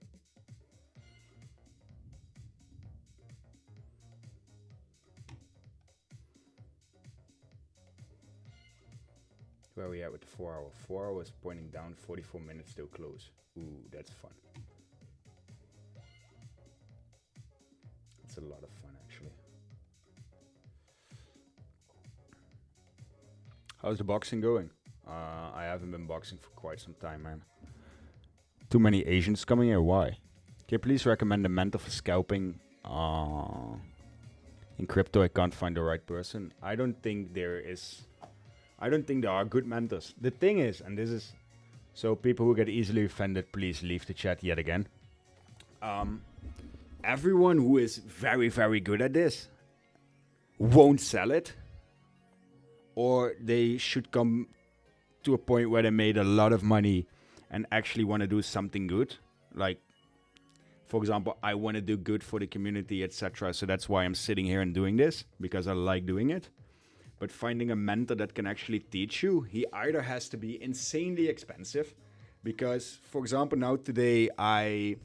Where are we at with the 4 hour? 4 hours pointing down, 44 minutes still close. Ooh, that's fun. That's a lot of fun, actually. How's the boxing going? I haven't been boxing for quite some time, man. Too many Asians coming here? Why? Can you please recommend a mentor for scalping? In crypto, I can't find the right person. I don't think there are good mentors. The thing is, and this is... So people who get easily offended, please leave the chat yet again. Everyone who is very, very good at this won't sell it. Or they should come to a point where they made a lot of money and actually want to do something good. Like, for example, I want to do good for the community, etc. So that's why I'm sitting here and doing this, because I like doing it. But finding a mentor that can actually teach you, he either has to be insanely expensive, because, for example, now today I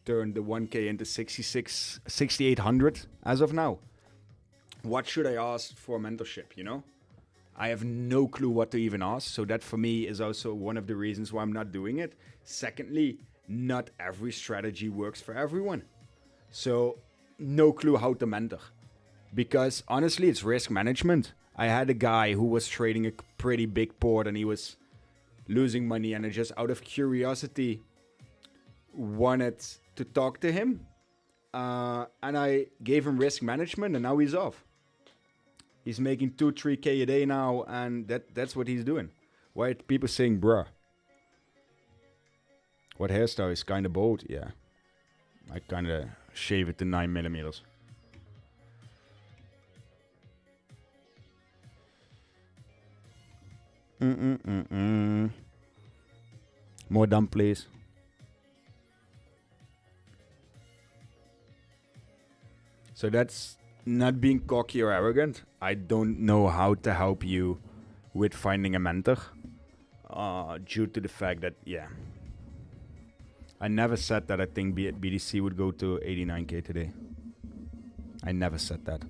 turned the 1k into 6,800 as of now. What should I ask for mentorship, you know? I have no clue what to even ask. So that for me is also one of the reasons why I'm not doing it. Secondly, not every strategy works for everyone. So no clue how to mentor. Because honestly, it's risk management. I had a guy who was trading a pretty big port and he was losing money, and I just out of curiosity wanted to talk to him. And I gave him risk management and now he's off. He's making 2-3k a day now, and that's what he's doing. Why are people saying bruh? What hairstyle is kind of bold? Yeah. I kind of shave it to 9mm. More dumb, please. So that's not being cocky or arrogant. I don't know how to help you with finding a mentor. Due to the fact that, yeah. I never said that I think BTC would go to 89k today. I never said that.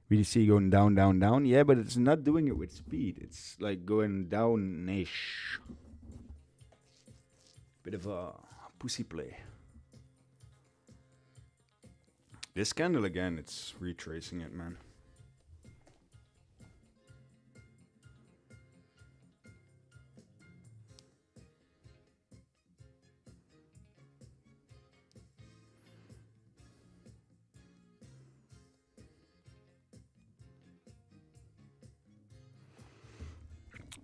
BTC going down, down, down. Yeah, but it's not doing it with speed. It's like going down-ish. Bit of a pussy play. This candle again, it's retracing it, man.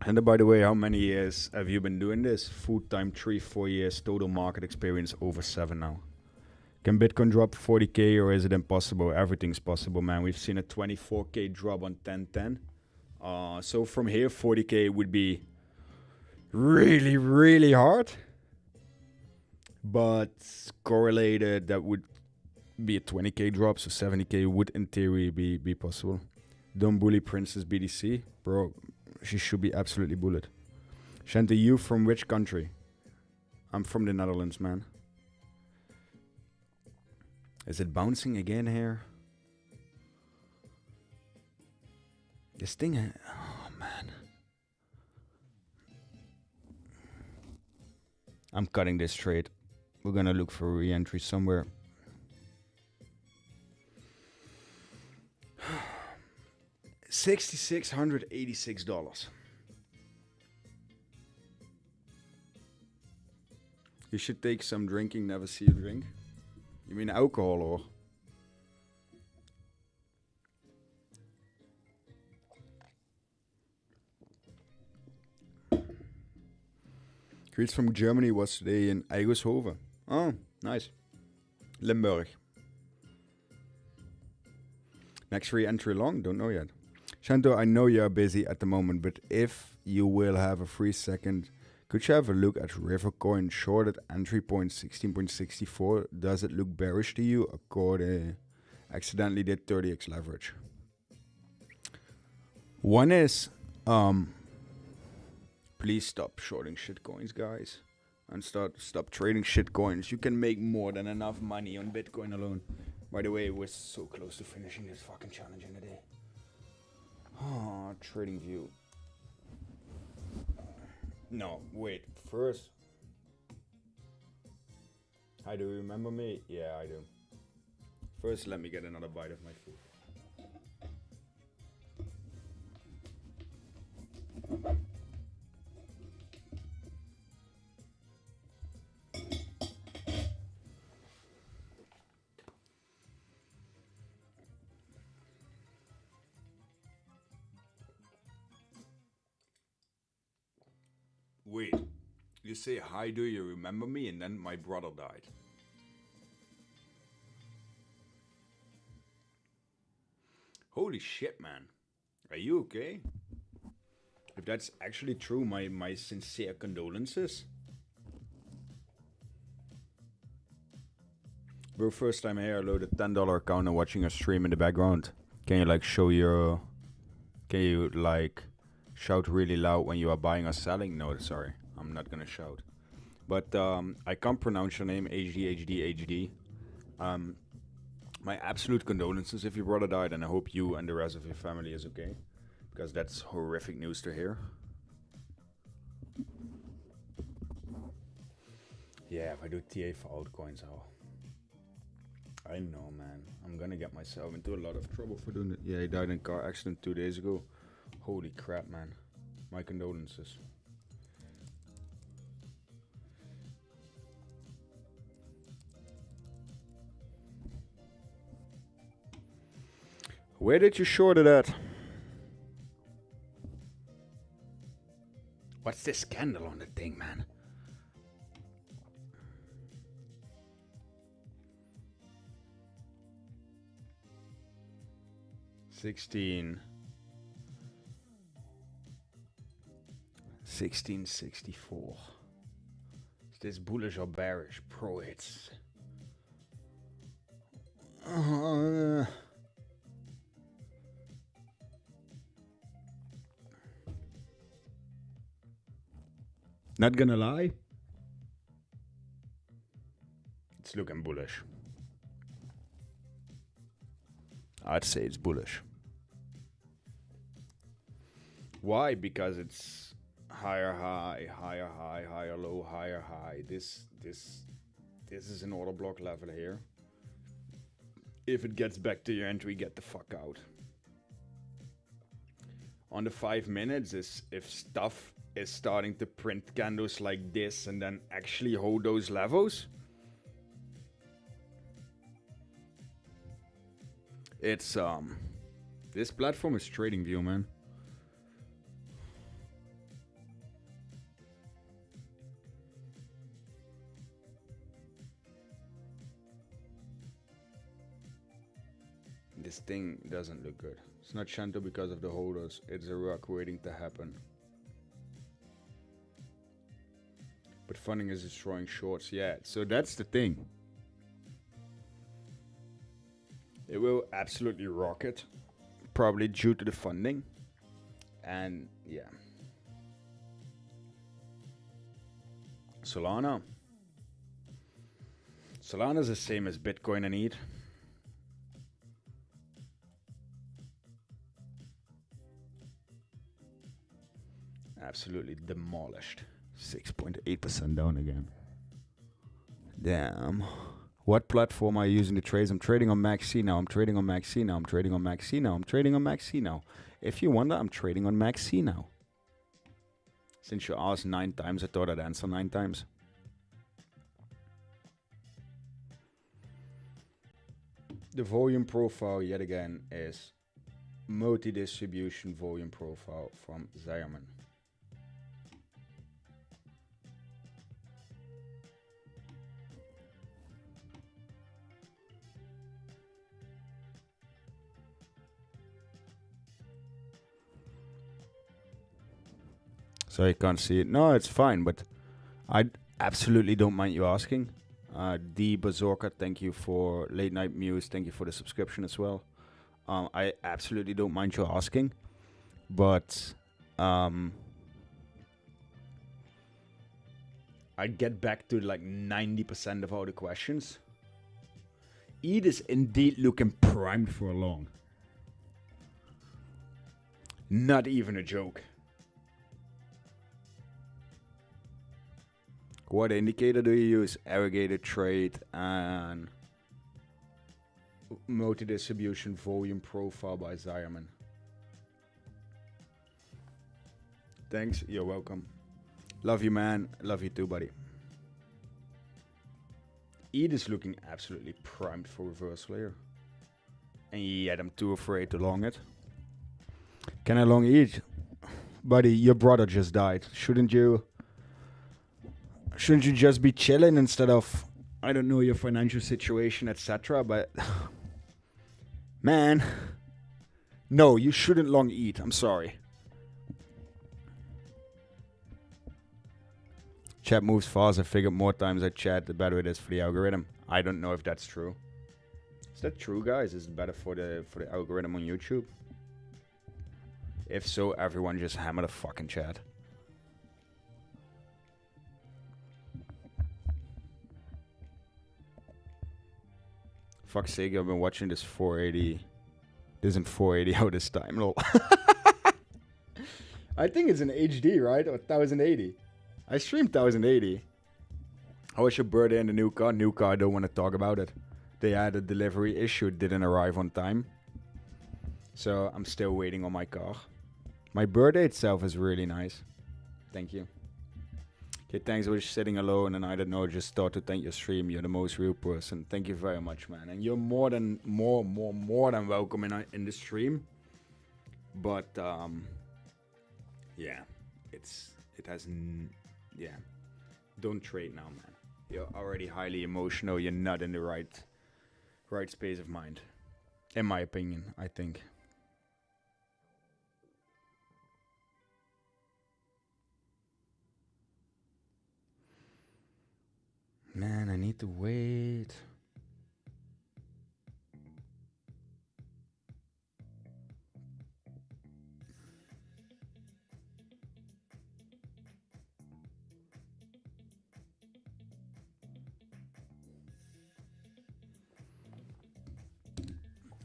And by the way, how many years have you been doing this? Full time 3-4 years, total market experience over 7 now. Can Bitcoin drop 40k or is it impossible? Everything's possible, man. We've seen a 24k drop on 1010. So from here, 40k would be really, really hard. But correlated, that would be a 20k drop. So 70k would, in theory, be possible. Don't bully Princess BTC. Bro, she should be absolutely bullied. Shanta, you from which country? I'm from the Netherlands, man. Is it bouncing again here? This thing... Oh, man. I'm cutting this trade. We're gonna look for re-entry somewhere. $6,686. You should take some drinking, never see you drink. You mean alcohol or? Chris from Germany was today in Eygelshoven. Oh, nice. Limburg. Next free entry long? Don't know yet. Shanto, I know you're busy at the moment, but if you will have a free second, could you have a look at Rivercoin short at entry point 16.64? Does it look bearish to you? Accidentally did 30x leverage. One is, please stop shorting shitcoins, guys, and stop trading shitcoins. You can make more than enough money on Bitcoin alone. By the way, we're so close to finishing this fucking challenge in a day. Oh, trading view. No, wait. First, hi, do you remember me? Yeah, I do. First, let me get another bite of my food. Wait, you say, hi, do you remember me? And then my brother died. Holy shit, man. Are you okay? If that's actually true, my sincere condolences. Bro, first time here, I loaded $10 account and watching a stream in the background. Can you like show your... Can you like shout really loud when you are buying or selling? No, sorry. I'm not gonna shout. But I can't pronounce your name, HD. My absolute condolences if your brother died, and I hope you and the rest of your family is okay. Because that's horrific news to hear. Yeah, if I do TA for altcoins, I know, man. I'm gonna get myself into a lot of trouble for doing it. Yeah, he died in a car accident 2 days ago. Holy crap, man. My condolences. Where did you short it at? What's this candle on the thing, man? $16.64. Is this bullish or bearish? Bro, it's... Not gonna lie, it's looking bullish. I'd say it's bullish. Why? Because it's higher high, higher high, higher low, higher high. This is an order block level here. If it gets back to your entry, get the fuck out. On the 5 minutes, if stuff is starting to print candles like this and then actually hold those levels, it's this platform is TradingView, man. This thing doesn't look good. It's not Shanto because of the holders. It's a rock waiting to happen. But funding is destroying shorts. Yeah, so that's the thing. It will absolutely rocket. Probably due to the funding. And yeah. Solana. Solana's the same as Bitcoin and ETH. Absolutely demolished. 6.8% down again. Damn. What platform are you using to trade? I'm trading on Maxi now. I'm trading on Maxi now. I'm trading on Maxi now. I'm trading on Maxi now. If you wonder, I'm trading on Maxi now. Since you asked 9 times, I thought I'd answer 9 times. The volume profile, yet again, is multi-distribution volume profile from Zierman. So I can't see it. No, it's fine, but I absolutely don't mind you asking. D Bazorka, thank you for Late Night Muse. Thank you for the subscription as well. I absolutely don't mind you asking, but I get back to like 90% of all the questions. ETH is indeed looking primed for a long. Not even a joke. What indicator do you use? Aggregated trade and multi-distribution volume profile by Zierman. Thanks. You're welcome. Love you, man. Love you too, buddy. ETH is looking absolutely primed for reversal here. And yet I'm too afraid to long it. Can I long ETH? Buddy, your brother just died. Shouldn't you just be chilling instead of, I don't know, your financial situation, etc. But man, no, you shouldn't long ETH. I'm sorry. Chat moves fast. I figured more times I chat, the better it is for the algorithm. I don't know if that's true. Is that true, guys? Is it better for the algorithm on YouTube? If so, everyone just hammer the fucking chat. Fuck's sake, I've been watching this 480. This isn't 480 out this time, lol. I think it's an HD, right? Or 1080. I streamed 1080. How was your birthday in the new car? New car, I don't want to talk about it. They had a delivery issue, it didn't arrive on time. So I'm still waiting on my car. My birthday itself is really nice. Thank you. Okay, thanks for sitting alone, and I don't know, just thought to thank your stream. You're the most real person. Thank you very much, man. And you're more than welcome in the stream. But yeah, yeah. Don't trade now, man. You're already highly emotional. You're not in the right space of mind, in my opinion, I think. Man, I need to wait.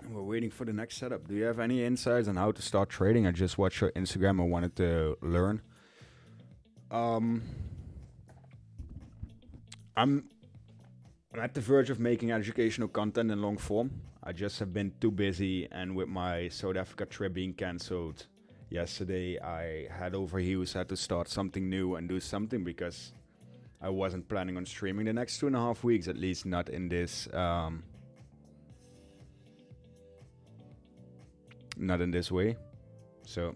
We're waiting for the next setup. Do you have any insights on how to start trading? I just watched your Instagram and wanted to learn. I'm at the verge of making educational content in long form. I just have been too busy, and with my South Africa trip being cancelled yesterday, I had over heels had to start something new and do something because I wasn't planning on streaming the next 2.5 weeks, at least not in this not in this way. So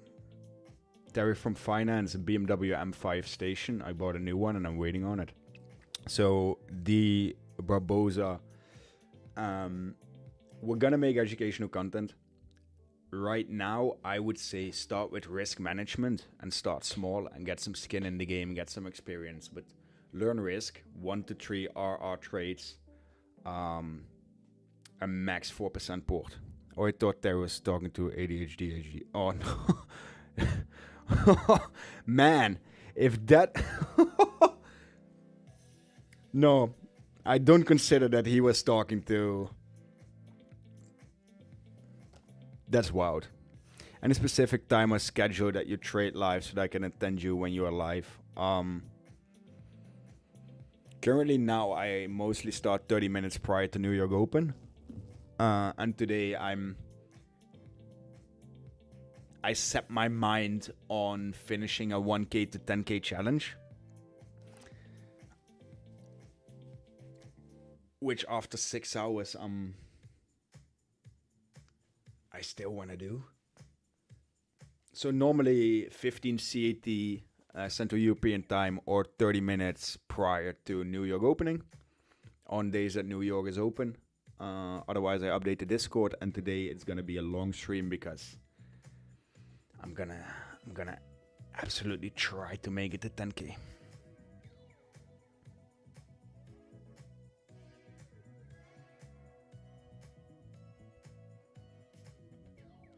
Terry from Finance, a BMW M5 station. I bought a new one and I'm waiting on it. So the Barbosa, we're gonna make educational content. Right now, I would say start with risk management and start small and get some skin in the game, get some experience. But learn risk, 1 to 3 RR trades, a max 4% port. Oh, I thought Terry was talking to ADHD. Oh no. Man, if that... No, I don't consider that he was talking to... That's wild. Any specific time or schedule that you trade live so that I can attend you when you are live? Currently now I mostly start 30 minutes prior to New York Open. And today I set my mind on finishing a 1k to 10k challenge. Which after 6 hours I still want to do. So normally 15 CAT Central European time or 30 minutes prior to New York opening on days that New York is open. Otherwise I update the Discord, and today it's gonna be a long stream because I'm gonna absolutely try to make it to 10k.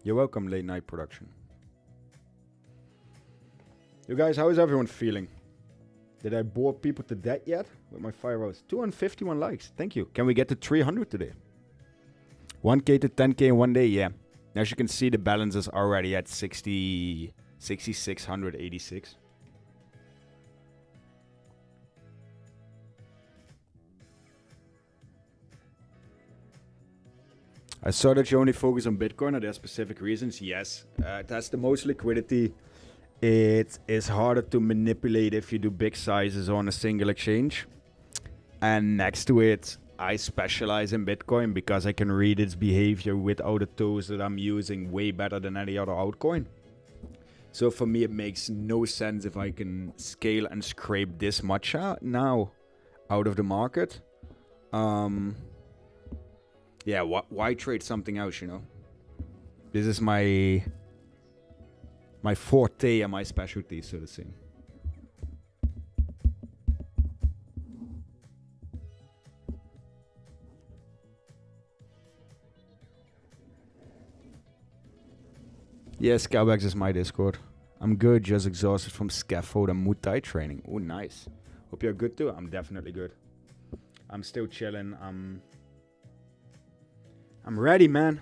You're welcome, late night production. You guys, how is everyone feeling? Did I bore people to death yet with my 5 hours? 251 likes. Thank you. Can we get to 300 today? 1k to 10k in one day? Yeah. As you can see, the balance is already at 6,686. I saw that you only focus on Bitcoin. Are there specific reasons? Yes. It has the most liquidity. It is harder to manipulate if you do big sizes on a single exchange. And next to it, I specialize in Bitcoin because I can read its behavior without the tools that I'm using way better than any other altcoin. So for me, it makes no sense if I can scale and scrape this much now out of the market. Yeah, why trade something else, you know? This is my forte and my specialty, so to say. Yes, Scalbags is my Discord. I'm good, just exhausted from scaffold and Muay Thai training. Oh, nice. Hope you're good too. I'm definitely good. I'm still chilling. I'm ready, man.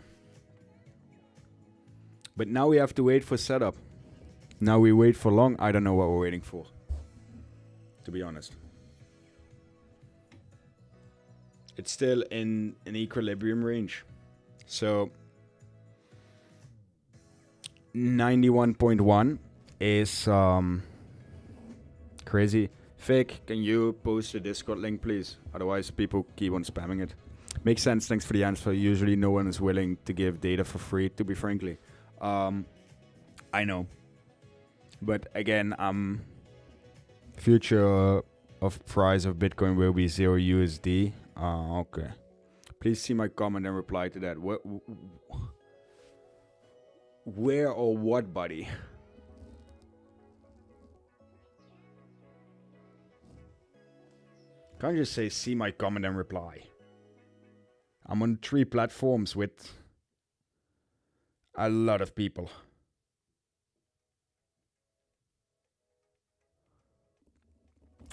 But now we have to wait for setup. Now we wait for long. I don't know what we're waiting for, to be honest. It's still in an equilibrium range. So 91.1 is crazy. Fake, can you post the Discord link, please? Otherwise, people keep on spamming it. Makes sense. Thanks for the answer. Usually, no one is willing to give data for free, to be frankly. I know. But again, future of price of Bitcoin will be 0 USD. Okay. Please see my comment and reply to that. Where or what, buddy? Can't just say see my comment and reply. I'm on 3 platforms with a lot of people.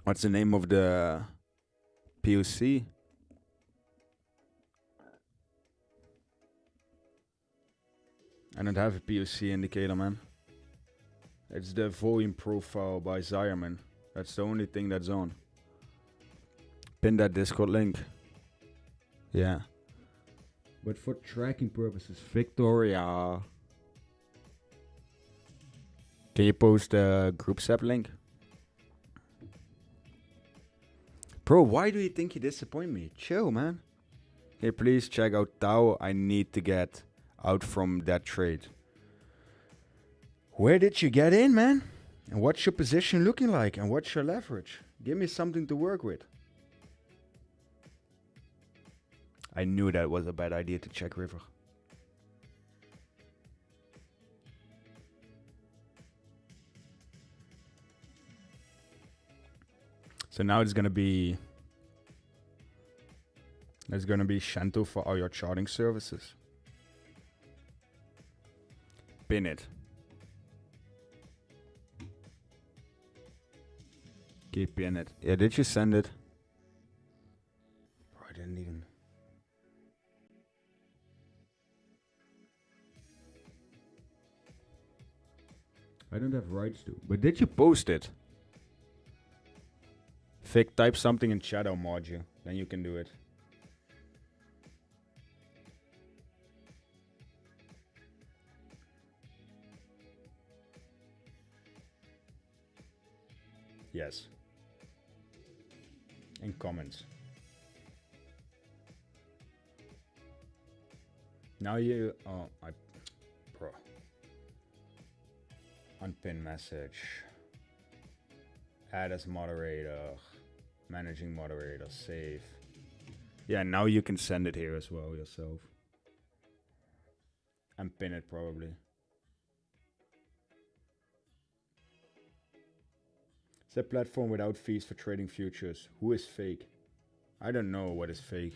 What's the name of the POC? I don't have a POC indicator, man. It's the volume profile by Zierman. That's the only thing that's on. Pin that Discord link. Yeah. But for tracking purposes, Victoria. Can you post the group SEP link? Bro, why do you think you disappoint me? Chill, man. Hey, please check out Tao. I need to get out from that trade. Where did you get in, man? And what's your position looking like? And what's your leverage? Give me something to work with. I knew that was a bad idea to check River. So now it's gonna be... There's gonna be Shanto for all your charting services. Pin it. Keep pin it. Yeah, did you send it? Oh, I didn't even... I don't have rights to. But did you post it? Vic, type something in chat, I'll mod you. Then you can do it. Yes. In comments. Now you... Oh, Bro. Unpin message. Add as moderator. Managing moderator. Save. Yeah, now you can send it here as well yourself. And pin it probably. It's a platform without fees for trading futures. Who is fake? I don't know what is fake.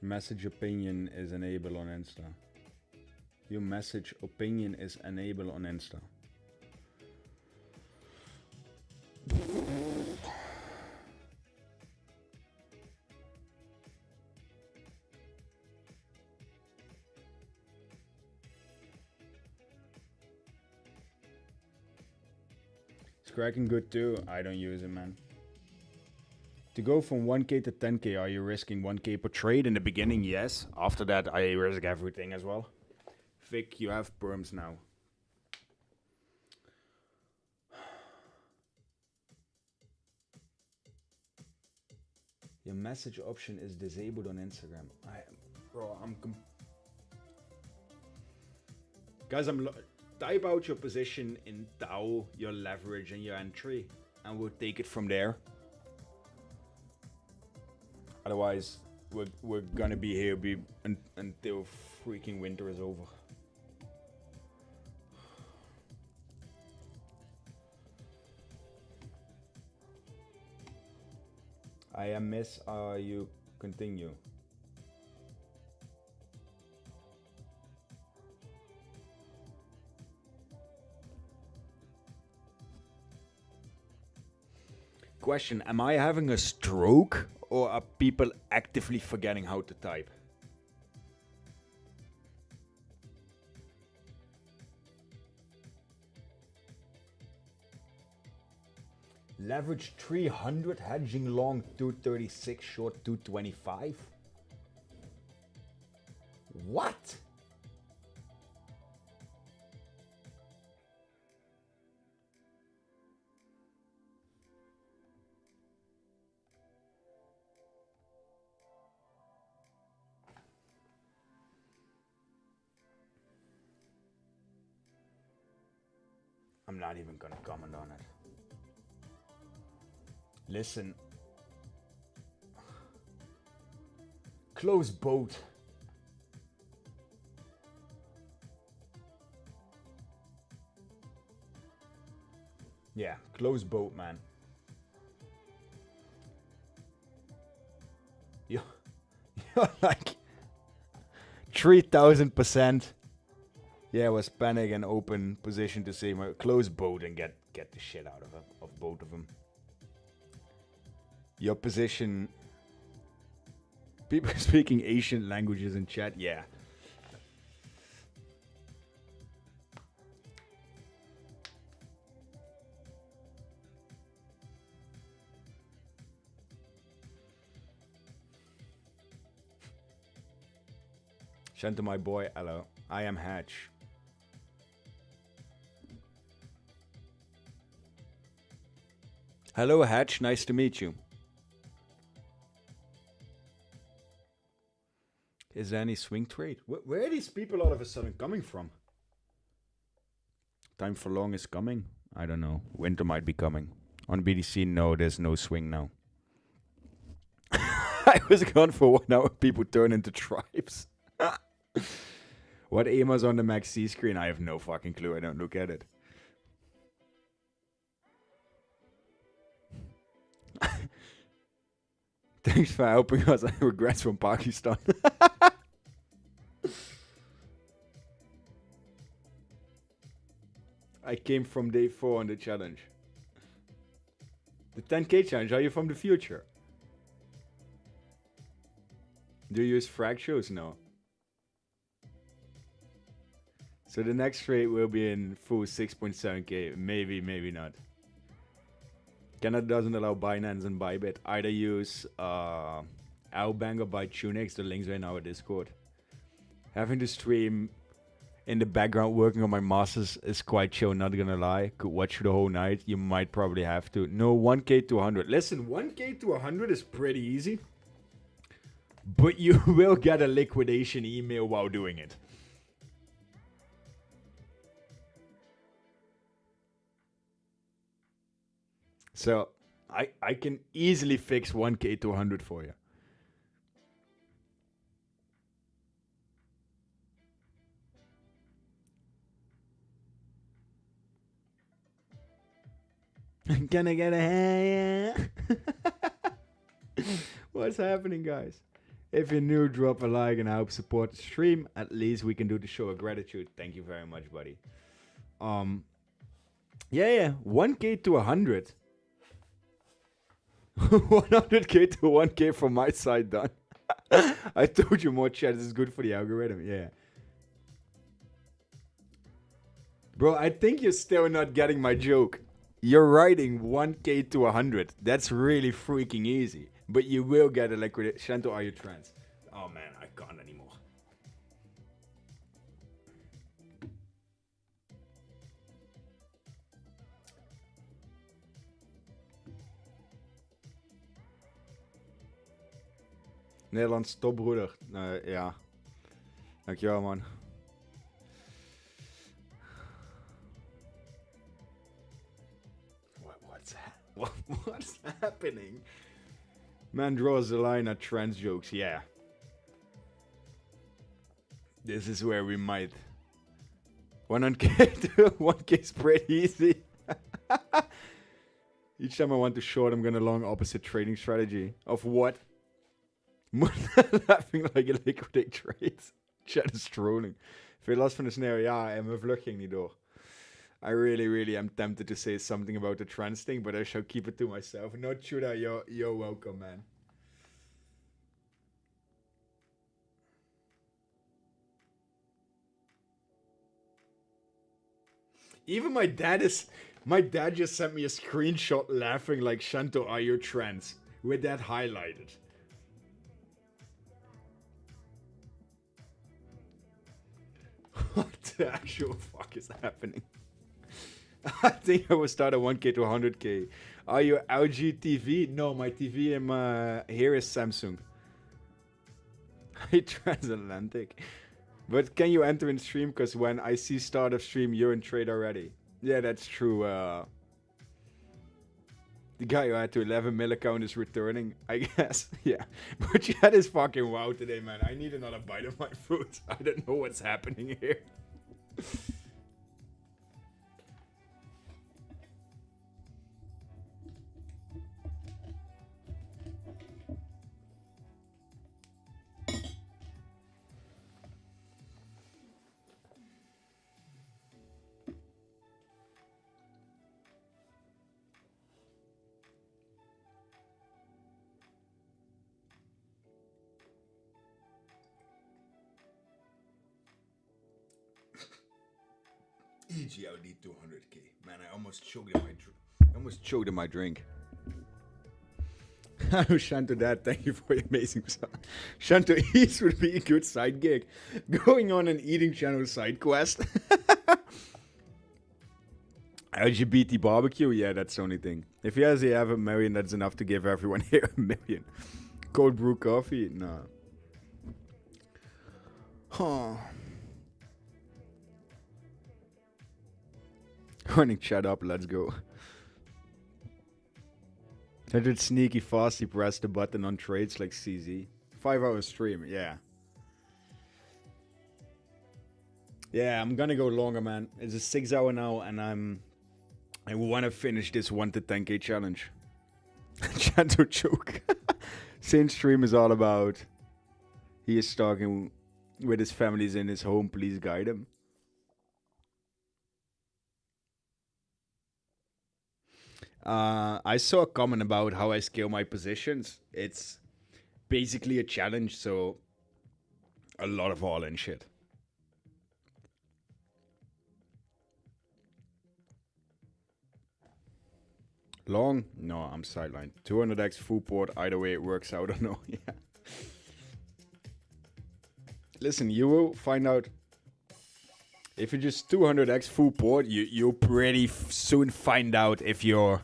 Message opinion is enabled on Insta. Your message opinion is enabled on Insta. It's cracking good too. I don't use it, man. To go from 1k to 10k, are you risking 1k per trade? In the beginning, yes. After that, I risk everything as well. Vic, you have perms now. Your message option is disabled on Instagram. Guys, type out your position in Tau, your leverage, and your entry, and we'll take it from there. Otherwise, we're gonna be here until freaking winter is over. I am miss. You continue. Question: am I having a stroke, or are people actively forgetting how to type? Leverage 300, hedging long 236, short 225. What? I'm not even gonna comment on it. Listen. Close boat. Yeah, close boat, man. You're like 3000%. Yeah, was panic and open position to say my close boat and get the shit out of both of them. Your position. People speaking Asian languages in chat, yeah. Send to my boy, hello. I am Hatch. Hello, Hatch. Nice to meet you. Is there any swing trade? Where are these people all of a sudden coming from? Time for long is coming. I don't know. Winter might be coming. On BDC, no, there's no swing now. I was gone for 1 hour. People turn into tribes. What AIMA's on the Max C screen? I have no fucking clue. I don't look at it. Thanks for helping us. I regrets from Pakistan. I came from day 4 on the challenge. The 10k challenge, are you from the future? Do you use fractals? No. So the next trade will be in full 6.7k. Maybe, maybe not. Canada doesn't allow Binance and Bybit. Either use Albank or buy Tunix. The links are in our Discord. Having to stream in the background working on my masters is quite chill, not gonna lie. Could watch the whole night. You might probably have to. No, 1k to 100. Listen, 1k to 100 is pretty easy. But you will get a liquidation email while doing it. So I can easily fix 1k to 100 for you. Can I get a hand? What's happening, guys? If you're new, drop a like and help support the stream. At least we can do the show of gratitude. Thank you very much, buddy. Yeah. 1k to 100. 100k to 1k from my side done. I told you more chat is good for the algorithm. Yeah. Bro, I think you're still not getting my joke. You're writing 1k to 100. That's really freaking easy. But you will get a liquidation. Shanto, are you trans? Oh man, I can't anymore. Nederlands topbroeder. Ja. Dankjewel, man. What's happening? Man draws the line at trans jokes. Yeah. This is where we might. 100k to 1k is pretty easy. Each time I want to short, I'm gonna long opposite trading strategy. Of what? Laughing like a liquidate trades. Chat is trolling. Veel last van de sneeuw. Ja, en mijn vlucht ging niet door. I really am tempted to say something about the trans thing, but I shall keep it to myself. No, Chuda, you're welcome, man. Even my dad just sent me a screenshot laughing like, Shanto, are you trans? With that highlighted. What the actual fuck is happening? I think I will start at 1k to 100k. Are you LG TV? No, my TV here is Samsung. I transatlantic. But can you enter in stream? Because when I see start of stream, you're in trade already. Yeah, that's true. The guy who had to 11 mil account is returning, I guess. Yeah. But chat is fucking wow today, man. I need another bite of my food. I don't know what's happening here. EGLD 200k. Man, I almost choked in my drink. Hello, Shanto Dad. Thank you for your amazing song. Shanto Eats would be a good side gig. Going on an eating channel side quest. LGBT barbecue? Yeah, that's the only thing. If he has a million, that's enough to give everyone here a million. Cold brew coffee? Nah. Huh. Running chat up, let's go. I did sneaky fast, he pressed the button on trades like CZ. 5-hour stream, yeah. Yeah, I'm gonna go longer, man. It's a 6 hour now, and I wanna finish this 1 to 10k challenge. Chanto choke. Same stream is all about. He is talking with his families in his home, please guide him. I saw a comment about how I scale my positions. It's basically a challenge, so a lot of all-in shit. Long? No, I'm sidelined. 200x full port, either way it works out or no. Yeah. Listen, you will find out. If you just 200x full port, you'll pretty soon find out if you're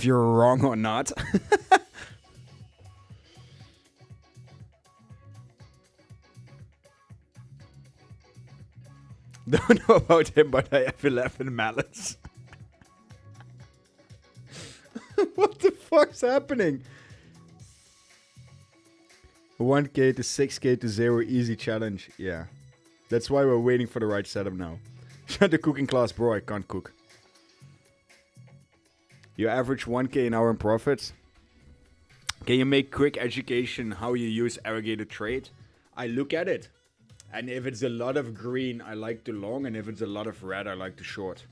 wrong or not. Don't know about him, but I have 11 mallets. What the fuck's happening? 1k to 6k to 0 easy challenge. Yeah. That's why we're waiting for the right setup now. Shut the cooking class, bro. I can't cook. You average 1k an hour in profits. Can you make quick education how you use aggregated trade? I look at it. And if it's a lot of green, I like to long. And if it's a lot of red, I like to short.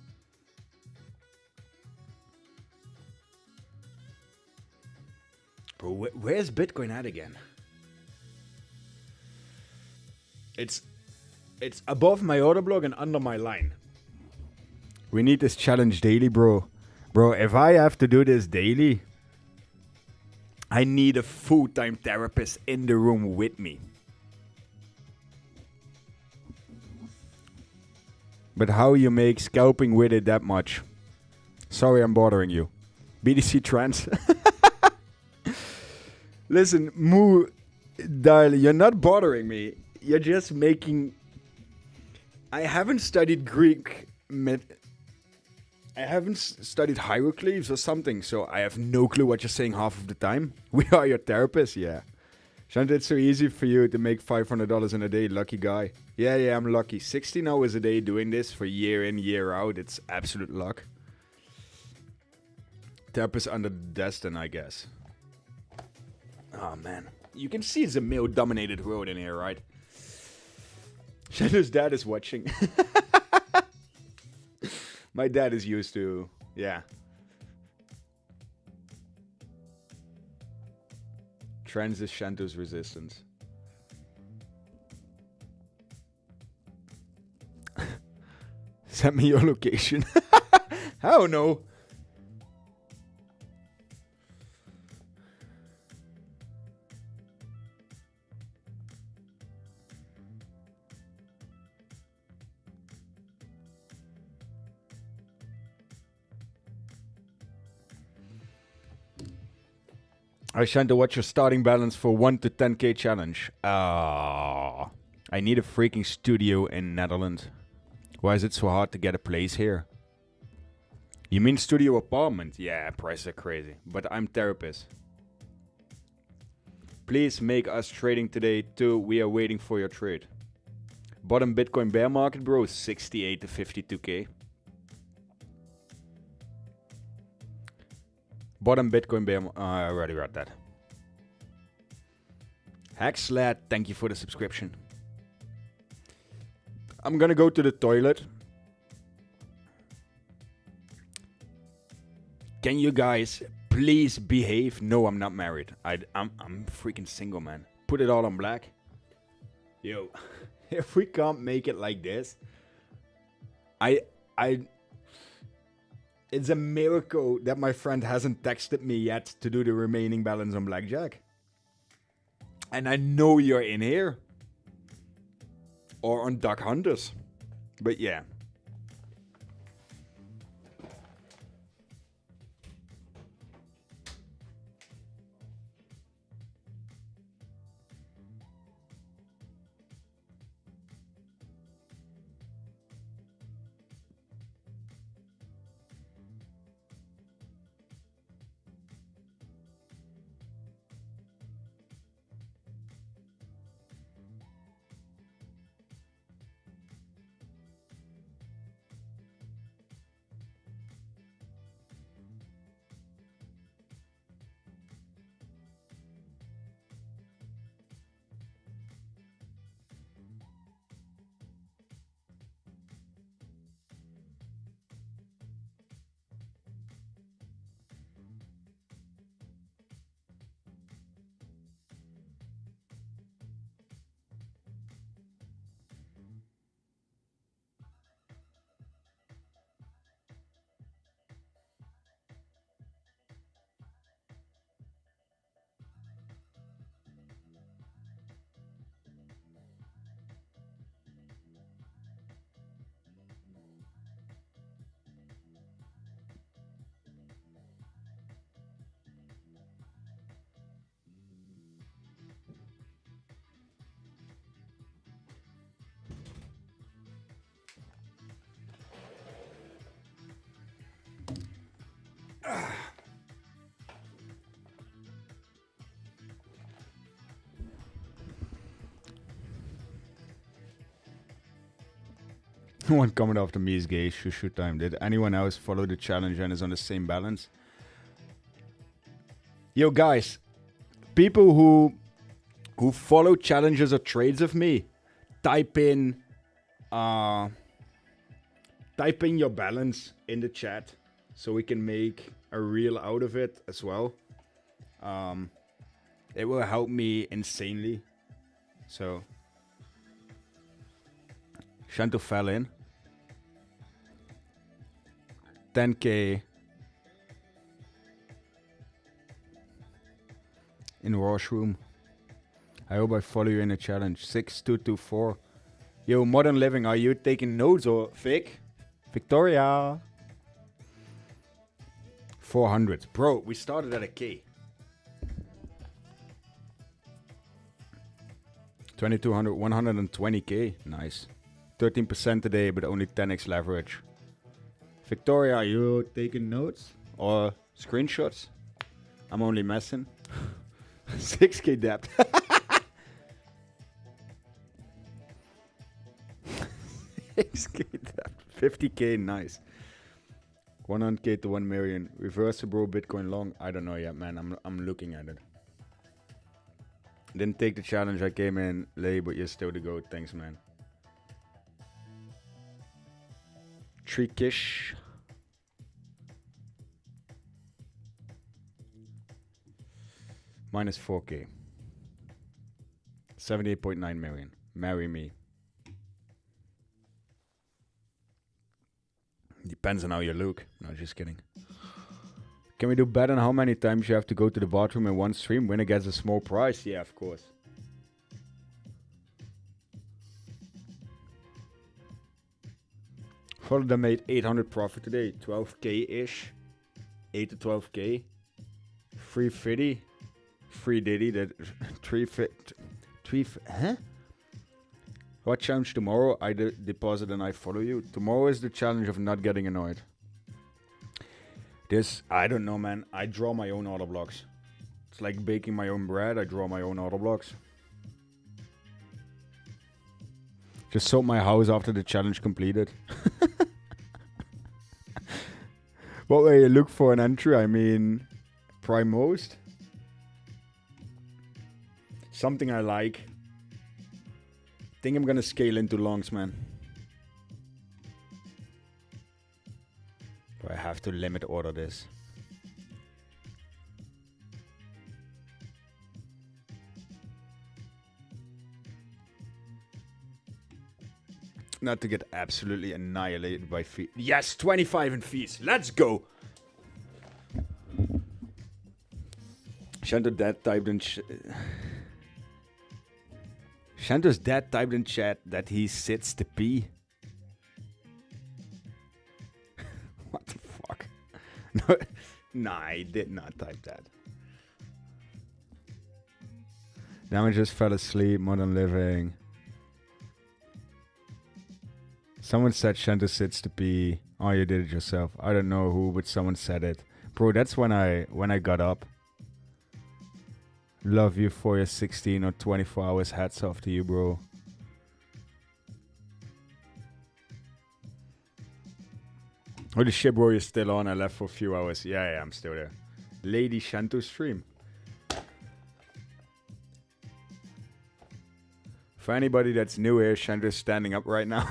Bro, where's Bitcoin at again? It's above my order block and under my line. We need this challenge daily, bro. Bro, if I have to do this daily, I need a full-time therapist in the room with me. But how you make scalping with it that much? Sorry I'm bothering you. BTC trends. Listen, Moo, darling, you're not bothering me. You're just making... I haven't studied Greek I haven't studied hieroglyphs or something, so I have no clue what you're saying half of the time. We are your therapist, yeah. Shant, it's so easy for you to make $500 in a day, lucky guy. Yeah, I'm lucky. 16 hours a day doing this for year in, year out, it's absolute luck. Therapist under the desk then, I guess. Oh, man. You can see it's a male-dominated world in here, right? Shant's dad is watching. My dad is used to, yeah. Trends is Shanto's resistance. Send me your location. I don't know. I Shanto, what's your starting balance for 1 to 10k challenge? I need a freaking studio in Netherlands. Why is it so hard to get a place here? You mean studio apartment? Yeah, prices are crazy. But I'm therapist. Please make us trading today too. We are waiting for your trade. Bottom Bitcoin bear market, bro, 68 to 52k. Bottom Bitcoin bear. I already read that. Hackslad, thank you for the subscription. I'm gonna go to the toilet. Can you guys please behave? No, I'm not married. I'm freaking single, man. Put it all on black. Yo, if we can't make it like this, it's a miracle that my friend hasn't texted me yet to do the remaining balance on blackjack. And I know you're in here. Or on Duck Hunters. But yeah. One comment after me is gay. Shoot time. Did anyone else follow the challenge and is on the same balance? Yo, guys, people who follow challenges or trades of me, type in your balance in the chat so we can make a reel out of it as well. It will help me insanely. So, Shanto fell in. 10k in washroom. I hope I follow you in a challenge. 6224. Yo, Modern Living, are you taking notes or Vic? Victoria. 400. Bro, we started at a K. 2200, 120k. Nice. 13% today, but only 10x leverage. Victoria, are you taking notes or screenshots? I'm only messing. 6k debt. 6k debt. 50k, nice. 100k to 1 million. Reversible Bitcoin long. I don't know yet, man. I'm looking at it. Didn't take the challenge. I came in late, but you're still the GOAT. Thanks, man. Trickish. Minus 4k. 78.9 million. Marry me. Depends on how you look. No, just kidding. Can we do better on how many times you have to go to the bathroom in one stream? Winner gets a small prize? Yeah, of course. Follow them made 800 profit today. 12k-ish. 8 to 12k. Free Fiddy. Free Diddy. That huh? What challenge tomorrow? I deposit and I follow you. Tomorrow is the challenge of not getting annoyed. This, I don't know, man. I draw my own order blocks. It's like baking my own bread. I draw my own order blocks. Just sold my house after the challenge completed. What way you look for an entry? I mean, prime most. Something I like. Think I'm gonna scale into longs, man. I have to limit order this. Not to get absolutely annihilated by fees. Yes, 25 in fees. Let's go. Shanto dad typed in Shanto's dad typed in chat that he sits to pee. What the fuck? No, nah, I did not type that. Now I just fell asleep. Modern Living. Someone said Shanto sits to pee. Oh, you did it yourself. I don't know who, but someone said it. Bro, that's when I got up. Love you for your 16 or 24 hours. Hats off to you, bro. Holy shit, bro, you're still on. I left for a few hours. Yeah, I'm still there. Lady Shanto stream. For anybody that's new here, Shanto's standing up right now.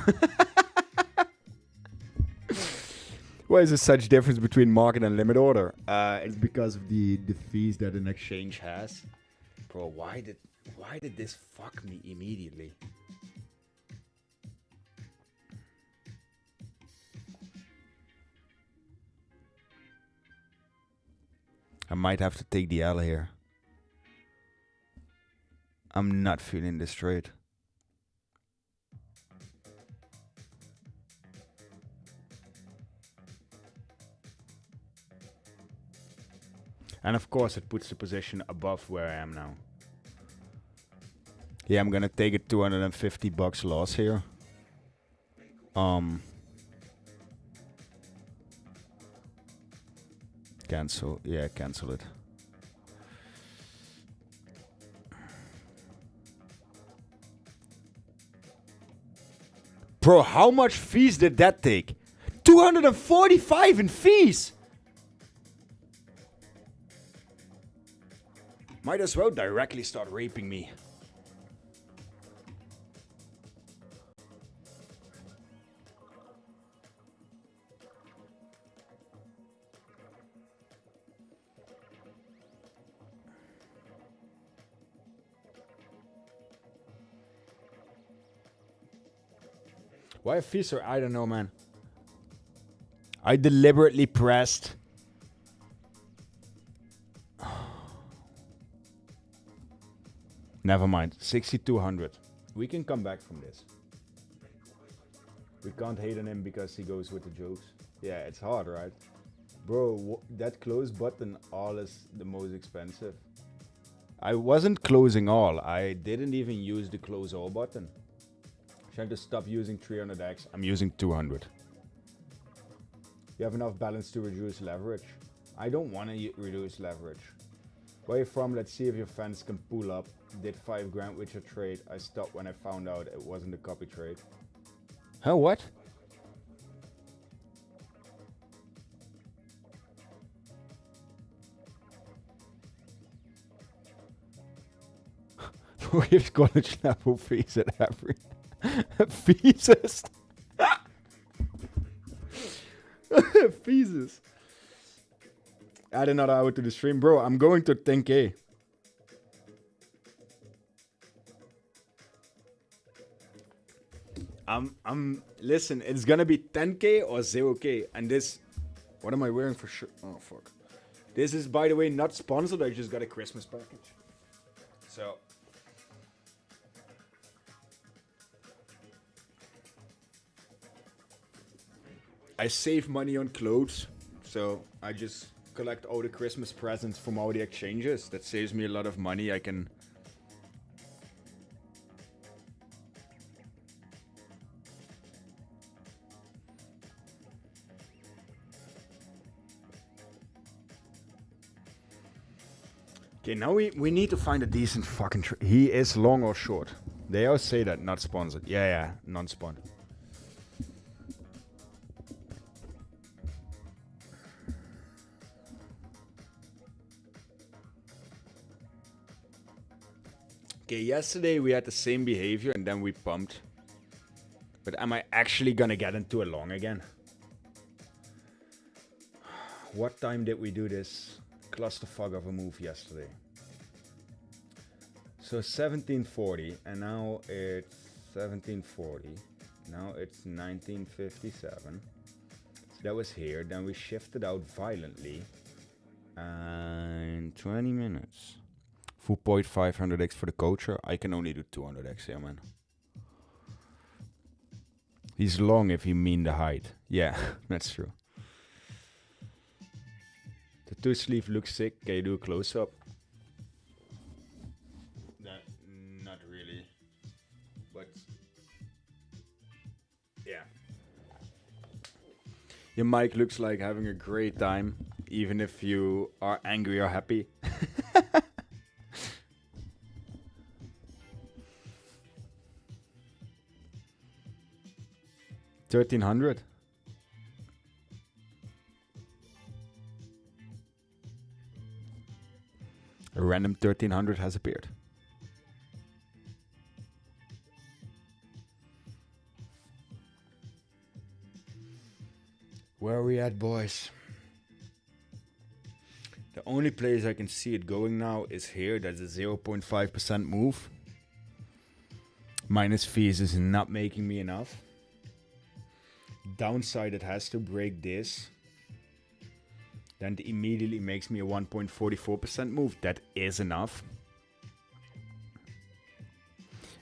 Why is there such difference between market and limit order? It's because of the fees that an exchange has. Bro, why did this fuck me immediately? I might have to take the L here. I'm not feeling this trade. And of course it puts the position above where I am now. Yeah, I'm gonna take a $250 loss here. Cancel. Yeah, cancel it. Bro, how much fees did that take? 245 in fees! Might as well directly start raping me. Why a feaster? I don't know, man. I deliberately pressed. Never mind. 6,200. We can come back from this. We can't hate on him because he goes with the jokes. Yeah, it's hard, right? Bro, that close button all is the most expensive. I wasn't closing all. I didn't even use the close all button. Trying to stop using 300x. I'm using 200. You have enough balance to reduce leverage. I don't want to reduce leverage. Where you from? Let's see if your fans can pull up. Did 5 grand with your trade. I stopped when I found out it wasn't a copy trade. Huh, what? We have college level fees at every fees. Fees. Add another hour to the stream, bro. I'm going to 10k. Listen, it's gonna be 10k or 0k, and this. What am I wearing for sure? Oh fuck. This is, by the way, not sponsored. I just got a Christmas package. So. I save money on clothes, so I just collect all the Christmas presents from all the exchanges. That saves me a lot of money. I can... Okay, now we need to find a decent fucking... He is long or short. They always say that, not sponsored. Yeah, non-spawn. Okay, yesterday we had the same behavior and then we pumped. But am I actually gonna get into a long again? What time did we do this clusterfuck of a move yesterday? So 1740 and now it's 1740. Now it's 1957. So that was here. Then we shifted out violently. And 20 minutes. Full point 500x for the coacher. I can only do 200x here, man. He's long if you mean the height. Yeah, that's true. The two sleeve looks sick. Can you do a close up? Not really. But yeah. Your mic looks like having a great time, even if you are angry or happy. 1300. A random 1300 has appeared. Where are we at, boys? The only place I can see it going now is here. That's a 0.5% move. Minus fees is not making me enough. Downside, it has to break this. Then it immediately makes me a 1.44% move. That is enough.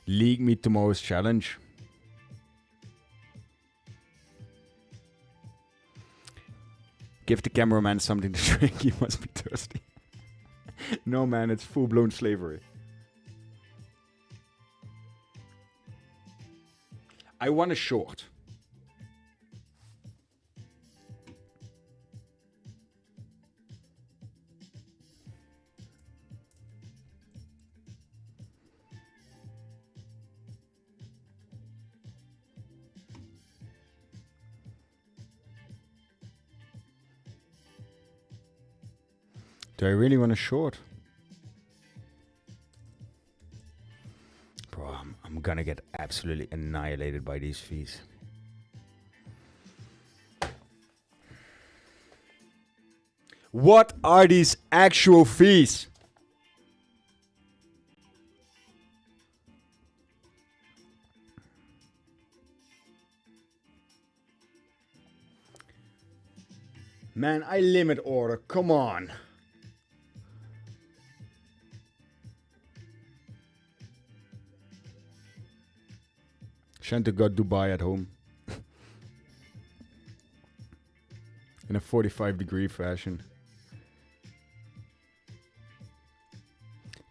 League me tomorrow's challenge. Give the cameraman something to drink. He must be thirsty. No, man, it's full-blown slavery. I want a short. Do I really want a short? gonna get absolutely annihilated by these fees. What are these actual fees? Man, I limit order. Come on. Shanta got Dubai at home. In a 45-degree fashion.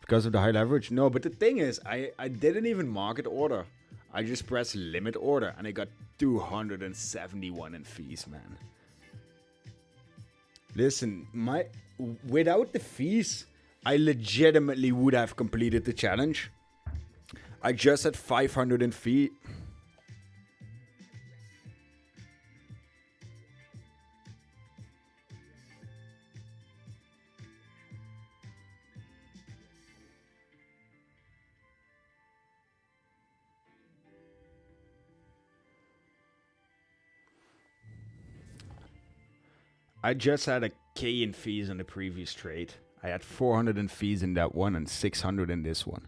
Because of the high leverage? No, but the thing is, I didn't even market order. I just pressed limit order and I got 271 in fees, man. Listen, without the fees, I legitimately would have completed the challenge. I just had 500 in fee. I just had a K in fees on the previous trade. I had 400 in fees in that one and 600 in this one.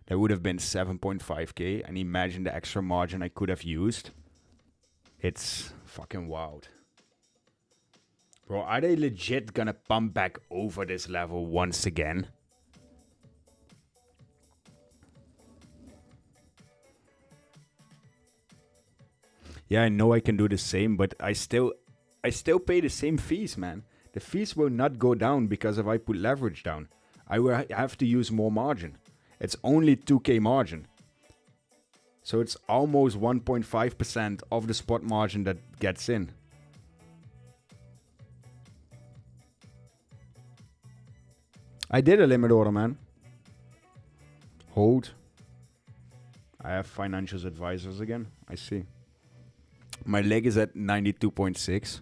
That would have been 7.5k. And imagine the extra margin I could have used. It's fucking wild. Bro, are they legit gonna pump back over this level once again? Yeah, I know I can do the same, but I still pay the same fees, man. The fees will not go down because if I put leverage down. I will have to use more margin. It's only 2k margin. So it's almost 1.5% of the spot margin that gets in. I did a limit order, man. Hold. I have financial advisors again. I see. My leg is at 92.6.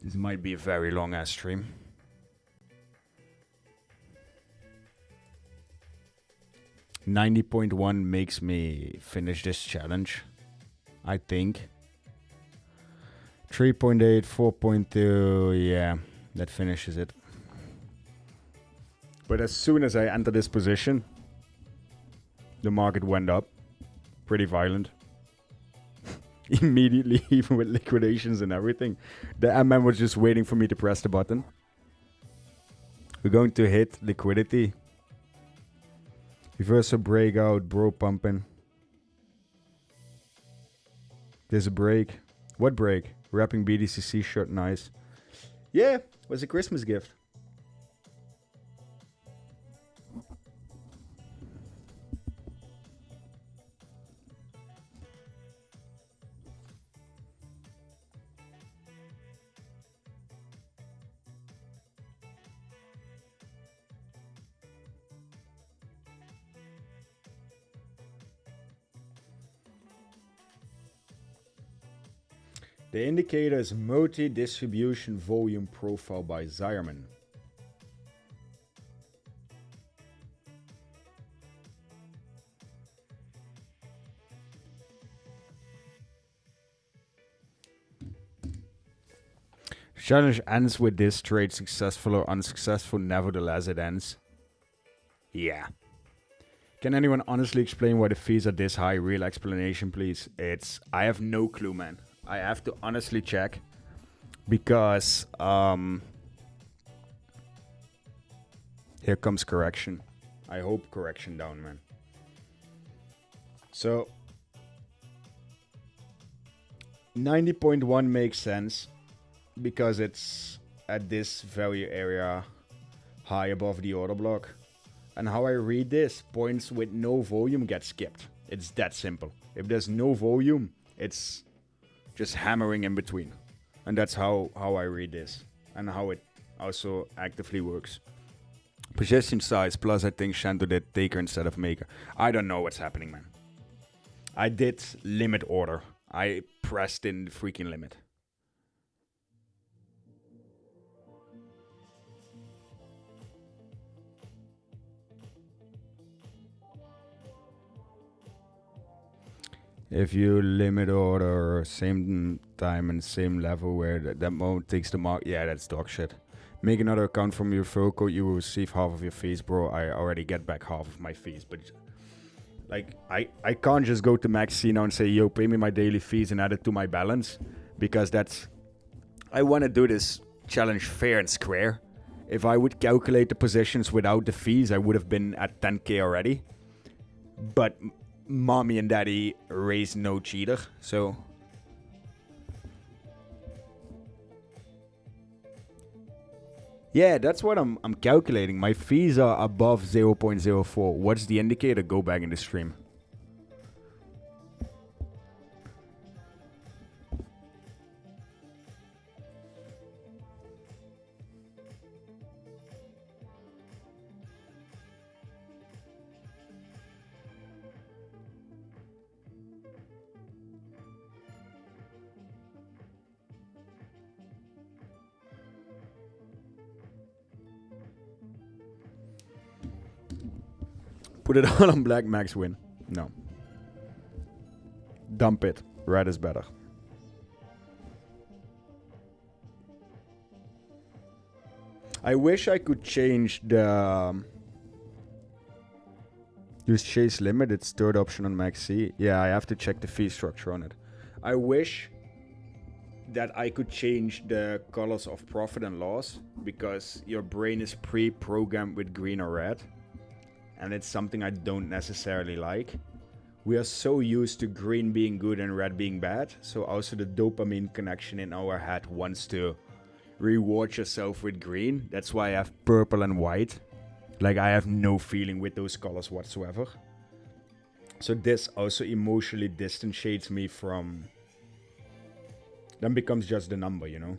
This might be a very long ass stream. $90.1 makes me finish this challenge, I think. 3.8, 4.2, yeah, that finishes it. But as soon as I enter this position, the market went up. Pretty violent. Immediately, even with liquidations and everything. The MM was just waiting for me to press the button. We're going to hit liquidity. Reversal breakout, bro pumping. There's a break. What break? Wrapping BDCC short, nice. Yeah, it was a Christmas gift. The indicator is multi-distribution volume profile by Zierman. Challenge ends with this trade successful or unsuccessful, nevertheless it ends. Yeah. Can anyone honestly explain why the fees are this high? Real explanation, please. I have no clue, man. I have to honestly check. Because, here comes correction. I hope correction down, man. So, 90.1 makes sense. Because it's at this value area high above the order block. And how I read this, points with no volume get skipped. It's that simple. If there's no volume, it's just hammering in between. And that's how I read this. And how it also actively works. Position size, plus I think Shanto did taker instead of maker. I don't know what's happening, man. I did limit order. I pressed in the freaking limit. If you limit order same time and same level where that moment takes the mark, yeah, that's dog shit. Make another account from your referral code, you will receive half of your fees, bro. I already get back half of my fees, but like I can't just go to Maxi now and say, yo, pay me my daily fees and add it to my balance, because that's, I want to do this challenge fair and square. If I would calculate the positions without the fees, I would have been at 10k already. But mommy and daddy raised no cheater, so yeah, that's what I'm calculating. My fees are above 0.04. What's the indicator? Go back in the stream. Put it all on black, max win. No. Dump it. Red is better. I wish I could change the... use chase limit. It's third option on max C. Yeah, I have to check the fee structure on it. I wish that I could change the colors of profit and loss, because your brain is pre-programmed with green or red. And it's something I don't necessarily like. We are so used to green being good and red being bad. So also the dopamine connection in our head wants to reward yourself with green. That's why I have purple and white. Like, I have no feeling with those colors whatsoever. So this also emotionally distantiates me from... then becomes just the number, you know?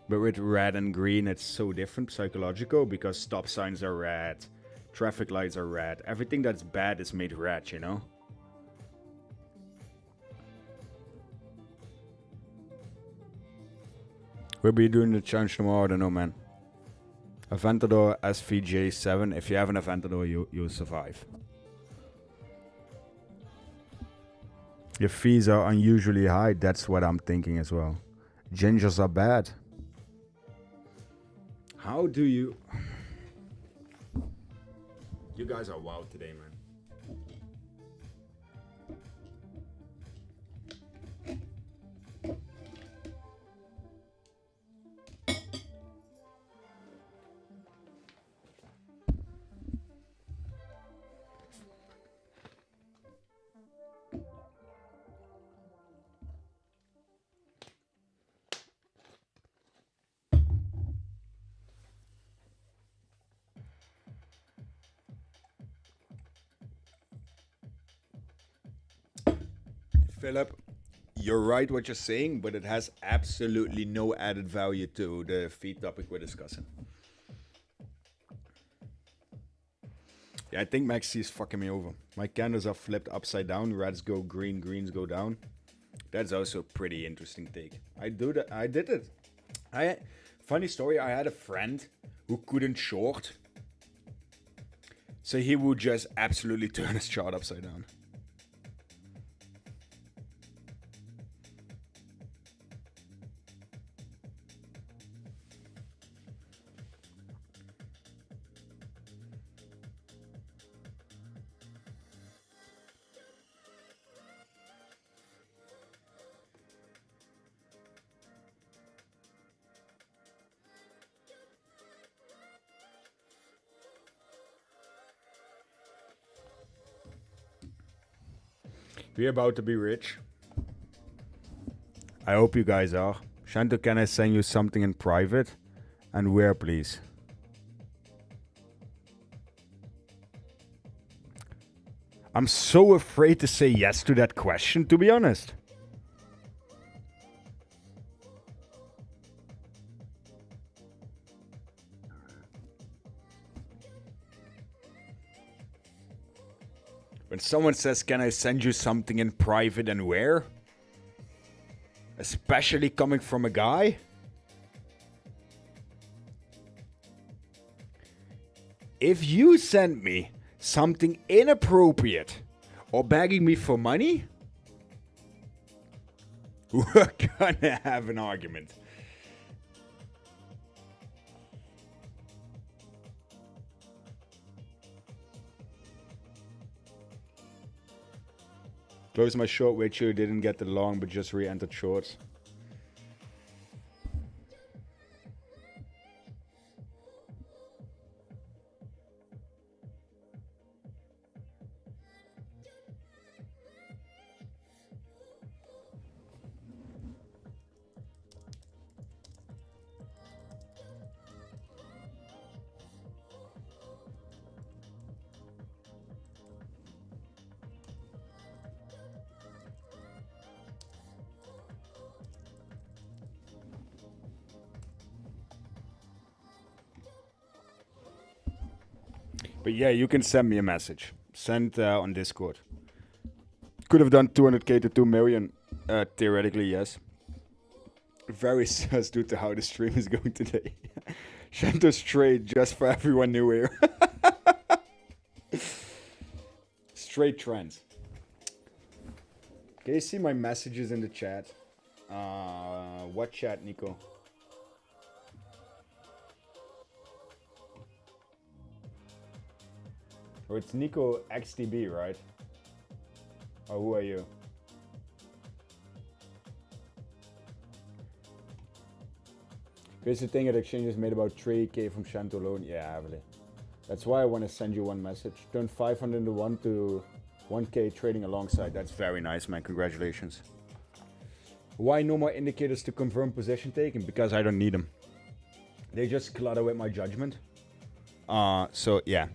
But with red and green, it's so different psychological, because stop signs are red, traffic lights are red. Everything that's bad is made red, you know? We'll be doing the challenge tomorrow, I don't know, man. Aventador SVJ7. If you have an Aventador, you'll survive. Your fees are unusually high. That's what I'm thinking as well. Gingers are bad. How do you... You guys are wild today, man. Philip, you're right what you're saying, but it has absolutely no added value to the fee topic we're discussing. Yeah, I think Maxi is fucking me over. My candles are flipped upside down. Reds go green, greens go down. That's also a pretty interesting take. I did it. Funny story, I had a friend who couldn't short. So he would just absolutely turn his chart upside down. We're about to be rich. I hope you guys are. Shanto, can I send you something in private? And where, please? I'm so afraid to say yes to that question, to be honest. When someone says, can I send you something in private and where? Especially coming from a guy? If you send me something inappropriate or begging me for money, we're gonna have an argument. Close my short weight shoe, didn't get the long, but just re-entered shorts. But yeah, you can send me a message. Send on Discord. Could have done 200k to 2 million. Theoretically, yes. Very sus due to how the stream is going today. Shanto's trade just for everyone new here. Straight trends. Can you see my messages in the chat? What chat, Nico? Oh, it's Nico XTB, right? Oh, who are you? Here's the thing that exchange is made about 3k from Shanto alone. Yeah, heavily. That's why I want to send you one message. Turn 500 into 1 to 1k trading alongside. That's very nice, man. Congratulations. Why no more indicators to confirm position taken? Because I don't need them. They just clutter with my judgment. So yeah.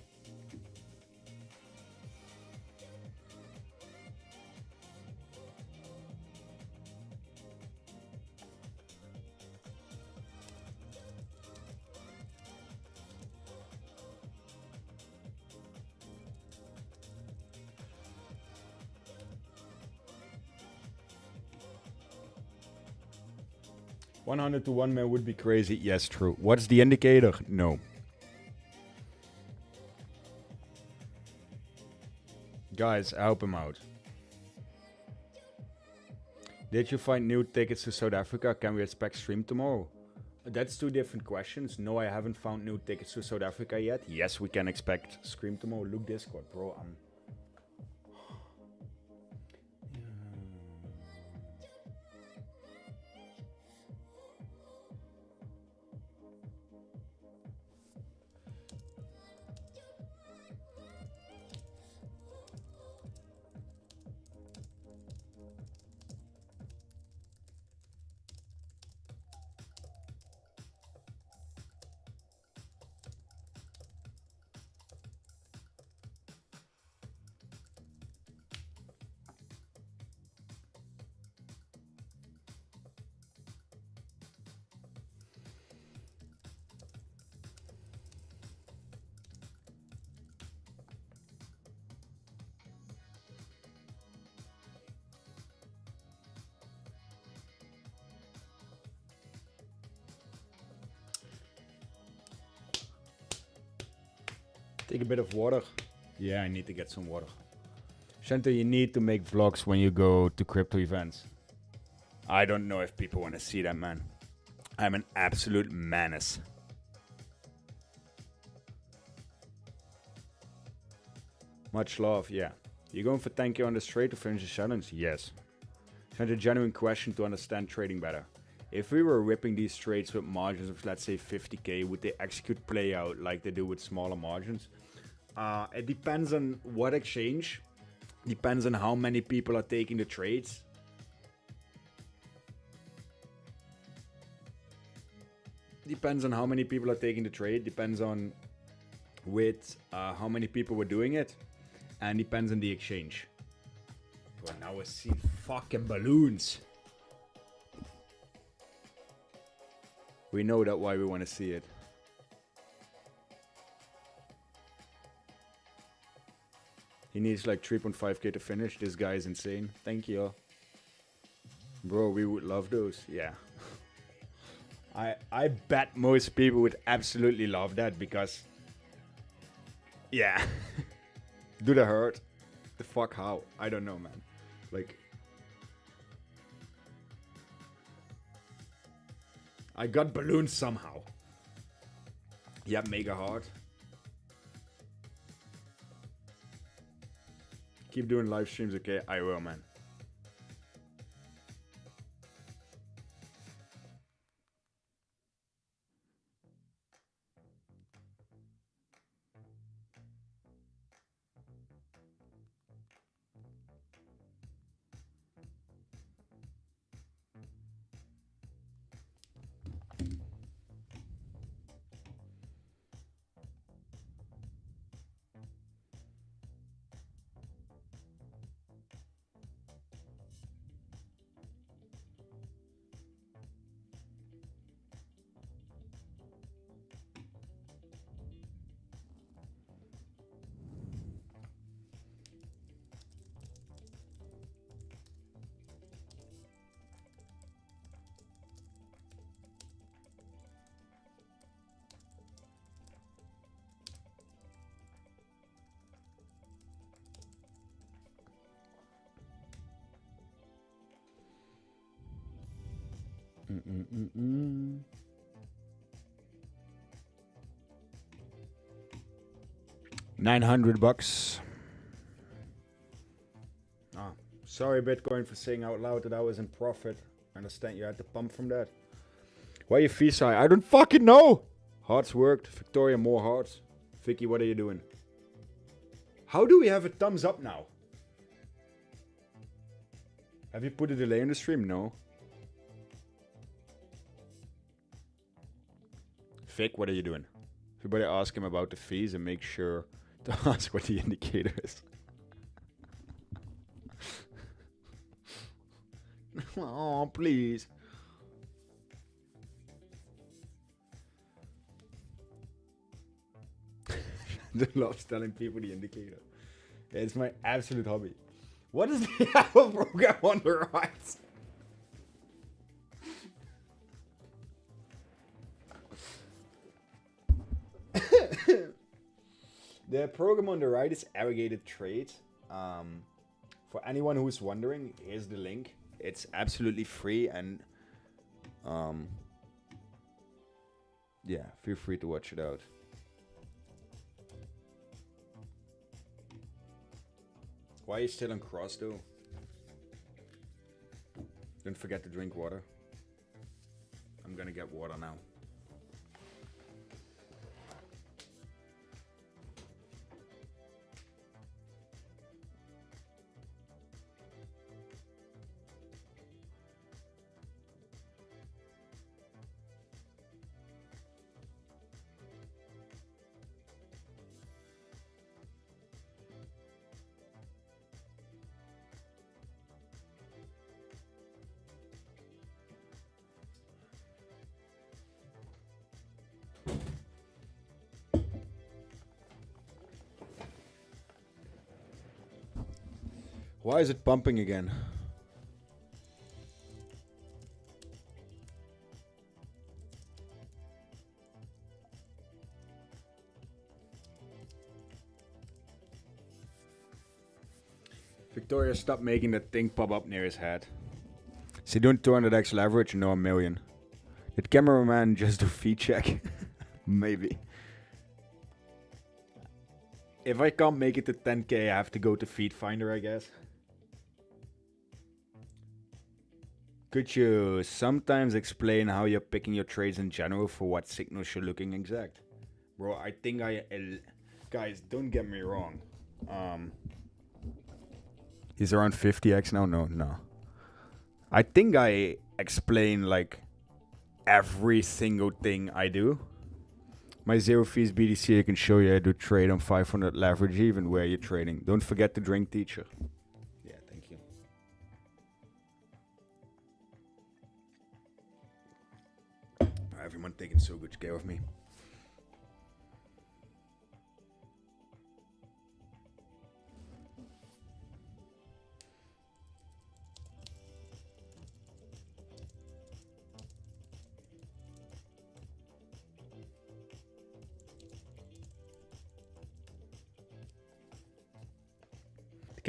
$100 to 1 man would be crazy. Yes, true. What's the indicator? No. Guys, help him out. Did you find new tickets to South Africa? Can we expect stream tomorrow? That's two different questions. No, I haven't found new tickets to South Africa yet. Yes, we can expect stream tomorrow. Look Discord, bro. Take a bit of water. Yeah, I need to get some water. Shanto, you need to make vlogs when you go to crypto events. I don't know if people want to see that, man. I'm an absolute menace. Much love, yeah. You going for 10k on this trade to finish the challenge? Yes. Shanto, a genuine question to understand trading better. If we were ripping these trades with margins of, let's say, 50k, would they execute play out like they do with smaller margins? It depends on what exchange. Depends on how many people are taking the trades. Depends on how many people are taking the trade. Depends on with how many people were doing it. And depends on the exchange. But now I see fucking balloons. We know that why we want to see it. He needs like 3.5k to finish. This guy is insane. Thank you. Bro, we would love those. Yeah. I bet most people would absolutely love that because... Yeah. Do they hurt? The fuck how? I don't know, man. Like, I got balloons somehow. Yeah, mega hard. Keep doing live streams, okay? I will, man. $900. Ah, sorry, Bitcoin, for saying out loud that I was in profit. I understand you had to pump from that. Why your fees high? I don't fucking know. Hearts worked. Victoria, more hearts. Vicky, what are you doing? How do we have a thumbs up now? Have you put a delay in the stream? No. Vic, what are you doing? Everybody ask him about the fees and make sure to ask what the indicator is. Oh, please. I love telling people the indicator. It's my absolute hobby. What is the Apple program on the right? The program on the right is aggregated trade. For anyone who's wondering, here's the link. It's absolutely free and yeah, feel free to watch it out. Why are you still on cross though? Don't forget to drink water. I'm gonna get water now. Why is it pumping again? Victoria, stop making that thing pop up near his head. Is he doing 200x leverage? No, a million. Did cameraman just do feed check? Maybe. If I can't make it to 10k, I have to go to feed finder, I guess. Could you sometimes explain how you're picking your trades in general for what signals you're looking exact? Bro, I think guys, don't get me wrong. He's around 50x now? No. I think I explain like every single thing I do. My zero fees BTC, I can show you how to trade on 500 leverage even where you're trading. Don't forget to drink, teacher. Yeah, thank you. Everyone taking so good care of me.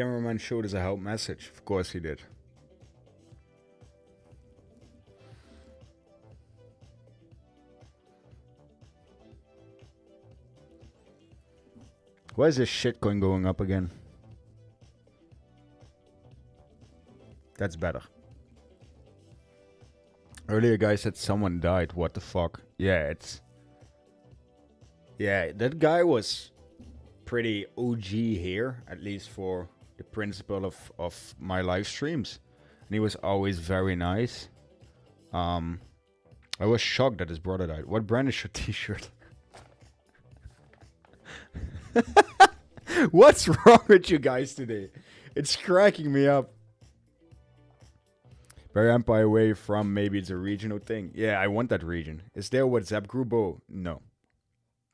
Cameraman showed us a help message. Of course he did. Why is this shitcoin going up again? That's better. Earlier guy said someone died. What the fuck? Yeah, that guy was pretty OG here, at least for the principle of my live streams. And he was always very nice. I was shocked that his brother died. What brand is your t-shirt? What's wrong with you guys today? It's cracking me up. Very Empire away from, maybe it's a regional thing. Yeah, I want that region. Is there a WhatsApp group? Oh, no.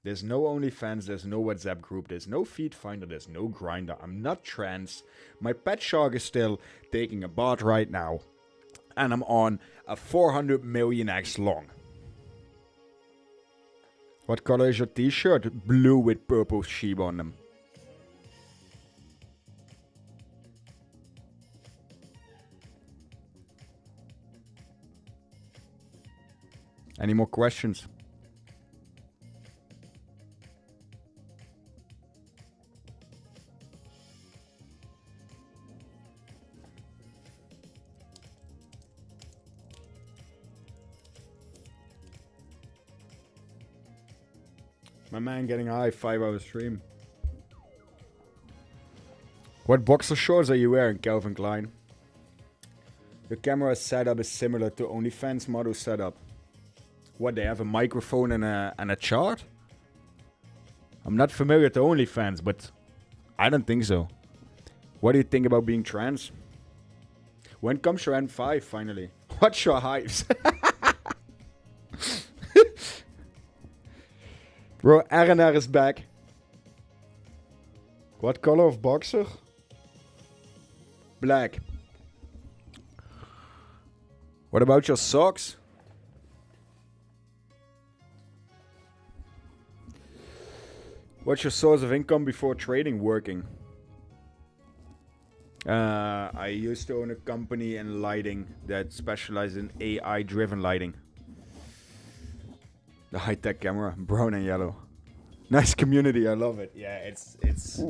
There's no OnlyFans, there's no WhatsApp group, there's no feed finder, there's no grinder. I'm not trans. My pet shark is still taking a bath right now. And I'm on a 400 million X long. What color is your t-shirt? Blue with purple sheep on them. Any more questions? My man getting a high 5-hour stream. What boxer shorts are you wearing, Calvin Klein? The camera setup is similar to OnlyFans model setup. What, they have a microphone and a chart? I'm not familiar to OnlyFans, but I don't think so. What do you think about being trans? When comes your N5 finally? What's your hypes? Bro, RNR is back. What color of boxer? Black. What about your socks? What's your source of income before trading? Working. I used to own a company in lighting that specialized in AI-driven lighting. The high-tech camera, brown and yellow. Nice community, I love it. Yeah, it's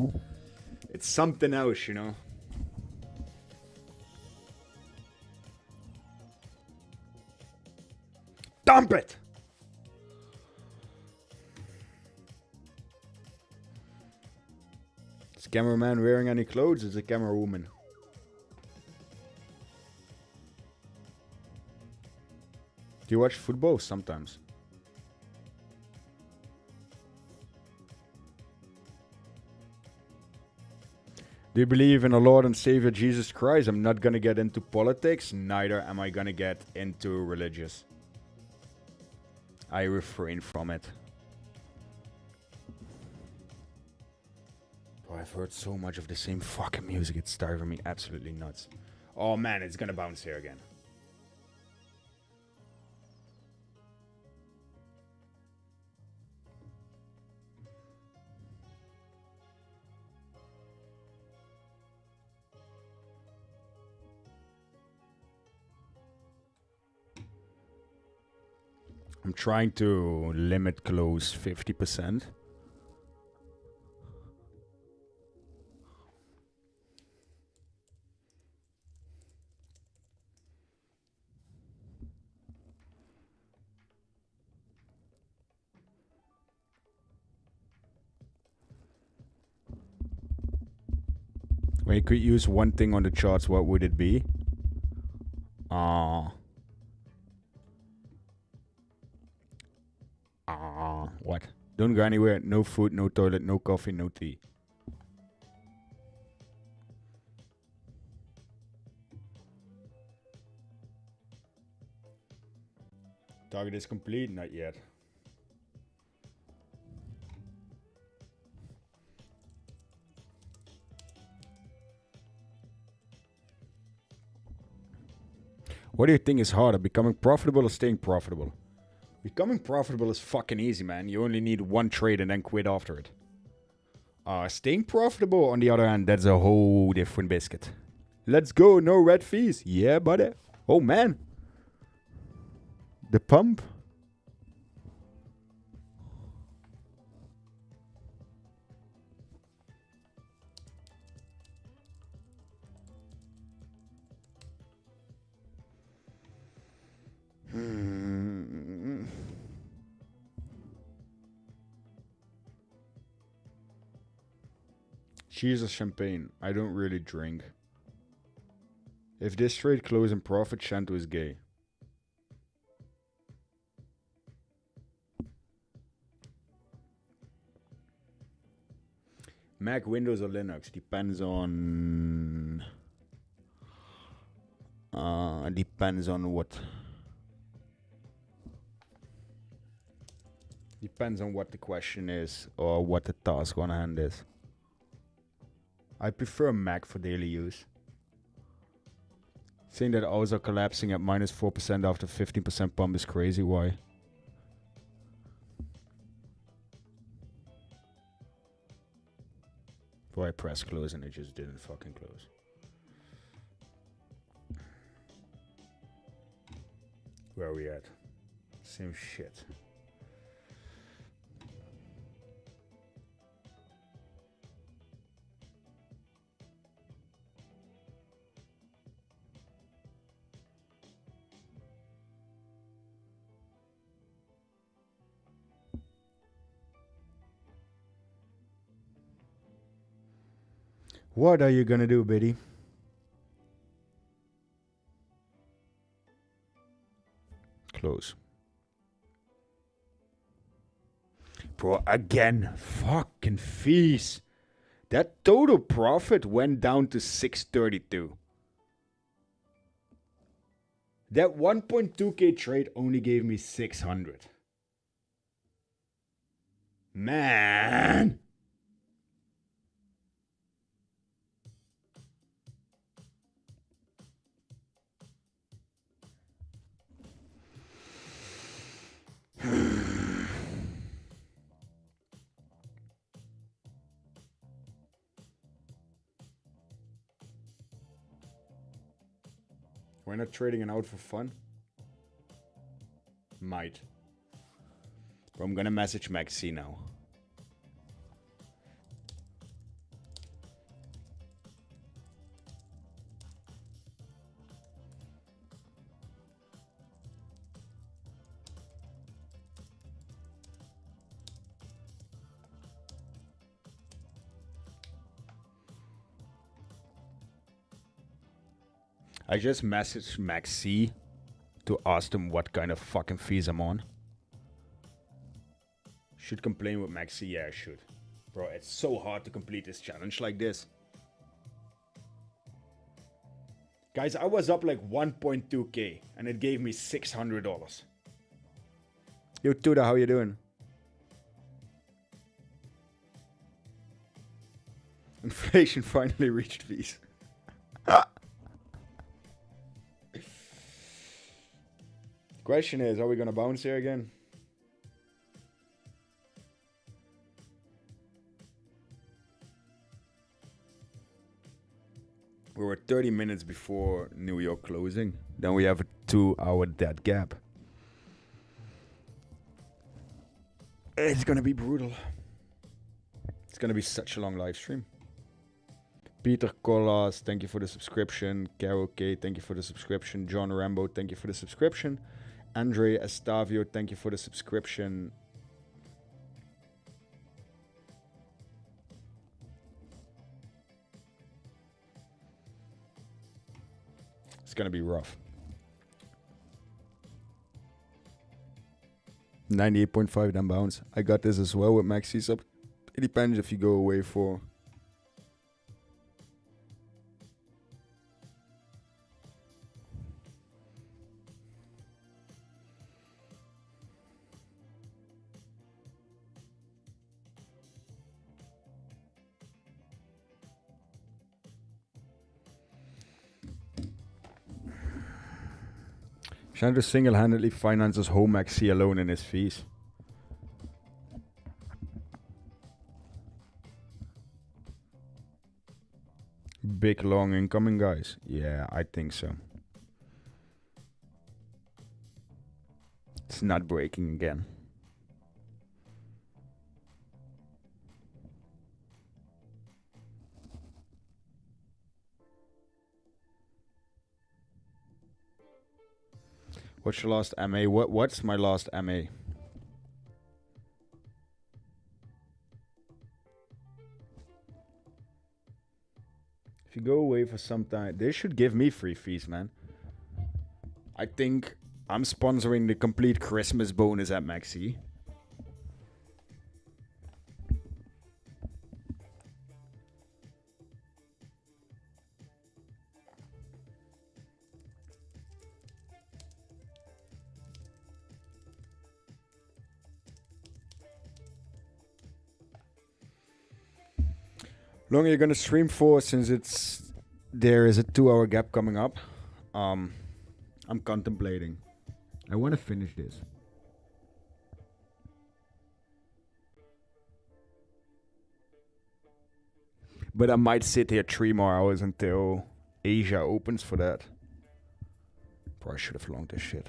something else, you know. Dump it! Is cameraman wearing any clothes? Is a camera woman? Do you watch football? Sometimes. Do you believe in a Lord and Savior Jesus Christ? I'm not gonna get into politics, neither am I gonna get into religious. I refrain from it. Oh, I've heard so much of the same fucking music, it's driving me absolutely nuts. Oh man, it's gonna bounce here again. I'm trying to limit close 50%. When you could use one thing on the charts, what would it be? What? Don't go anywhere. No food, no toilet, no coffee, no tea. Target is complete? Not yet. What do you think is harder, becoming profitable or staying profitable? Becoming profitable is fucking easy, man. You only need one trade and then quit after it. Staying profitable, on the other hand, that's a whole different biscuit. Let's go, no red fees. Yeah, buddy. Oh, man. The pump. Cheers or champagne. I don't really drink. If this trade closes in profit, Shanto is gay. Mac, Windows, or Linux? Depends on... depends on what. Depends on what the question is or what the task on hand is. I prefer Mac for daily use. Saying that ours are collapsing at minus 4% after 15% pump is crazy. Why? Boy, I pressed close and it just didn't fucking close. Where are we at? Same shit. What are you gonna do, Biddy? Close. Bro, again, fucking fees. That total profit went down to 632. That 1.2k trade only gave me 600. Man. We're not trading it out for fun? Might. But I'm gonna message Maxi now. I just messaged Maxi to ask them what kind of fucking fees I'm on. Should complain with Maxi? Yeah, I should. Bro, it's so hard to complete this challenge like this. Guys, I was up like 1.2k and it gave me $600. Yo, Tuda, how you doing? Inflation finally reached fees. Question is, are we gonna bounce here again? We were 30 minutes before New York closing. Then we have a 2-hour dead gap. It's gonna be brutal. It's gonna be such a long live stream. Peter Collas, thank you for the subscription. Carol K, thank you for the subscription. John Rambo, thank you for the subscription. Andre Estavio, thank you for the subscription. It's gonna be rough. 98.5 then bounce. I got this as well with Maxi sub. It depends if you go away for... Chandra single-handedly finances home Maxi alone in his fees. big long incoming, guys? Yeah, I think so. It's not breaking again. What's your last MA? What's my last MA? If you go away for some time, they should give me free fees, man. I think I'm sponsoring the complete Christmas bonus at Maxi. Long are you gonna stream for? Since there is a 2-hour gap coming up. I'm contemplating. I want to finish this. But I might sit here 3 more hours until Asia opens for that. Probably should have longed this shit.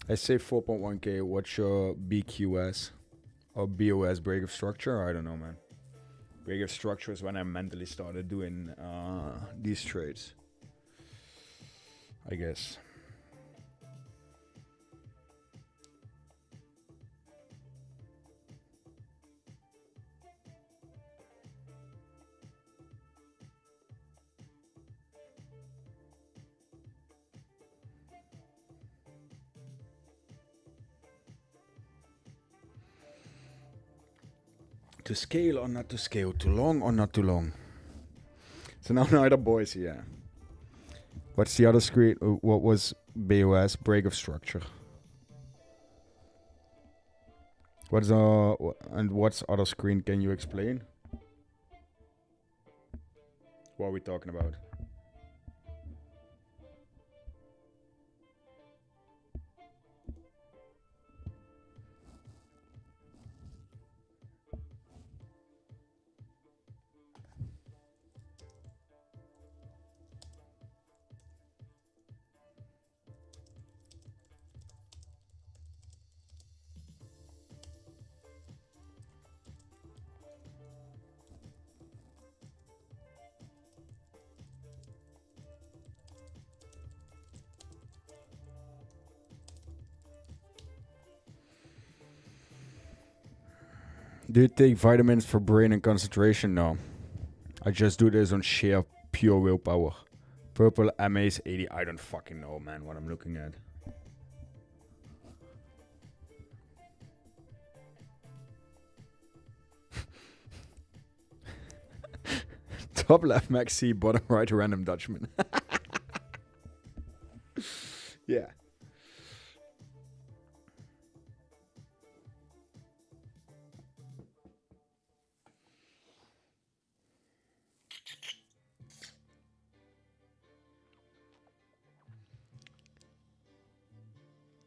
I say 4.1k. What's your BQS? Or BOS, break of structure? I don't know, man. Break of structure is when I mentally started doing these trades, I guess. To scale or not to scale? Too long or not too long? So now neither boys here. What's the other screen? What was BOS? Break of structure. What's and what's other screen? Can you explain? What are we talking about? Do you take vitamins for brain and concentration? No. I just do this on sheer pure willpower. Purple MA's 80. I don't fucking know, man, what I'm looking at. Top left Maxi, bottom right random Dutchman. Yeah.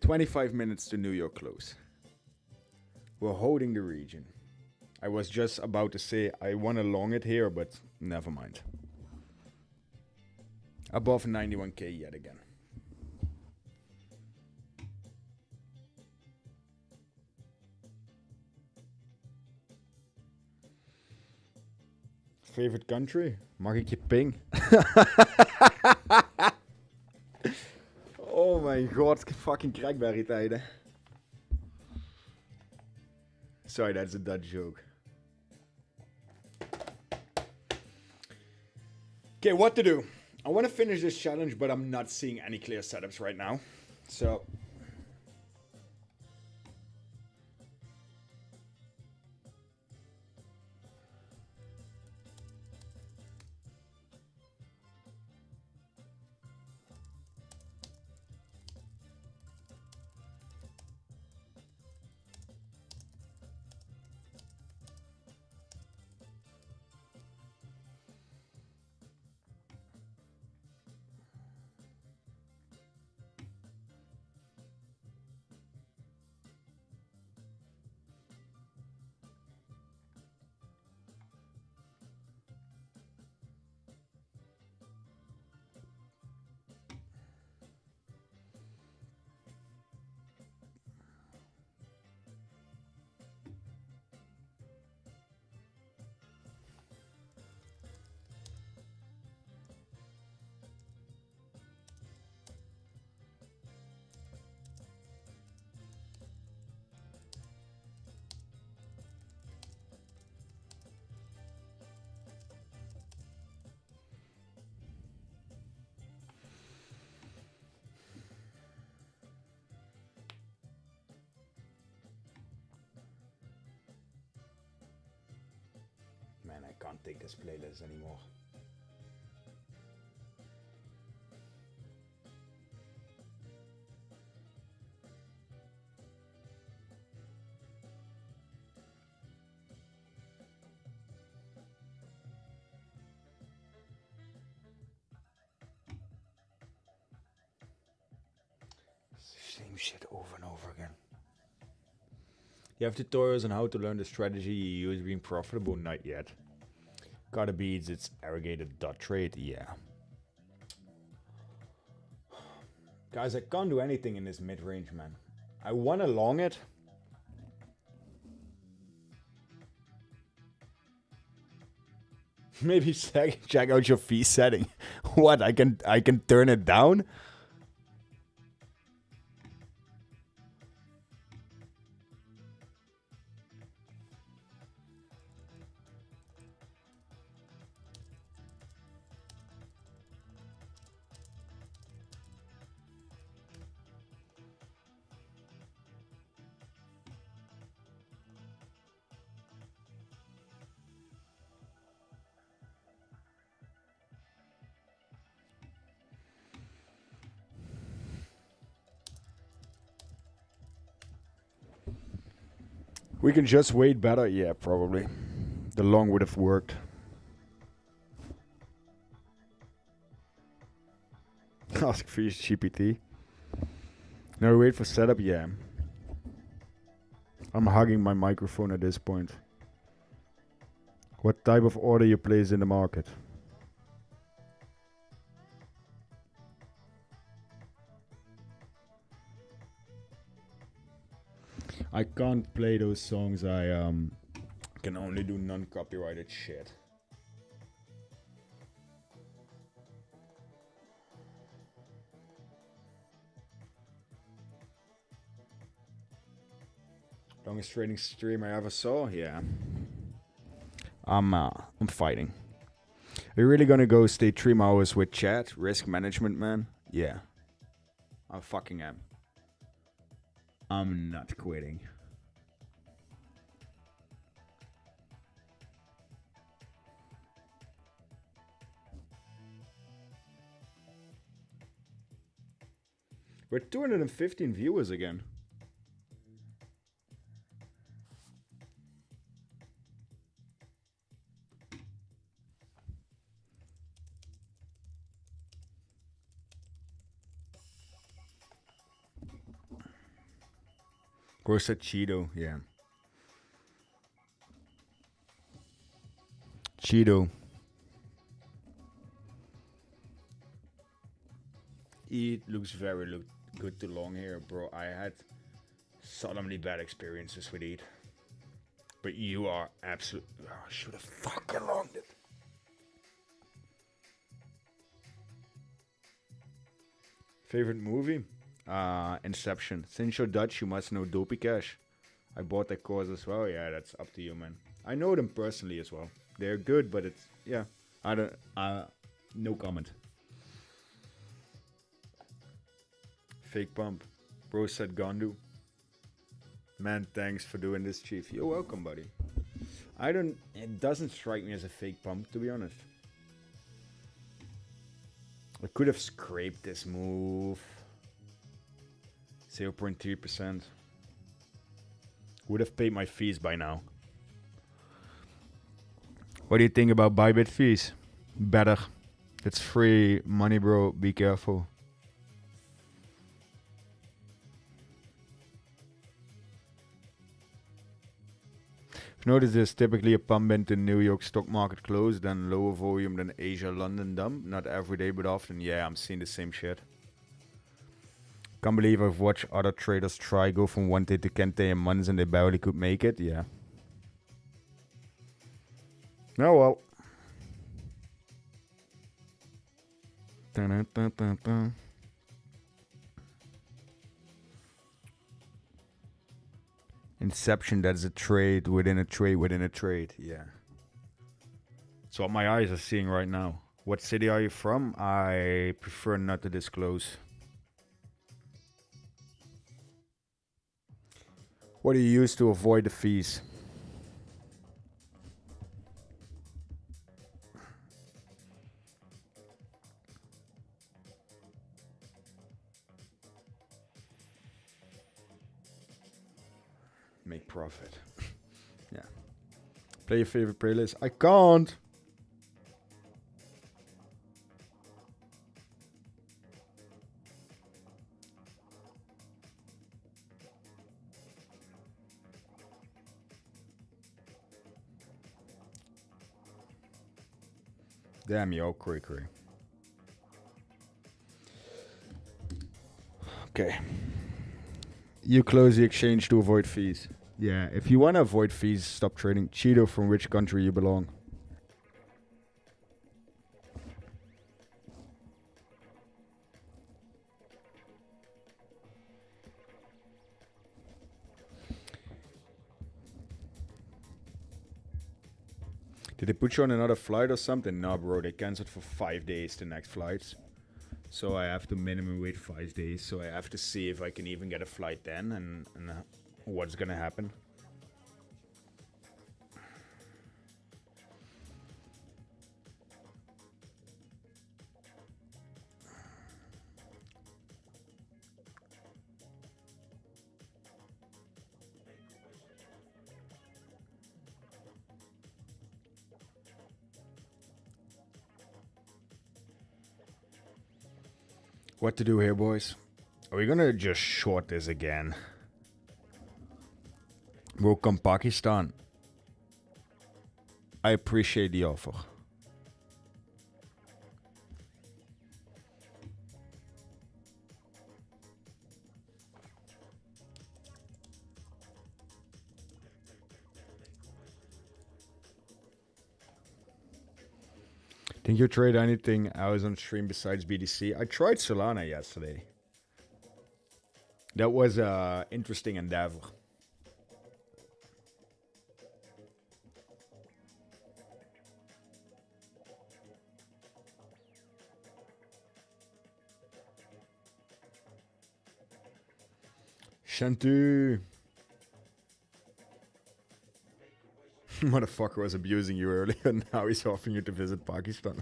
"25 minutes to New York close. We're holding the region. I was just about to say I want to long it here, but never mind. Above 91k yet again. Favorite country? Mag ik je ping? Oh my god, fucking crackberry tijden. Sorry, that's a Dutch joke. Okay, what to do? I want to finish this challenge, but I'm not seeing any clear setups right now. So... can't take this playlist anymore. Same shit over and over again. You have tutorials on how to learn the strategy you use being profitable? Not yet. Gotta beats its arrogated dot trade? Yeah. Guys, I can't do anything in this mid-range, man. I wanna long it. Maybe check out your fee setting. What? I can turn it down? We can just wait better? Yeah, probably. The long would have worked. Ask for your GPT. Now wait for setup? Yeah. I'm hugging my microphone at this point. What type of order you place in the market? I can't play those songs. I can only do non-copyrighted shit. Longest trading stream I ever saw? Yeah. I'm fighting. Are you really gonna go stay 3 hours with chat? Risk management, man? Yeah. I fucking am. I'm not quitting. We're 215 viewers again. Grossa Cheeto, yeah. Cheeto. It looks very good to long hair, bro. I had solemnly bad experiences with it. But you are absolutely... Oh, I should have fucking longed it. Favorite movie? Inception. Since you're Dutch, you must know Dopey Cash. I bought that course as well. Yeah, that's up to you, man. I know them personally as well. They're good, but it's... Yeah. I don't... no comment. Fake pump. Bro said Gondu. Man, thanks for doing this, Chief. You're welcome, buddy. It doesn't strike me as a fake pump, to be honest. I could have scraped this move. 0.3%. Would have paid my fees by now. What do you think about Bybit fees? Better. It's free money, bro. Be careful. Notice there's typically a pump into New York stock market close, then lower volume than Asia London dump. Not every day, but often. Yeah, I'm seeing the same shit. Can't believe I've watched other traders try go from 1K to 10K in months and they barely could make it. Yeah. Oh well. Dun, dun, dun, dun. Inception, that's a trade within a trade within a trade. Yeah. That's what my eyes are seeing right now. What city are you from? I prefer not to disclose. What do you use to avoid the fees? make profit. Yeah. Play your favorite playlist. I can't. Damn, yo, cray. Okay. You close the exchange to avoid fees. Yeah, if you want to avoid fees, stop trading. Cheeto, from which country you belong? Did they put you on another flight or something? No, bro, they canceled for 5 days the next flights. So I have to minimum wait 5 days. So I have to see if I can even get a flight then and what's gonna happen. What to do here, boys? Are we gonna just short this again? We'll come Pakistan. I appreciate the offer. Think you trade anything else on stream besides BTC? I tried Solana yesterday. That was an interesting endeavor. Shantu. Motherfucker was abusing you earlier, and now he's offering you to visit Pakistan.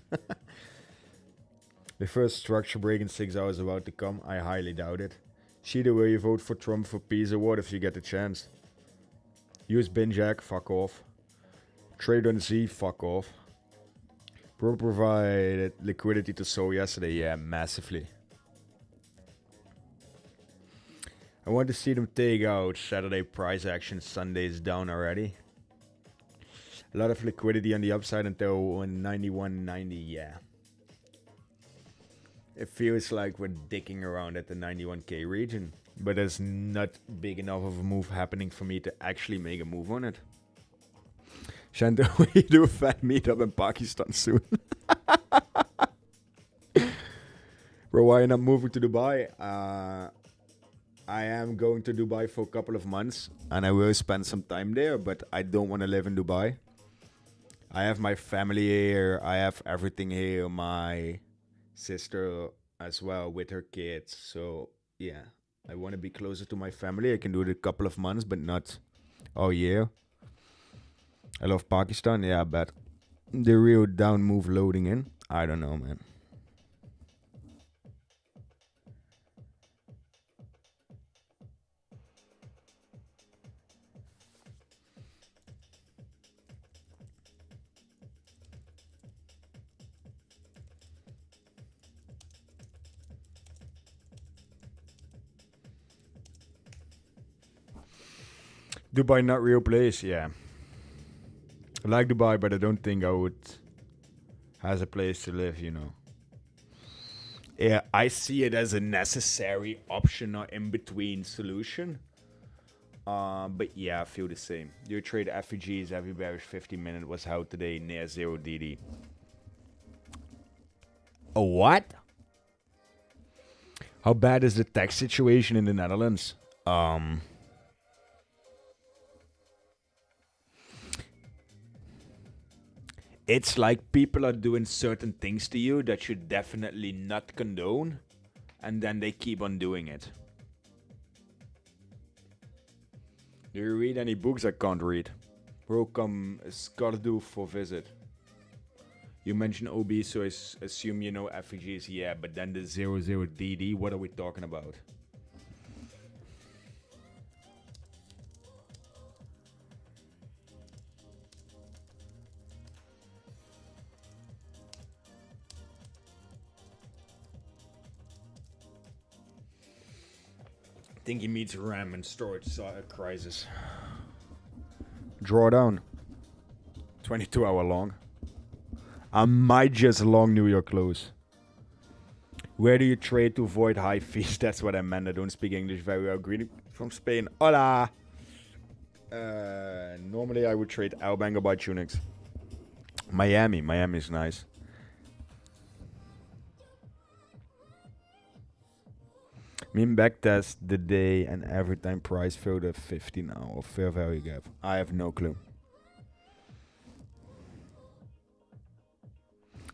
The first structure break in 6 hours about to come. I highly doubt it. Cheetah, will you vote for Trump for peace award if you get the chance? Use Binjack, fuck off. Trade on Z, fuck off. Bro provided liquidity to SO yesterday, yeah, massively. I want to see them take out Saturday price action. Sunday's down already. A lot of liquidity on the upside until 91.90, yeah. It feels like we're dicking around at the 91k region, but there's not big enough of a move happening for me to actually make a move on it. Shanto, we do a fan meetup in Pakistan soon. Bro, why are you not moving to Dubai? I am going to Dubai for a couple of months, and I will spend some time there, but I don't want to live in Dubai. I have my family here. I have everything here. My sister as well with her kids. So, yeah. I want to be closer to my family. I can do it a couple of months, but not all year. I love Pakistan. Yeah, but the real down move loading in. I don't know, man. Dubai, not real place, yeah. I like Dubai, but I don't think I would has a place to live, you know. Yeah, I see it as a necessary option or in-between solution. But yeah, I feel the same. You trade FEGs every bearish 50-minute was how today near 0 DD. A what? How bad is the tax situation in the Netherlands? It's like people are doing certain things to you that you definitely not condone, and then they keep on doing it. Do you read any books? I can't read. Bro, come Skardu for visit. You mentioned OB, so I assume you know FEGs. Yeah, but then the 00DD, what are we talking about? think he meets RAM and storage crisis. Drawdown. 22 hour long. I might just long New York close. Where do you trade to avoid high fees? That's what I meant. I don't speak English very well. Greeting from Spain. Hola! Normally I would trade Albank or buy Tunix. Miami. Miami is nice. Mean backtest the day and every time price filled at 50 now or fair value gap. I have no clue.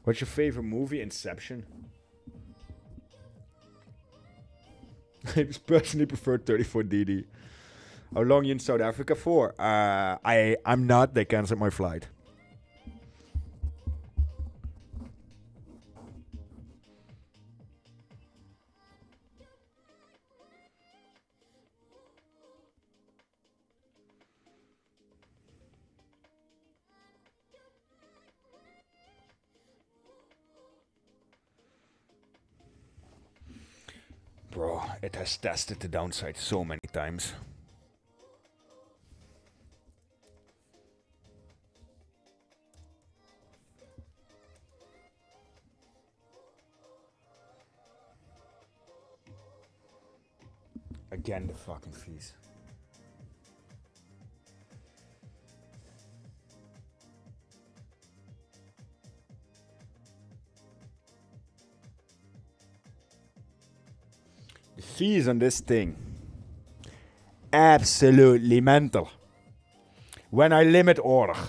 What's your favorite movie? Inception. I personally prefer 34DD. How long you in South Africa for? I'm not. They canceled my flight. Bro, it has tested the downside so many times. Again, the fucking fees. The fees on this thing. Absolutely mental. When I limit order.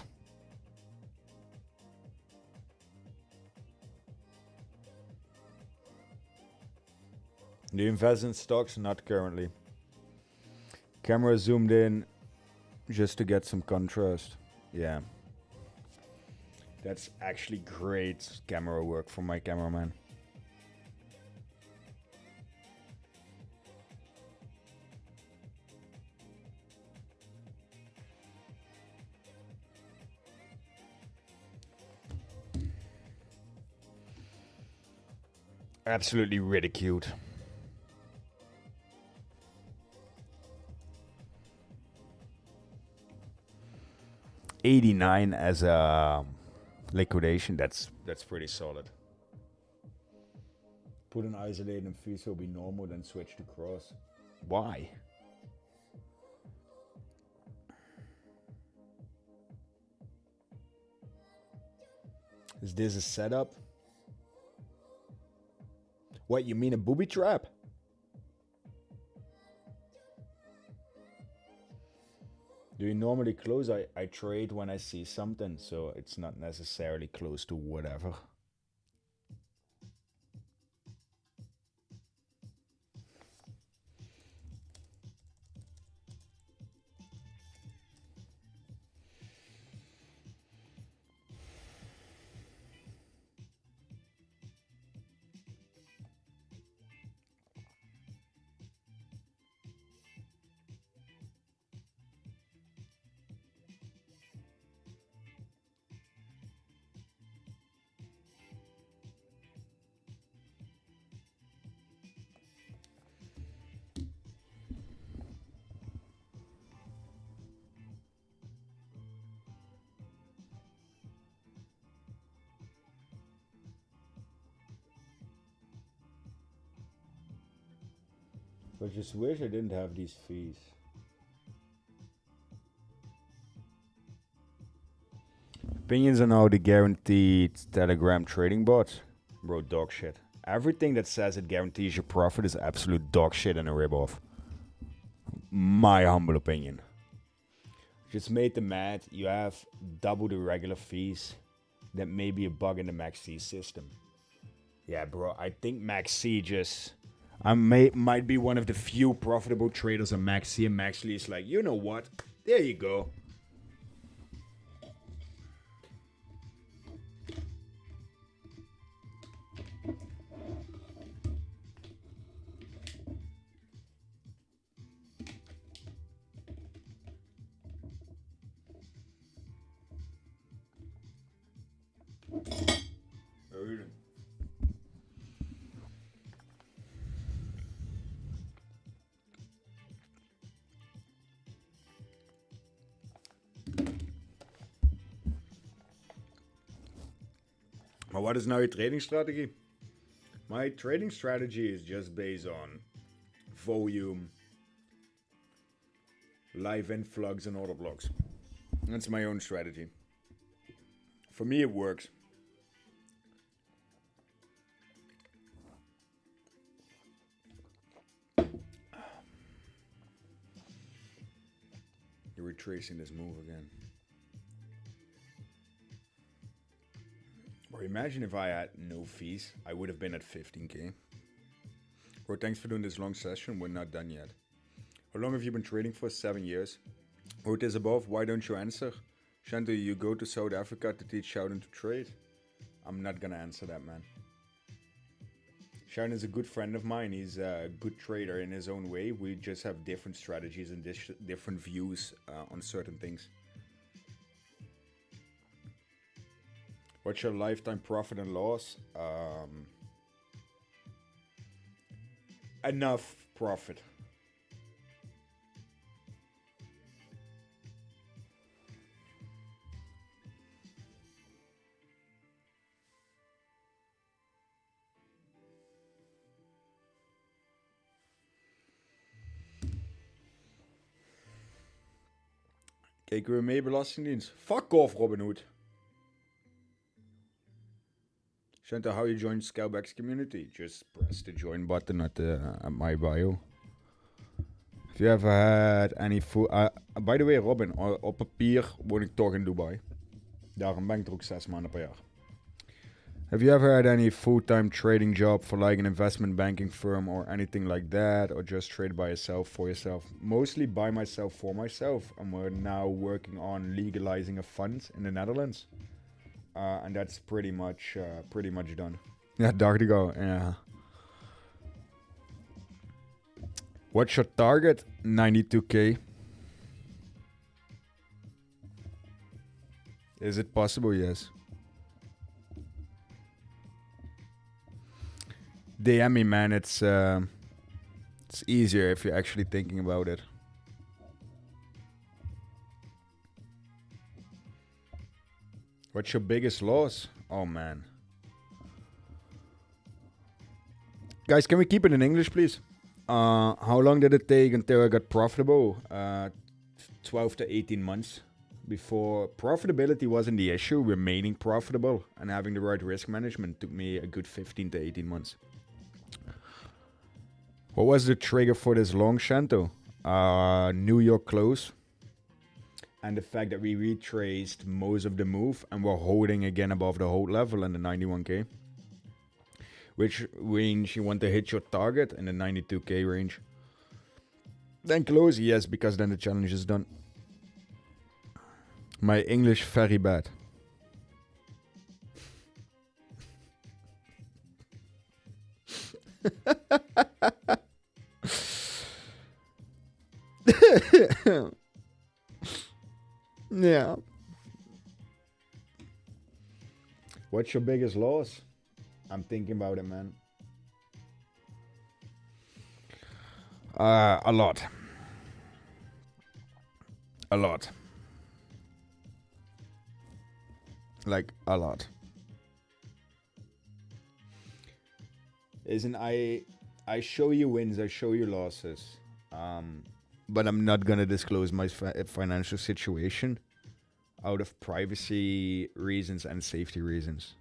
Do you invest in stocks? Not currently. Camera zoomed in just to get some contrast. Yeah. That's actually great camera work from my cameraman. Absolutely ridiculed. $89 as a liquidation. That's pretty solid. Put an isolated and fee so be normal, then switch to cross. Why? Is this a setup? What, you mean a booby trap? Do you normally close? I trade when I see something, so it's not necessarily close to whatever. I just wish I didn't have these fees. Opinions on how the guaranteed Telegram trading bots? Bro, dog shit. Everything that says it guarantees your profit is absolute dog shit and a ripoff. My humble opinion. Just made them mad. You have double the regular fees. That may be a bug in the MaxC system. Yeah, bro. I think MaxC just... might be one of the few profitable traders on MaxC, and MaxC is like, you know what? There you go. Maar what is now your trading strategy? My trading strategy is just based on volume, live influx, and order blocks. That's my own strategy. For me, it works. You're retracing this move again. Or imagine if I had no fees, I would have been at 15k. Bro, thanks for doing this long session. We're not done yet. How long have you been trading for? 7 years. Who it is above? Why don't you answer? Shanto, you go to South Africa to teach Sheldon to trade? I'm not gonna answer that, man. Sheldon is a good friend of mine. He's a good trader in his own way. We just have different strategies and different views on certain things. What's your lifetime profit and loss? Enough profit. Kijken we mee Belastingdienst? Fuck off, Robin Hood. Shanta, how you join Scalebacks community? Just press the join button at my bio. If you ever had any food... by the way, Robin, op papier woon ik toch in Dubai. Daarom ben ik er ook 6 maanden per jaar. Have you ever had any full-time trading job for like an investment banking firm or anything like that? Or just trade by yourself, for yourself? Mostly by myself, for myself. And we're now working on legalizing a fund in the Netherlands. And that's pretty much done. Ja, dacht ik al. Yeah. What's your target? 92k. Is it possible? Yes. DM me, man. It's easier if you're actually thinking about it. What's your biggest loss? Oh, man. Guys, can we keep it in English, please? How long did it take until I got profitable? 12 to 18 months. Before profitability wasn't the issue, remaining profitable and having the right risk management took me a good 15 to 18 months. What was the trigger for this long, Shanto? New York close. And the fact that we retraced most of the move and we're holding again above the hold level in the 91k. Which range you want to hit your target? In the 92k range. Then close, yes, because then the challenge is done. My English very bad. Yeah. What's your biggest loss? I'm thinking about it, man. A lot. A lot. Like, a lot. Isn't I show you wins, I show you losses. But I'm not gonna disclose my financial situation out of privacy reasons and safety reasons.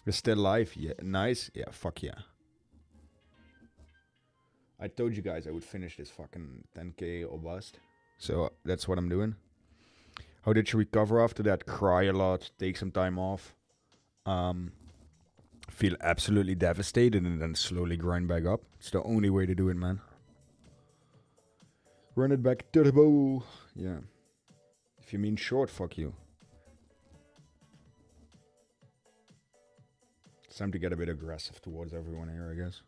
We're still live, yeah, nice, yeah, fuck yeah. I told you guys I would finish this fucking 10k or bust, so that's what I'm doing. How did you recover after that? Cry a lot, take some time off, feel absolutely devastated, and then slowly grind back up. It's the only way to do it, man. Run it back to the bow. Yeah. If you mean short, fuck you. It's time to get a bit aggressive towards everyone here, I guess.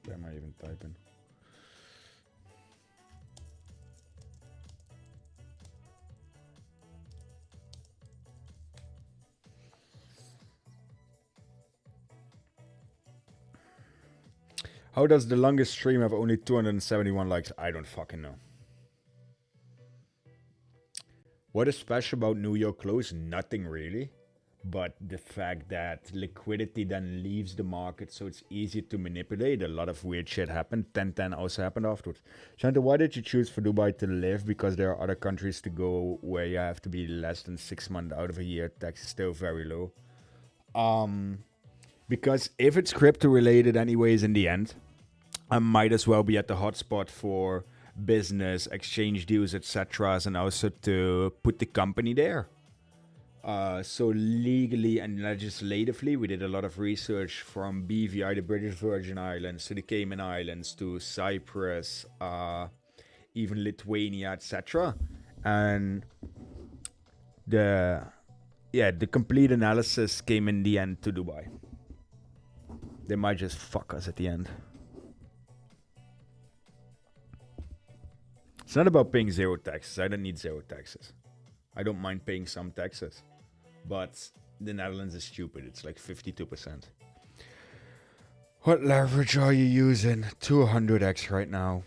Where am I even typing? How does the longest stream have only 271 likes? I don't fucking know. What is special about New York close? Nothing really. But the fact that liquidity then leaves the market, so it's easy to manipulate. A lot of weird shit happened. 1010 also happened afterwards. Shanta, why did you choose for Dubai to live? Because there are other countries to go where you have to be less than 6 months out of a year. Tax is still very low. Because if it's crypto related anyways in the end, I might as well be at the hotspot for business, exchange deals, etc. and also to put the company there. So legally and legislatively, we did a lot of research from BVI, the British Virgin Islands, to the Cayman Islands, to Cyprus, even Lithuania, etc. And the complete analysis came in the end to Dubai. They might just fuck us at the end. It's not about paying zero taxes. I don't need zero taxes. I don't mind paying some taxes. But the Netherlands is stupid. It's like 52%. What leverage are you using? 200x right now.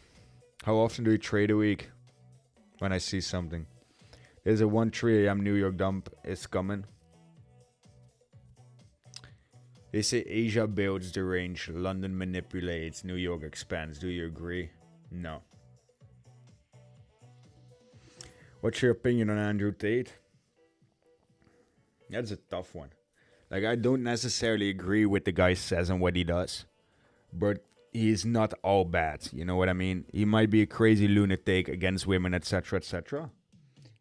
How often do you trade a week? When I see something. There's a 1-3 a.m. New York dump is coming. They say Asia builds the range, London manipulates, New York expands. Do you agree? No. What's your opinion on Andrew Tate? That's a tough one. Like, I don't necessarily agree with the guy says and what he does, but he's not all bad. You know what I mean? He might be a crazy lunatic against women, etc., etc.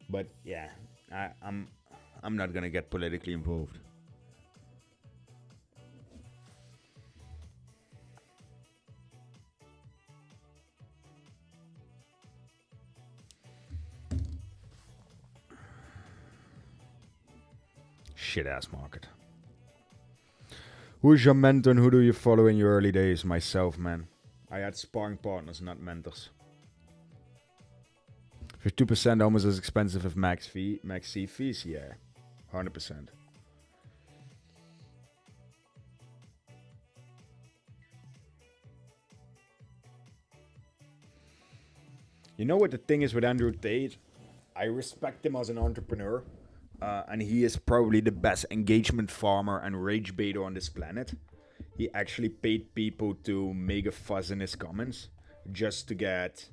But yeah, I'm not gonna get politically involved. Shit ass market. Who's your mentor and who do you follow in your early days? Myself, man. I had sparring partners, not mentors. 52% almost as expensive as max C fees? Yeah, 100%. You know what the thing is with Andrew Tate? I respect him as an entrepreneur. And he is probably the best engagement farmer and rage baiter on this planet. He actually paid people to make a fuss in his comments just to get...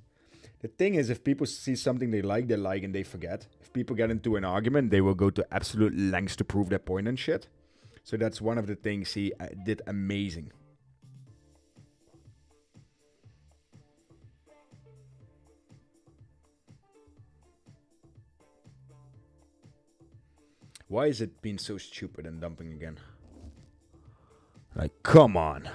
The thing is, if people see something they like and they forget. If people get into an argument, they will go to absolute lengths to prove their point and shit. So that's one of the things he did amazing. Why is it being so stupid and dumping again? Like, come on.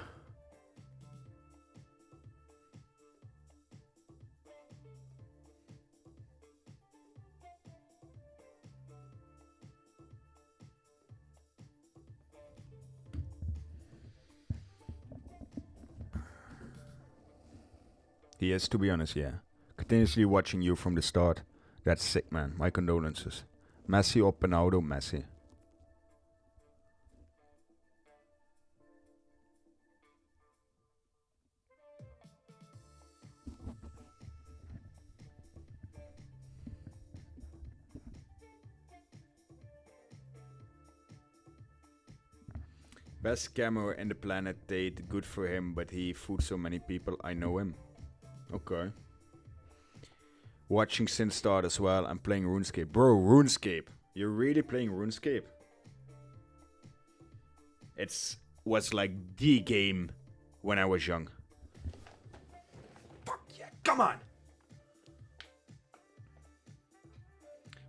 He is, to be honest, yeah. Continuously watching you from the start. That's sick, man. My condolences. Messi or Ronaldo? Messi. Best scammer in the planet, Tate. Good for him, but he fooled so many people. I know him. Okay. Watching since start as well. I'm playing RuneScape. Bro, RuneScape. You're really playing RuneScape? It was like the game when I was young. Fuck yeah, come on!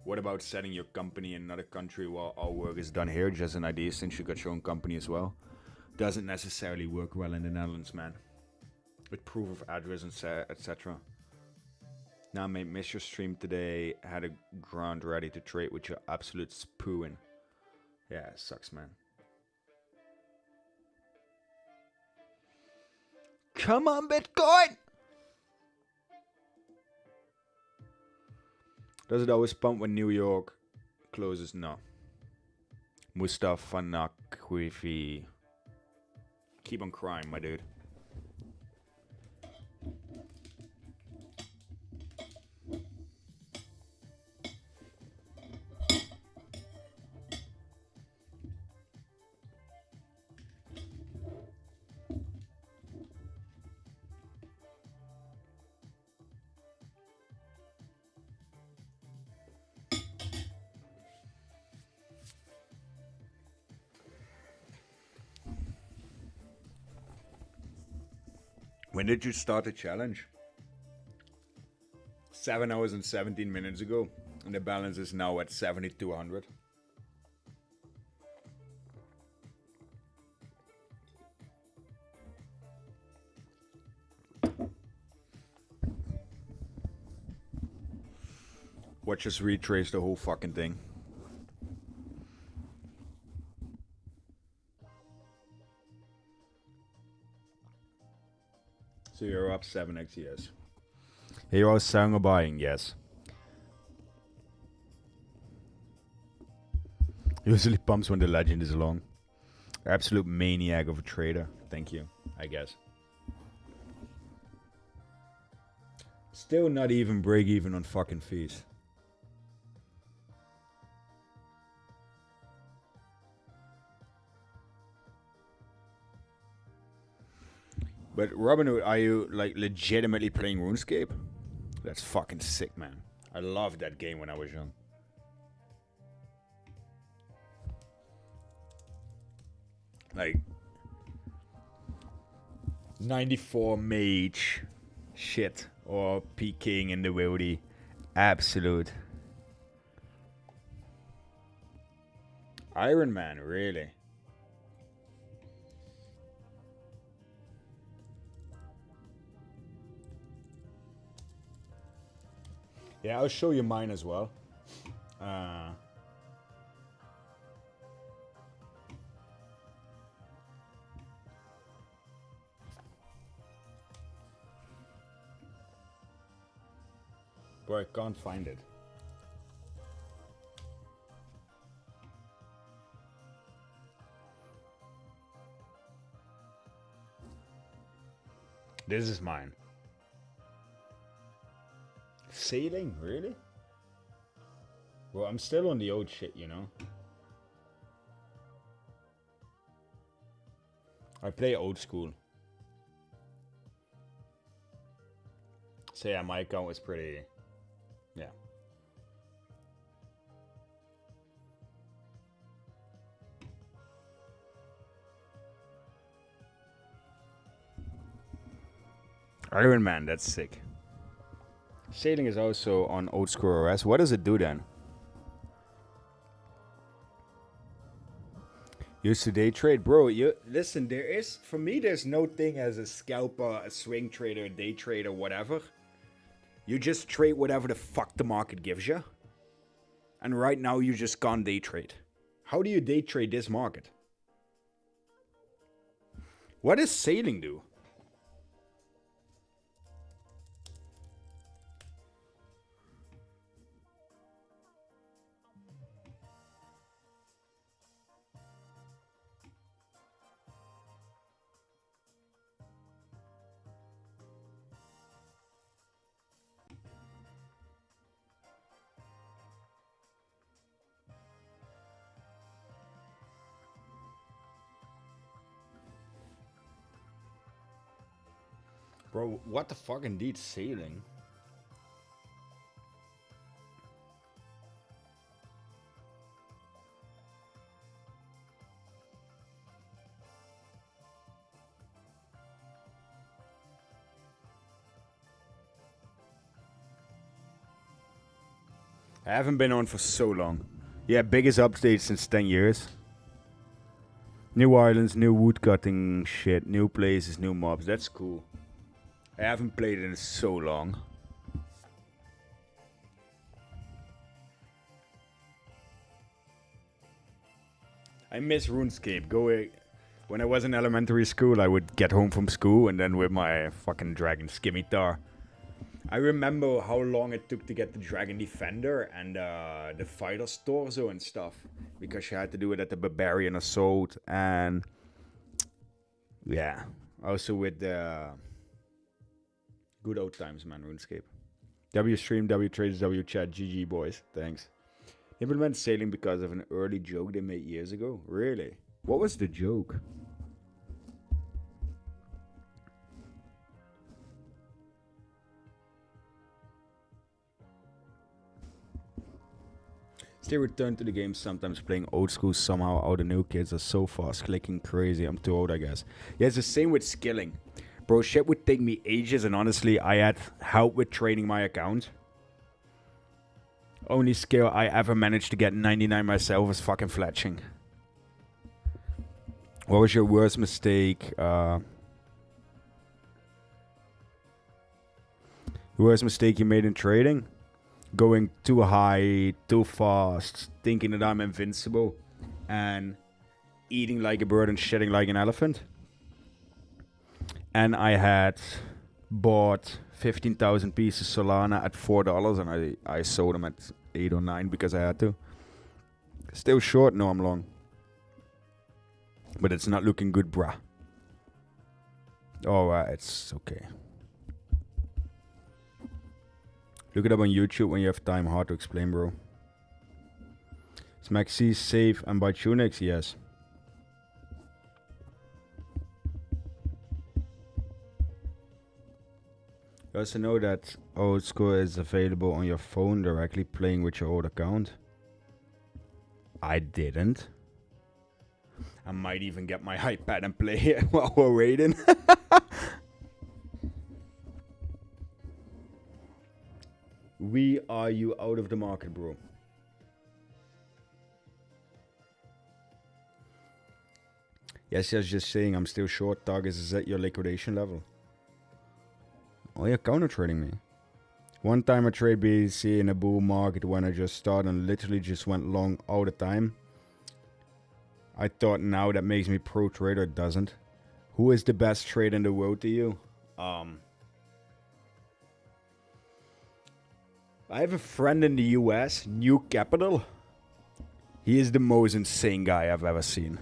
What about setting your company in another country while our work is done here? Just an idea since you got your own company as well. Doesn't necessarily work well in the Netherlands, man. With proof of address and etc. Now, mate, miss your stream today. Had a ground ready to trade with your absolute spooing. Yeah, it sucks, man. Come on, Bitcoin! Does it always pump when New York closes? No. Mustafa Nakwifi. Keep on crying, my dude. When did you start the challenge? 7 hours and 17 minutes ago. And the balance is now at 7,200. Watch us retrace the whole fucking thing. So you're up 7x, yes. Here are selling or buying, yes. Usually pumps when the legend is long. Absolute maniac of a trader. Thank you, I guess. Still not even break even on fucking fees. But Robinhood, are you like legitimately playing RuneScape? That's fucking sick, man. I loved that game when I was young. Like 94 mage shit or peeking in the wildy. Absolute. Iron Man, really? Yeah, I'll show you mine as well. But I can't find it. This is mine. Sailing, really? Well, I'm still on the old shit, you know. I play old school. So yeah, my account was pretty... Yeah. Iron Man, that's sick. Sailing is also on old school OS. What does it do then? Used to day trade, bro. You listen. There is, for me, there's no thing as a scalper, a swing trader, a day trader, whatever. You just trade whatever the fuck the market gives you. And right now, you just can't day trade. How do you day trade this market? What does sailing do? Bro, what the fuck indeed sailing? I haven't been on for so long. Yeah, biggest update since 10 years. New islands, new woodcutting shit, new places, new mobs. That's cool. I haven't played it in so long. I miss RuneScape. When I was in elementary school, I would get home from school and then with my fucking dragon scimitar. I remember how long it took to get the Dragon Defender and the Fighter's Torso and stuff. Because you had to do it at the Barbarian Assault and... Yeah. Also with the... Good old times, man, RuneScape. W stream, W trades, W chat, GG boys. Thanks. Implement sailing because of an early joke they made years ago. Really? What was the joke? Still return to the game sometimes playing old school somehow. All the new kids are so fast, clicking crazy. I'm too old, I guess. Yeah, it's the same with skilling. Bro, shit would take me ages, and honestly, I had help with training my account. Only skill I ever managed to get 99 myself was fucking fletching. What was your worst mistake? Worst mistake you made in trading? Going too high, too fast, thinking that I'm invincible, and eating like a bird and shitting like an elephant. And I had bought 15,000 pieces Solana at $4, and I sold them at 8 or 9 because I had to. Still short, no, I'm long. But it's not looking good, bruh. Oh, it's okay. Look it up on YouTube when you have time. Hard to explain, bro. Is Maxi safe and buy Tunix? Yes. You also know that old school is available on your phone directly playing with your old account. I didn't. I might even get my iPad and play it while we're waiting. Are you out of the market, bro? Yes, I was just saying I'm still short. Target is at your liquidation level. Oh, you're counter trading me. One time I trade BTC in a bull market when I just started and literally just went long all the time. I thought now that makes me pro trader. It doesn't. Who is the best trader in the world to you? I have a friend in the US, New Capital. He is the most insane guy I've ever seen.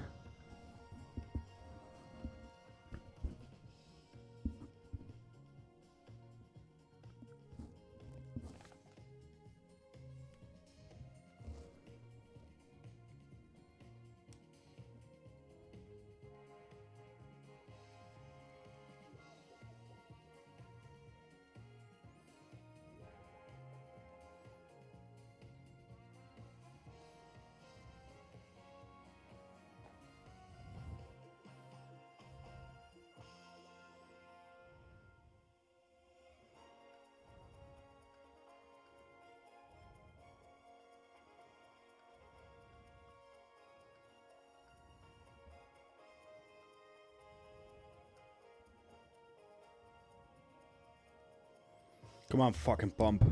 Come on, fucking pump.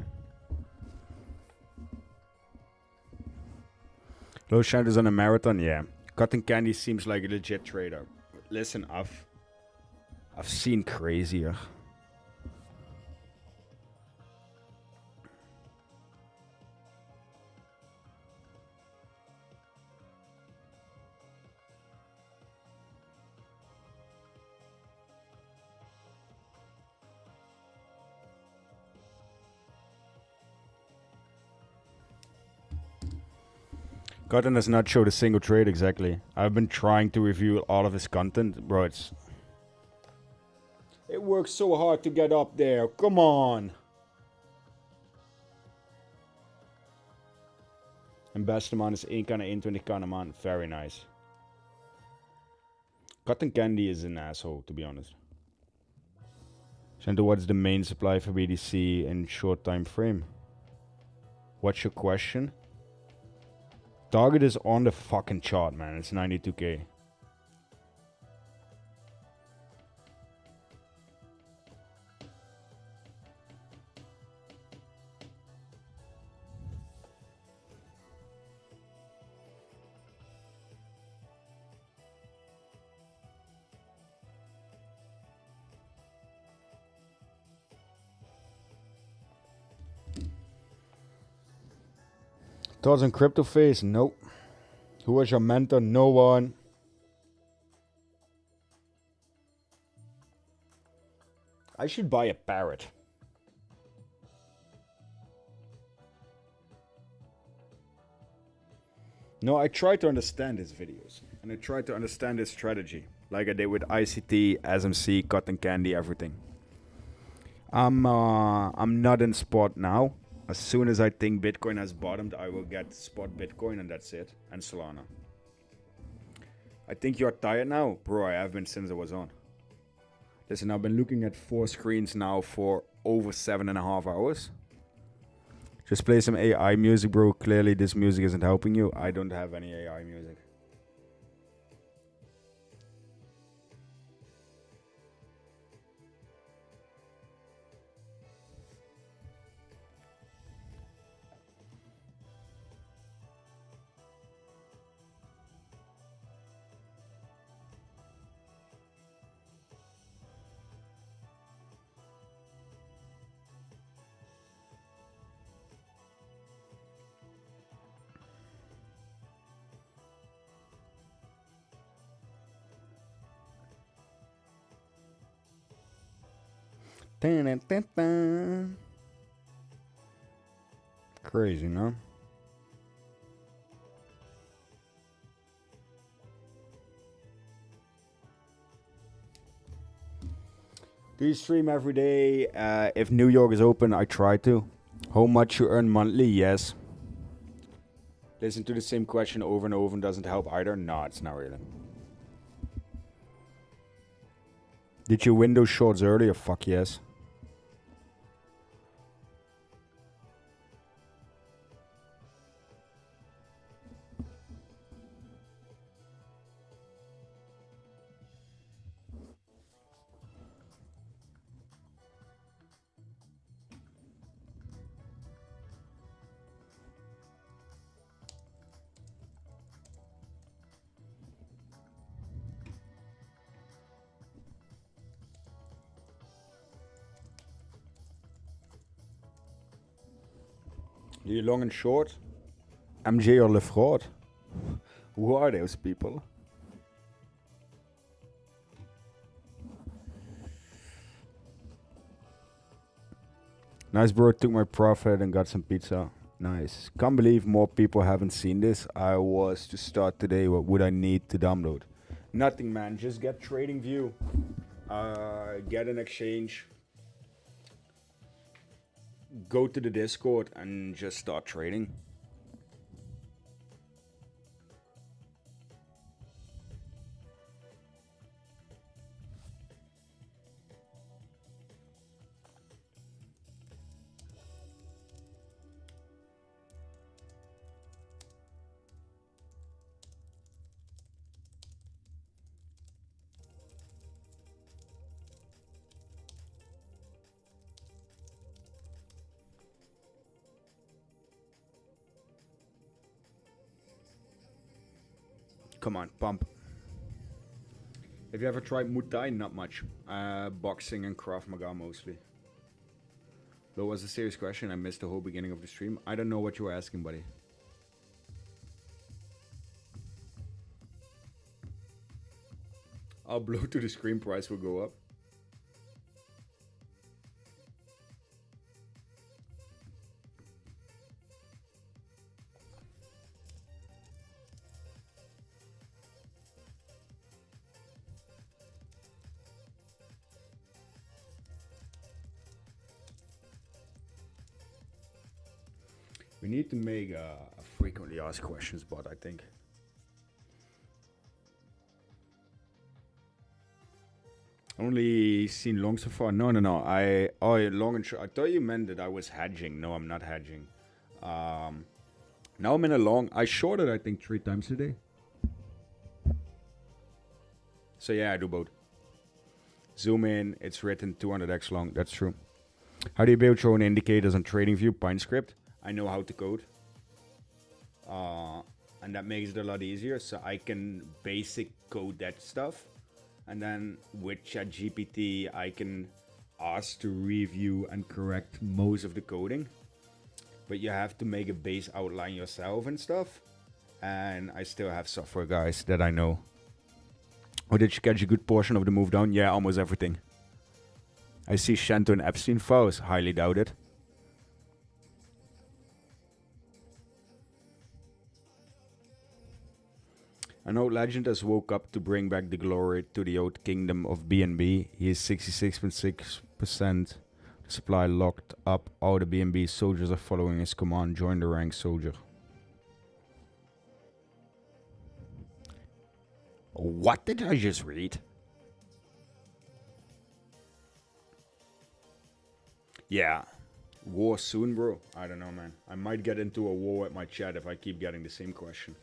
Low shadows on a marathon, yeah. Cotton Candy seems like a legit trader. Listen, I've seen crazier. Cotton does not show the single trade exactly. I've been trying to review all of his content. Bro, it works so hard to get up there. Come on. En beste man is 1k naar 21k a maand. Very nice. Cotton Candy is an asshole, to be honest. Shanto, what's the main supply for BTC in short time frame? What's your question? Target is on the fucking chart, man. It's 92k. Thoughts on crypto phase? Nope. Who was your mentor? No one. I should buy a parrot. No, I try to understand his videos. And I try to understand his strategy. Like I did with ICT, SMC, Cotton Candy, everything. I'm not in spot now. As soon as I think Bitcoin has bottomed, I will get spot Bitcoin and that's it. And Solana. I think you're tired now? Bro, I have been since I was on. Listen, I've been looking at 4 screens now for over 7.5 hours. Just play some AI music, bro. Clearly this music isn't helping you. I don't have any AI music. Crazy, no? Do you stream every day? If New York is open, I try to. How much you earn monthly? Yes. Listen to the same question over and over and doesn't help either? No, it's not really. Did you win those shorts earlier? Fuck yes. Do you long and short? MJ or Lefraud? Who are those people? Nice, bro. Took my profit and got some pizza. Nice. Can't believe more people haven't seen this. I was to start today. What would I need to download? Nothing, man. Just get TradingView. Get an exchange. Go to the Discord and just start trading. Come on, pump. Have you ever tried Muay Thai? Not much. Boxing and Krav Maga mostly. That was a serious question. I missed the whole beginning of the stream. I don't know what you were asking, buddy. I'll blow to the screen price will go up. We need to make a frequently asked questions bot, I think. Only seen long so far. No. Long and short. I thought you meant that I was hedging. No, I'm not hedging. Now I'm in a long. I shorted, I think, 3 times today. So yeah, I do both. Zoom in. It's written 200x long. That's true. How do you build your own indicators on TradingView? PineScript. I know how to code. And that makes it a lot easier. So I can basic code that stuff. And then with ChatGPT, I can ask to review and correct most of the coding. But you have to make a base outline yourself and stuff. And I still have software guys that I know. Or did you catch a good portion of the move down? Yeah, almost everything. I see Shanto and Epstein files. Highly doubt it. I know Legend has woke up to bring back the glory to the old kingdom of BNB. He is 66.6% supply locked up. All the BNB soldiers are following his command. Join the rank, soldier. What did I just read? Yeah. War soon, bro? I don't know, man. I might get into a war with my chat if I keep getting the same question.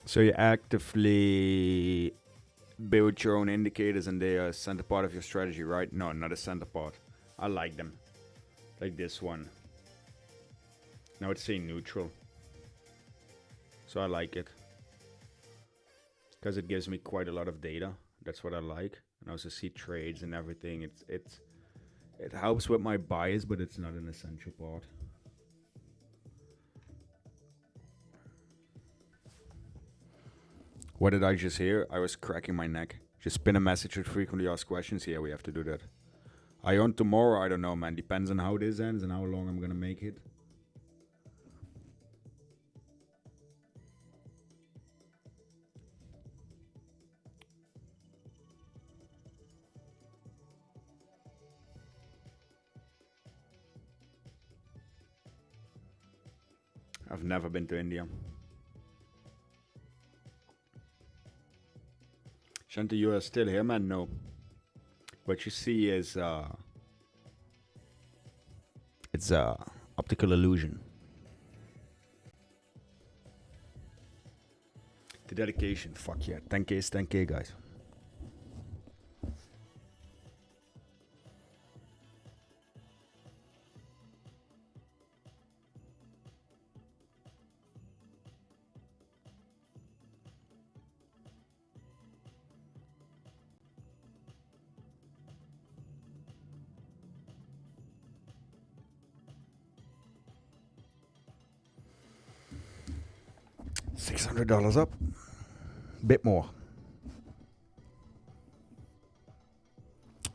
So you actively build your own indicators and they are a center part of your strategy, right? No, not a center part. I like them. Like this one. Now it's saying neutral. So I like it. Because it gives me quite a lot of data. That's what I like. And I also see trades and everything. It helps with my bias, but it's not an essential part. What did I just hear? I was cracking my neck. Just spin a message with frequently asked questions. Yeah, we have to do that. I own tomorrow. I don't know, man. Depends on how this ends and how long I'm gonna make it. I've never been to India. Shanta, you are still here, man? No. What you see is it's optical illusion. The dedication, fuck yeah. 10k is 10k, guys. $600 up. Bit more.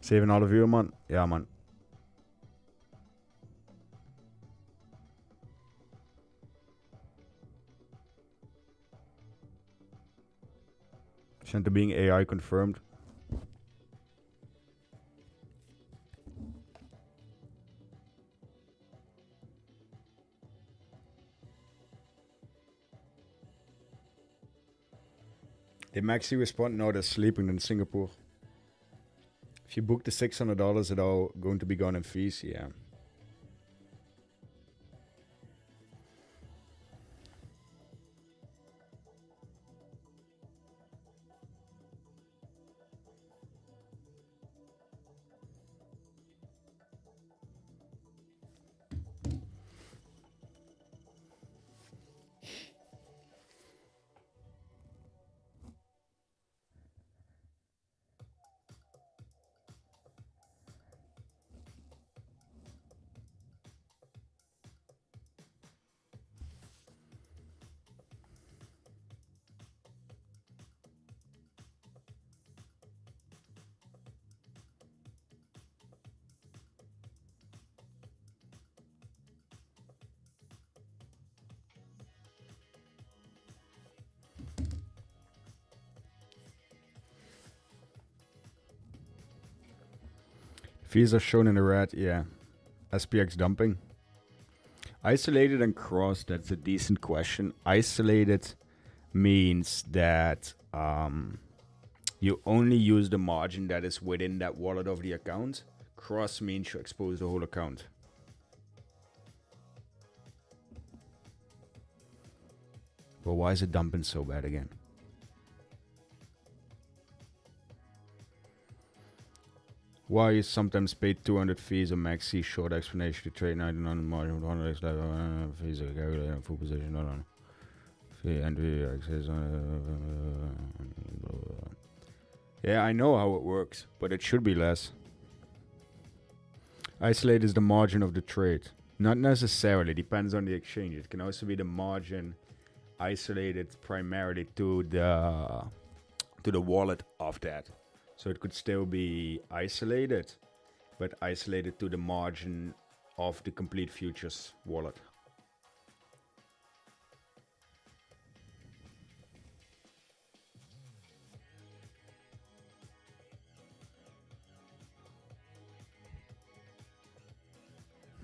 Saving all of you, man. Yeah, man. Shanta being AI confirmed. Did Maxi respond? No, they're sleeping in Singapore. If you book the $600, it all going to be gone in fees, yeah. Fees are shown in the red, yeah. SPX dumping. Isolated and cross, that's a decent question. Isolated means that you only use the margin that is within that wallet of the account. Cross means you expose the whole account. But why is it dumping so bad again? Why is sometimes paid 200 fees a maxi short explanation to trade 99 margin with 100 fees are calculated in full position? No, no. Fee entry access. Yeah, I know how it works, but it should be less. Isolate is the margin of the trade. Not necessarily, depends on the exchange. It can also be the margin isolated primarily to the wallet of that. So it could still be isolated, but isolated to the margin of the complete futures wallet.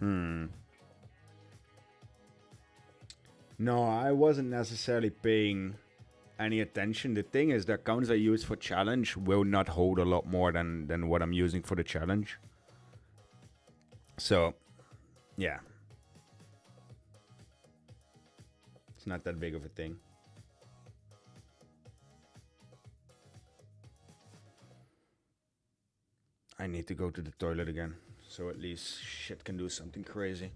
No, I wasn't necessarily paying any attention. The thing is, the accounts I use for challenge will not hold a lot more than what I'm using for the challenge. So, yeah. It's not that big of a thing. I need to go to the toilet again, so at least shit can do something crazy.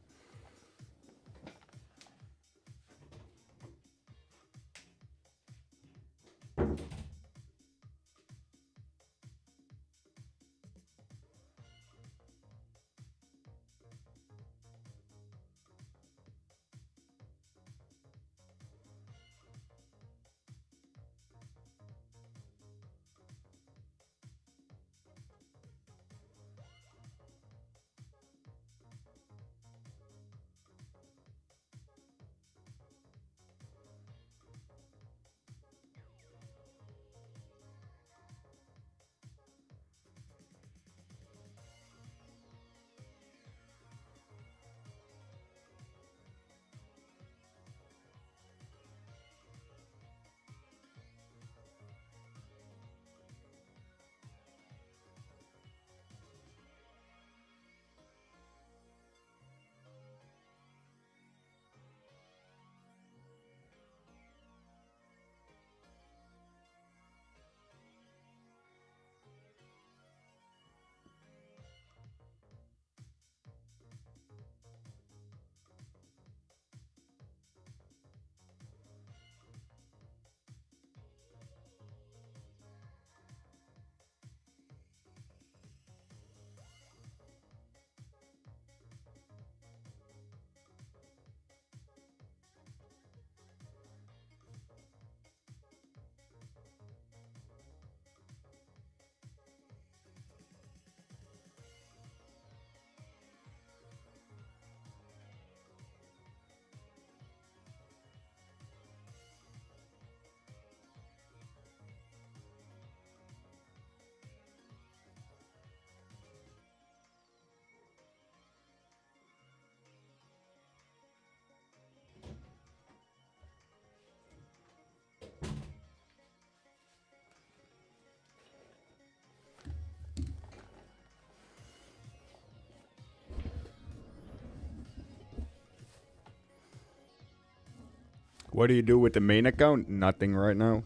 What do you do with the main account? Nothing right now.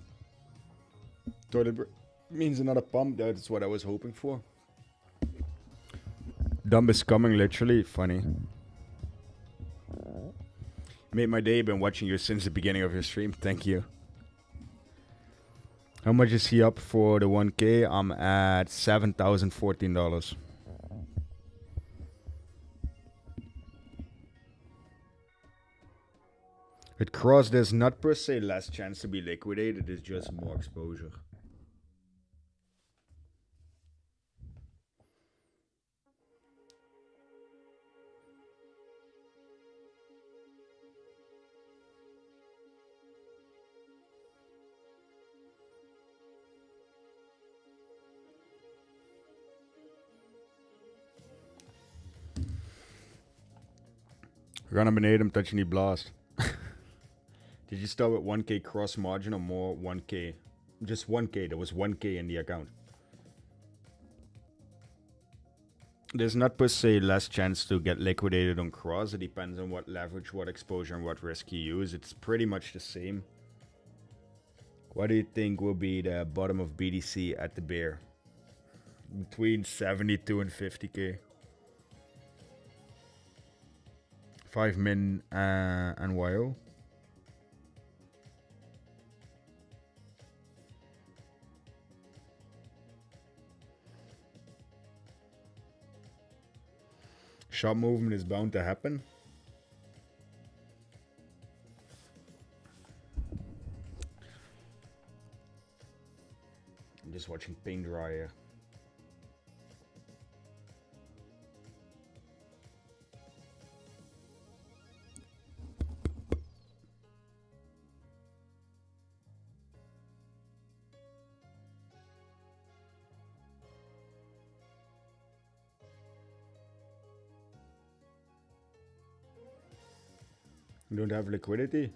Toilet means another pump. That's what I was hoping for. Dumb is coming, literally. Funny. Made my day. Been watching you since the beginning of your stream. Thank you. How much is he up for the 1k? I'm at $7,014. With cross, there's not per se less chance to be liquidated. It's just more exposure. Gonna beneden hem dat je niet blast. Did you start with 1k cross margin or more 1k? Just 1k. There was 1k in the account. There's not per se less chance to get liquidated on cross. It depends on what leverage, what exposure, and what risk you use. It's pretty much the same. What do you think will be the bottom of BDC at the bear? Between 72 and 50k. 5 min and YO. Shop movement is bound to happen. I'm just watching paint dry here. You don't have liquidity?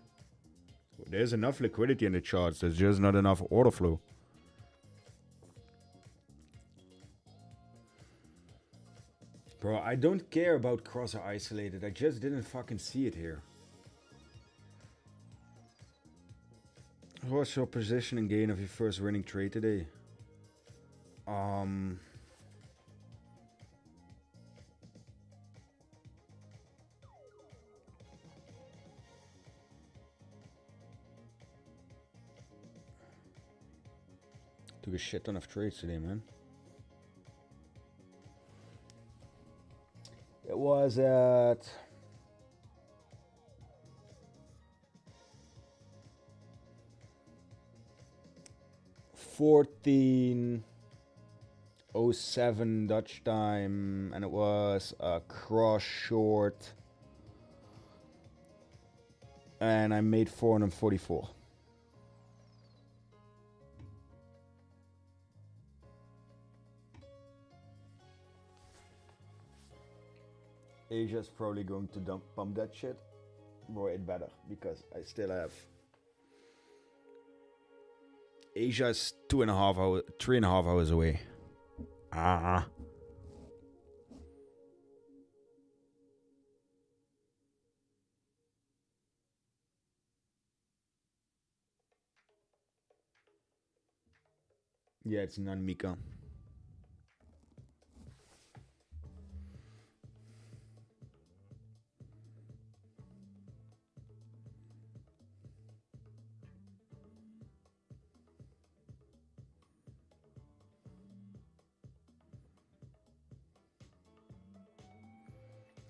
There's enough liquidity in the charts. There's just not enough order flow. Bro, I don't care about cross or isolated. I just didn't fucking see it here. What's your position and gain of your first winning trade today? Took a shit ton of trades today, man. It was at 14:07 Dutch time, and it was a cross short, and I made 444. Asia's probably going to pump that shit. Boy, it better, because I still have. Asia's 2.5 hours, 3.5 hours away. Yeah, it's non-Mika.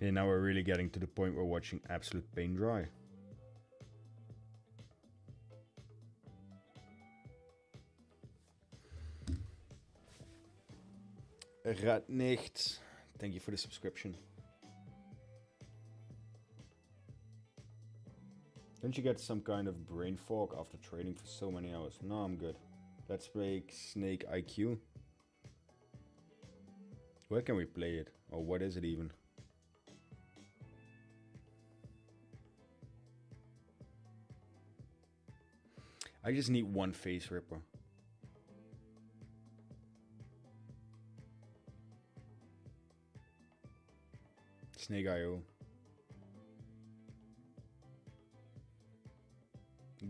Okay, now we're really getting to the point where we're watching absolute paint dry. Ratnicht, thank you for the subscription. Don't you get some kind of brain fog after trading for so many hours? No, I'm good. Let's play Snake IQ. Where can we play it? Or what is it even? I just need one face ripper. Snake IO.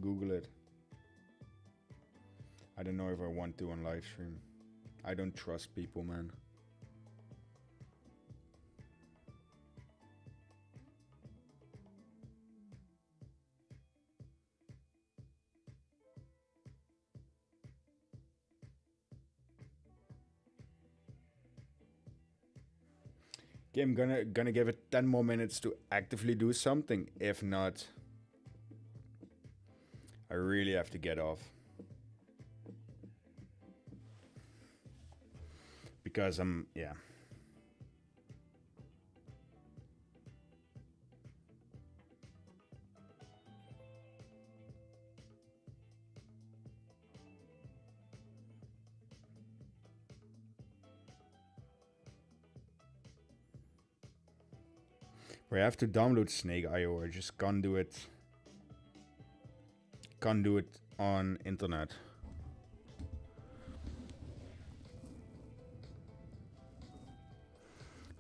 Google it. I don't know if I want to on live stream. I don't trust people, man. Okay, I'm gonna give it 10 more minutes to actively do something. If not, I really have to get off. Because yeah. I have to download Snake IO. I just can't do it. Can't do it on internet.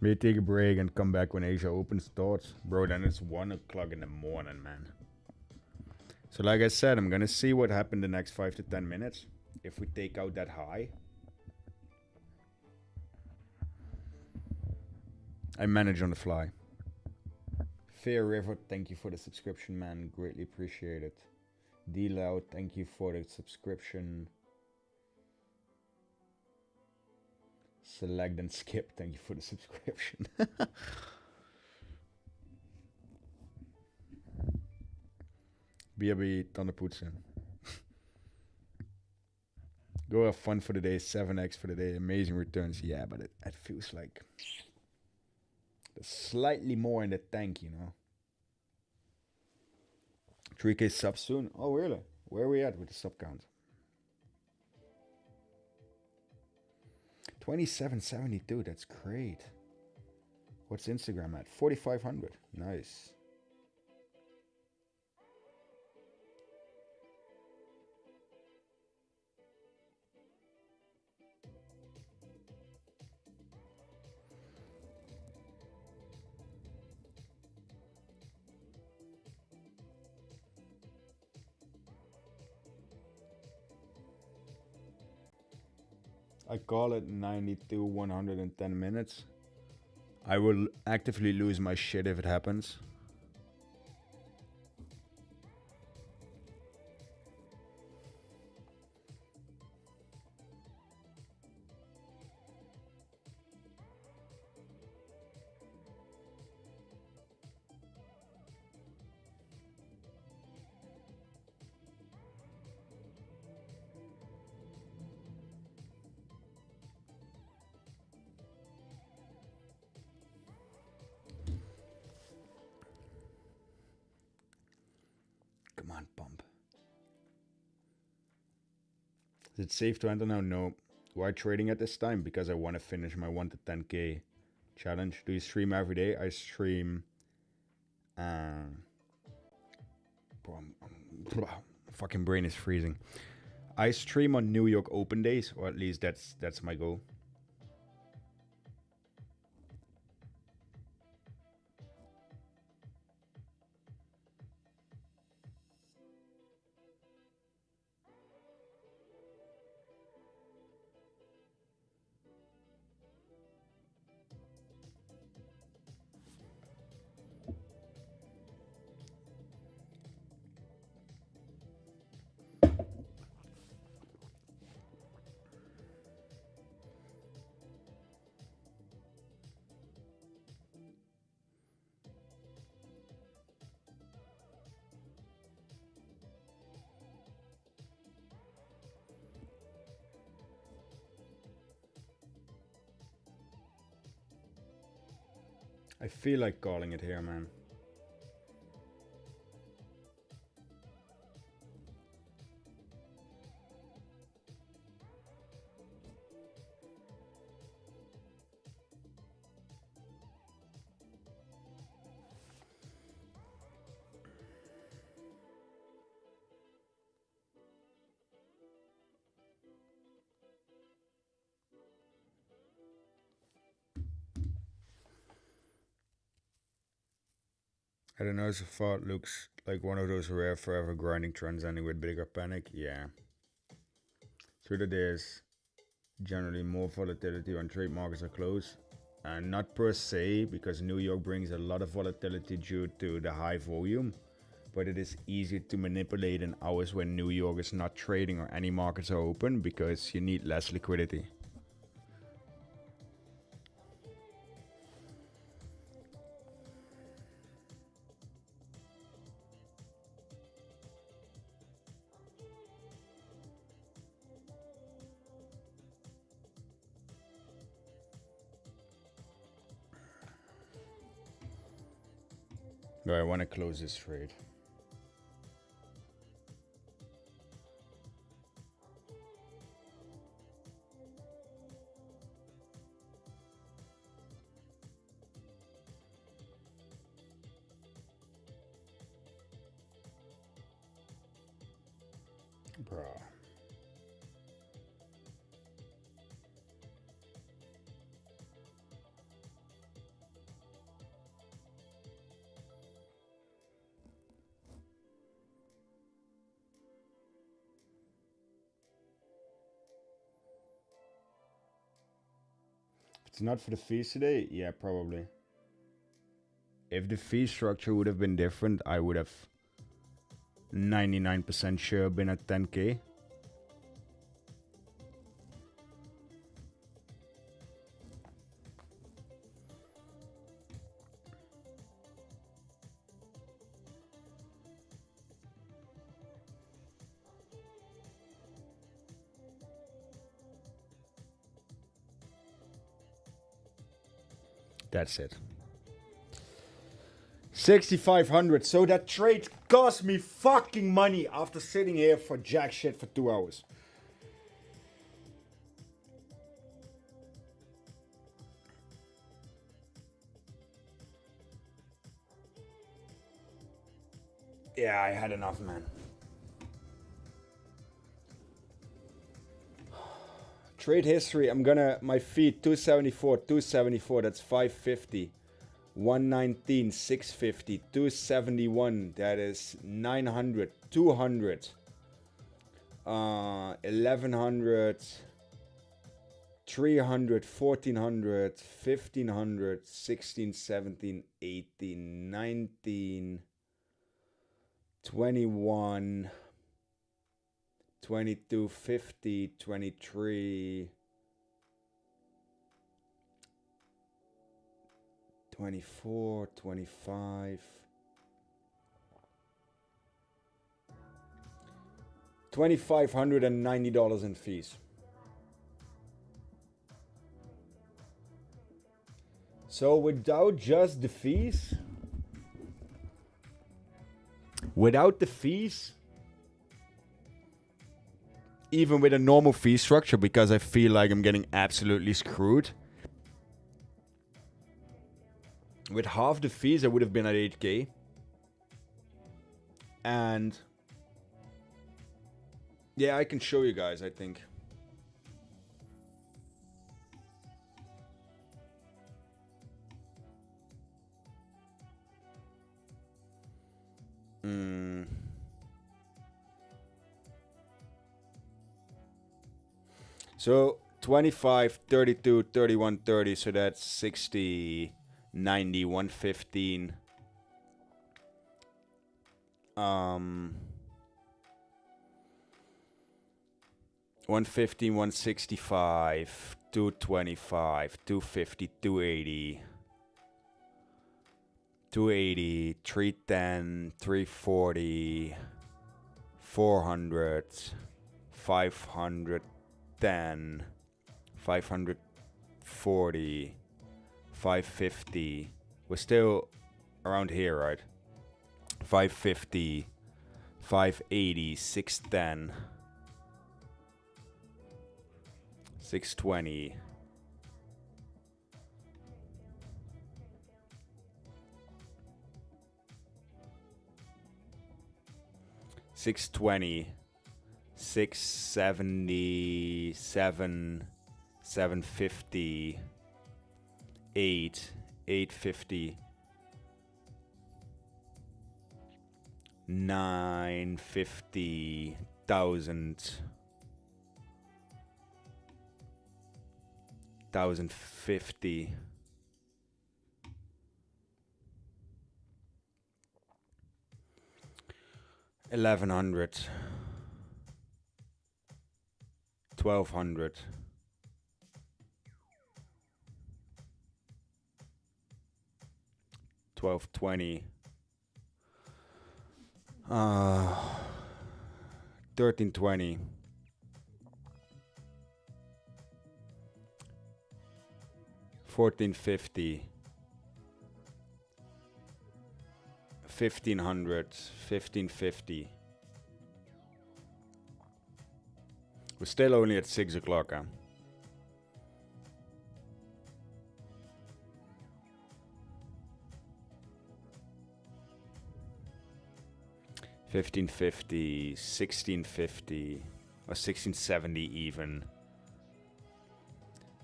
May take a break and come back when Asia opens thoughts. Bro, then it's 1 o'clock in the morning, man. So like I said, I'm gonna see what happened the next 5 to 10 minutes. If we take out that high. I manage on the fly. Fair River, thank you for the subscription, man. Greatly appreciate it. D Loud, thank you for the subscription. Select and skip, thank you for the subscription. BRB Tanderpoetsen. Go have fun for the day, 7x for the day, amazing returns. Yeah, but it feels like there's slightly more in the tank, you know. 3k subs soon? Oh, really? Where are we at with the sub count? 2772, that's great. What's Instagram at? 4,500. Nice. I call it 92 110 minutes. I will actively lose my shit if it happens. Come on, pump. Is it safe to enter now? No. Why trading at this time? Because I want to finish my 1 to 10k challenge. Do you stream every day? I stream. Bro, fucking brain is freezing. I stream on New York open days, or at least that's my goal. I feel like calling it here, man. I don't know, so far it looks like one of those rare forever grinding trends ending with bigger panic. Yeah. Through the days, generally more volatility when trade markets are closed. And not per se, because New York brings a lot of volatility due to the high volume. But it is easy to manipulate in hours when New York is not trading or any markets are open because you need less liquidity. No, I want to close this trade. Bro. It's not for the fees today? Yeah, probably. If the fee structure would have been different, I would have 99% sure been at 10k. That's it. 6,500. So that trade cost me fucking money after sitting here for jack shit for 2 hours. Yeah, I had enough, man. Trade history, I'm gonna, my feed 274, 274, that's 550. 119, 650, 271, that is 900, 200, 1100, 300, 1400, 1500, 16, 17, 18, 19, 21, 22, 50, 23, 24, 25, $2,590 in fees. So without just the fees, even with a normal fee structure, because I feel like I'm getting absolutely screwed, with half the fees I would have been at 8K. And yeah, I can show you guys, I think. So 25, 32, 31, 30. So that's 60, 90, 115. 115, 165, 225, 250, 280. 280, 310, 340, 400, 510, 540, 550. We're still around here, right? 550, 580, 610, 620. 620, 677, 750, 850, 950, 1,000, 1,050. 1,100, 1,200, 1,220, 1,320, 1,450, 1,500, 1,550. We're still only at 6 o'clock, huh? $1,550, $1,650, or $1,670 even.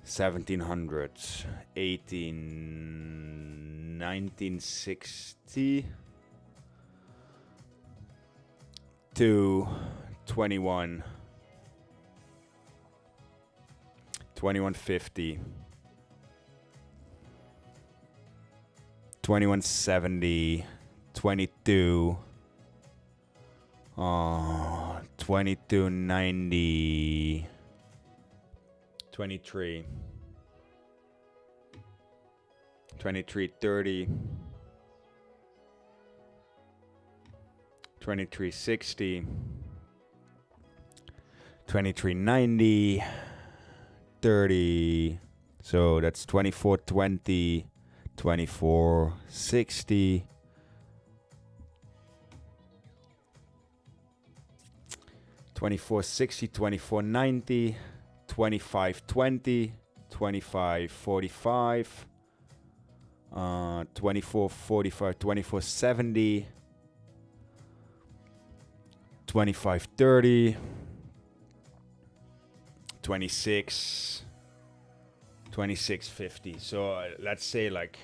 1,700, 1960 to 21, 2150, 2170, 22, 2290, 23, 2330, 2360, 2390, 30. So that's 2420, 2460, 2460, 2490, 2520, 2545, 2445, 2470, 2530, 26, 2650. So let's say like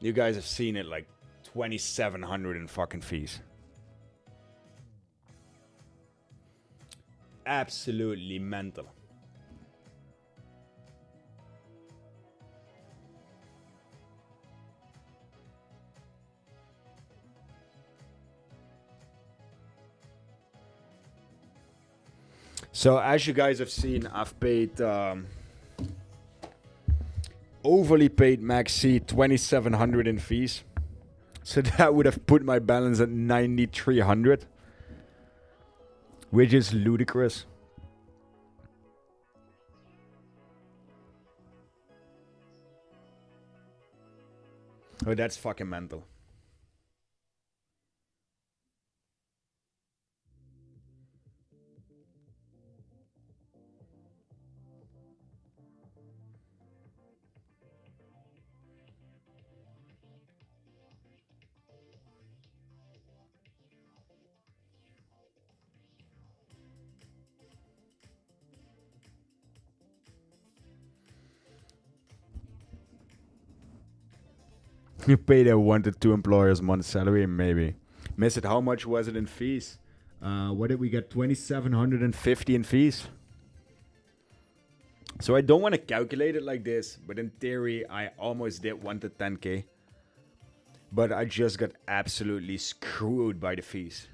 you guys have seen it like 2,700 in fucking fees. Absolutely mental. So as you guys have seen, I've paid overly paid maxi 2,700 in fees. So that would have put my balance at 9,300, which is ludicrous. Oh, that's fucking mental. You paid a 1 to 2 employers' month salary, maybe. Miss it. How much was it in fees? What did we get? 2,750 in fees. So I don't want to calculate it like this, but in theory, I almost did 1 to 10k. But I just got absolutely screwed by the fees.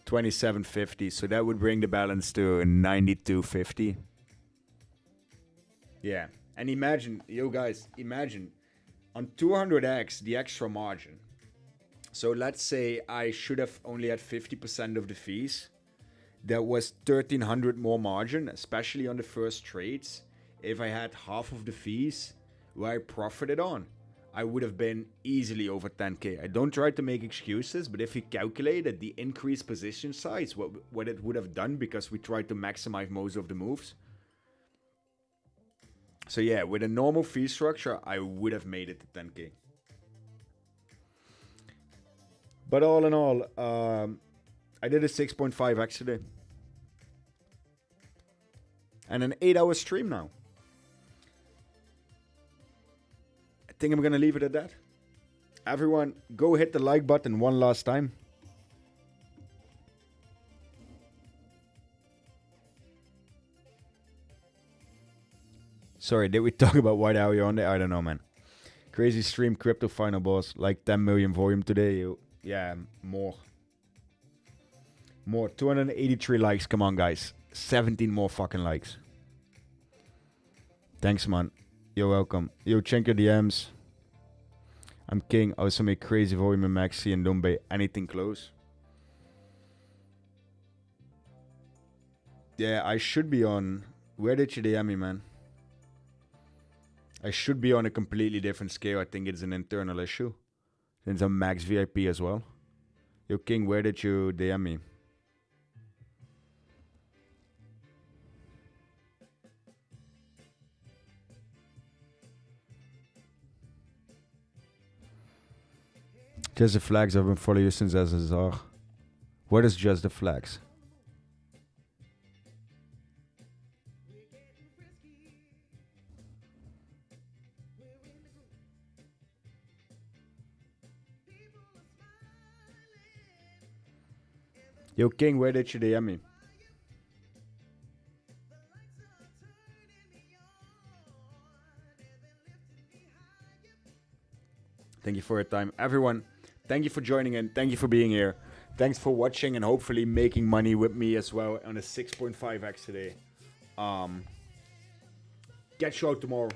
2,750. So that would bring the balance to 9,250. Yeah. And imagine, yo guys, imagine on 200x, the extra margin. So let's say I should have only had 50% of the fees. That was 1,300 more margin, especially on the first trades. If I had half of the fees where I profited on, I would have been easily over 10k. I don't try to make excuses, but if you calculated the increased position size, what it would have done, because we tried to maximize most of the moves. So yeah, with a normal fee structure, I would have made it to 10k. But all in all, I did a 6.5x today. And an 8-hour stream now. I think I'm going to leave it at that. Everyone, go hit the like button one last time. Sorry, did we talk about White Hour on there? I don't know, man. Crazy stream, crypto final boss. Like 10 million volume today. Yeah, more. More. 283 likes. Come on, guys. 17 more fucking likes. Thanks, man. You're welcome. Yo, check your DMs. I'm king. I also make crazy volume in Maxi and don't pay anything close. Yeah, I should be on... Where did you DM me, man? I should be on a completely different scale. I think it's an internal issue. Since I'm max VIP as well. Yo, king, where did you DM me? Just the flags. I've been following you since SSR. What is just the flags? Yo, king, where did you DM me? Thank you for your time. Everyone, thank you for joining in. Thank you for being here. Thanks for watching and hopefully making money with me as well on a 6.5x today. Catch you out tomorrow.